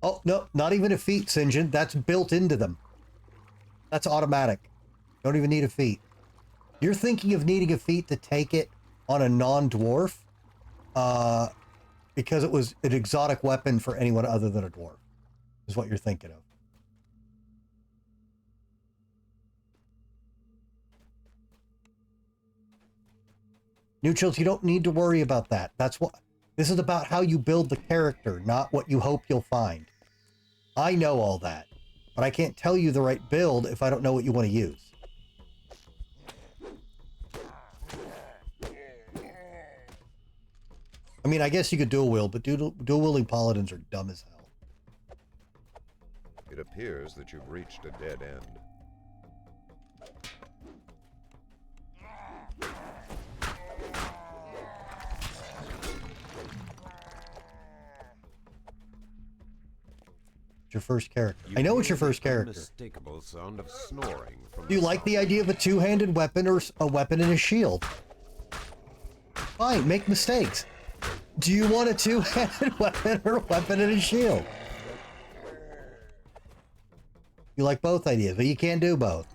Oh, no, not even a feat, Sinjin. That's built into them. That's automatic. Don't even need a feat. You're thinking of needing a feat to take it on a non-dwarf because it was an exotic weapon for anyone other than a dwarf, is what you're thinking of. Neutrals, you don't need to worry about that. That's what... This is about how you build the character, not what you hope you'll find. I know all that, but I can't tell you the right build if I don't know what you want to use. I mean, I guess you could dual wield, but dual wielding paladins are dumb as hell. It appears that you've reached a dead end. Your first character. I know it's your first character. Unmistakable sound of snoring from Do you like the idea of a two-handed weapon or a weapon and a shield? Fine, make mistakes. Do you want a two-handed weapon or a weapon and a shield? You like both ideas, but you can't do both.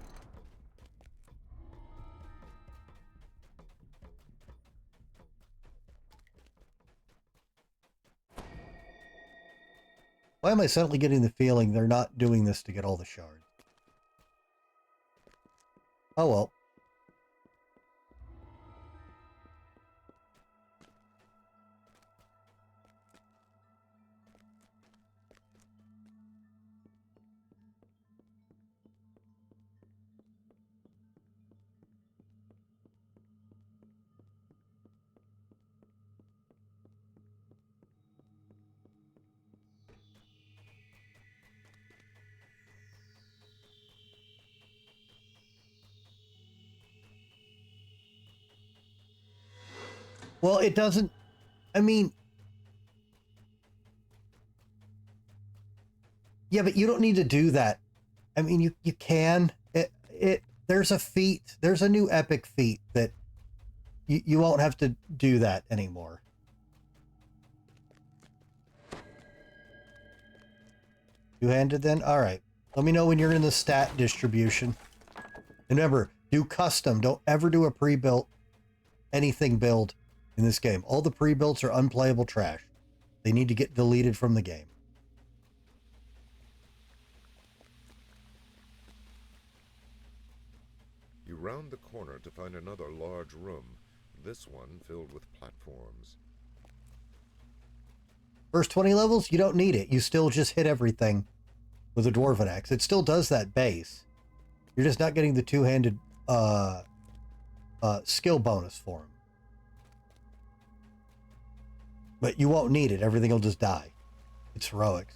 Why am I suddenly getting the feeling they're not doing this to get all the shards? Oh well. Well, it doesn't. I mean, yeah, but you don't need to do that. I mean, you can. There's a feat. There's a new epic feat that you won't have to do that anymore. Two-handed then? All right. Let me know when you're in the stat distribution. And remember, do custom. Don't ever do a pre-built anything build in this game. All the pre-builts are unplayable trash. They need to get deleted from the game. You round the corner to find another large room, this one filled with platforms. First 20 levels, you don't need it. You still just hit everything with a Dwarven Axe. It still does that base. You're just not getting the two-handed skill bonus for him. But you won't need it. Everything will just die. It's heroics.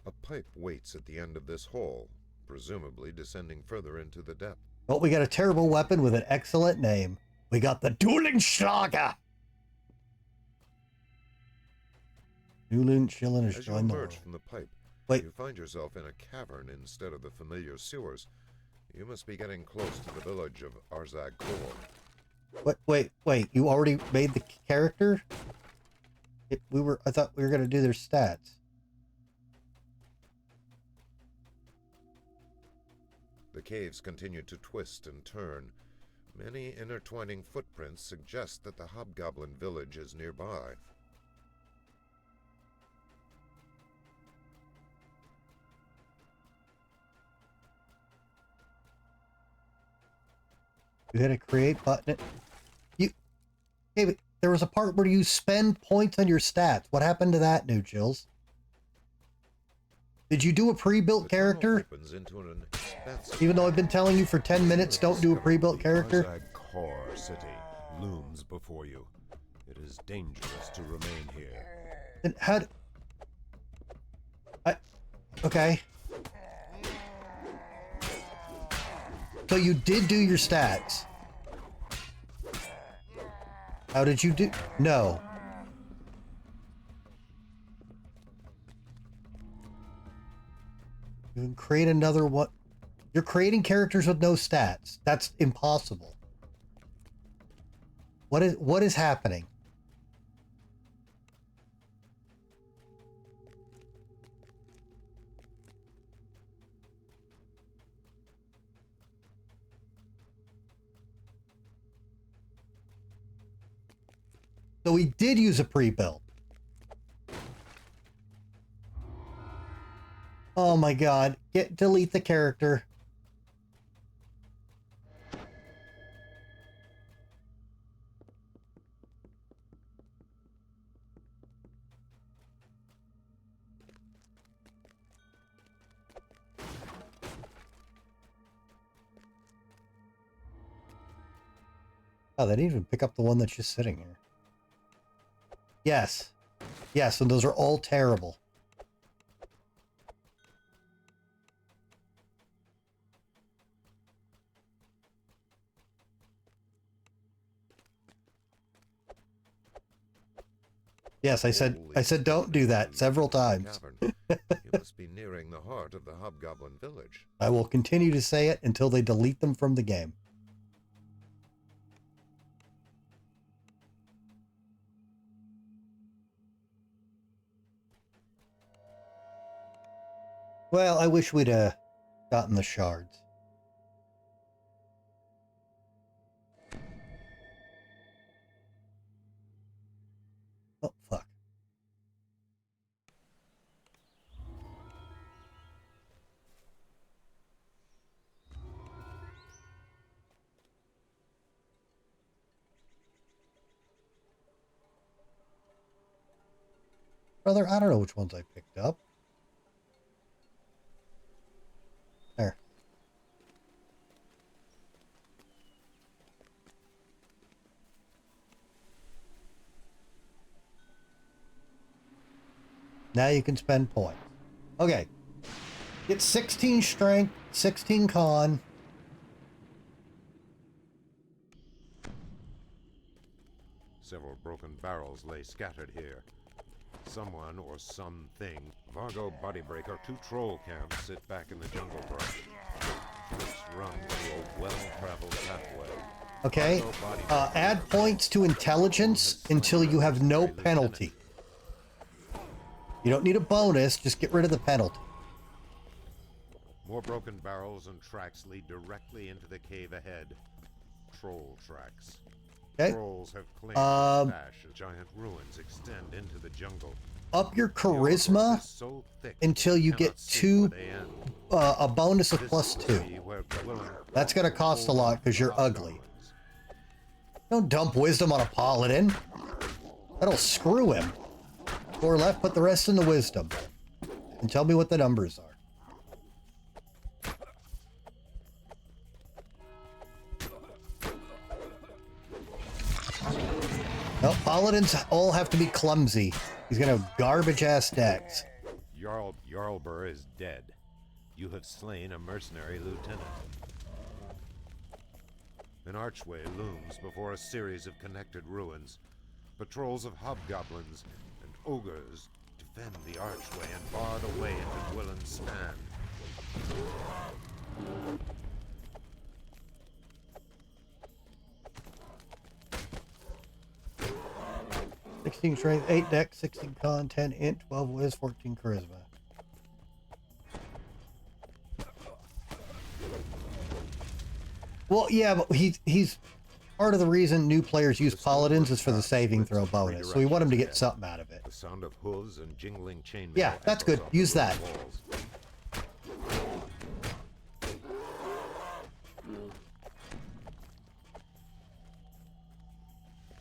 A pipe waits at the end of this hall, presumably descending further into the depth. Well, we got a terrible weapon with an excellent name. We got the Dueling Schlager. Newland Schillen has As you joined the emerge world. from the pipe, Wait. you find yourself in a cavern instead of the familiar sewers. You must be getting close to the village of Arzag Kor. Wait. You already made the character? I thought we were going to do their stats. The caves continue to twist and turn. Many intertwining footprints suggest that the Hobgoblin village is nearby. You hit a create button. Hey, but there was a part where you spend points on your stats. What happened to that, New Chills? Did you do a pre-built character? Even though I've been telling you for 10 minutes, don't do a pre-built character. Arzag Kor city looms before you. It is dangerous to remain here. Then how? Okay. So you did do your stats. How did you do? No. You can create another one. You're creating characters with no stats. That's impossible. What is happening? So we did use a pre-build. Oh my god. Delete the character. Oh, they didn't even pick up the one that's just sitting here. Yes. Yes, and those are all terrible. Yes, I said don't do that several times. You must be nearing the heart of the Hobgoblin village. I will continue to say it until they delete them from the game. Well, I wish we'd gotten the shards. Oh, fuck. Brother, I don't know which ones I picked up. There. Now you can spend points. Okay. Get 16 strength, 16 con. Several broken barrels lay scattered here. Someone or something. Vargo Bodybreaker, 2 troll camps sit back in the jungle brush. This run through a well-traveled pathway. Okay. Add points to intelligence until you have no penalty. You don't need a bonus, just get rid of the penalty. More broken barrels and tracks lead directly into the cave ahead. Troll tracks. Okay. Trolls have claimed the stash as giant ruins extend into the jungle. Up your charisma until you get a bonus of +2. That's going to cost a lot because you're ugly. Don't dump wisdom on a paladin. That'll screw him. 4 left, put the rest in the wisdom. And tell me what the numbers are. No, paladins all have to be clumsy. He's gonna have garbage-ass decks. Jarlbur is dead. You have slain a mercenary lieutenant. An archway looms before a series of connected ruins. Patrols of hobgoblins and ogres defend the archway and bar the way into Dwellin's span. 16 strength, 8 dex, 16 con, 10 int, 12 whiz, 14 charisma. Well, yeah, but he's part of the reason new players use paladins is for the saving throw bonus, so we want him to get something out of it. The sound of hooves and jingling chainmail. Yeah, that's good. Use that.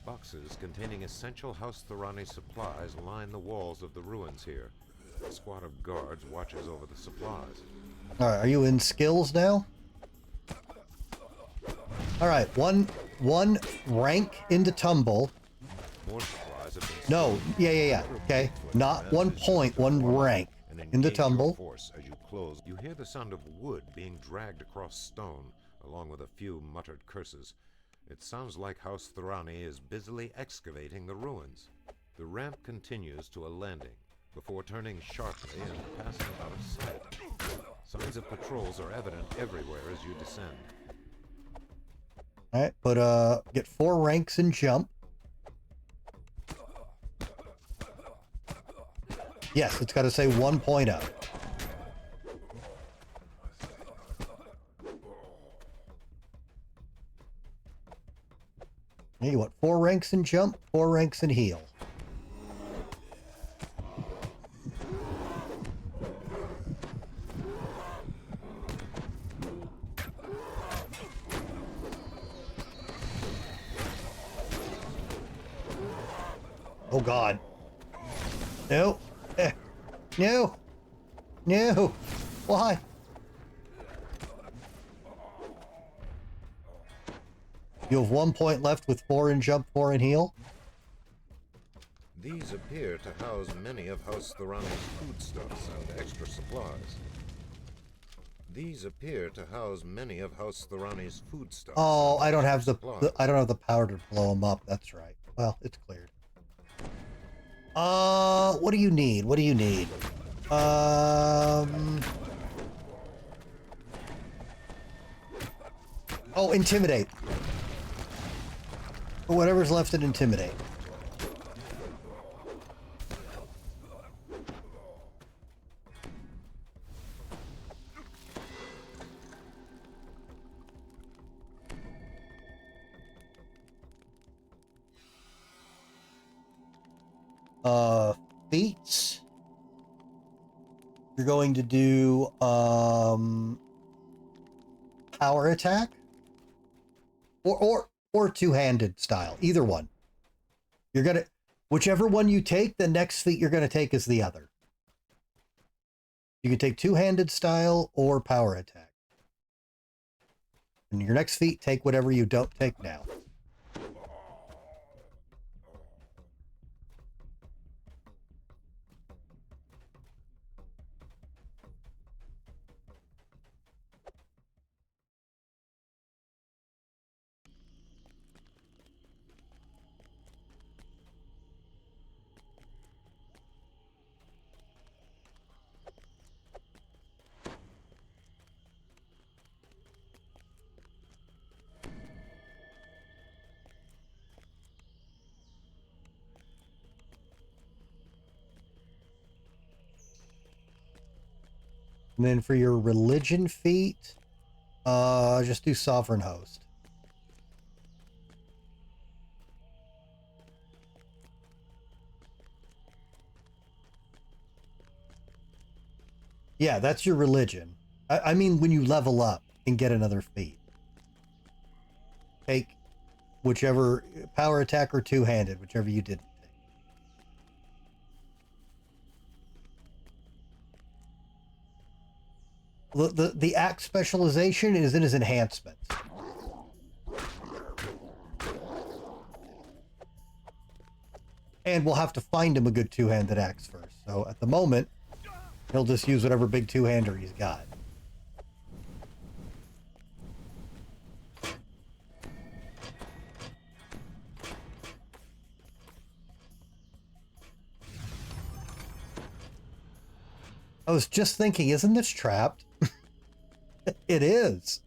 Boxes containing essential House Thorani supplies line the walls of the ruins here. A squad of guards watches over the supplies. Alright, are you in skills now? Alright, one rank into tumble. More supplies have been No, yeah. Okay. Not 1 point, 1 rank into tumble. Force as you close, you hear the sound of wood being dragged across stone, along with a few muttered curses. It sounds like House Thorani is busily excavating the ruins. The ramp continues to a landing, before turning sharply and passing out of sight. Signs of patrols are evident everywhere as you descend. Alright, but get 4 ranks and jump. Yes, it's got to say 1 point up. You want 4 ranks and jump, 4 ranks and heal. Oh God. No. No. No. Why? You have 1 point left with 4 in jump, 4 in heal. These appear to house many of House Thorani's foodstuffs and extra supplies. Oh, I don't have the power to blow them up. That's right. Well, it's cleared. What do you need? What do you need? Oh, intimidate. Whatever's left in intimidate. Feats. You're going to do power attack or two-handed style, either one. You're gonna, whichever one you take, the next feat you're gonna take is the other. You can take two-handed style or power attack. And your next feat, take whatever you don't take now. And then for your religion feat, just do Sovereign Host. Yeah, that's your religion. I mean, when you level up and get another feat. Take whichever power attack or two-handed, whichever you didn't take. The axe specialization is in his enhancements. And we'll have to find him a good two-handed axe first. So at the moment, he'll just use whatever big two-hander he's got. I was just thinking, isn't this trapped? It is.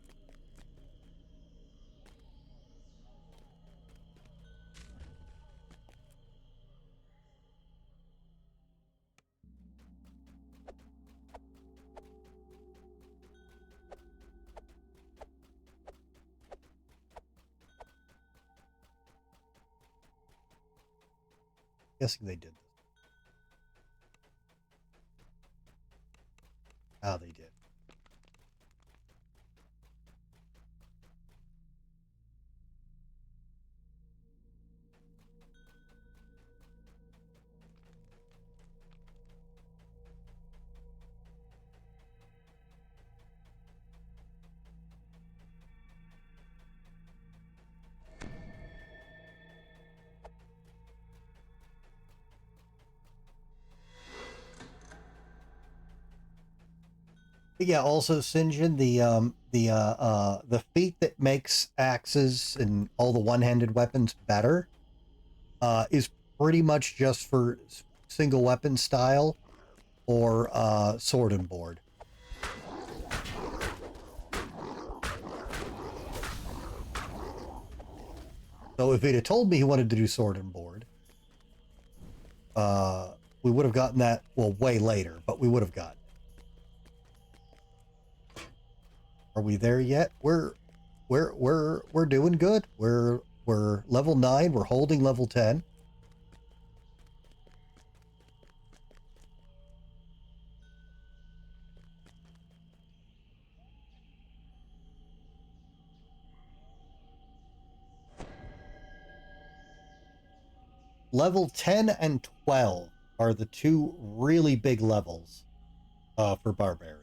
Guessing they did this. Oh, they did. But yeah, also Sinjin, the feat that makes axes and all the one-handed weapons better is pretty much just for single weapon style or sword and board. So if he'd have told me he wanted to do sword and board, we would have gotten that, well, way later, but we would have gotten it. Are we there yet? We're doing good. We're level 9. We're holding level 10. Level 10 and 12 are the two really big levels for Barbarian.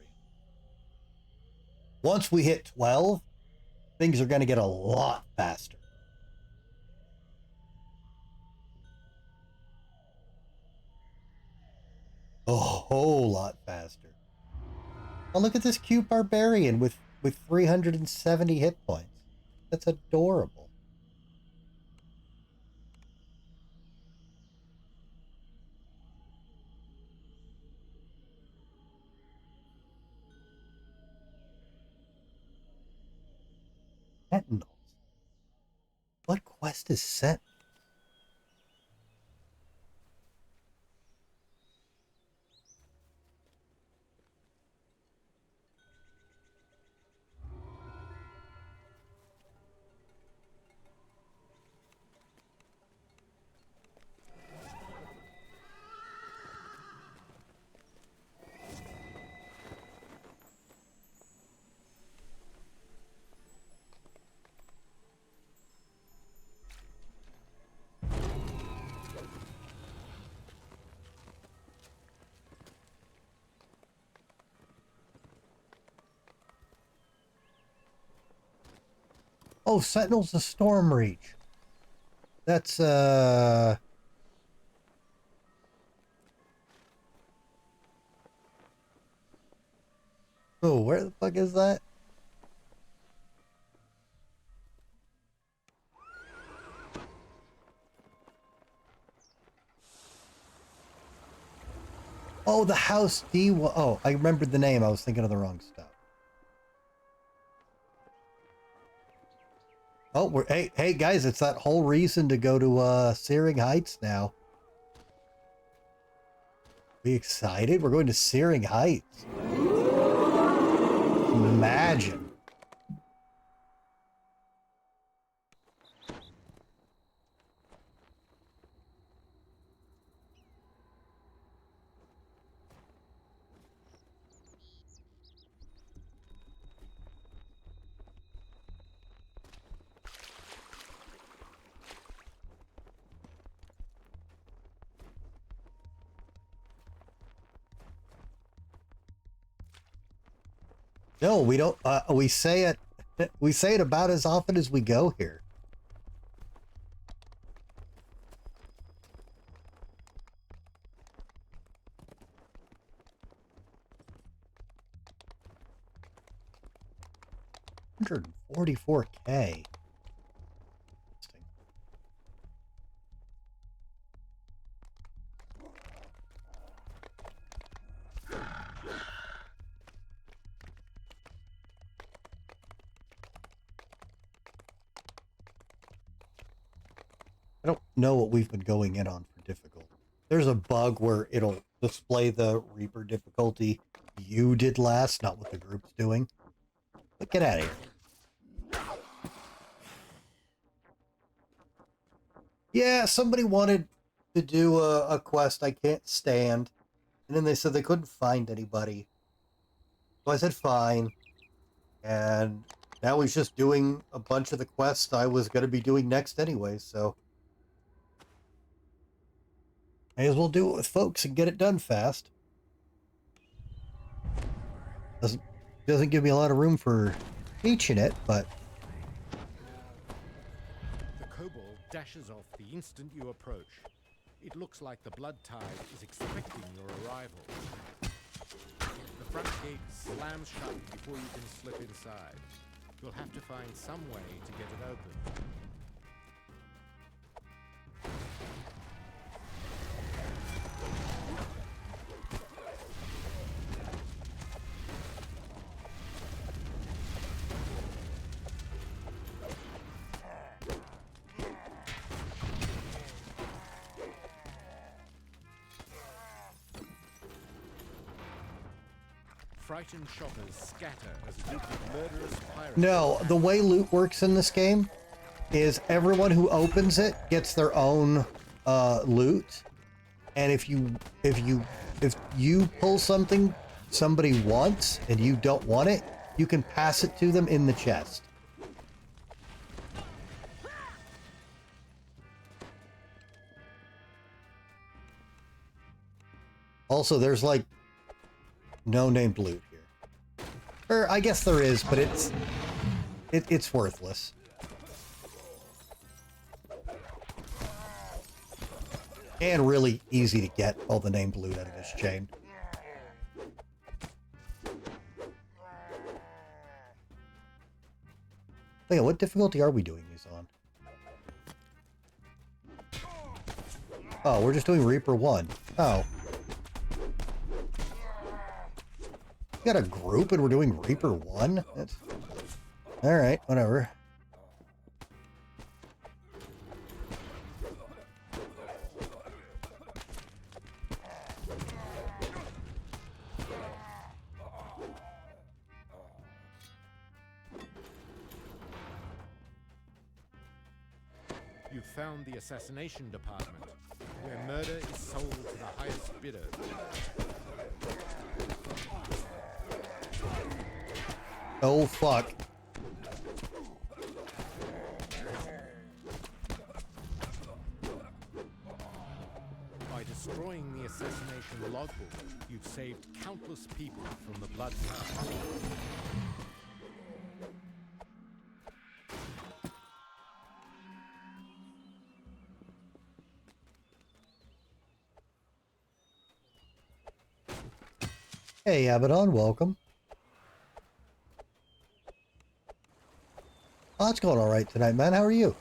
Once we hit 12, things are going to get a lot faster. A whole lot faster. Oh, look at this cute Barbarian with 370 hit points. That's adorable. Sentinels. What quest is Sentinels? Oh, Sentinel's a Storm Reach. That's, Oh, where the fuck is that? Oh, the House D. Oh, I remembered the name. I was thinking of the wrong stuff. Oh, hey guys, it's that whole reason to go to Searing Heights now. We excited? We're going to Searing Heights. imagine. No, we don't. We say it. We say it about as often as we go here. $144K. I don't know what we've been going in on for difficulty. There's a bug where it'll display the Reaper difficulty you did last, not what the group's doing. But get out of here. Yeah, somebody wanted to do a quest I can't stand. And then they said they couldn't find anybody. So I said fine. And now he's just doing a bunch of the quests I was going to be doing next anyway, so may as well do it with folks and get it done fast. Doesn't give me a lot of room for teaching it, but the kobold dashes off the instant you approach. It looks like the blood tide is expecting your arrival. The front gate slams shut before you can slip inside. You'll have to find some way to get it open. Frightened shoppers scatter as a group of murderous pirates. no, the way loot works in this game is everyone who opens it gets their own loot, and if you pull something somebody wants and you don't want it, you can pass it to them in the chest. Also, there's like no named loot here. Or I guess there is, but it's worthless. And really easy to get all the named loot out of this chain. Oh yeah, what difficulty are we doing these on? Oh, we're just doing Reaper 1. Oh. We got a group and we're doing Reaper 1? That's... Alright, whatever. You've found the assassination department, where murder is sold to the highest bidder. Oh, fuck. By destroying the assassination logbook, you've saved countless people from the blood tide. Hey, Abaddon, welcome. Oh, it's going all right tonight, man. How are you?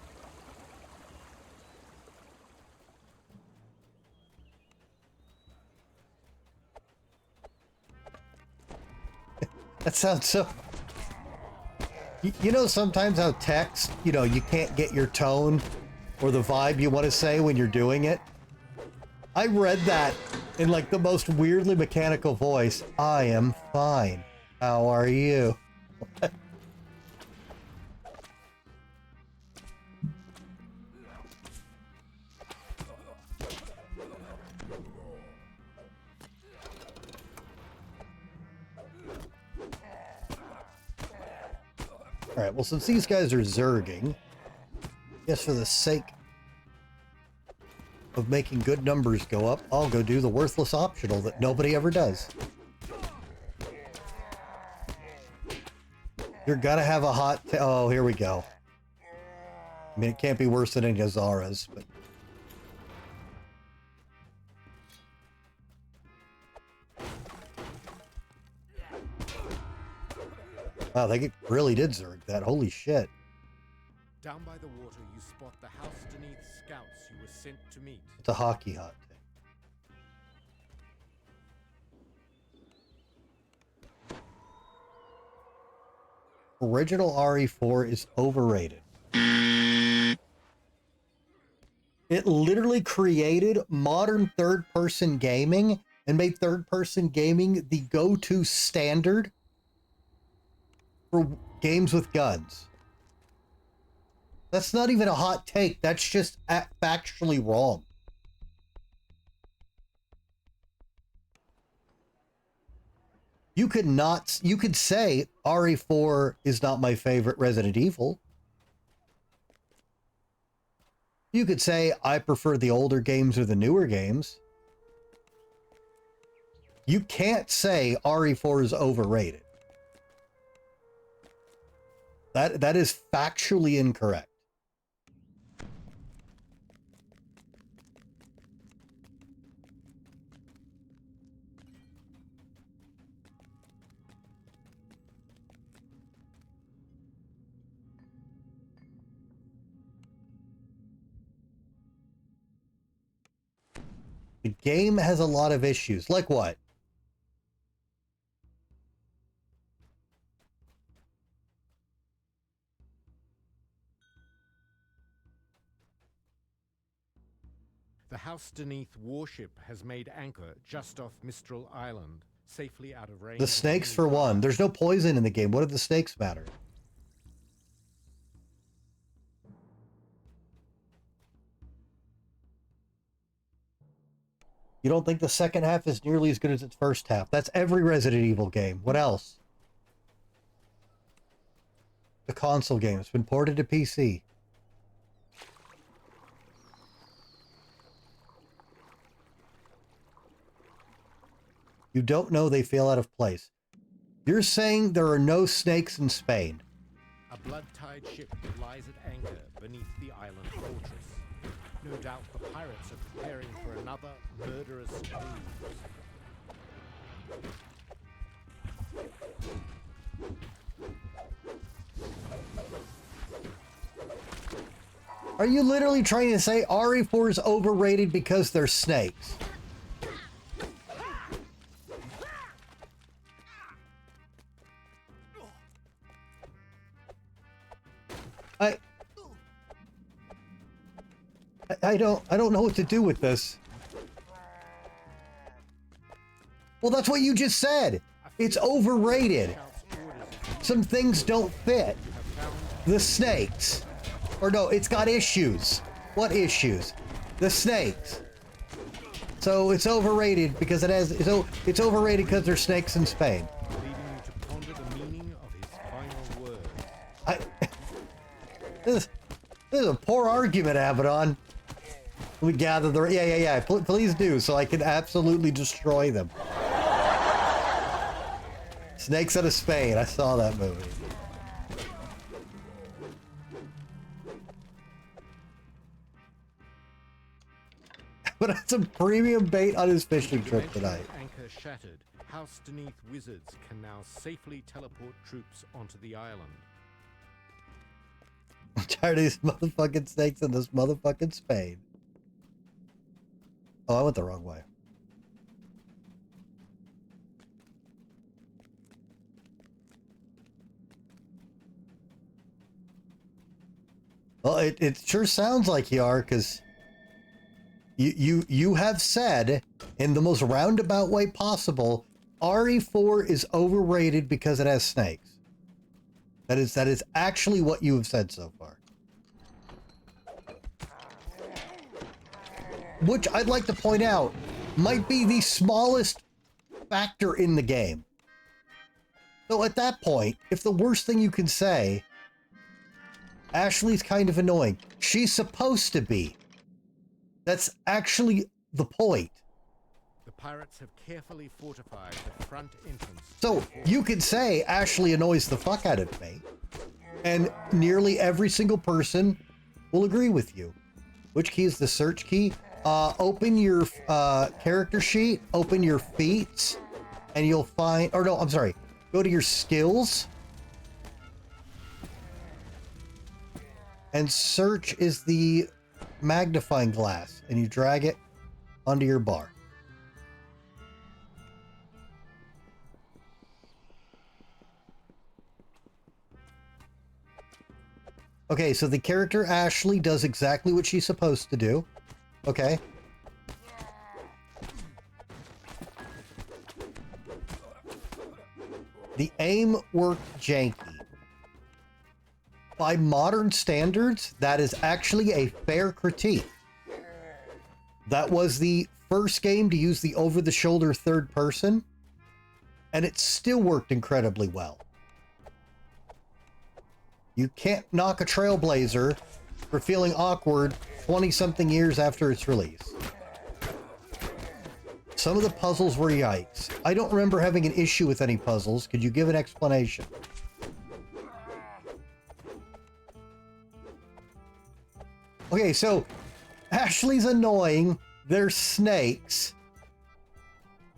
That sounds so... You know sometimes how text, you know, you can't get your tone or the vibe you want to say when you're doing it? I read that in like the most weirdly mechanical voice. I am fine. How are you? Alright, well, since these guys are zerging, I guess for the sake of making good numbers go up, I'll go do the worthless optional that nobody ever does. You're gonna have a hot... oh, here we go. I mean, it can't be worse than any of Zara's, but... wow, they really did zerg that. Holy shit. Down by the water, you spot the House-Deneath scouts you were sent to meet. It's a hockey hot take. Original RE4 is overrated. It literally created modern third-person gaming and made third-person gaming the go-to standard for games with guns. That's not even a hot take. That's just factually wrong. You could say RE4 is not my favorite Resident Evil. You could say I prefer the older games or the newer games. You can't say RE4 is overrated. That is factually incorrect. The game has a lot of issues. Like what? The House-Deneath warship has made anchor just off Mistral Island, safely out of range. The snakes, for one. There's no poison in the game. What do the snakes matter? You don't think the second half is nearly as good as its first half? That's every Resident Evil game. What else? The console game. It's been ported to PC. You don't know they feel out of place. You're saying there are no snakes in Spain. A blood-tide ship lies at anchor beneath the island fortress. No doubt the pirates are preparing for another murderous cruise. Are you literally trying to say RE4 is overrated because they're snakes? I don't know what to do with this. Well, that's what you just said. It's overrated. Some things don't fit. The snakes. Or no, it's got issues. What issues? The snakes. So it's overrated because it has. It's overrated because there's snakes in Spain. Leaving you to ponder the meaning of his final words. This is a poor argument, Abaddon. We gather the... Yeah. Please do, so I can absolutely destroy them. Snakes Out of Spain. I saw that movie. But it's a premium bait on his fishing trip tonight. Anchor shattered. House-Deneath wizards can now safely teleport troops onto the island. I'm tired of these motherfucking snakes in this motherfucking Spain. Oh, I went the wrong way. Well, it sure sounds like you are, because you have said in the most roundabout way possible, RE4 is overrated because it has snakes. That is actually what you have said so far. Which I'd like to point out might be the smallest factor in the game. So at that point, if the worst thing you can say, Ashley's kind of annoying. She's supposed to be. That's actually the point. The pirates have carefully fortified the front entrance. So you could say Ashley annoys the fuck out of me, and nearly every single person will agree with you. Which key is the search key? Open your character sheet, open your feats, and you'll find, or no, I'm sorry, go to your skills. And search is the magnifying glass, and you drag it onto your bar. Okay, so the character Ashley does exactly what she's supposed to do. Okay. The aim worked janky. By modern standards, that is actually a fair critique. That was the first game to use the over-the-shoulder third person, and it still worked incredibly well. You can't knock a Trailblazer for feeling awkward 20-something years after its release. Some of the puzzles were yikes. I don't remember having an issue with any puzzles. Could you give an explanation? Okay, so Ashley's annoying. There's snakes.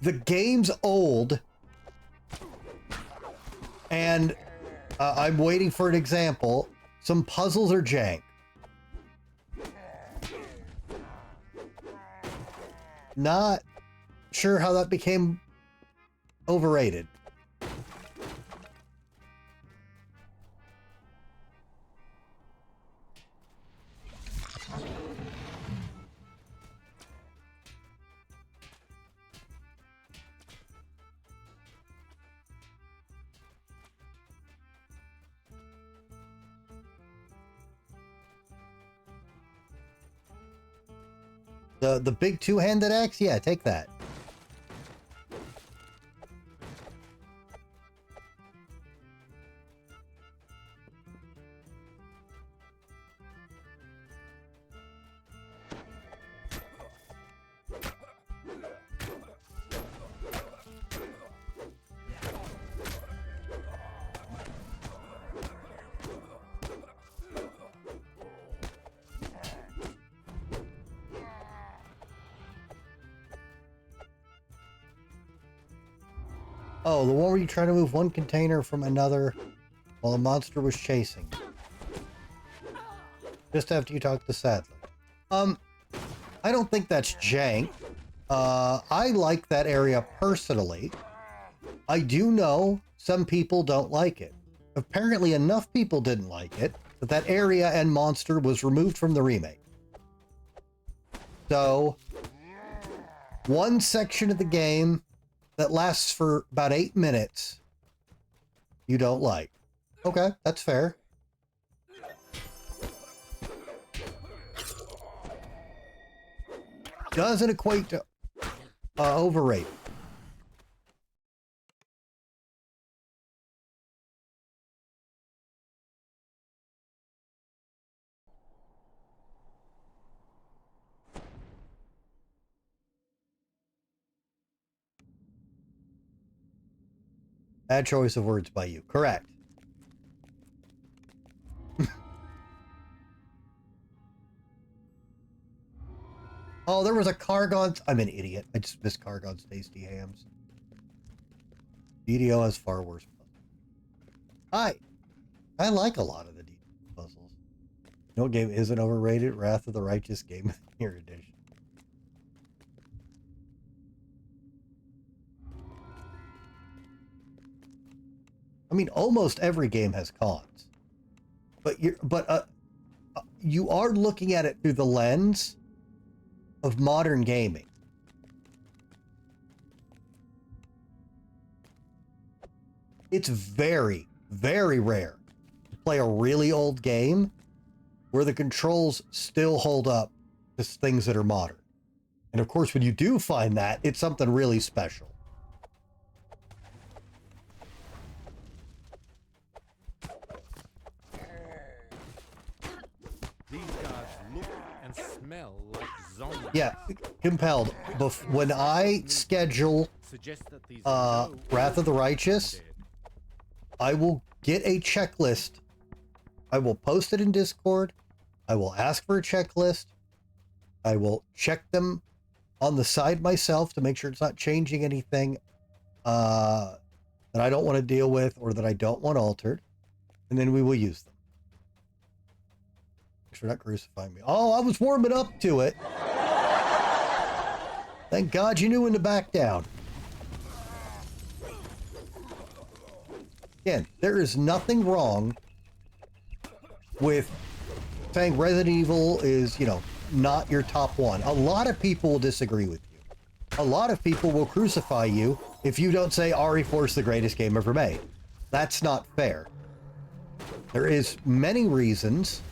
The game's old. And I'm waiting for an example. Some puzzles are jank. Not sure how that became overrated. The big two-handed axe? Yeah, take that. Oh, the one where you try to move one container from another while a monster was chasing. Just after you talk to Sadler. I don't think that's jank. I like that area personally. I do know some people don't like it. Apparently enough people didn't like it that that area and monster was removed from the remake. So, one section of the game that lasts for about 8 minutes, you don't like. Okay, that's fair. Doesn't equate to overrate. Bad choice of words by you. Correct. Oh, there was a Cargon's. I'm an idiot. I just missed Cargon's Tasty Hams. DDO has far worse puzzles. I like a lot of the DDO puzzles. No game isn't overrated. Wrath of the Righteous Game of the Year edition. I mean, almost every game has cons, but you are looking at it through the lens of modern gaming. It's very, very rare play a really old game where the controls still hold up to things that are modern. And of course, when you do find that, it's something really special. These guards look and smell like zombies. Yeah, compelled. When I schedule Wrath of the Righteous, I will get a checklist. I will post it in Discord. I will ask for a checklist. I will check them on the side myself to make sure it's not changing anything that I don't want to deal with or that I don't want altered. And then we will use them. Make sure not crucifying me. Oh, I was warming up to it. Thank God you knew when to back down. Again, there is nothing wrong with saying Resident Evil is, you know, not your top one. A lot of people will disagree with you. A lot of people will crucify you if you don't say RE4 is the greatest game ever made. That's not fair. There is many reasons,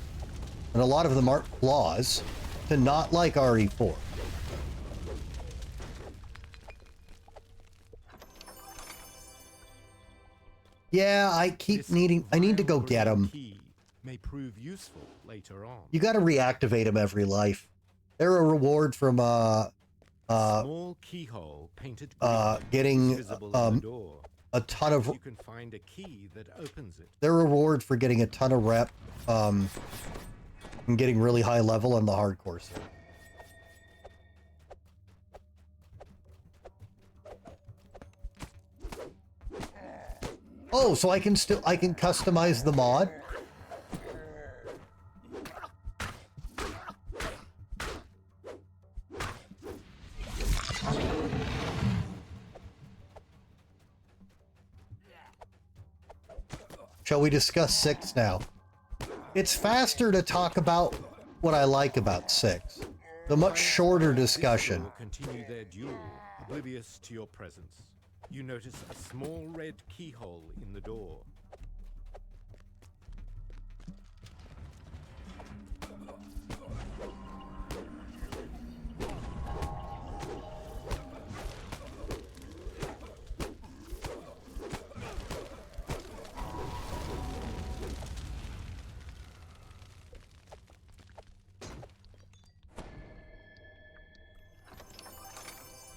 and a lot of them aren't flaws, to not like RE4. Yeah, I need to go get him. May prove useful later on. You got to reactivate them every life. They're a reward from small keyhole painted getting a ton of. You can find a key that opens it. Their reward for getting a ton of rep and getting really high level on the hardcore side. Oh, so I can customize the mod? Shall we discuss 6 now? It's faster to talk about what I like about 6. The much shorter discussion. Continue their duel, oblivious to your presence. You notice a small red keyhole in the door.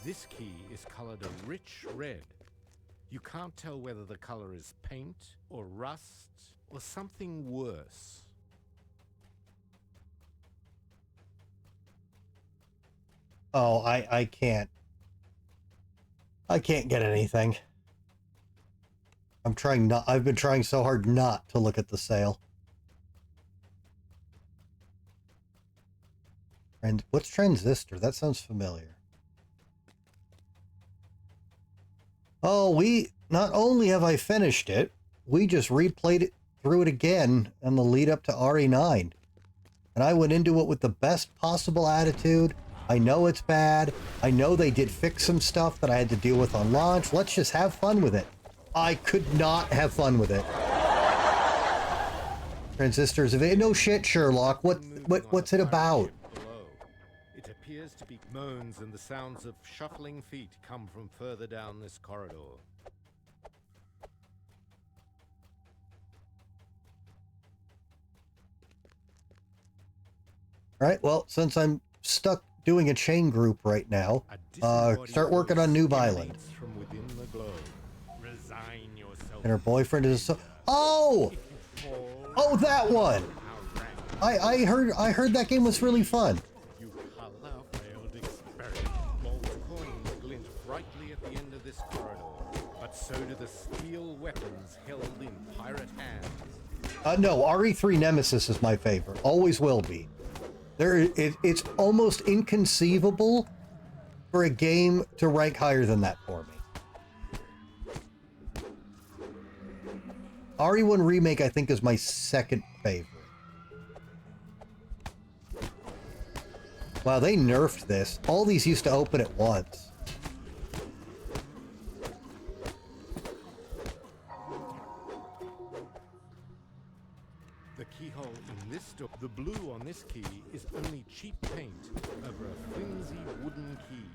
This key is colored a rich red. You can't tell whether the color is paint or rust or something worse. Oh, I can't. I can't get anything. I've been trying so hard not to look at the sale. And what's Transistor? That sounds familiar. Oh, not only have I finished it, we just replayed it through it again in the lead up to RE9. And I went into it with the best possible attitude. I know it's bad. I know they did fix some stuff that I had to deal with on launch. Let's just have fun with it. I could not have fun with it. Transistors of it. No shit, Sherlock. What's it about? It appears to be moans, and the sounds of shuffling feet come from further down this corridor. All right, well, since I'm stuck doing a chain group right now, start working on Noob Island. From within the globe. Resign yourself. And her boyfriend is Oh, that one. I heard that game was really fun. You color failed experiment. Gold coins glint brightly at the end of this corridor, but so do the steel weapons held in pirate hands. No, RE3 Nemesis is my favorite. Always will be. It's almost inconceivable for a game to rank higher than that for me. RE1 Remake, I think, is my second favorite. Wow, they nerfed this. All these used to open at once. keyhole in this door. The blue on this key is only cheap paint over a flimsy wooden key.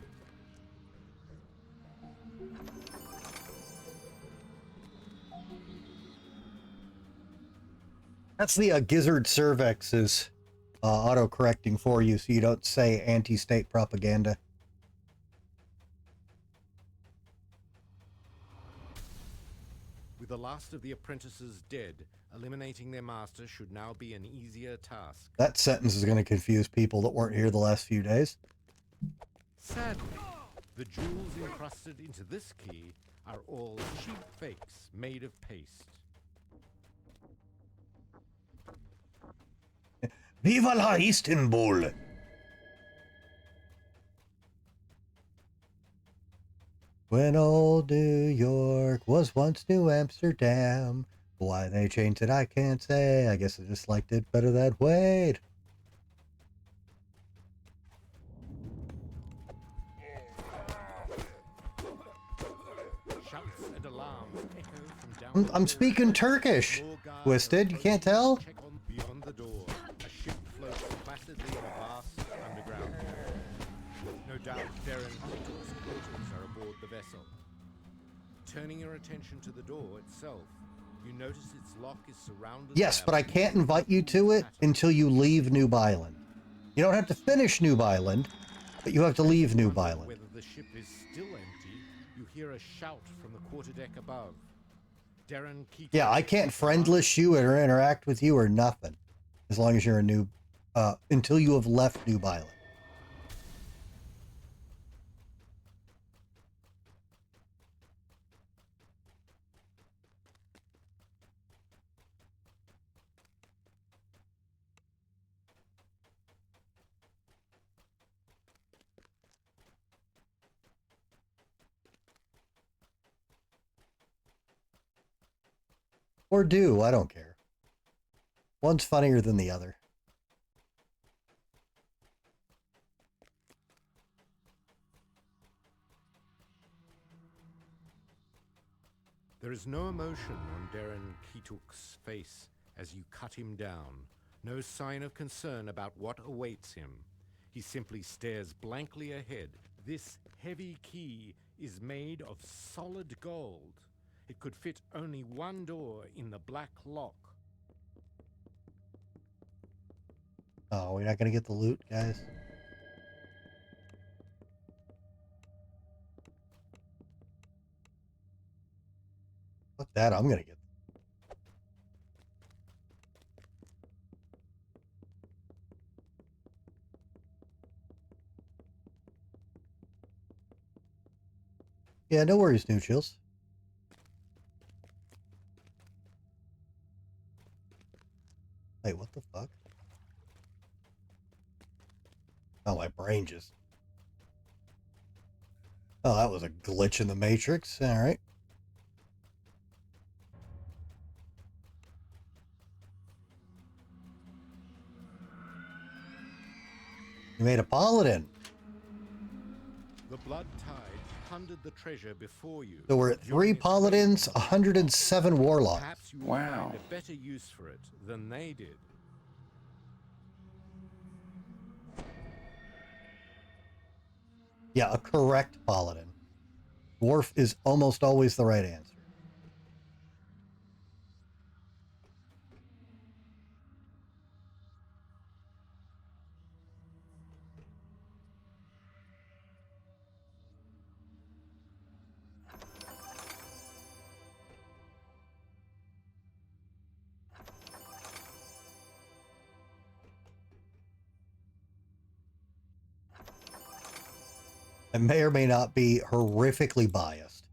That's the Gizzard Cervex is auto-correcting for you so you don't say anti-state propaganda. With the last of the apprentices dead, eliminating their master should now be an easier task. That sentence is going to confuse people that weren't here the last few days. Sadly, the jewels encrusted into this key are all cheap fakes made of paste. Viva la Istanbul! When old New York was once New Amsterdam. Why they changed it, I can't say. I guess I just liked it better that way. Shouts and alarms echo from down I'm speaking Turkish, Twisted. You can't tell? beyond the door. A ship floats placidly in a vast underground. No doubt Darren Keating's portals are aboard the vessel. Turning your attention to the door itself, you notice its lock is surrounded. Yes, but I can't invite you to it until you leave Noob Island. You don't have to finish Noob Island, but you have to leave Noob Island. Whether the ship is still empty, you hear a shout from the quarterdeck above. Darren Keating. Yeah, I can't friend list you or interact with you or nothing, as long as you're a noob, until you have left Noob Island. Or do, I don't care. One's funnier than the other. There is no emotion on Darren Keatuk's face as you cut him down. No sign of concern about what awaits him. He simply stares blankly ahead. This heavy key is made of solid gold. It could fit only one door in the black lock. Oh, we're not going to get the loot, guys. Fuck that, I'm going to get. Yeah, no worries, New Chills. Wait, what the fuck? Oh, my brain just... Oh, that was a glitch in the Matrix. All right. You made a paladin. The blood tide plundered the treasure before you. So we're at 3 paladins, 107 warlocks. Perhaps you will find a better use for it than they did. Yeah, a correct paladin. Dwarf is almost always the right answer. I may or may not be horrifically biased.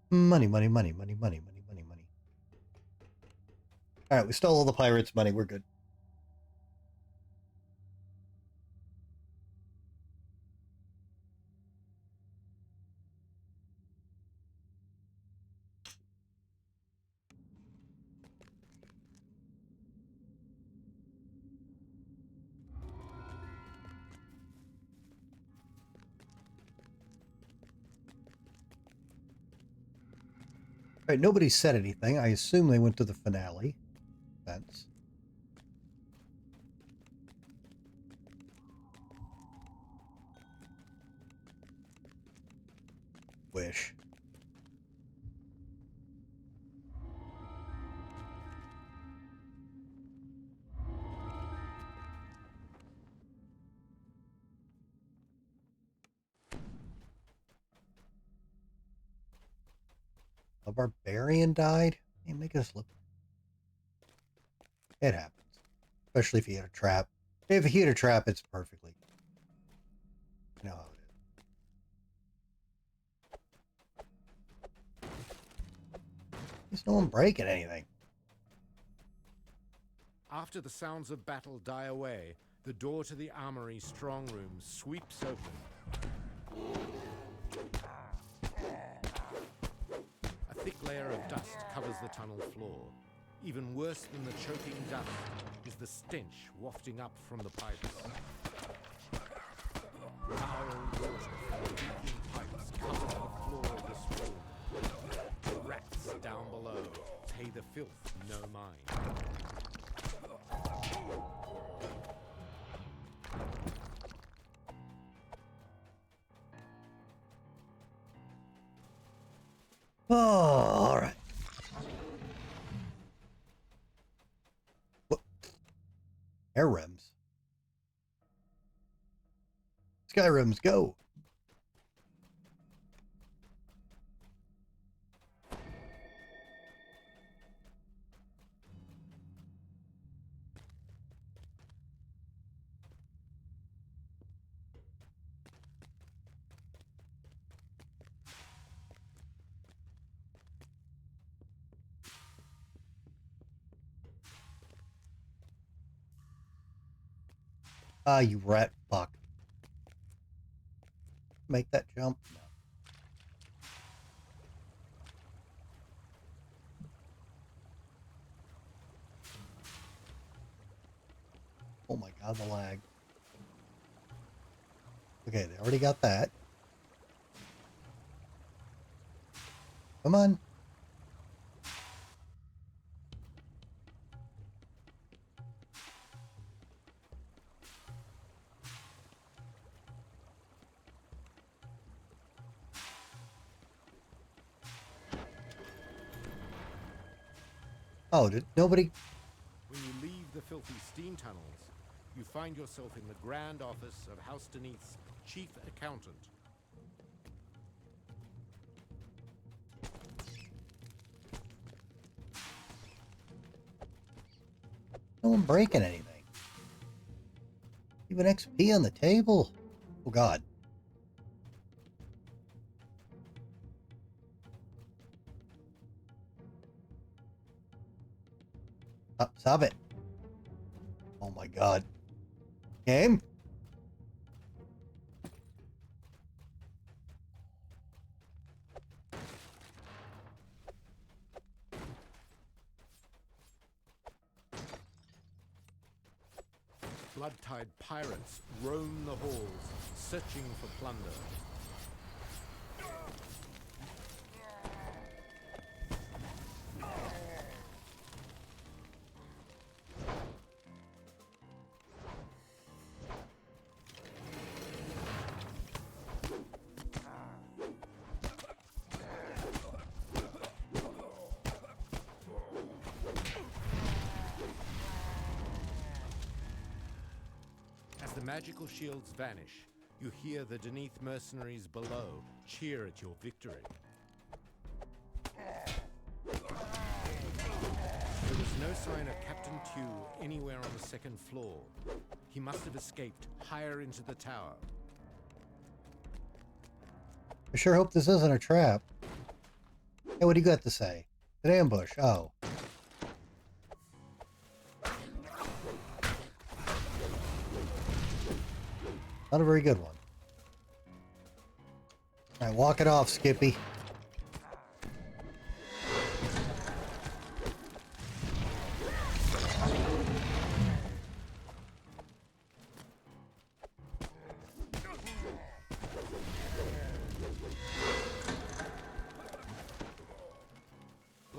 Money, money, money, money, money, money, money, money. All right, we stole all the pirates' money. We're good. Right, nobody said anything. I assume they went to the finale. Sense. Wish. A barbarian died? Hey, make us look. It happens. Especially if you hit a trap. If you hit a trap, it's perfectly. You know how it is. There's no one breaking anything. After the sounds of battle die away, the door to the armory strong room sweeps open. A thick layer of dust covers the tunnel floor. Even worse than the choking dust is the stench wafting up from the pipes. Foul water from the leaking pipes cover the floor of this room. Rats down below pay the filth no mind. Oh, all right. What? Air rims. Sky rims, go. Ah, you rat fuck. Make that jump. No. Oh my god, the lag. Okay, they already got that. Come on. Oh, did nobody... When you leave the filthy steam tunnels, you find yourself in the grand office of House Deneth's chief accountant. No one breaking anything. Even XP on the table. Oh god. Stop it. Oh my god. Game? Blood-tide pirates roam the halls, searching for plunder. The magical shields vanish. You hear the Deneth mercenaries below cheer at your victory. There was no sign of Captain Tew anywhere on the second floor. He must have escaped higher into the tower. I sure hope this isn't a trap. Hey, what do you got to say? An ambush. Oh. Not a very good one. All right, walk it off, Skippy.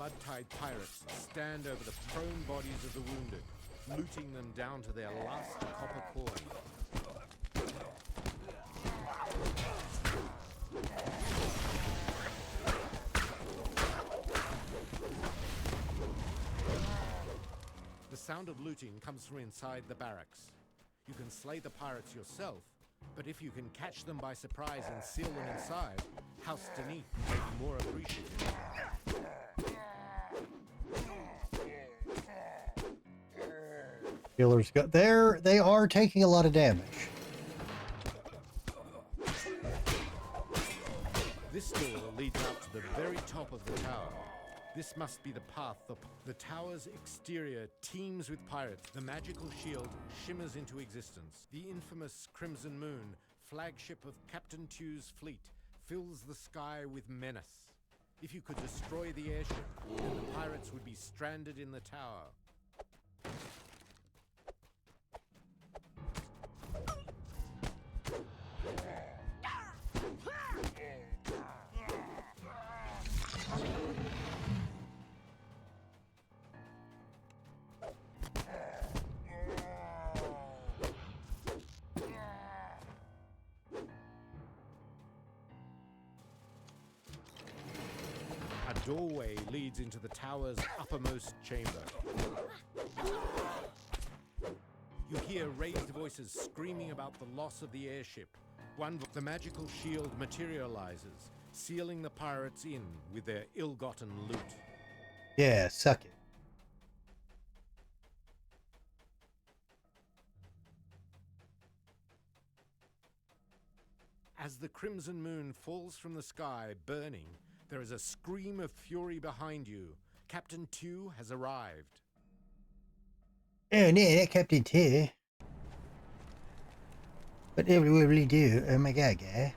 blood-tide pirates stand over the prone bodies of the wounded, looting them down to their last copper coin. The sound of looting comes from inside the barracks. You can slay the pirates yourself, but if you can catch them by surprise and seal them inside, House Deneath may be more appreciative. Healers go there. They are taking a lot of damage. This door leads up to the very top of the tower. This must be the path. The tower's exterior teems with pirates. The magical shield shimmers into existence. The infamous Crimson Moon, flagship of Captain Tew's fleet, fills the sky with menace. If you could destroy the airship, then the pirates would be stranded in the tower. A doorway leads into the tower's uppermost chamber. You hear raised voices screaming about the loss of the airship. The magical shield materializes, sealing the pirates in with their ill-gotten loot. Yeah, suck it. As the Crimson Moon falls from the sky, burning, there is a scream of fury behind you. Captain Tew has arrived. Oh no, that Captain Tew. Whatever we really do? Oh my god, guy.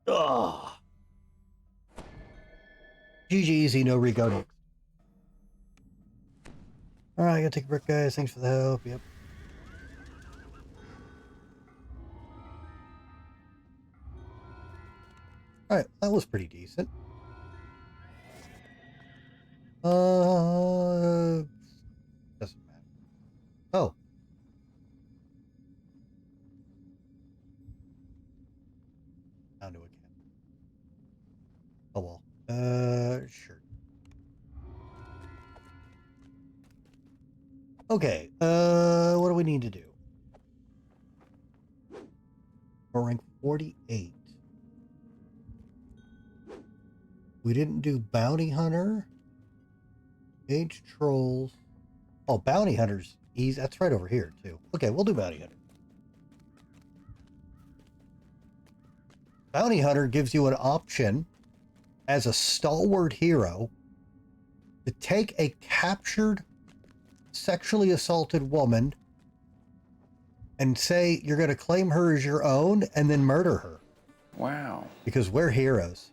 Ugh. GG easy, no regoing. Alright, I gotta take a break, guys. Thanks for the help. Yep. Alright, that was pretty decent. Doesn't matter. Oh. Down to a cat. Oh well. Sure. Okay, what do we need to do? We're rank 48. We didn't do Bounty Hunter. Age Trolls. Oh, Bounty Hunters. Easy. That's right over here, too. Okay, we'll do Bounty Hunter. Bounty Hunter gives you an option as a stalwart hero to take a captured, sexually assaulted woman and say you're going to claim her as your own and then murder her. Wow. Because we're heroes.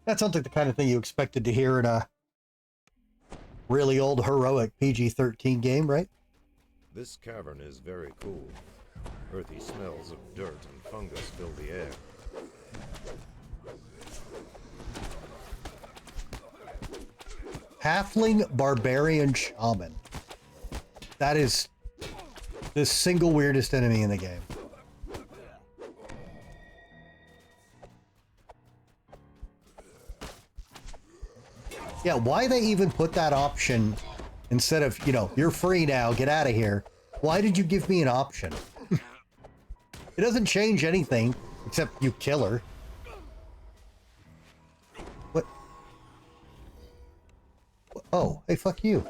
That sounds like the kind of thing you expected to hear in a really old heroic PG-13 game, right? This cavern is very cool. Earthy smells of dirt and fungus fill the air. Halfling Barbarian Shaman. That is the single weirdest enemy in the game. Yeah, why they even put that option instead of, you know, you're free now, get out of here. Why did you give me an option? It doesn't change anything except you kill her. What? Oh, hey, fuck you.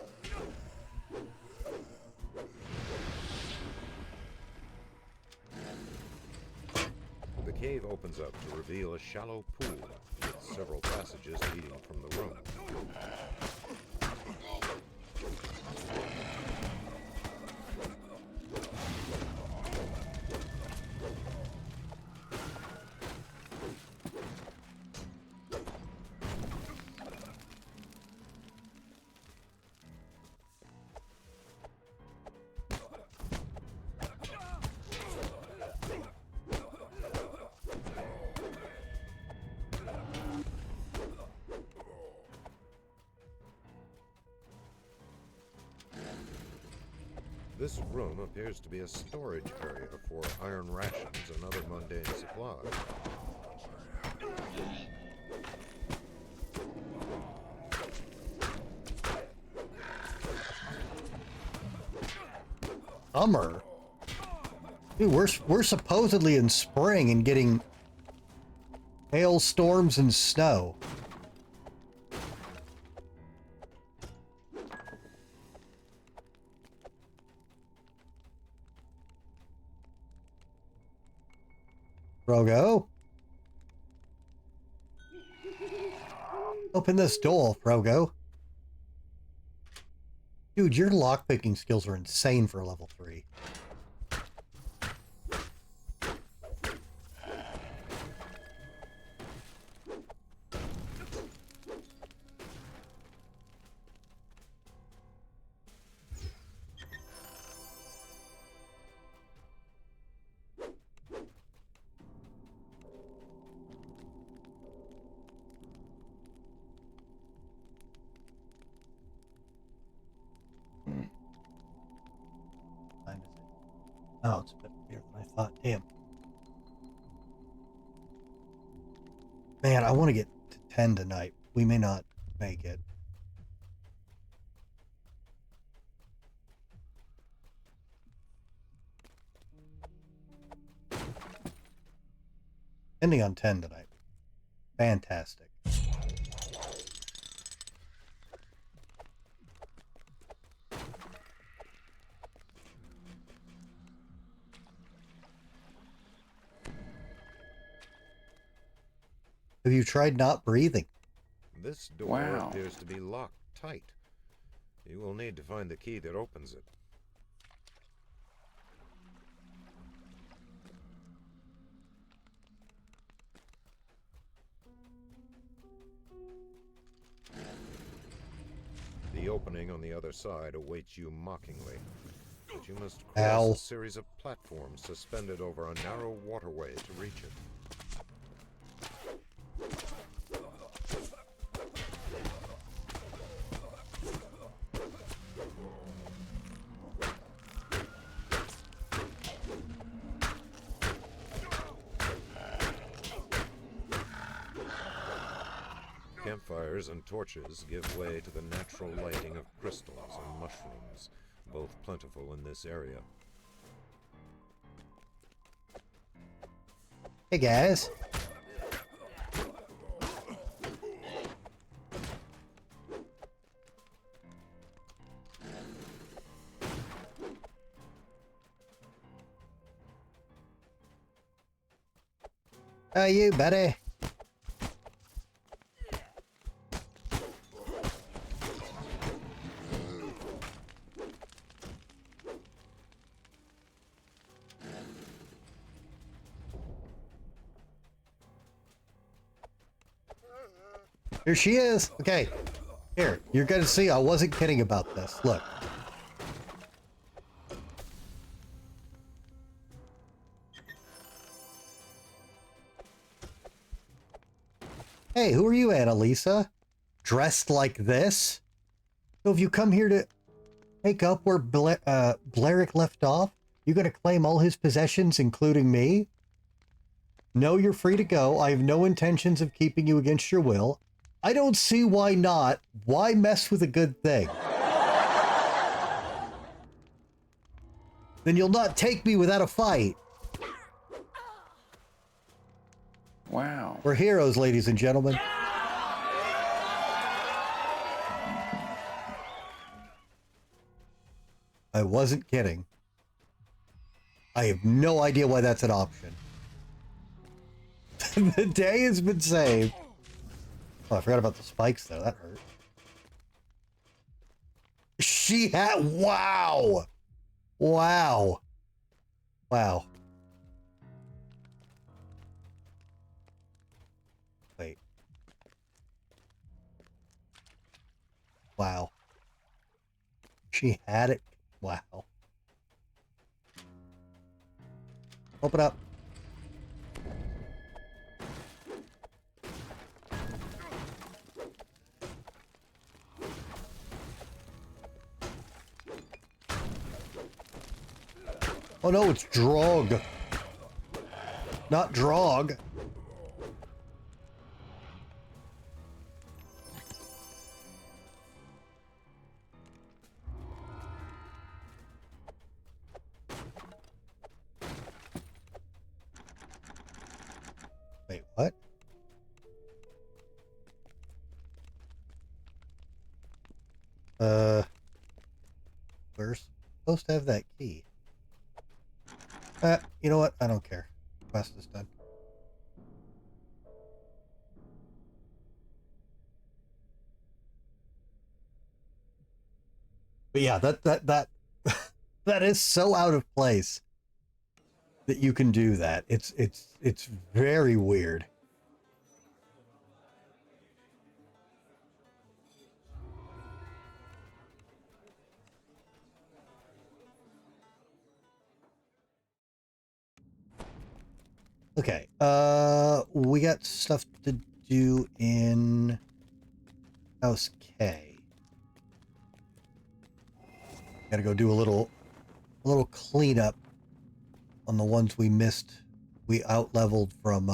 The cave opens up to reveal a shallow pool with several passages leading from the room. This room appears to be a storage area for iron rations and other mundane supplies. Summer? Dude, we're supposedly in spring and getting hailstorms and snow. Frogo? Open this door, Frogo. Dude, your lockpicking skills are insane for level 3. Oh, it's a bit earlier than I thought. Damn. Man, I want to get to 10 tonight. We may not make it. Ending on 10 tonight. Fantastic. Have you tried not breathing? This door appears to be locked tight. You will need to find the key that opens it. The opening on the other side awaits you mockingly. But you must cross a series of platforms suspended over a narrow waterway to reach it. Campfires and torches give way to the natural lighting of crystals and mushrooms, both plentiful in this area. Hey guys. How are you, buddy? Here she is. Okay. Here, you're gonna see I wasn't kidding about this. Look. Hey, who are you, Annalisa? Dressed like this? So if you come here to pick up where Blarick left off, you're gonna claim all his possessions, including me? No, you're free to go. I have no intentions of keeping you against your will. I don't see why not. Why mess with a good thing? Then you'll not take me without a fight. Wow. We're heroes, ladies and gentlemen. I wasn't kidding. I have no idea why that's an option. The day has been saved. Oh, I forgot about the spikes though. That hurt. She had... Wow! Wow. Wow. Wait. Wow. She had it. Wow. Open up. Oh no, it's Drog. Not Drog. Wait, what? We're supposed to have that key. You know what? I don't care. Quest is done. But yeah, that that is so out of place that you can do that. It's very weird. Okay, we got stuff to do in House K. Gotta go do a little cleanup on the ones we missed. We out-leveled from,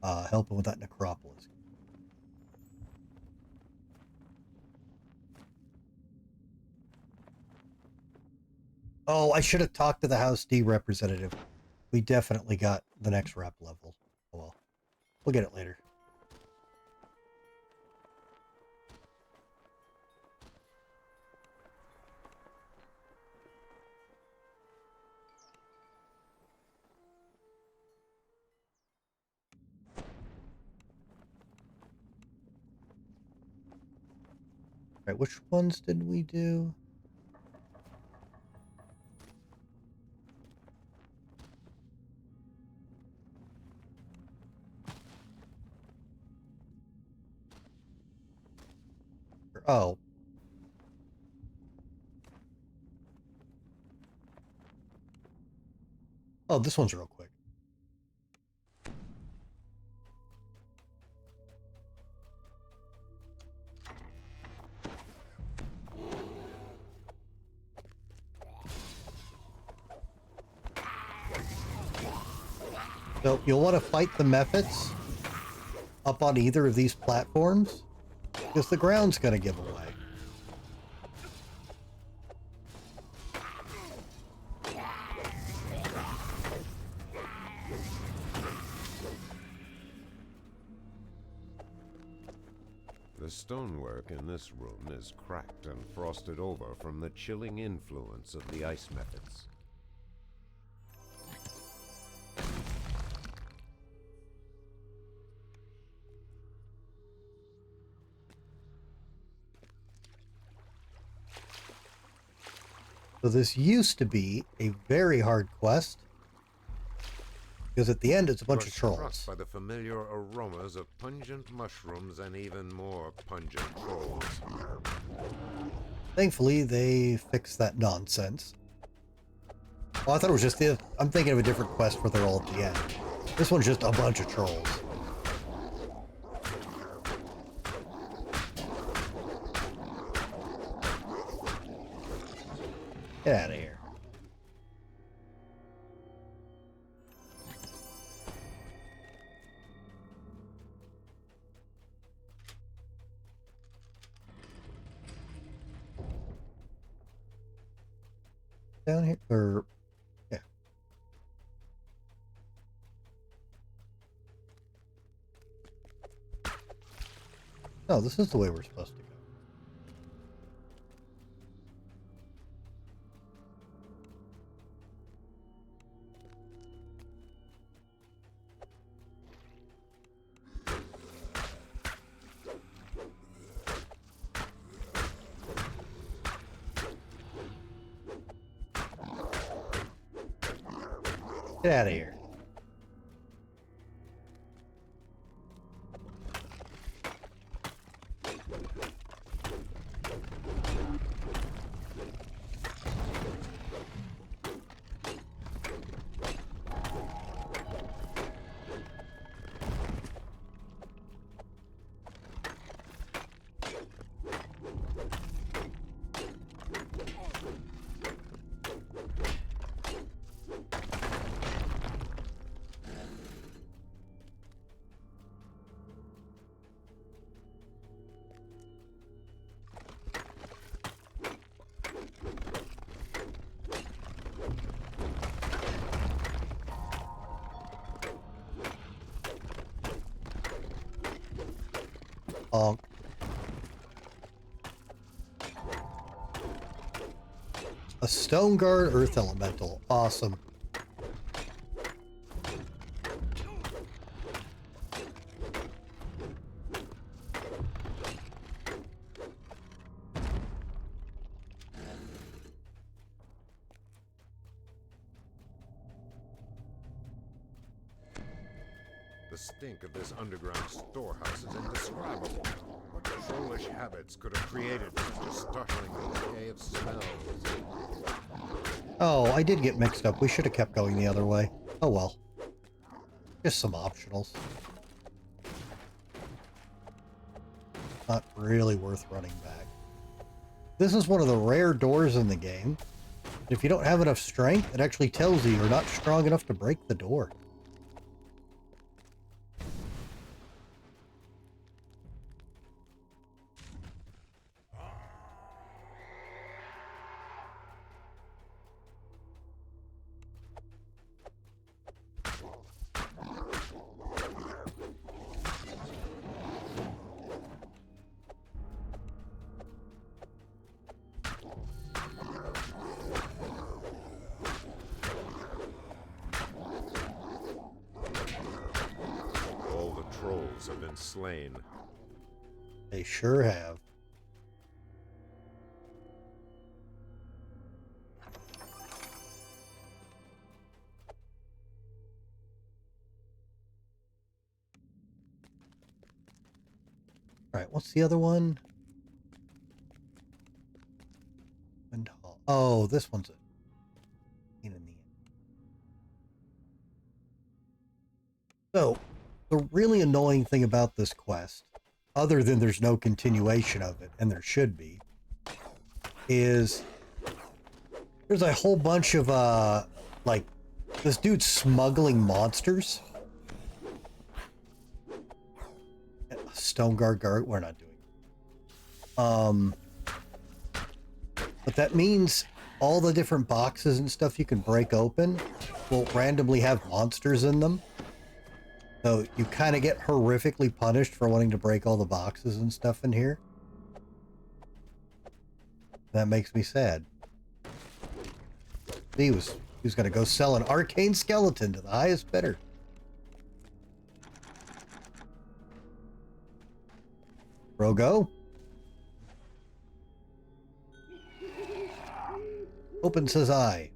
helping with that necropolis. Oh, I should have talked to the House D representative. We definitely got the next rep level. Oh well. We'll get it later. All right, which ones did we do? Oh. Oh, this one's real quick. So you'll want to fight the Mephits up on either of these platforms because the ground's going to give away. The stonework in this room is cracked and frosted over from the chilling influence of the ice methods. So this used to be a very hard quest because at the end it's a bunch You're of trolls. struck by the familiar aromas of pungent mushrooms and even more pungent trolls. Thankfully, they fixed that nonsense. Oh, I thought it was just the... I'm thinking of a different quest where they're all at the end. This one's just a bunch of trolls. Get out of here. Down here, or yeah. No, this is the way we're supposed to go. Get out of here. Honk. A stone guard earth elemental. Awesome. The stink of this underground storehouse is indescribable. What trollish habits could have created such a startling bouquet of smells? Oh, I did get mixed up. We should have kept going the other way. Oh well. Just some optionals. Not really worth running back. This is one of the rare doors in the game. If you don't have enough strength, it actually tells you you're not strong enough to break the door. Have been slain. They sure have. All right, what's the other one? Wind Hall. Oh, this one's it. In the end. So, the really annoying thing about this quest, other than there's no continuation of it, and there should be, is there's a whole bunch of, like, this dude's smuggling monsters. Stone guard, we're not doing it. But that means all the different boxes and stuff you can break open will randomly have monsters in them. So you kind of get horrifically punished for wanting to break all the boxes and stuff in here. That makes me sad. He was going to go sell an arcane skeleton to the highest bidder. Rogo? Open, says I.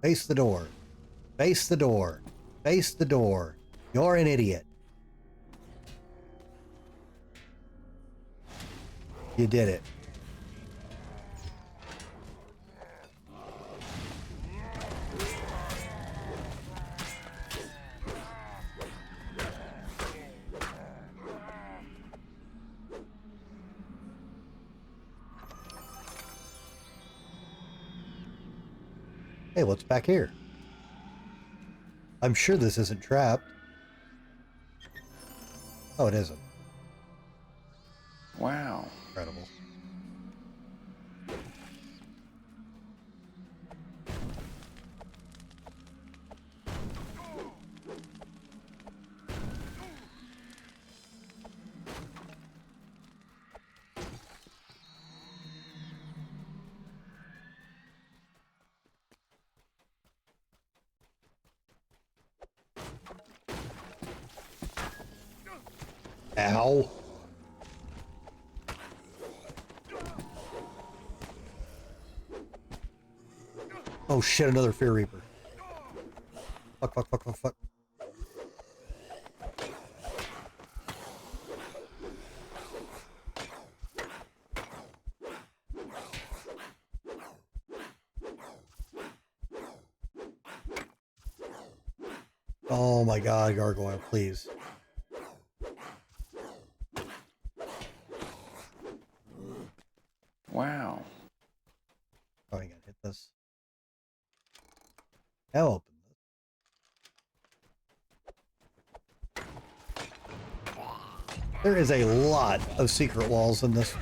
Face the door. Face the door. Face the door. You're an idiot. You did it. Hey, what's back here? I'm sure this isn't trapped. Oh, it isn't. Wow. Incredible. Ow. Oh shit, another Fear Reaper. Fuck, fuck, fuck, fuck, fuck. Oh my god, Gargoyle, please. Wow. Oh, I gotta hit this. Now open this. There is a lot of secret walls in this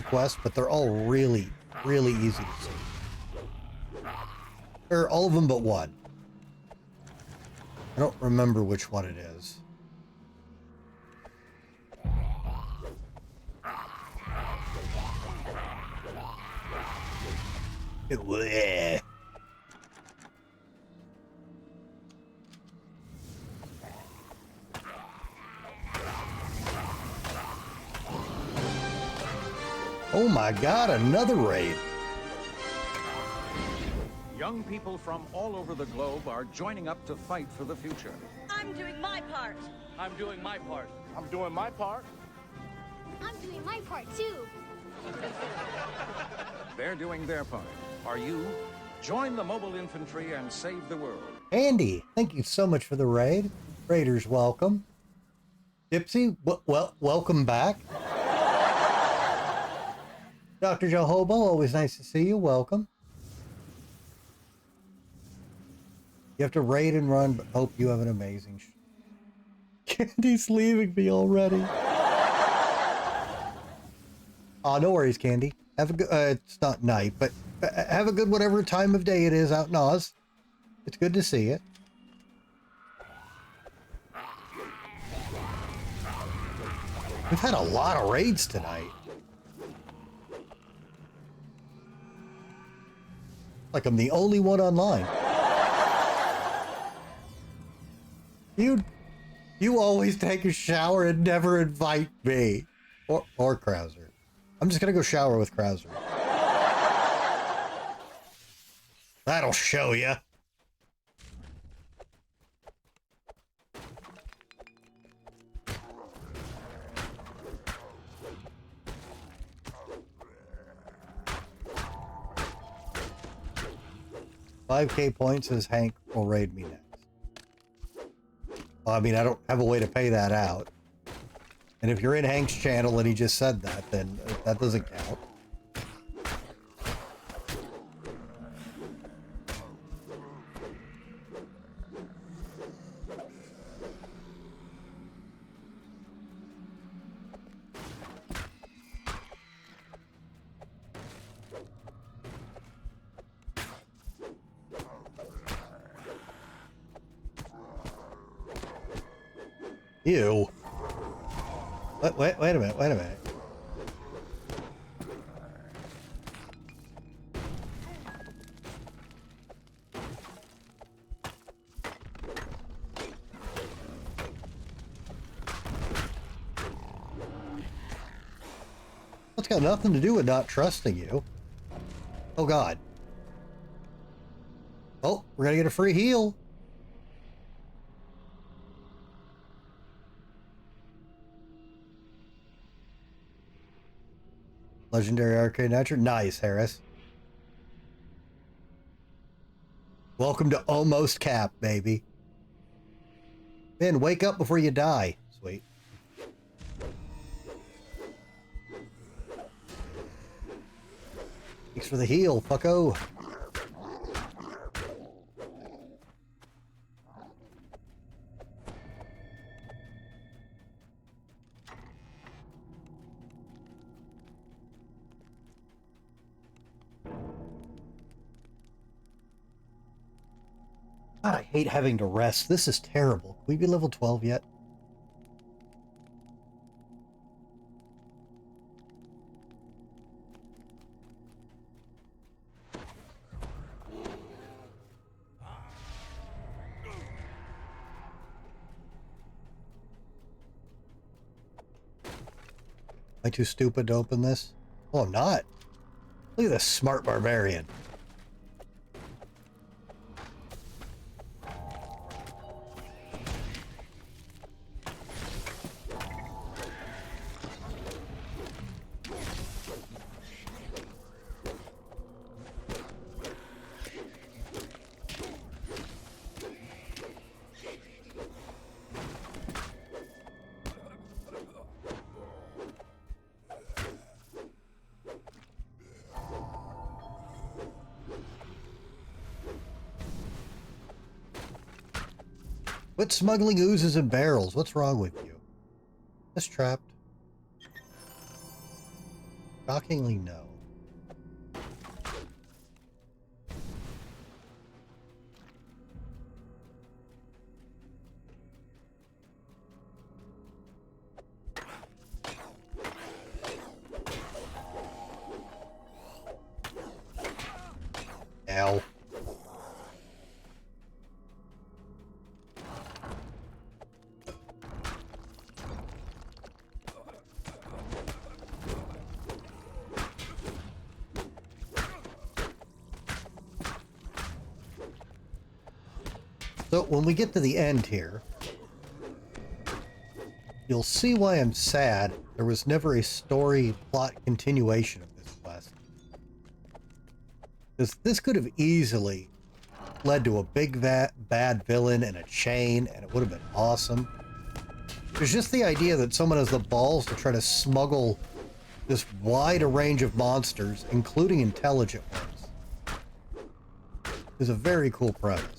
quest, but they're all really, really easy to see. Or all of them but one. I don't remember which one it is. Bleh. Oh my god, another raid. Young people from all over the globe are joining up to fight for the future. I'm doing my part. I'm doing my part. I'm doing my part. I'm doing my part too. They're doing their part. Are you? Join the mobile infantry and save the world. Andy, thank you so much for the raid. Raiders, welcome. Dipsy, welcome back. Dr. Jehobo, always nice to see you. Welcome. You have to raid and run, but hope you have an amazing Candy's leaving me already. Oh, no worries, Candy. Have a good, it's not night, but have a good whatever time of day it is out in Oz. It's good to see you. We've had a lot of raids tonight. Like I'm the only one online. You always take a shower and never invite me. Or Krauser. I'm just gonna go shower with Krauser. That'll show ya. $5K points says Hank will raid me next. Well, I mean, I don't have a way to pay that out. And if you're in Hank's channel and he just said that, then that doesn't count. Ew. Wait a minute. That's got nothing to do with not trusting you. Oh God. Oh, we're gonna get a free heal. Legendary Arcade Nitro. Nice, Harris. Welcome to Almost Cap, baby. Man, wake up before you die. Sweet. Thanks for the heal, fucko. God, I hate having to rest. This is terrible. Can we be level 12 yet? Am I too stupid to open this? Oh, I'm not. Look at this smart barbarian. Quit smuggling oozes and barrels. What's wrong with you? Just trapped. Shockingly, no. Ow. So when we get to the end here, you'll see why I'm sad there was never a story plot continuation of this quest. Because this could have easily led to a big bad villain and a chain, and it would have been awesome. There's just the idea that someone has the balls to try to smuggle this wide a range of monsters, including intelligent ones, is a very cool premise.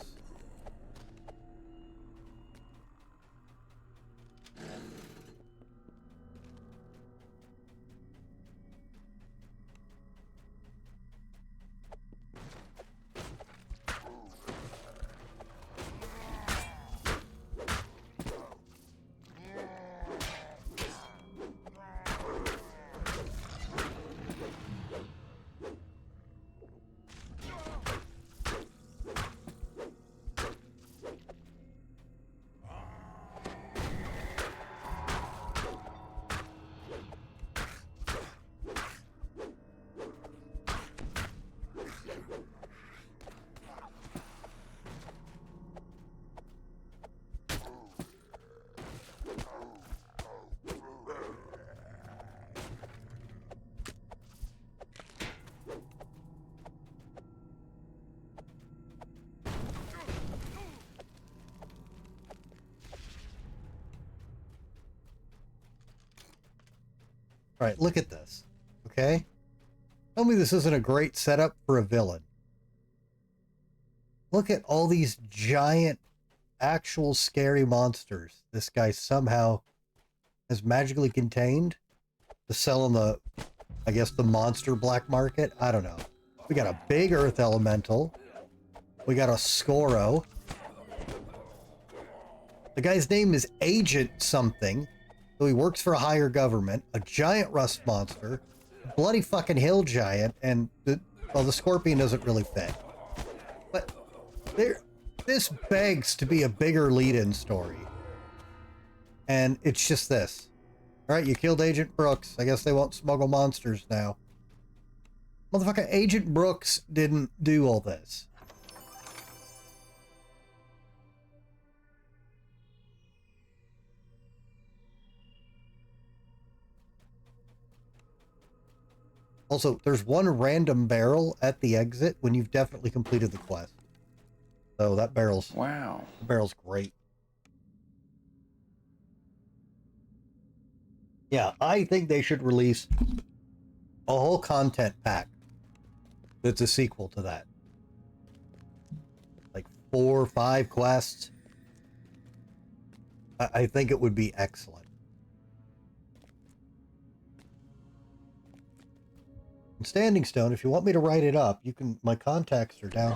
All right, look at this, okay? Tell me this isn't a great setup for a villain. Look at all these giant, actual scary monsters this guy somehow has magically contained to sell on the, I guess, the monster black market. I don't know. We got a big earth elemental. We got a Scoro. The guy's name is Agent something. So he works for a higher government, a giant rust monster, bloody fucking hill giant, and the scorpion doesn't really fit. But this begs to be a bigger lead-in story. And it's just this. All right, you killed Agent Brooks. I guess they won't smuggle monsters now. Motherfucker, Agent Brooks didn't do all this. Also, there's one random barrel at the exit when you've definitely completed the quest. So that barrel's great. Yeah, I think they should release a whole content pack that's a sequel to that. Like 4 or 5 quests. I think it would be excellent. And Standing Stone, if you want me to write it up, you can. My contacts are down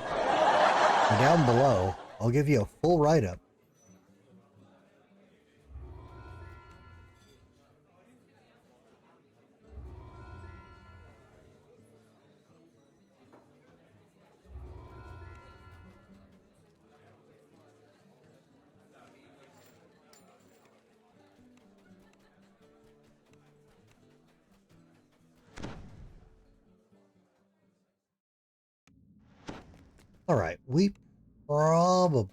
below. I'll give you a full write-up. All right, we probably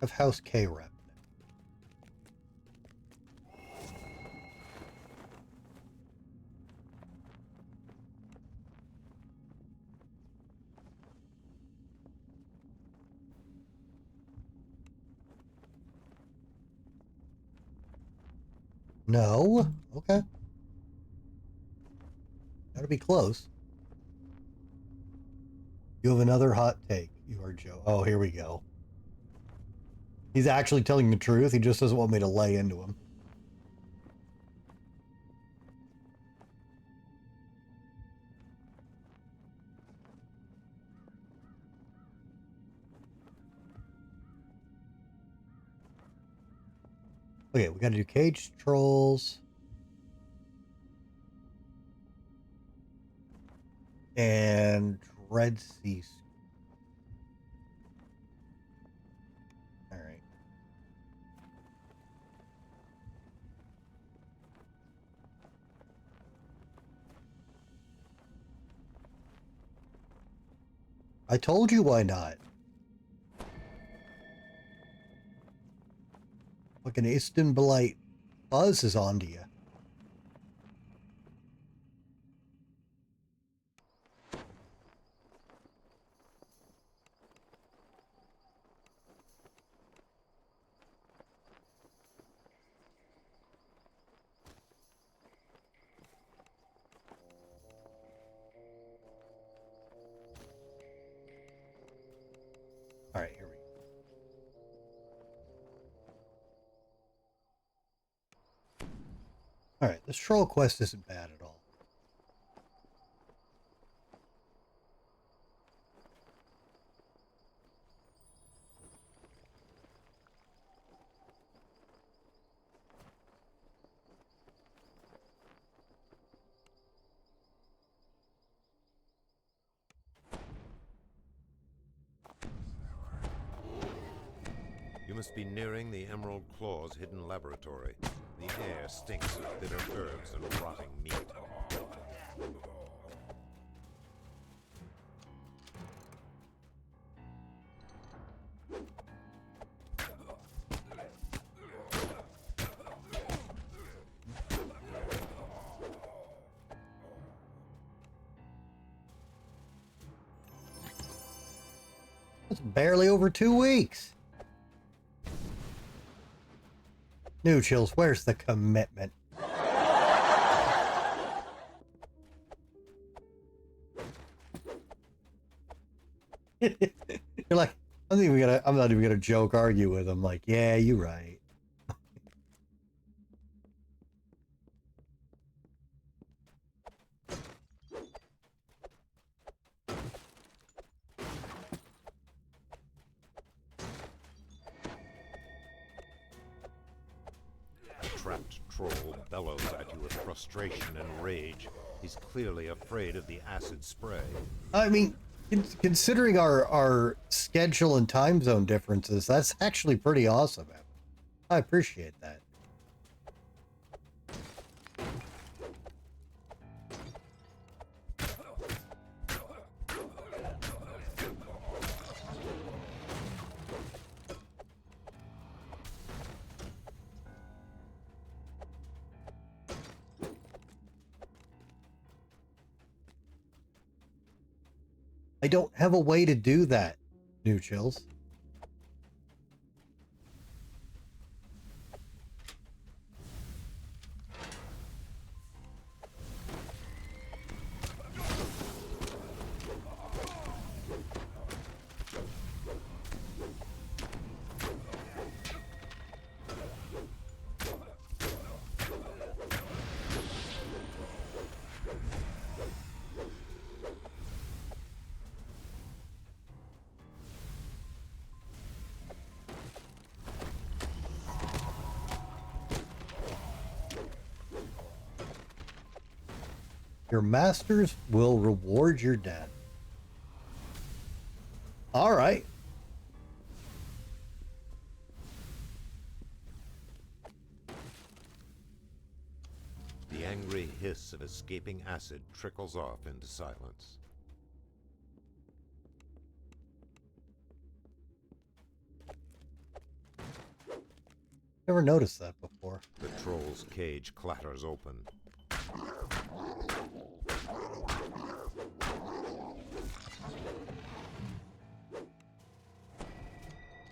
have House K rep. No? Okay. Gotta be close. You have another hot take. You are Joe. Oh, here we go. He's actually telling the truth. He just doesn't want me to lay into him. Okay, we gotta do cage trolls. And Red Sea. All right. I told you why not. Fucking Istanbulite buzz is onto you. All right, here we go. All right, this troll quest isn't bad at all. You must be nearing the Emerald Claw's hidden laboratory. The air stinks of bitter herbs and rotting meat. It's barely over 2 weeks. New Chills, where's the commitment? You're like, I'm not even gonna joke, argue with him. Like, yeah, you're right. Trapped troll bellows at you with frustration and rage. He's clearly afraid of the acid spray. I mean, considering our schedule and time zone differences, that's actually pretty awesome. I appreciate that. I don't have a way to do that, New Chills. Your masters will reward your death. All right. The angry hiss of escaping acid trickles off into silence. Never noticed that before. The troll's cage clatters open.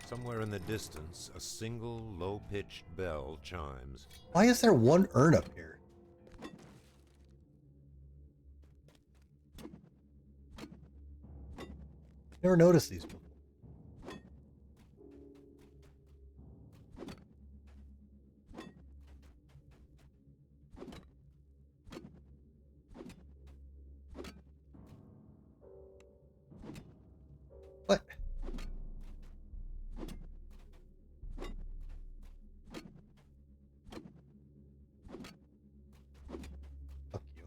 Somewhere in the distance, a single low-pitched bell chimes. Why is there one urn up here? Never noticed these before. What? Fuck you.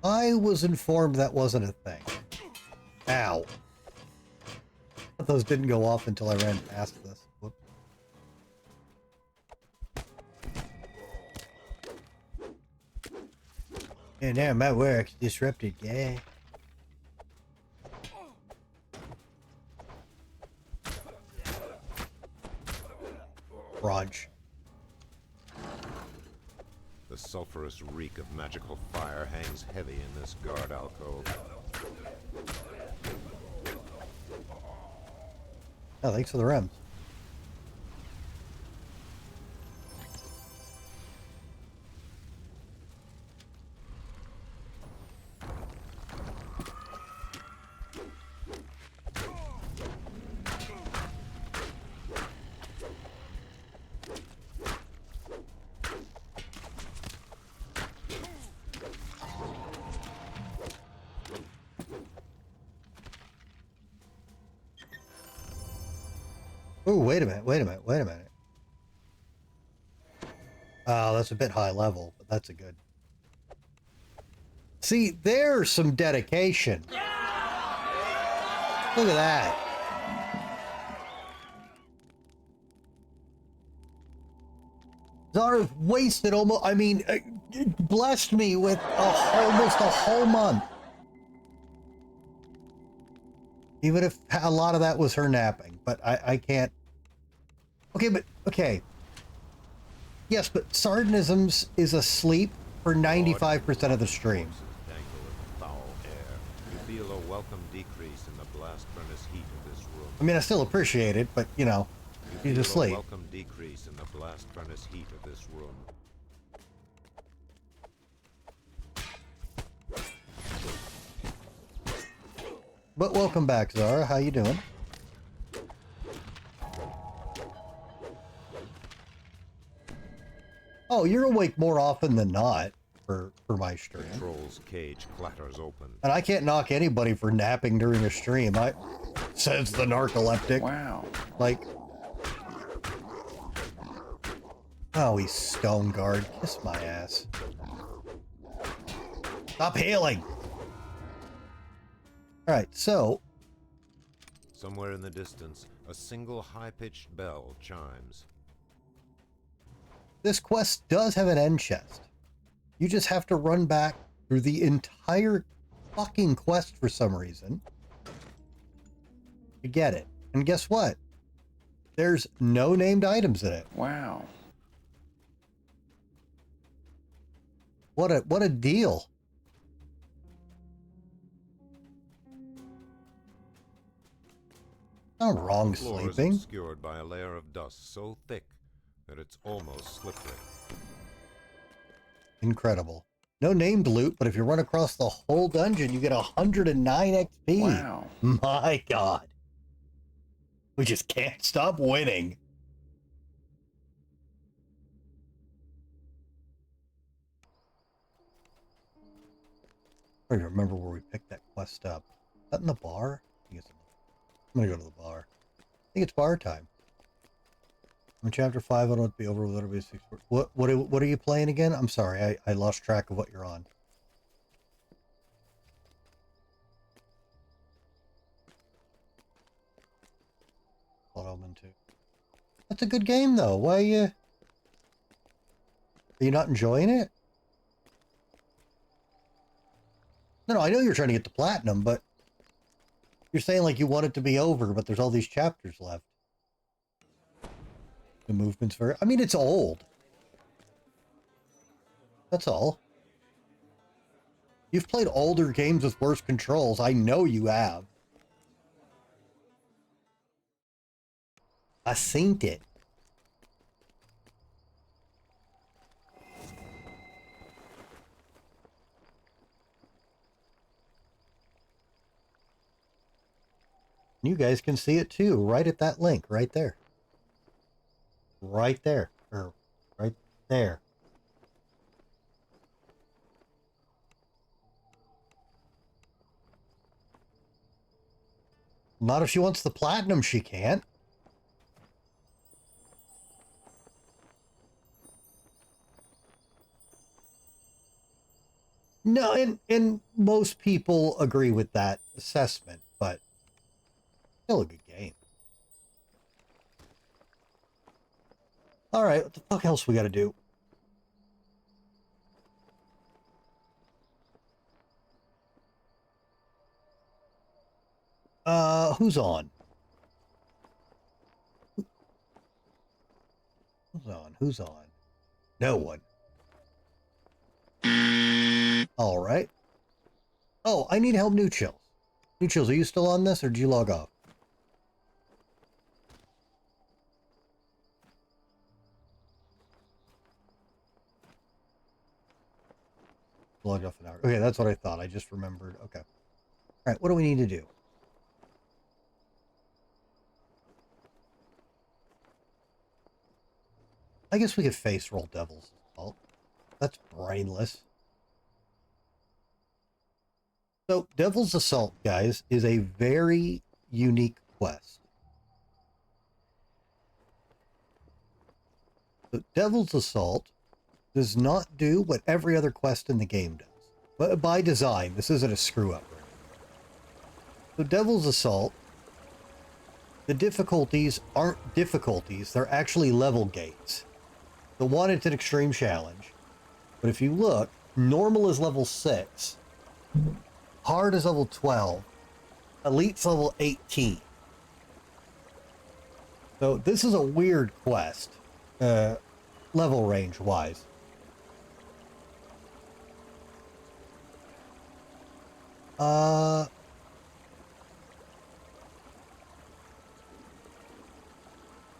I was informed that wasn't a thing. Ow. Those didn't go off until I ran past this. Whoop. And now my work's disrupted, yeah. Crunch. The sulphurous reek of magical fire hangs heavy in this guard alcove. Oh, thanks for the rems. Oh, wait a minute, wait a minute, wait a minute. Oh, that's a bit high level, but that's a good. See, there's some dedication. Look at that. Zara's wasted almost, I mean, blessed me with almost a whole month. Even if a lot of that was her napping, but I can't. Okay, but, okay. Yes, but Sardinisms is asleep for 95% of the stream. Dangle in the foul air. You feel a welcome decrease in the blast furnace heat of this room. I mean, I still appreciate it, but, you know, he's feel asleep. A welcome decrease in the blast furnace heat of this room. But welcome back, Zara. How you doing? Oh, you're awake more often than not for my stream. The troll's cage clatters open. And I can't knock anybody for napping during a stream. Says the narcoleptic. Wow. Like, oh, he's stone guard. Kiss my ass. Stop healing. All right, so somewhere in the distance, a single high-pitched bell chimes. This quest does have an end chest. You just have to run back through the entire fucking quest for some reason to get it. And guess what? There's no named items in it. Wow. What a deal. I'm wrong The floor sleeping. is obscured by a layer of dust so thick that it's almost slippery. Incredible. No named loot, but if you run across the whole dungeon, you get 109 XP. Wow. My God. We just can't stop winning. I don't even remember where we picked that quest up. Is that in the bar? I think it's in the... I'm gonna go to the bar. I think it's bar time. I'm in chapter 5. I don't want to be over with everybody. What are you playing again? I'm sorry, I lost track of what you're on. Omen 2. That's a good game though. Why are you not enjoying it? No, I know you're trying to get to platinum, but you're saying like you want it to be over, but there's all these chapters left. The movement's very... I mean, it's old. That's all. You've played older games with worse controls. I know you have. I seen it. You guys can see it too, right at that link, right there. Right there. Or right there. Not if she wants the platinum, she can't. No, and most people agree with that assessment, but still a good game. All right, what the fuck else we got to do? Who's on? Who's on? No one. All right. Oh, I need help, New Chills. New Chills, are you still on this, or did you log off? Logged off an hour. Okay, that's what I thought. I just remembered. Okay. All right, what do we need to do? I guess we could face roll Devil's Assault. That's brainless. So, Devil's Assault, guys, is a very unique quest. So, Devil's Assault does not do what every other quest in the game does. But by design, this isn't a screw-up. So, Devil's Assault, the difficulties aren't difficulties, they're actually level gates. The one, it's an extreme challenge. But if you look, normal is level 6. Hard is level 12. Elite's level 18. So this is a weird quest, level range wise.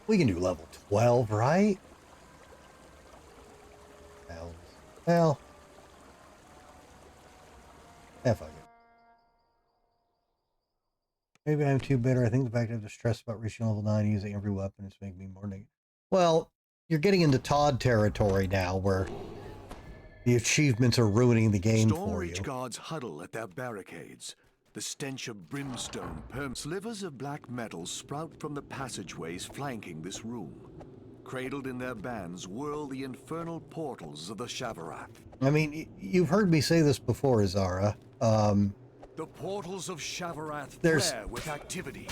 We can do level 12, right? Well, fuck it. Maybe I'm too bitter. I think the fact I have to stress about reaching level 9 using every weapon is making me more negative. Well, you're getting into Todd territory now, where the achievements are ruining the game for you. Stormreach guards huddle at their barricades. The stench of brimstone slivers of black metal sprout from the passageways flanking this room. Cradled in their bands whirl the infernal portals of the Shavarath. I mean, you've heard me say this before, Azara. The portals of Shavarath flare with activity.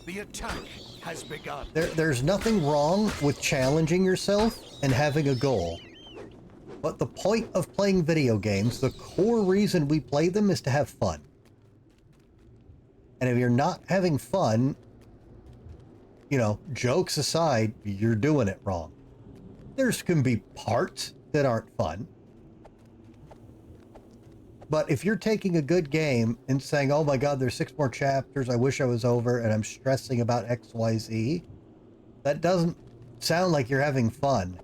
The attack has begun. There's nothing wrong with challenging yourself and having a goal. But the point of playing video games, the core reason we play them, is to have fun. And if you're not having fun, you know, jokes aside, you're doing it wrong. There's can be parts that aren't fun. But if you're taking a good game and saying, oh my God, there's 6 more chapters, I wish I was over, and I'm stressing about XYZ, that doesn't sound like you're having fun.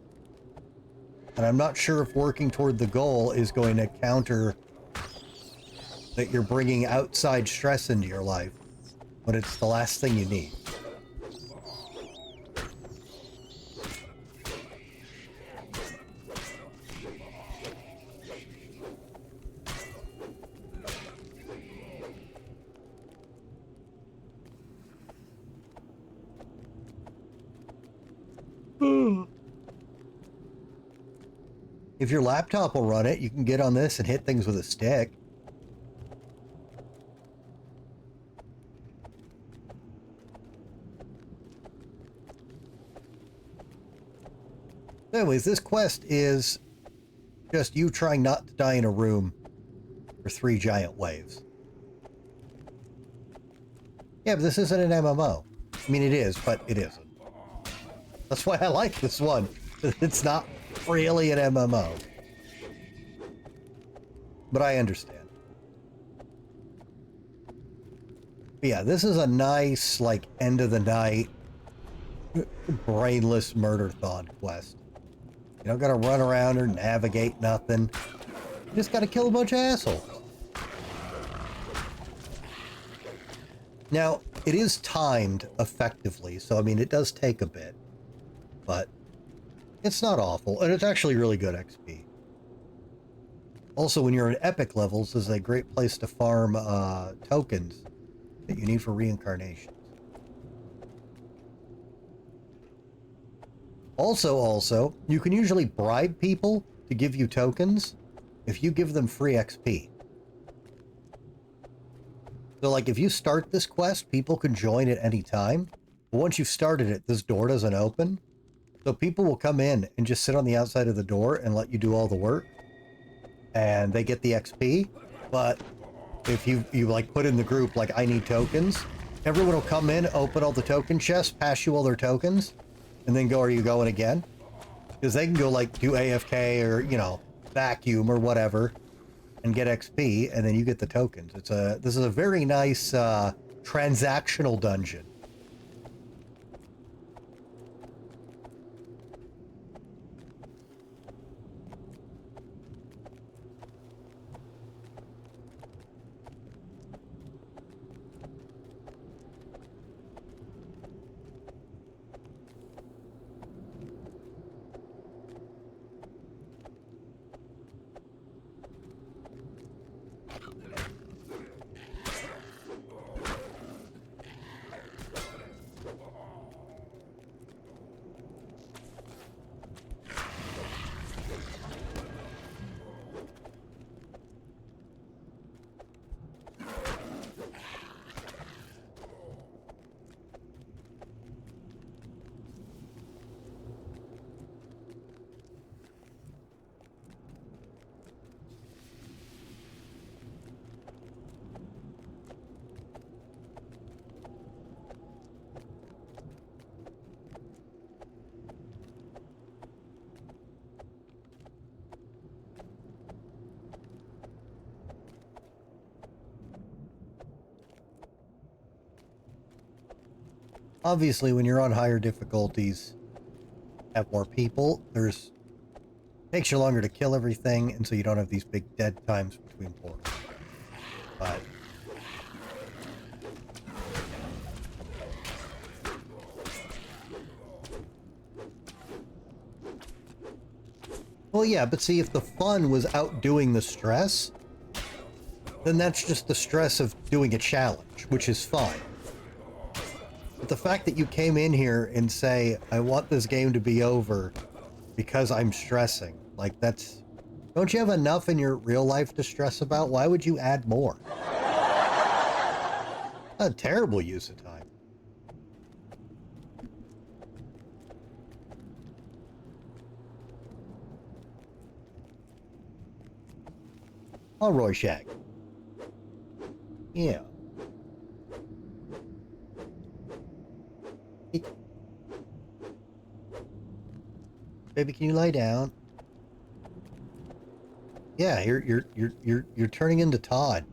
And I'm not sure if working toward the goal is going to counter that you're bringing outside stress into your life, but it's the last thing you need. If your laptop will run it, you can get on this and hit things with a stick. Anyways, this quest is just you trying not to die in a room for 3 giant waves. Yeah, but this isn't an MMO. I mean, it is, but it isn't. That's why I like this one. It's not really an MMO. But I understand. But yeah, this is a nice, like, end of the night, brainless murder-thon quest. You don't gotta run around or navigate nothing. You just gotta kill a bunch of assholes. Now, it is timed effectively, so I mean, it does take a bit. But it's not awful, and it's actually really good XP. Also, when you're in epic levels, this is a great place to farm tokens that you need for reincarnations. Also, you can usually bribe people to give you tokens if you give them free XP. So, like, if you start this quest, people can join at any time. But once you've started it, this door doesn't open. So people will come in and just sit on the outside of the door and let you do all the work. And they get the XP. But if you like put in the group, like, I need tokens, everyone will come in, open all the token chests, pass you all their tokens, and then go, are you going again? Because they can go, like, do AFK or, you know, vacuum or whatever and get XP, and then you get the tokens. This is a very nice transactional dungeon. Obviously, when you're on higher difficulties, have more people, takes you longer to kill everything, and so you don't have these big dead times between ports. But well, yeah, but see, if the fun was outdoing the stress, then that's just the stress of doing a challenge, which is fine. But the fact that you came in here and say, I want this game to be over because I'm stressing, like, that's... Don't you have enough in your real life to stress about? Why would you add more? A terrible use of time. Oh, Rorschach. Yeah. Baby, can you lie down? Yeah, you're turning into Todd.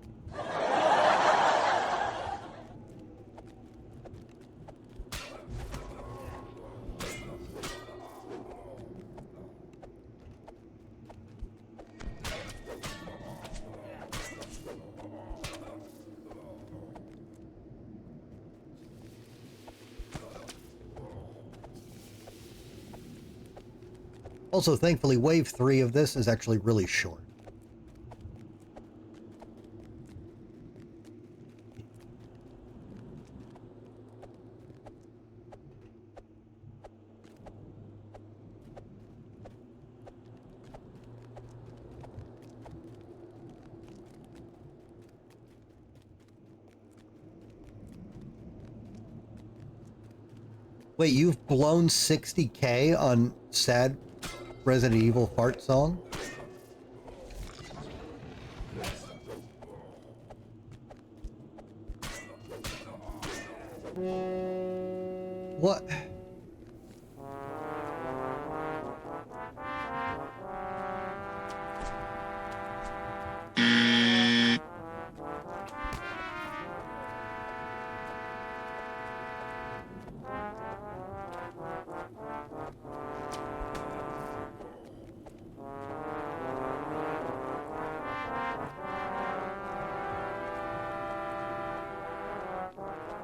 Also, thankfully, wave 3 of this is actually really short. Wait, you've blown 60K on sad Resident Evil fart song? What?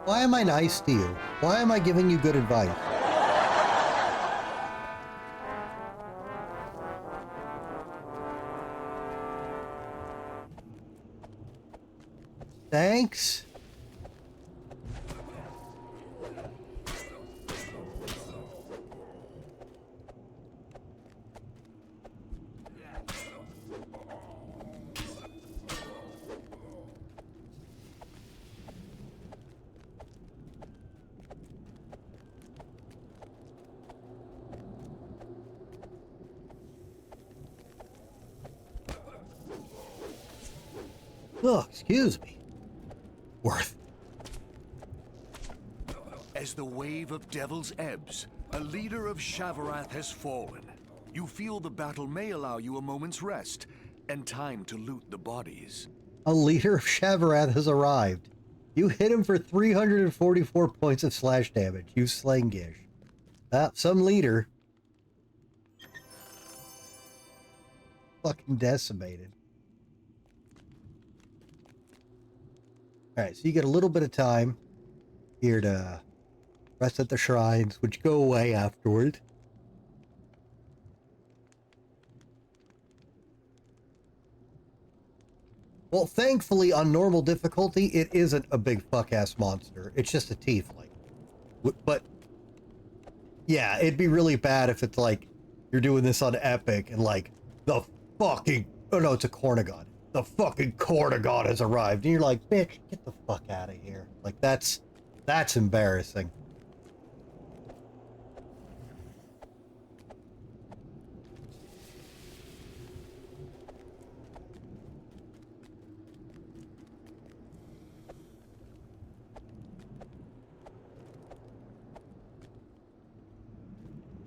Why am I nice to you? Why am I giving you good advice? Thanks. Oh, excuse me. Worth. As the wave of devils ebbs, a leader of Shavarath has fallen. You feel the battle may allow you a moment's rest and time to loot the bodies. A leader of Shavarath has arrived. You hit him for 344 points of slash damage. You slain Gish. Some leader. Fucking decimated. Alright, so you get a little bit of time here to rest at the shrines, which go away afterward. Well, thankfully, on normal difficulty, it isn't a big fuck-ass monster. It's just a tiefling. But, yeah, it'd be really bad if it's like, you're doing this on Epic, and like, the fucking... Oh no, it's a Cornigon. The fucking Cornigon has arrived. And you're like, bitch, get the fuck out of here. Like, that's embarrassing.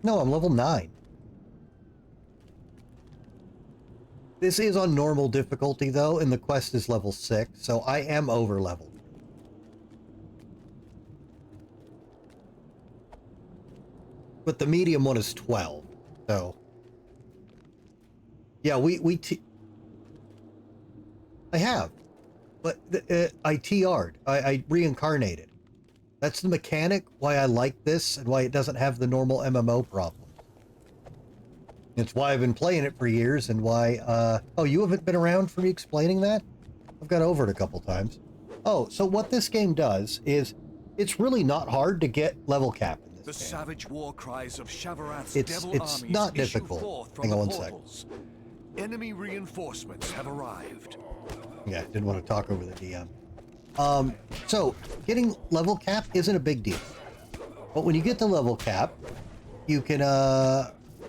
No, I'm level 9. This is on normal difficulty, though, and the quest is level 6, so I am over-leveled. But the medium one is 12, so... Yeah, I have. But I TR'd. I reincarnated. That's the mechanic why I like this and why it doesn't have the normal MMO problem. It's why I've been playing it for years and why, oh, you haven't been around for me explaining that? I've got over it a couple times. Oh, so what this game does is, it's really not hard to get level cap in this The game. savage war cries of Shavarath's It's devil armies not issue difficult. forth from Hang the on one sec. portals. Enemy reinforcements have arrived. Yeah, didn't want to talk over the DM. So, getting level cap isn't a big deal. But when you get to level cap, you can,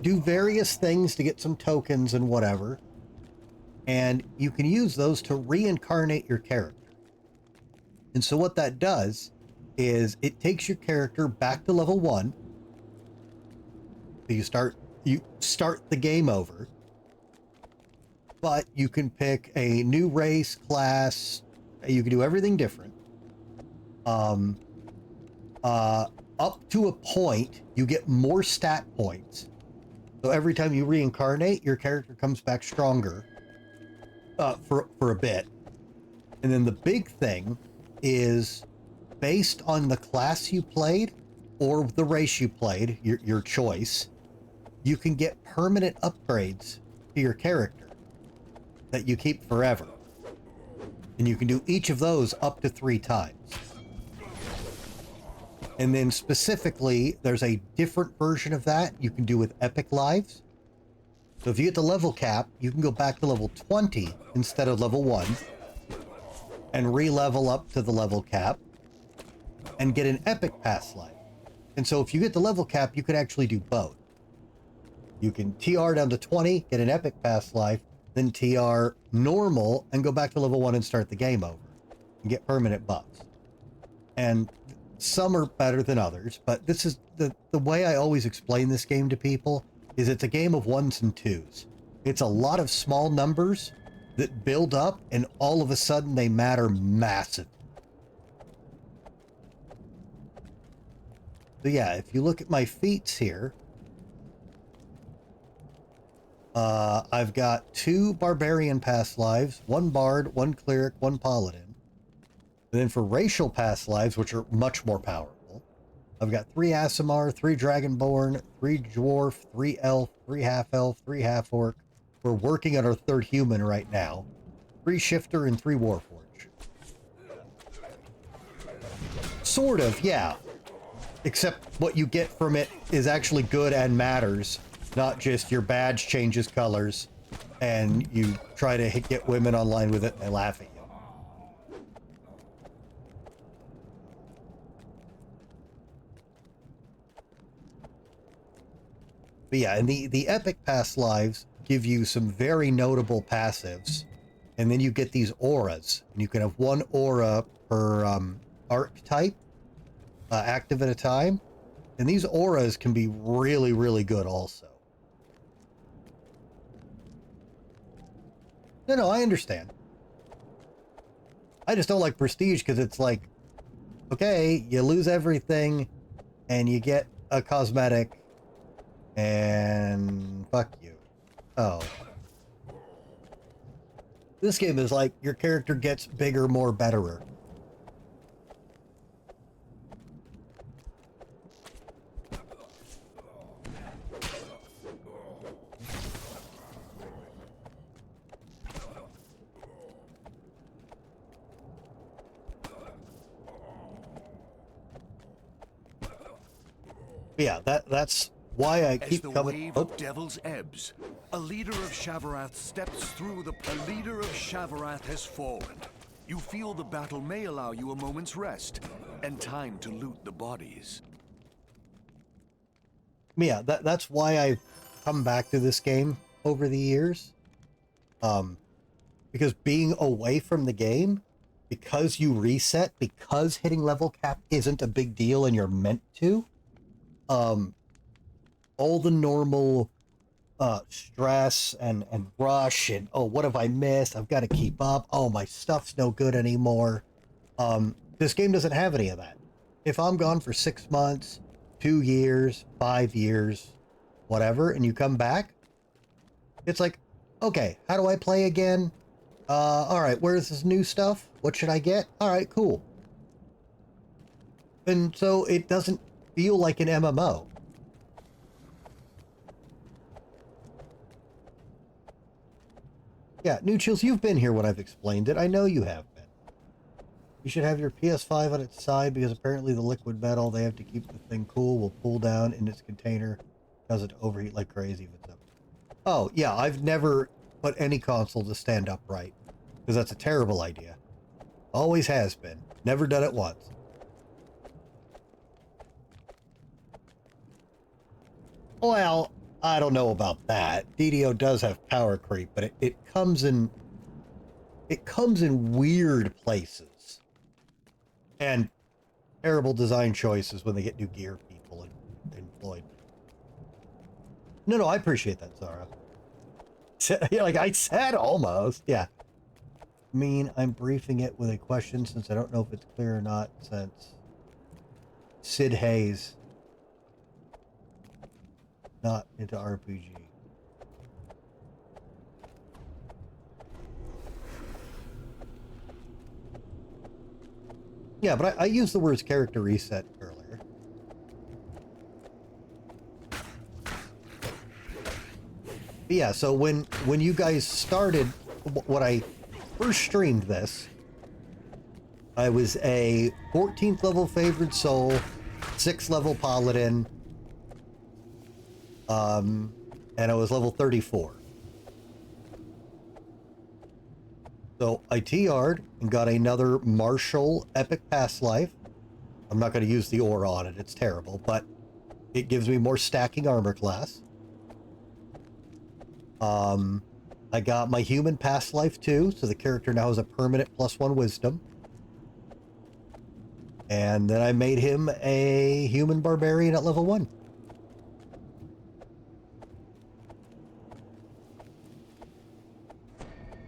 do various things to get some tokens and whatever. And you can use those to reincarnate your character. And so what that does is it takes your character back to level 1. So you start you start the game over. But you can pick a new race, class. You can do everything different. Up to a point, you get more stat points. So every time you reincarnate, your character comes back stronger for a bit. And then the big thing is based on the class you played or the race you played, your choice, you can get permanent upgrades to your character that you keep forever. And you can do each of those up to 3 times. And then specifically, there's a different version of that you can do with epic lives. So if you get the level cap, you can go back to level 20 instead of level 1 and re-level up to the level cap and get an epic pass life. And so if you get the level cap, you could actually do both. You can TR down to 20, get an epic pass life, then TR normal and go back to level 1 and start the game over and get permanent buffs. And some are better than others, but this is the way I always explain this game to people is it's a game of 1s and 2s. It's a lot of small numbers that build up and all of a sudden they matter massive. So yeah, if you look at my feats here, I've got 2 Barbarian past lives, 1 Bard, 1 Cleric, 1 Paladin. And then for racial past lives, which are much more powerful, I've got 3 Aasimar, 3 Dragonborn, 3 Dwarf, 3 Elf, 3 Half-Elf, 3 Half-Orc. We're working on our 3rd human right now. 3 Shifter and 3 Warforge. Sort of, yeah. Except what you get from it is actually good and matters. Not just your badge changes colors and you try to get women online with it and they laugh at you. But yeah, and the epic past lives give you some very notable passives. And then you get these auras. And you can have 1 aura per archetype active at a time. And these auras can be really, really good also. No, I understand. I just don't like Prestige because it's like, okay, you lose everything and you get a cosmetic and fuck you. Oh. This game is like your character gets bigger, more betterer. Yeah, that's why I keep As the coming. wave of devils ebbs, a leader of Shavarath steps through A leader of Shavarath has fallen. You feel the battle may allow you a moment's rest and time to loot the bodies. Yeah, that's why I've come back to this game over the years. Because being away from the game, because you reset, because hitting level cap isn't a big deal and you're meant to, all the normal stress and rush and, oh, what have I missed? I've got to keep up. Oh, my stuff's no good anymore. This game doesn't have any of that. If I'm gone for 6 months, 2 years, 5 years, whatever, and you come back, it's like, okay, how do I play again? All right, where's this new stuff? What should I get? All right, cool. And so it doesn't feel like an MMO. Yeah, New Chills, you've been here when I've explained it. I know you have been. You should have your PS5 on its side because apparently the liquid metal they have to keep the thing cool will cool down in its container. Doesn't overheat like crazy if it's up. Oh, yeah, I've never put any console to stand upright because that's a terrible idea. Always has been. Never done it once. Well, I don't know about that. DDO does have power creep, but it comes in weird places. And terrible design choices when they get new gear people employed. No, I appreciate that, Zara. Yeah, like I said, almost. Yeah. I mean, I'm briefing it with a question since I don't know if it's clear or not, since Sid Hayes not into RPG. Yeah, but I used the words character reset earlier. But yeah, so when you guys started, when I first streamed this, I was a 14th level favored soul, 6th level paladin, and I was level 34. So I TR'd and got another martial epic past life. I'm not going to use the aura on it, it's terrible, but it gives me more stacking armor class. I got my human past life too, so the character now has a permanent +1 wisdom. And then I made him a human barbarian at level 1.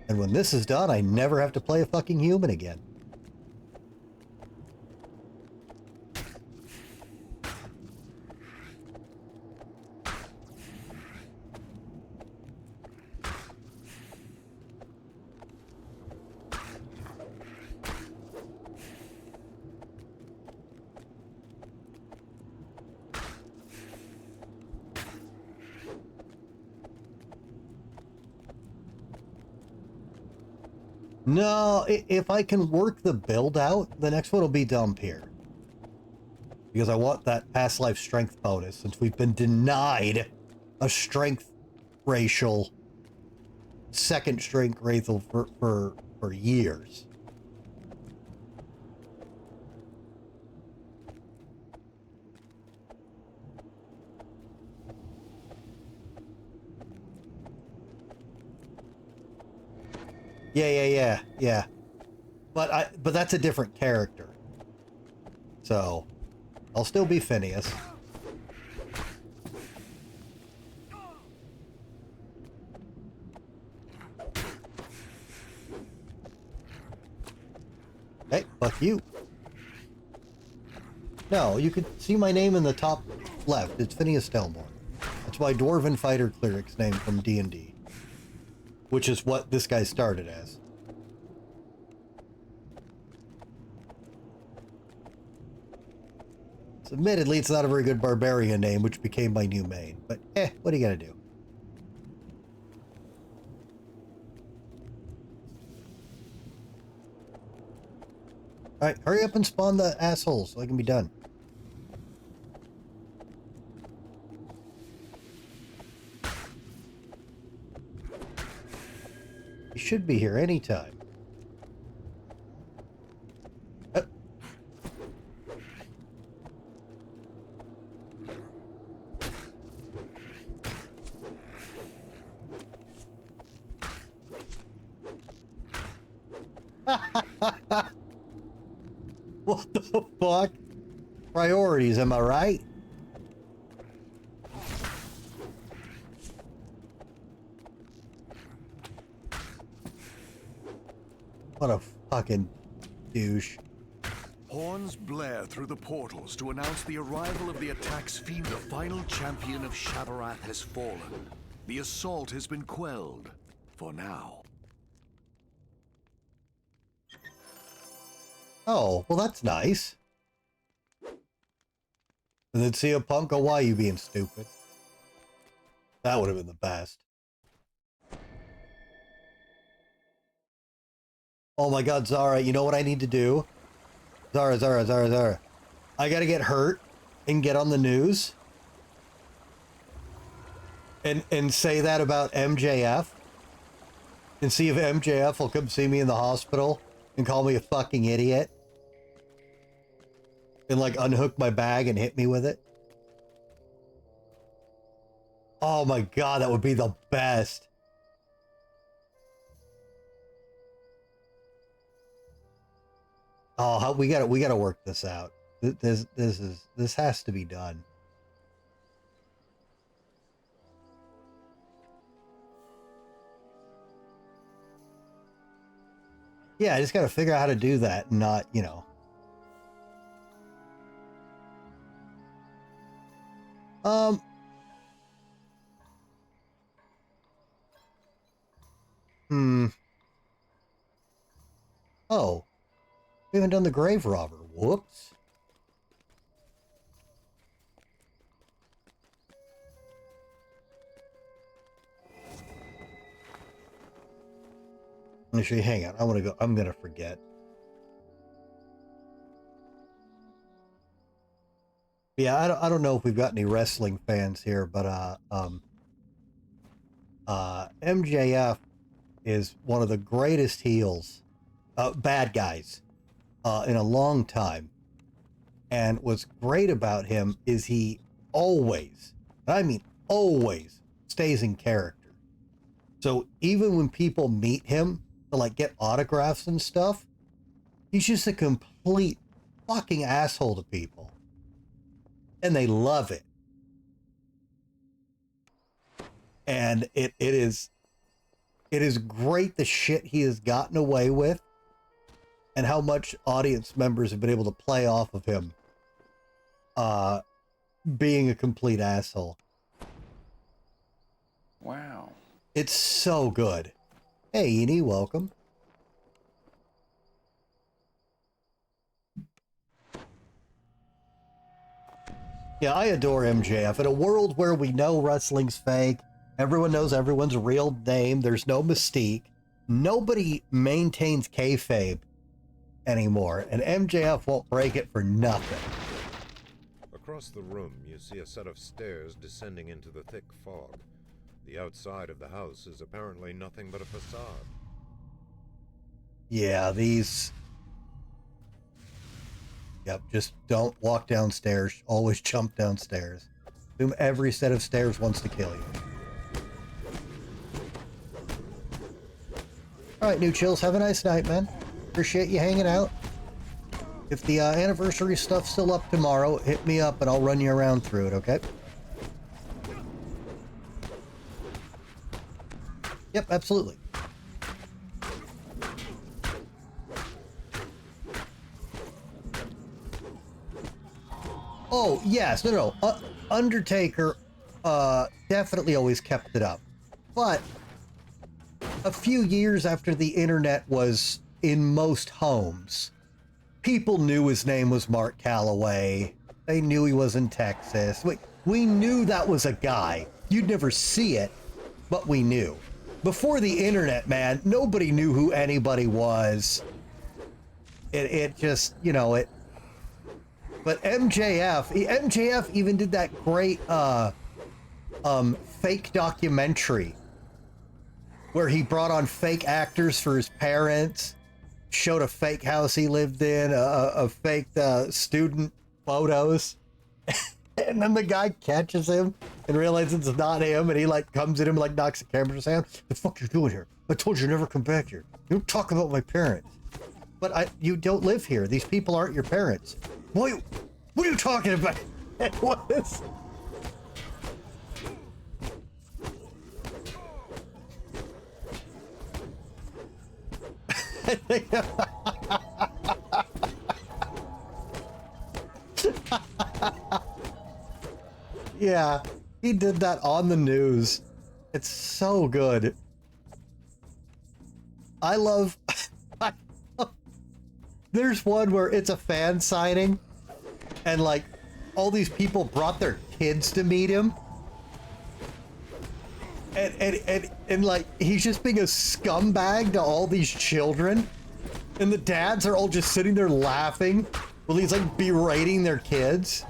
And when this is done, I never have to play a fucking human again. No, if I can work the build out, the next one will be dump here. Because I want that past life strength bonus, since we've been denied a strength racial second strength racial for years. Yeah. But that's a different character. So I'll still be Phineas. Hey, fuck you. No, you can see my name in the top left. It's Phineas Delmore. That's my Dwarven Fighter Cleric's name from D&D. Which is what this guy started as. So admittedly, it's not a very good barbarian name, which became my new main. But, what are you gonna do? Alright, hurry up and spawn the assholes so I can be done. You should be here anytime. What the fuck? Priorities, am I right? What a fucking douche. Horns blare through the portals to announce the arrival of the attack's fiend. The final champion of Shavarath has fallen. The assault has been quelled. For now. Oh, well that's nice. And then see a punk go, why you being stupid? That would have been the best. Oh my god, Zara, you know what I need to do? Zara. I gotta get hurt and get on the news. And say that about MJF. And see if MJF will come see me in the hospital and call me a fucking idiot. And like unhook my bag and hit me with it. Oh my god, that would be the best. Oh, we gotta work this out. This has to be done. Yeah, I just got to figure out how to do that and not, you know. Oh, we haven't done the grave robber. Whoops. Actually, hang on. I want to go. I'm going to forget. Yeah, I don't know if we've got any wrestling fans here, but MJF is one of the greatest heels, bad guys, in a long time. And what's great about him is he always, I mean always, stays in character. So even when people meet him to like get autographs and stuff, he's just a complete fucking asshole to people. And they love it. And it is great the shit he has gotten away with and how much audience members have been able to play off of him being a complete asshole. Wow. It's so good. Hey, Edie, welcome. Yeah, I adore MJF. In a world where we know wrestling's fake, everyone knows everyone's real name, there's no mystique, nobody maintains kayfabe anymore, and MJF won't break it for nothing. Across the room, you see a set of stairs descending into the thick fog. The outside of the house is apparently nothing but a facade. Yeah, these... Yep, just don't walk downstairs. Always jump downstairs. Assume every set of stairs wants to kill you. Alright, New Chills, have a nice night, man. Appreciate you hanging out. If the anniversary stuff's still up tomorrow, hit me up and I'll run you around through it, okay? Yep, absolutely. Oh, yes. No. Undertaker definitely always kept it up. But a few years after the internet was in most homes, people knew his name was Mark Calloway. They knew he was in Texas. We knew that was a guy. You'd never see it, but we knew. Before the internet, man, nobody knew who anybody was. It just, you know, it... But MJF even did that great fake documentary where he brought on fake actors for his parents, showed a fake house he lived in, a fake student photos, and then the guy catches him and realizes it's not him, and he like comes at him, like knocks the camera in his hand. The fuck you doing here? I told you never come back here. You don't talk about my parents. But you don't live here. These people aren't your parents. What are you talking about? What is... Yeah, he did that on the news. It's so good. I love... There's one where it's a fan signing, and like all these people brought their kids to meet him, and like he's just being a scumbag to all these children, and the dads are all just sitting there laughing while he's like berating their kids.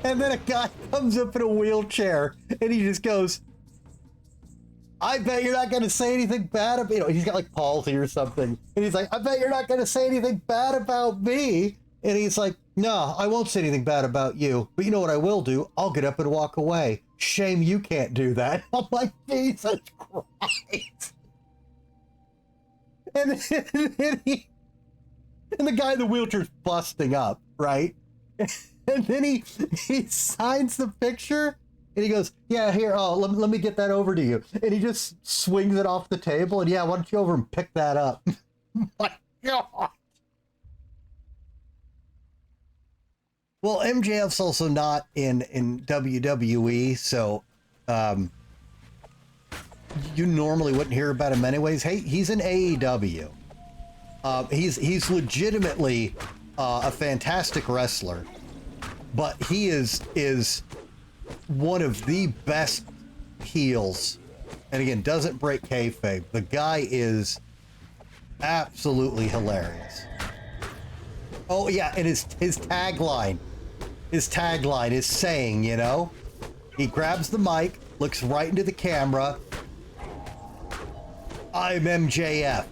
And then a guy comes up in a wheelchair and he just goes, I bet you're not going to say anything bad about, you know, he's got like palsy or something. And he's like, I bet you're not going to say anything bad about me. And he's like, no, I won't say anything bad about you. But you know what I will do? I'll get up and walk away. Shame you can't do that. I'm like, Jesus Christ. And the guy in the wheelchair's busting up, right? And then he signs the picture And he goes, yeah, here, oh, let me get that over to you. And he just swings it off the table. And yeah, why don't you over and pick that up? My God. Well, MJF's also not in WWE, so you normally wouldn't hear about him anyways. Hey, he's in AEW. He's legitimately a fantastic wrestler, but he is one of the best heels, and again, doesn't break kayfabe. The guy is absolutely hilarious. Oh yeah, and his tagline is saying, you know, he grabs the mic, looks right into the camera. I'm MJF,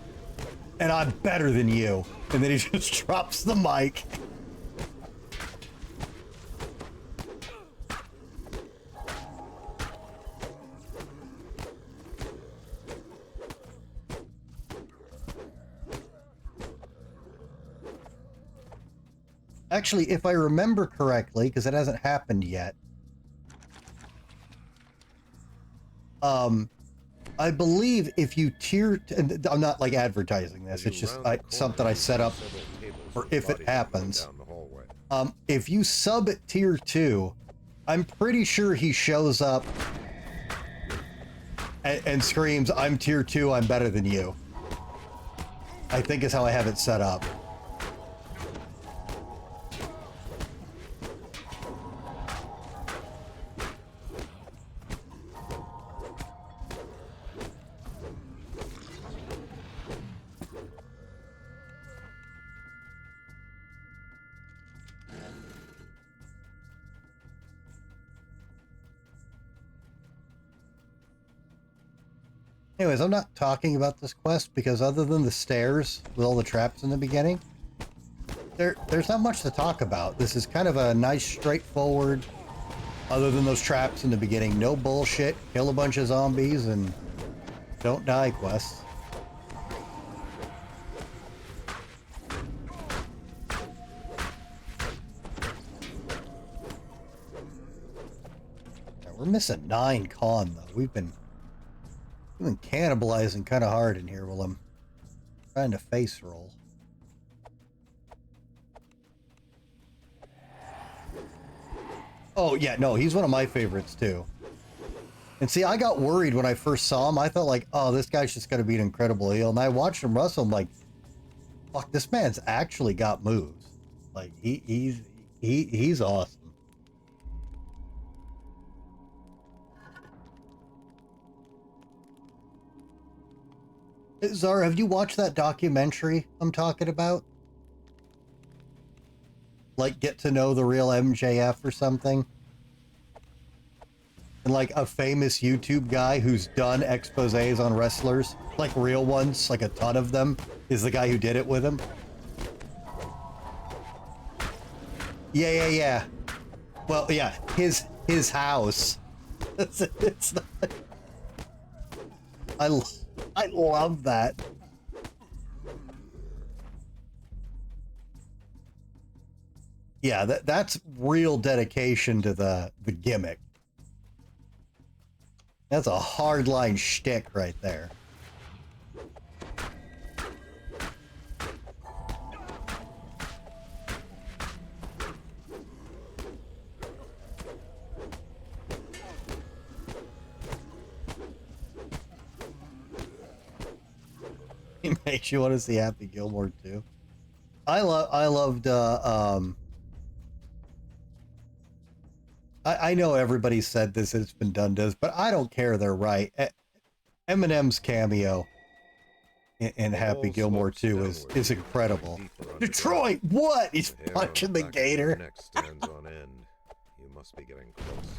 and I'm better than you. And then he just drops the mic. Actually, if I remember correctly, because it hasn't happened yet, I believe if you tier, and I'm not like advertising this, it's just something I set up for if it happens. If you sub at tier 2, I'm pretty sure he shows up and screams, I'm tier 2, I'm better than you. I think is how I have it set up. Anyways, I'm not talking about this quest because other than the stairs with all the traps in the beginning, there's not much to talk about. This is kind of a nice, straightforward, other than those traps in the beginning, no bullshit, kill a bunch of zombies and don't die quest. Now, we're missing 9 con though. We've been cannibalizing kind of hard in here while I'm trying to face roll. Oh yeah, no, he's one of my favorites too. And see, I got worried when I first saw him. I thought like, oh, this guy's just gonna be an incredible heel. And I watched him wrestle. I'm like, fuck, this man's actually got moves. Like he's awesome. Zara, have you watched that documentary I'm talking about? Like, get to know the real MJF or something? And like a famous YouTube guy who's done exposés on wrestlers, like real ones, like a ton of them, is the guy who did it with him. Yeah. Well, yeah, his house. It's not... I love that. Yeah, that's real dedication to the gimmick. That's a hardline shtick right there. It makes you want to see Happy Gilmore too. I loved I know everybody said this, it's been done to us, but I don't care, they're right. Eminem's cameo in Happy Gilmore 2 is incredible. Detroit, what? He's punching the gator. Neck stands on end. You must be getting close.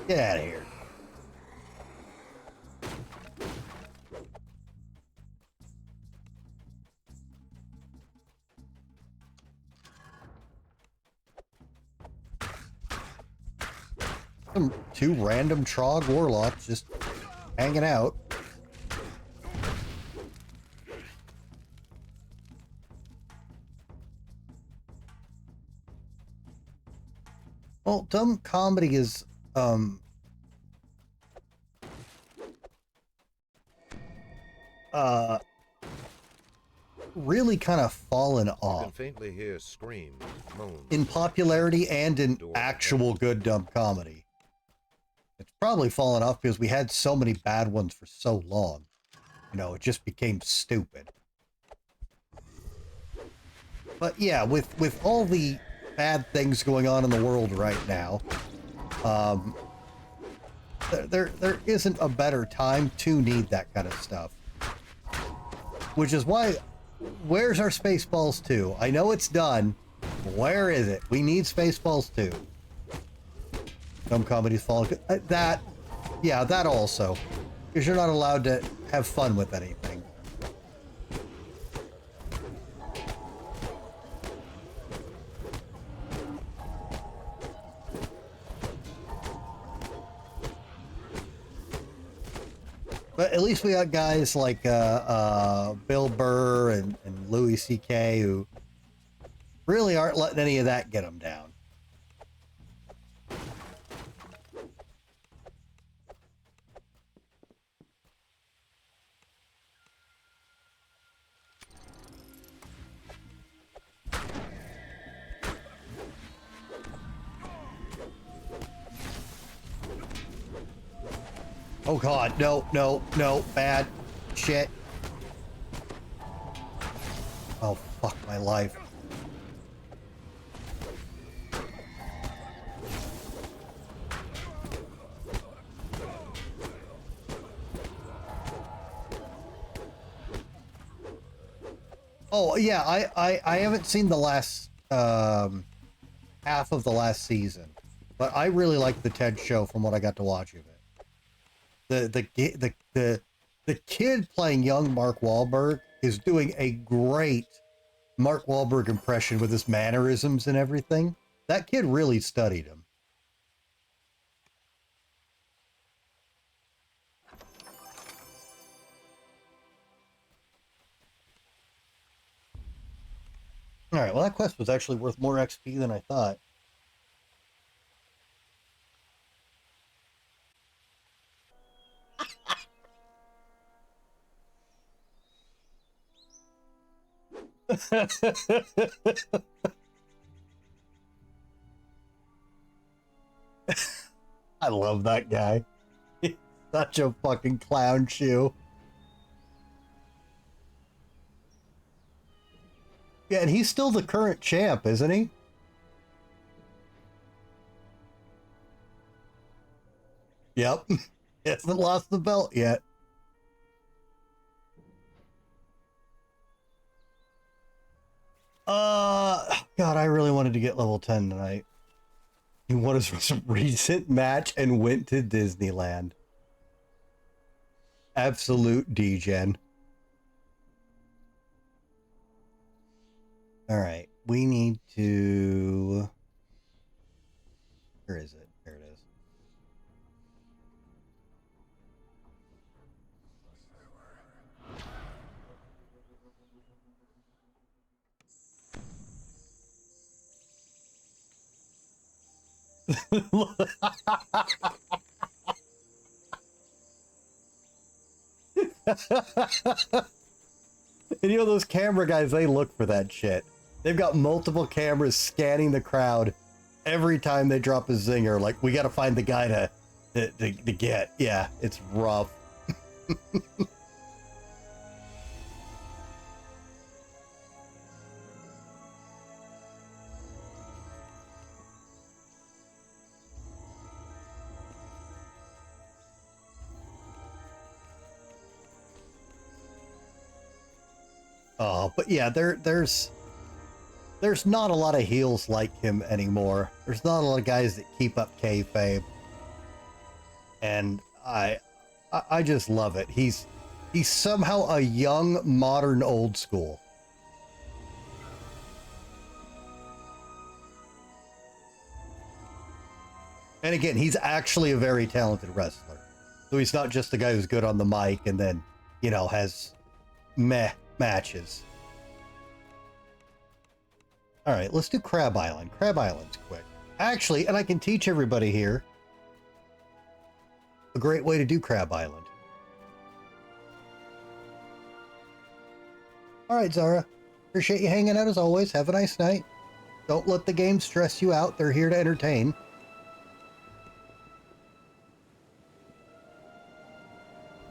Get out of here. Two random Trog warlocks just hanging out. Well, dumb comedy is, really kind of fallen You can off faintly hear screams, moans. in popularity and in actual good dumb comedy. It's probably fallen off because we had so many bad ones for so long. You know, it just became stupid. But yeah, with all the bad things going on in the world right now, there isn't a better time to need that kind of stuff. Which is why, where's our Spaceballs 2? I know it's done. Where is it? We need Spaceballs 2. Dumb comedy's falling. That, yeah, that also. Because you're not allowed to have fun with anything. But at least we got guys like Bill Burr and Louis C.K. who really aren't letting any of that get them down. Oh god, no, no, no, bad shit. Oh, fuck my life. Oh, yeah, I haven't seen the last, half of the last season, but I really liked the Ted show from what I got to watch of it. The kid playing young Mark Wahlberg is doing a great Mark Wahlberg impression with his mannerisms and everything. That kid really studied him. All right, well, that quest was actually worth more XP than I thought. I love that guy. He's such a fucking clown shoe. Yeah, and he's still the current champ, isn't he? Yep. He hasn't lost the belt yet. God, I really wanted to get level 10 tonight. He won his recent match and went to Disneyland. Absolute degen. All right, we need to... Where is it? There it is. And you know those camera guys, they look for that shit. They've got multiple cameras scanning the crowd every time they drop a zinger. Like, we gotta find the guy to get. Yeah, it's rough. Oh, but yeah, there's not a lot of heels like him anymore. There's not a lot of guys that keep up kayfabe, and I just love it. He's somehow a young, modern, old school. And again, he's actually a very talented wrestler. So he's not just a guy who's good on the mic and then, you know, has meh matches. All right, let's do Crab Island. Crab Island's quick. Actually, and I can teach everybody here a great way to do Crab Island. All right, Zara. Appreciate you hanging out as always. Have a nice night. Don't let the game stress you out. They're here to entertain.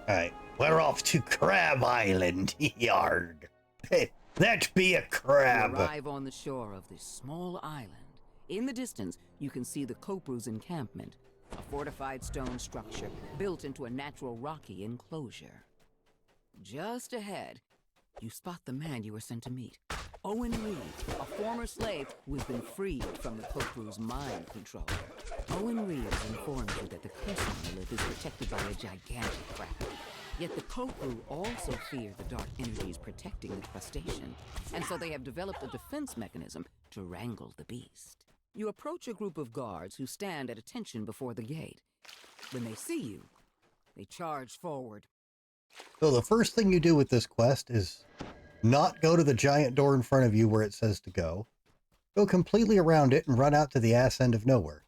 All right, we're off to Crab Island. Yard. Hey, that be a crab. You arrive on the shore of this small island. In the distance, you can see the Kopru's encampment, a fortified stone structure built into a natural rocky enclosure. Just ahead, you spot the man you were sent to meet. Owen Reed, a former slave who has been freed from the Kopru's mind control. Owen Reed informs you that the curse monolith is protected by a gigantic crab. Yet the Kopru also fear the dark energies protecting the crustacean, and so they have developed a defense mechanism to wrangle the beast. You approach a group of guards who stand at attention before the gate. When they see you, they charge forward. So the first thing you do with this quest is not go to the giant door in front of you where it says to go. Go completely around it and run out to the ass end of nowhere.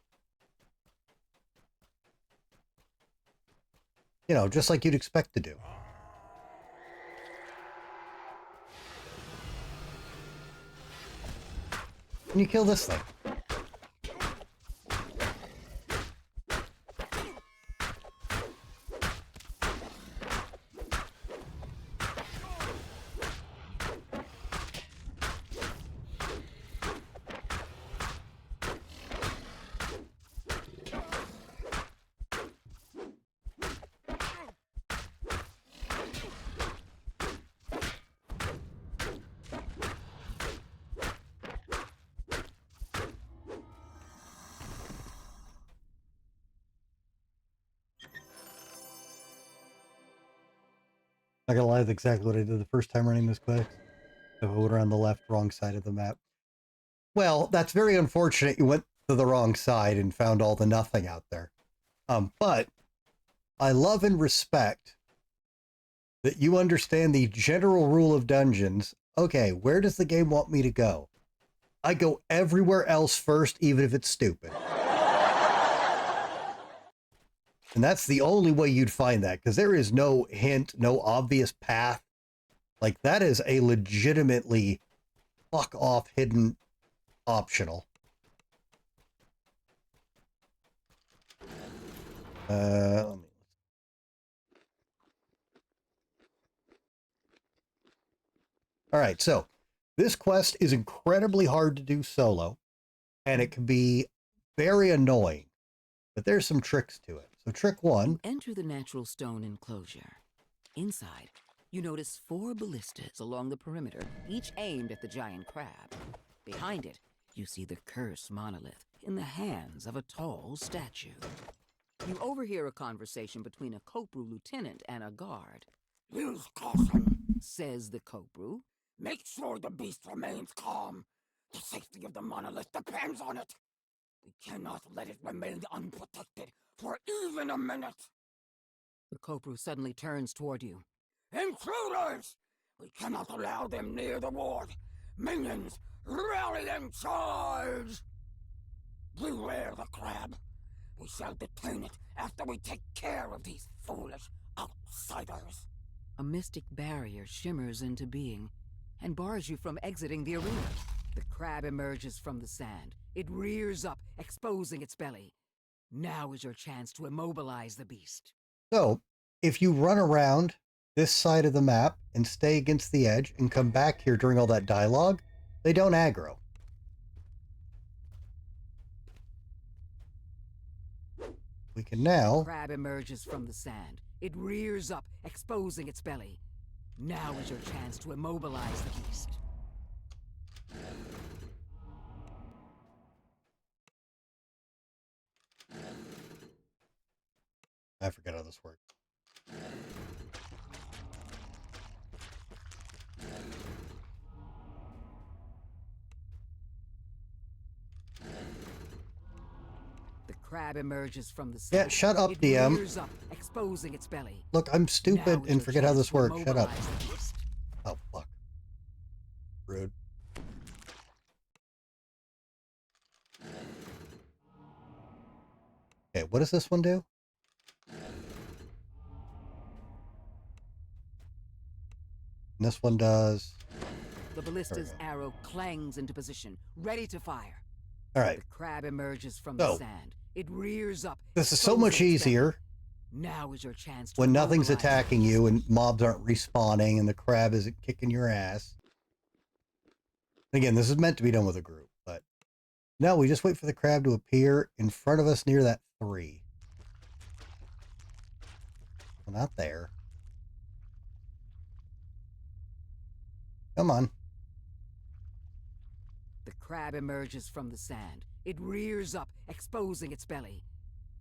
You know, just like you'd expect to do. And you kill this thing. Not gonna lie, that's exactly what I did the first time running this quest. I went around the left, wrong side of the map. Well, that's very unfortunate. You went to the wrong side and found all the nothing out there. But I love and respect that you understand the general rule of dungeons. Okay, where does the game want me to go? I go everywhere else first, even if it's stupid. And that's the only way you'd find that, because there is no hint, no obvious path. Like, that is a legitimately fuck off hidden optional. Let me... All right, so this quest is incredibly hard to do solo, and it can be very annoying, but there's some tricks to it. So trick one. You enter the natural stone enclosure. Inside, you notice 4 ballistas along the perimeter, each aimed at the giant crab. Behind it, you see the curse monolith in the hands of a tall statue. You overhear a conversation between a Kopru lieutenant and a guard. Use caution, says the Kopru. Make sure the beast remains calm. The safety of the monolith depends on it. We cannot let it remain unprotected for even a minute. The Kopru suddenly turns toward you. Intruders! We cannot allow them near the ward. Minions, rally and charge! Beware the crab. We shall detain it after we take care of these foolish outsiders. A mystic barrier shimmers into being and bars you from exiting the arena. The crab emerges from the sand. It rears up, exposing its belly. Now is your chance to immobilize the beast. So, if you run around this side of the map and stay against the edge and come back here during all that dialogue, they don't aggro. We can now... The crab emerges from the sand. It rears up, exposing its belly. Now is your chance to immobilize the beast. I forget how this works. crab emerges from the Yeah, sand. shut up, It DM. rears up, exposing its belly. Look, I'm Now stupid is and your forget how chance this to works. Shut up. immobilize the beast. Oh, fuck. Rude. Okay, what does this one do? And this one does... The ballista's arrow clangs into position, ready to fire. All right. The crab emerges from the sand. It rears up. This is so much easier Now is your chance to when nothing's immobilize attacking you and mobs aren't respawning and the crab isn't kicking your ass. Again, this is meant to be done with a group, but no, we just wait for the crab to appear in front of us near that 3. Well, not there. Come on. The crab emerges from the sand. It rears up, exposing its belly.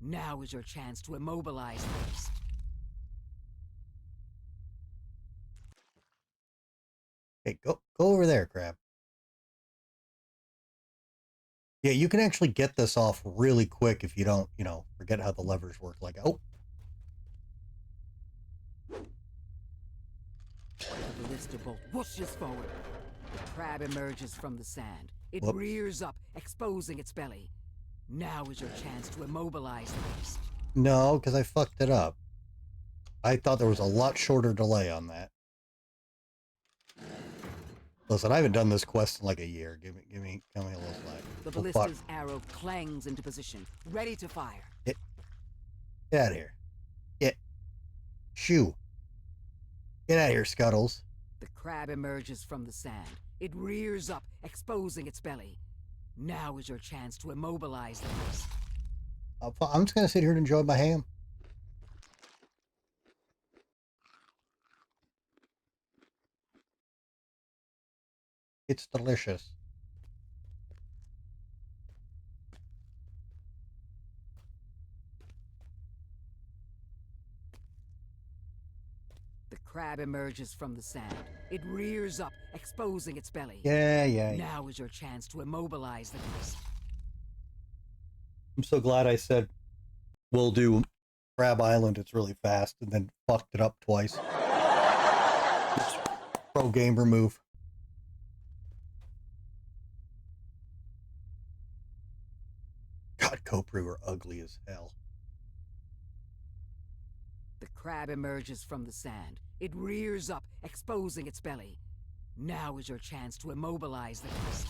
Now is your chance to immobilize the beast. Okay, go over there, crab. Yeah, you can actually get this off really quick if you don't, you know, forget how the levers work. Like, oh. The ballista bolt whooshes forward. The crab emerges from the sand. It Whoops. rears up, exposing its belly. Now is your chance to immobilize the beast. No, because I fucked it up. I thought there was a lot shorter delay on that. Listen, I haven't done this quest in like a year. Give me a little slack. The Oh, fuck. ballista's arrow clangs into position, ready to fire. Get out of here. Shoo. Get out of here, Scuttles. The crab emerges from the sand. It rears up, exposing its belly. Now is your chance to immobilize the beast. I'm just going to sit here and enjoy my ham. It's delicious. The crab emerges from the sand. It rears up, exposing its belly. Yeah. Now is your chance to immobilize the beast. I'm so glad I said we'll do Crab Island. It's really fast, and then fucked it up twice. Pro gamer move. God, Kopru are ugly as hell. The crab emerges from the sand. It rears up, exposing its belly. Now is your chance to immobilize the beast.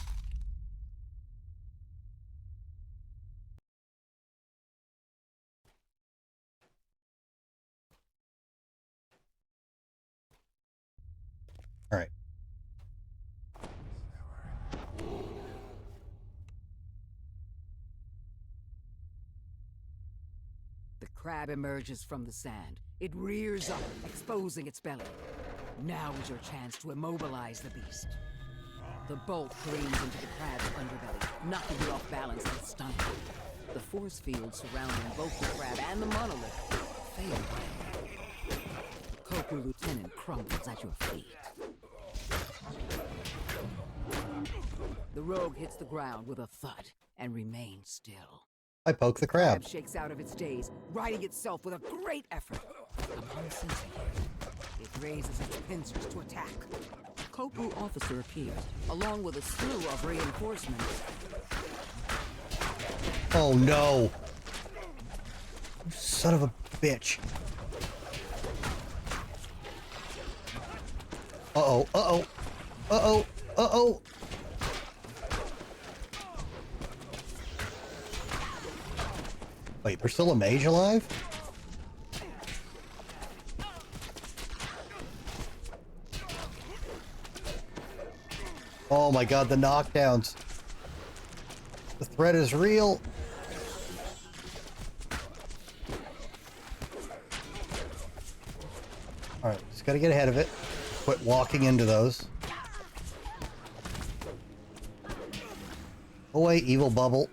All right. The crab emerges from the sand. It rears up, exposing its belly. Now is your chance to immobilize the beast. The bolt careens into the crab's underbelly, knocking it off balance and stunning. The force field surrounding both the crab and the monolith fade away. The Cobra Lieutenant crumbles at your feet. The rogue hits the ground with a thud and remains still. I poke the crab. Crab shakes out of its daze, righting itself with a great effort. Upon sensing it, it raises its pincers to attack. A Kopru officer appears, along with a slew of reinforcements. Oh no! You son of a bitch! Uh-oh, uh-oh, uh-oh, uh-oh! Wait, there's still a mage alive? Oh my god, the knockdowns. The threat is real. Alright, just gotta get ahead of it. Quit walking into those. Oh wait, evil bubble.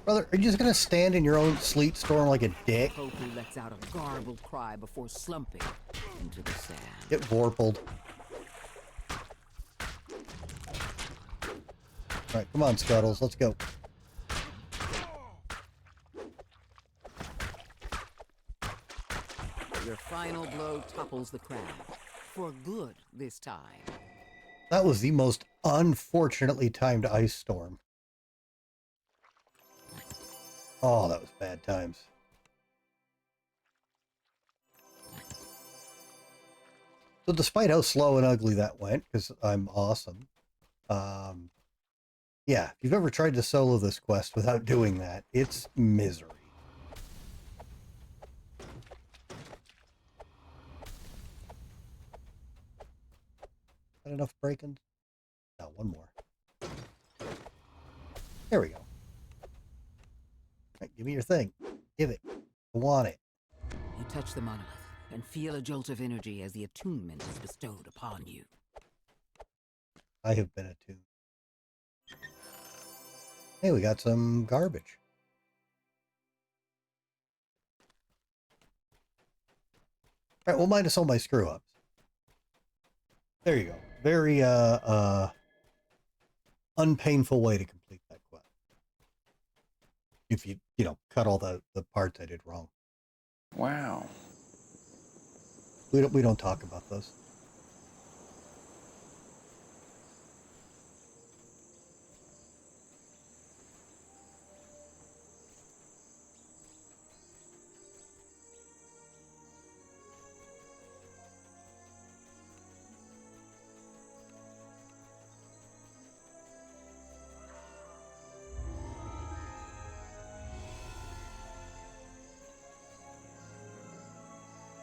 Brother, are you just gonna stand in your own sleet storm like a dick? Kopu lets out a garbled cry before slumping into the sand. Get vorpaled. Alright, come on, Scuttles, let's go. Your final blow topples the crab. For good this time. That was the most unfortunately timed ice storm. Oh, that was bad times. So despite how slow and ugly that went, because I'm awesome, yeah, if you've ever tried to solo this quest without doing that, it's misery. Got enough break-ins? No, one more. There we go. Right, give me your thing. Give it. I want it. You touch the monolith and feel a jolt of energy as the attunement is bestowed upon you. I have been attuned. Hey, we got some garbage. All right, well, minus all my screw-ups. There you go. Very, unpainful way to complete that quest. If you cut all the parts I did wrong. Wow. We don't talk about those.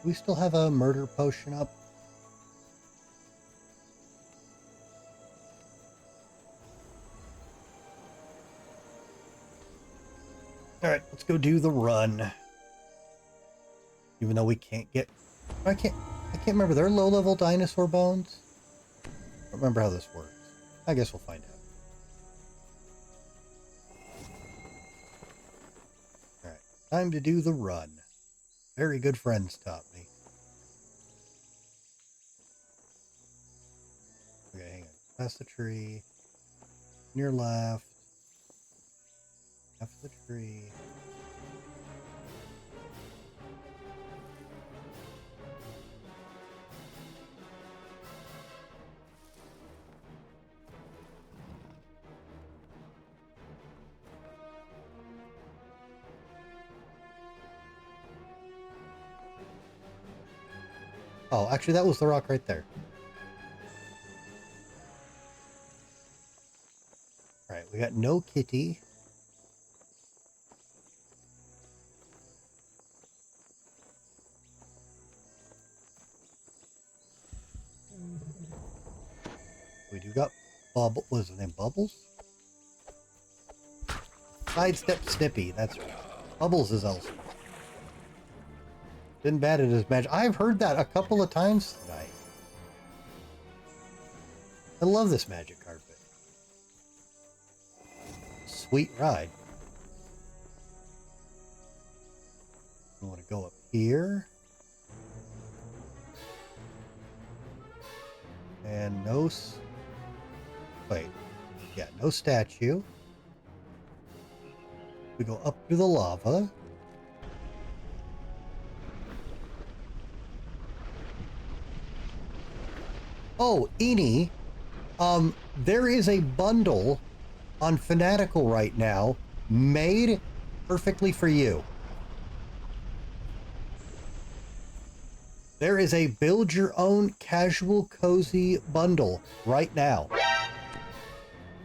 We still have a murder potion up. All right, let's go do the run. Even though we can't get, I can't remember. They're low-level dinosaur bones. I don't remember how this works. I guess we'll find out. All right, time to do the run. Very good friends taught me. Okay, hang on. Past the tree. Near left. After the tree. Oh, actually, that was the rock right there. All right, we got no kitty. We do got Bubble. What is his name? Bubbles? Sidestep Snippy. That's right. Bubbles is elsewhere. Been bad at his magic. I've heard that a couple of times tonight. I love this magic carpet. Sweet ride. I want to go up here. And no... Wait. Yeah, no statue. We go up through the lava. Oh, Eenie, there is a bundle on Fanatical right now made perfectly for you. There is a build your own casual cozy bundle right now. All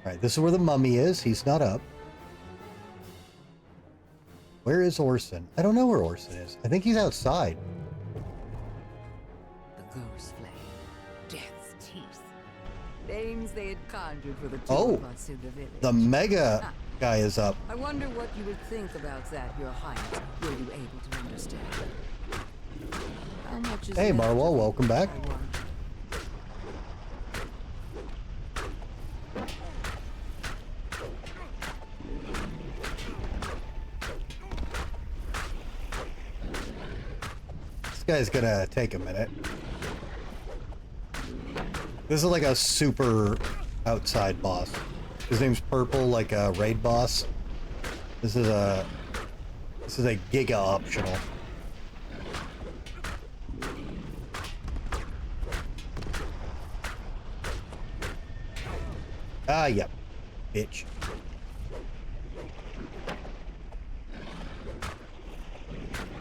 right, this is where the mummy is. He's not up. Where is Orson? I don't know where Orson is. I think he's outside. The ghost flame. Death's teeth. Names they had conjured for the two Oh, of us in the village. the mega guy is up. I wonder what you would think about that, Your Highness. Were you able to understand? How much is Hey, left? Marwell, welcome back. guy's gonna take a minute. This is like a super outside boss. His name's Purple, like a raid boss. This is a giga optional. Ah, yep. Bitch.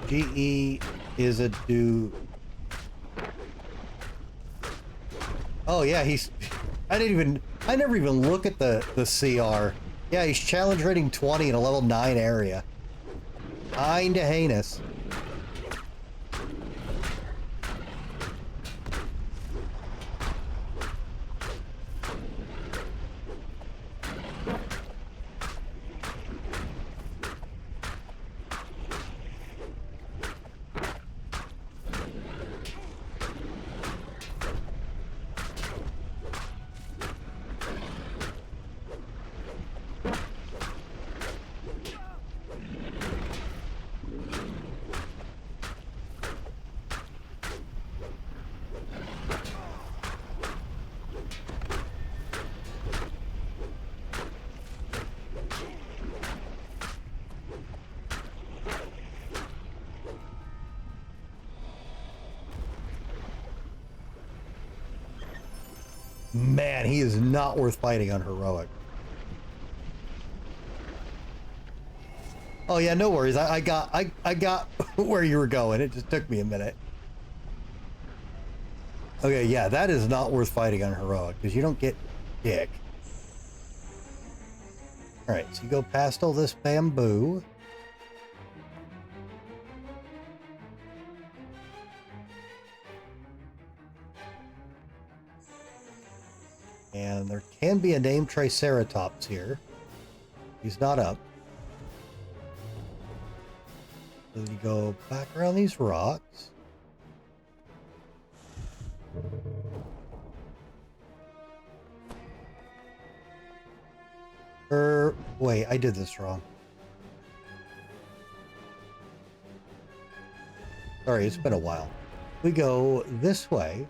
GE is a dude. Oh yeah, he's. I never even look at the CR. Yeah, he's challenge rating 20 in a level 9 area. Kinda heinous. Man, he is not worth fighting on heroic. Oh yeah, no worries. I got where you were going. It just took me a minute. Okay, yeah, that is not worth fighting on heroic because you don't get dick. All right, so you go past all this bamboo. And there can be a named Triceratops here. He's not up. So then you go back around these rocks. Wait, I did this wrong. Sorry, it's been a while. We go this way.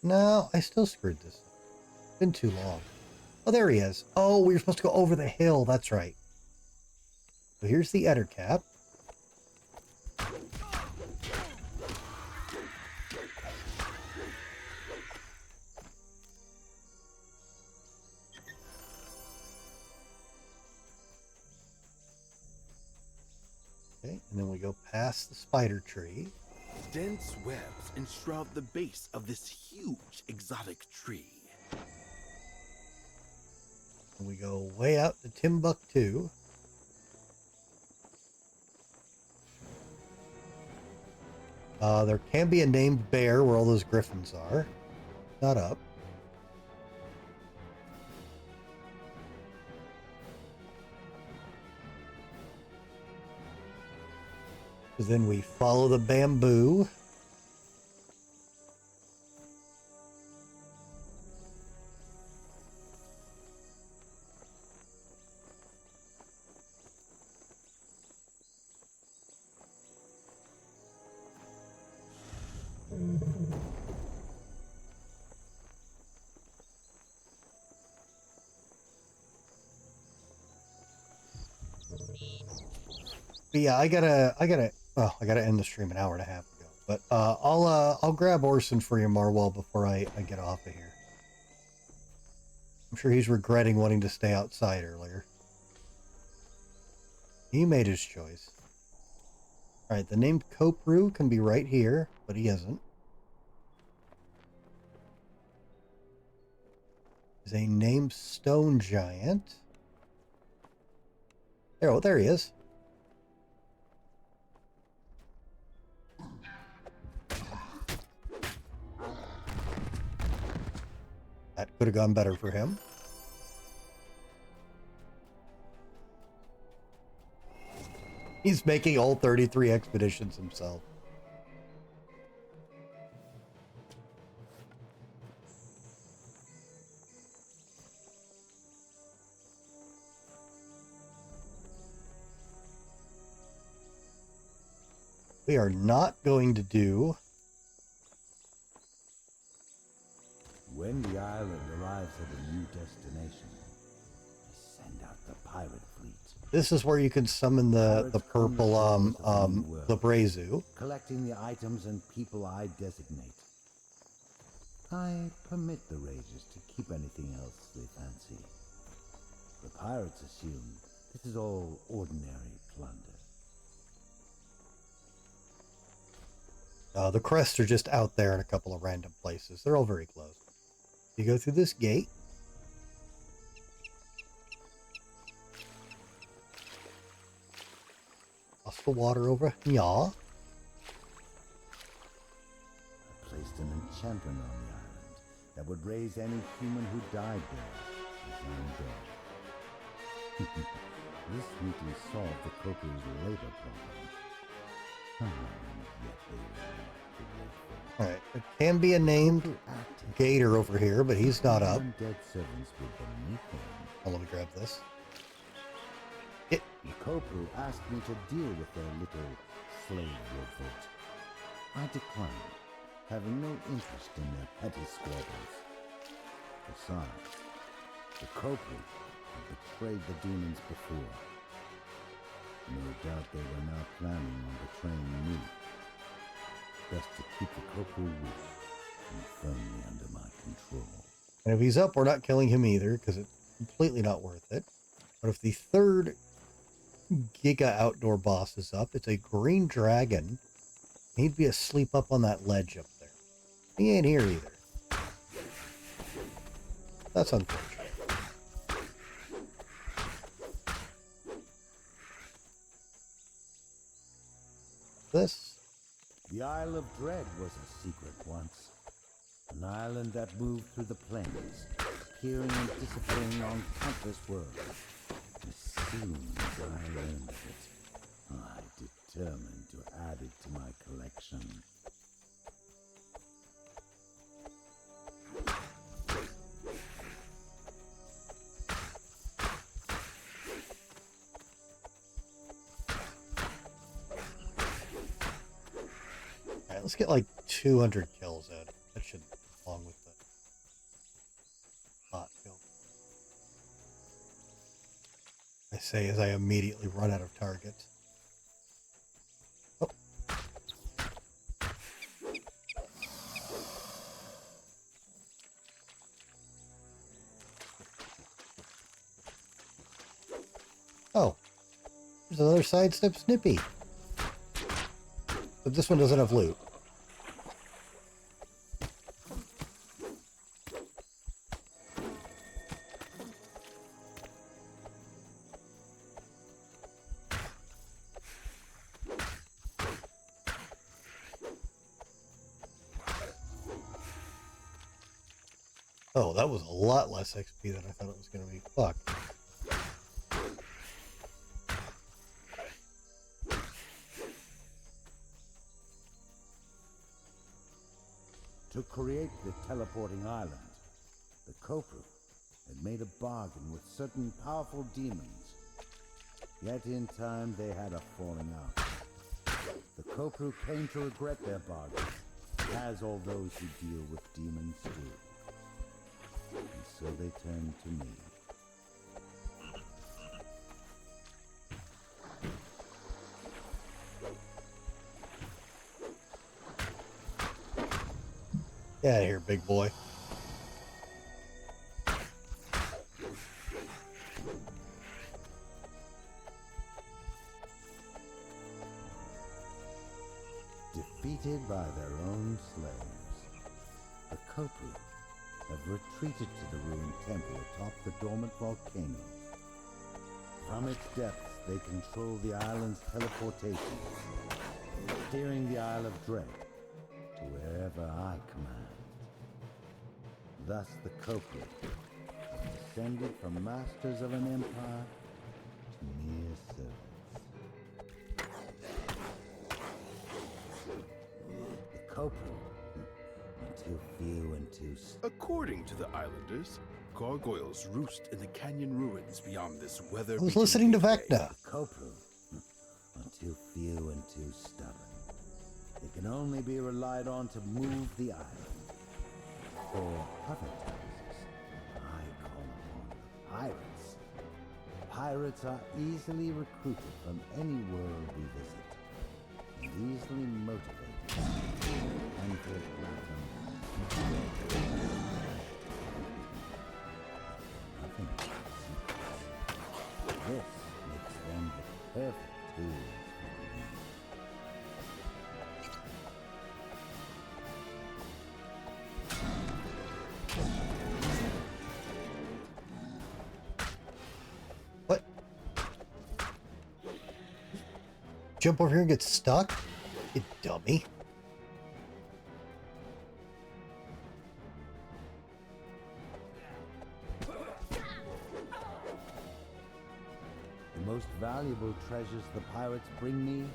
No, I still screwed this up. It's been too long. Oh, there he is. Oh, we were supposed to go over the hill. That's right. So here's the Eder cap. Okay, and then we go past the spider tree. Dense webs enshroud the base of this huge exotic tree. And we go way out to Timbuktu. There can be a named bear where all those griffins are. Not up. So then we follow the bamboo. But yeah, I gotta end the stream an hour and a half ago. But I'll grab Orson for you, Marwell, before I get off of here. I'm sure he's regretting wanting to stay outside earlier. He made his choice. Alright, the named Kopru can be right here, but he isn't. Is a named stone giant. There he is. That could have gone better for him. He's making all 33 expeditions himself. We are not going to do... When the island arrives at a new destination, send out the pirate fleet. This is where you can summon the purple, the Brazu. Collecting the items and people I designate. I permit the Rangers to keep anything else they fancy. The pirates assume this is all ordinary plunder. The crests are just out there in a couple of random places. They're all very close. You go through this gate. Cross the water over here. I placed an enchantment on the island that would raise any human who died there as undead. This sweetly solved the Coco's labor problem. Yet they were not grateful. Alright, there can be a named Gator over here, but he's not up. Undead servants were beneath them. Oh, let me grab this. The Copru asked me to deal with their little slave revolt. I declined, having no interest in their petty squabbles. Besides, the Copru had betrayed the demons before. No doubt they were now planning on betraying me. Best to keep the Copru weak and firmly under my control. And if he's up, we're not killing him either, because it's completely not worth it. But if the third Giga outdoor boss is up, it's a green dragon. He'd be asleep up on that ledge up there. He ain't here either. That's unfortunate. This? The Isle of Dread was a secret once. An island that moved through the plains, appearing and disappearing on countless worlds. As soon as I learned of it, I determined to add it to my collection. Alright, let's get like 200 kills in. That should be along with the hot kill. I say as I immediately run out of targets. Oh. Oh. There's another sidestep Snippy. But this one doesn't have loot. Oh, that was a lot less XP than I thought it was going to be. Fuck. To create the teleporting island, the Copru had made a bargain with certain powerful demons. Yet in time they had a falling out. The Copru came to regret their bargain, as all those who deal with demons do. And so they turned to me. Get out of here, big boy. Defeated by their own slaves, the Copru have retreated to the ruined temple atop the dormant volcano. From its depths, they control the island's teleportation, steering the Isle of Dread to wherever I command. Thus the Copru, descended from masters of an empire to mere servants. Copra. Too few and too... According to the islanders, gargoyles roost in the canyon ruins beyond this weather. I was listening to Vecna. Copra are too few and too stubborn. They can only be relied on to move the island. For other tasks, I call upon pirates. Pirates are easily recruited from any world we visit, and easily motivated and for platinum. Nothing but secrets. This makes them the perfect tools for me. What? Jump over here and get stuck? You dummy. The most valuable treasures the pirates bring me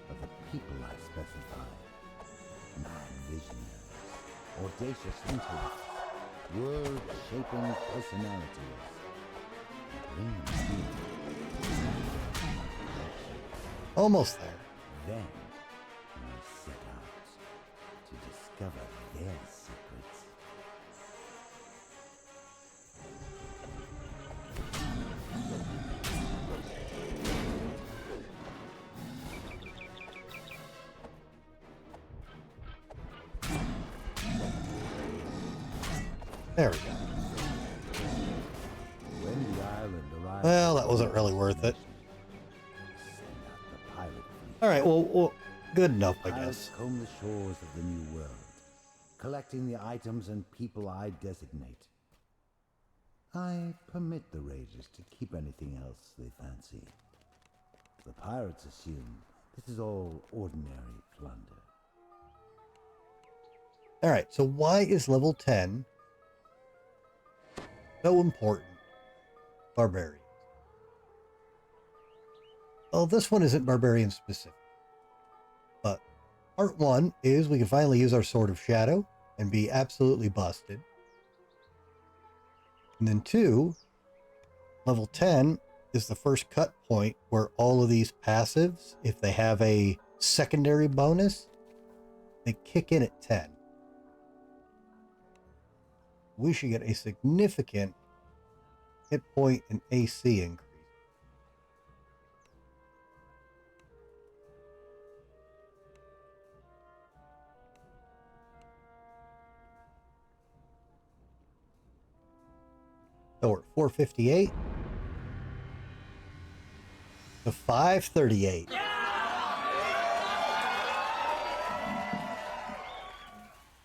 are the people I specify. Mad visionaries, audacious intellects, world-shaping personalities. Bring them here. Almost there. Then I set out to discover their secrets. There we go. When the island arrived, Well, that wasn't really worth it. All right, well, good enough, I Pirates guess. comb the shores of the New World, collecting the items and people I designate. I permit the raiders to keep anything else they fancy. The pirates assume this is all ordinary plunder. All right, so why is level 10 so important? Barbarian. Well, this one isn't Barbarian specific. But part 1 is we can finally use our Sword of Shadow and be absolutely busted. And then 2, level 10 is the first cut point where all of these passives, if they have a secondary bonus, they kick in at 10. We should get a significant hit point and AC increase. So we're at 458 to 538.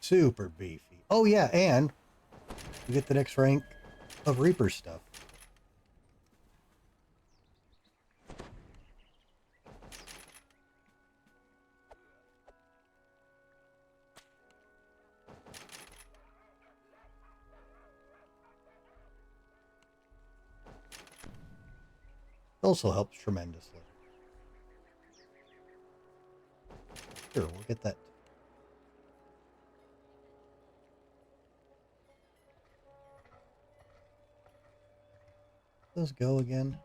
Super beefy. Oh yeah, and we get the next rank of Reaper stuff. Also helps tremendously. Sure, we'll get that. Let's go again.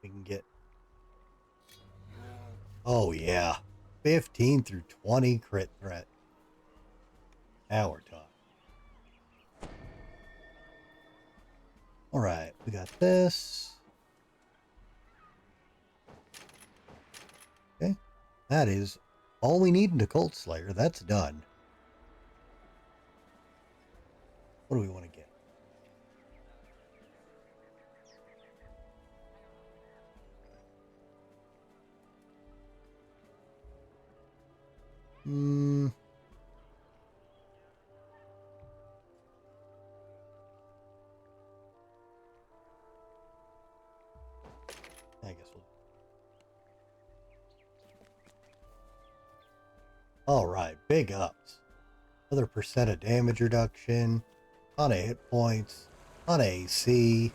We can get, oh yeah, 15 through 20 crit threat. Now we're talking. All right, we got this. Okay, that is all we need in the Cult Slayer. That's done. What do we want to get? I guess we'll... Alright, big ups. Another percent of damage reduction, ton of hit points, ton of AC,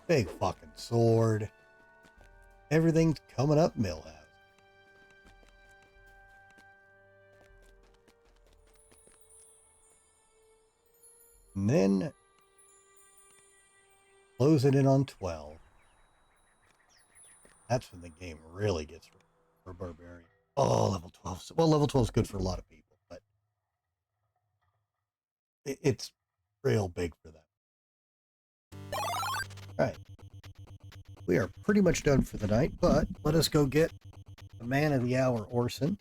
big fucking sword. Everything's coming up Millhouse. And then closing in on 12. That's when the game really gets for Barbarian. Oh, level 12. Well, level 12 is good for a lot of people, but it's real big for them. All right. We are pretty much done for the night, but let us go get the man of the hour, Orson.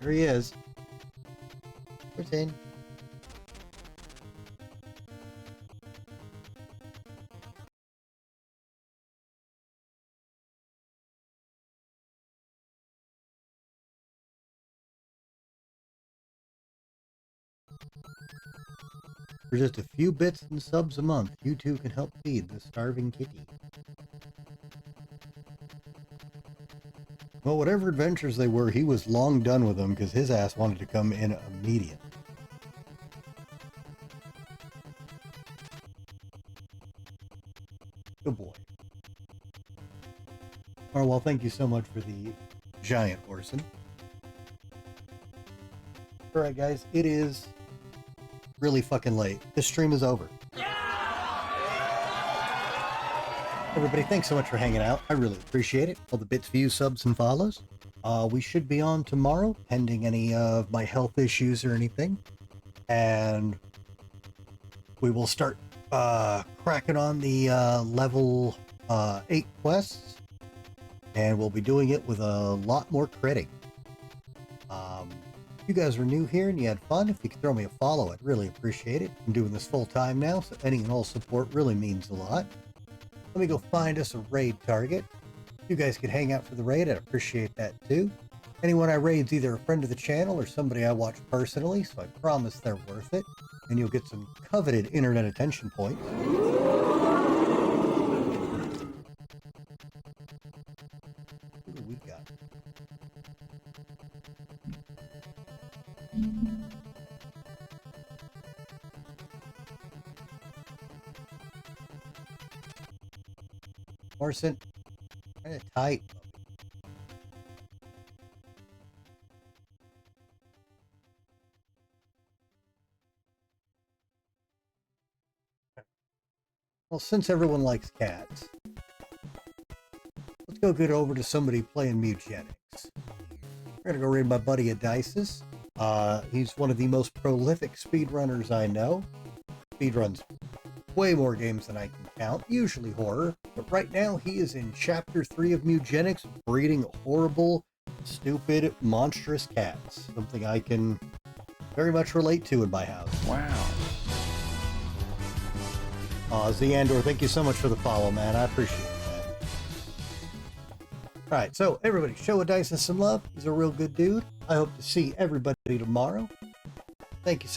There he is. Orson. For just a few bits and subs a month, you too can help feed the starving kitty. Well, whatever adventures they were, he was long done with them because his ass wanted to come in immediate. Good boy. Oh, well, thank you so much for the giant Orson. Alright, guys, it is really fucking late. This stream is over. Everybody, thanks so much for hanging out. I really appreciate it. All the bits, views, subs, and follows. We should be on tomorrow, pending any of my health issues or anything. And we will start cracking on the level 8 quests. And we'll be doing it with a lot more critting. If you guys are new here and you had fun, if you could throw me a follow, I'd really appreciate it. I'm doing this full time now, so any and all support really means a lot. Let me go find us a raid target. If you guys could hang out for the raid, I'd appreciate that too. Anyone I raid's either a friend of the channel or somebody I watch personally, so I promise they're worth it. And you'll get some coveted internet attention points. What do we got? Orson, kind of tight. Well, since everyone likes cats, let's go get over to somebody playing Mutagenics. We're gonna go raid my buddy Adisis. He's one of the most prolific speedrunners I know. Speedruns way more games than I can count, usually horror, but right now he is in chapter 3 of Mutagenics, breeding horrible, stupid, monstrous cats. Something I can very much relate to in my house. Wow. Zeandor, thank you so much for the follow, man. I appreciate that. Alright, so everybody, show Adisis some love. He's a real good dude. I hope to see everybody tomorrow. Thank you so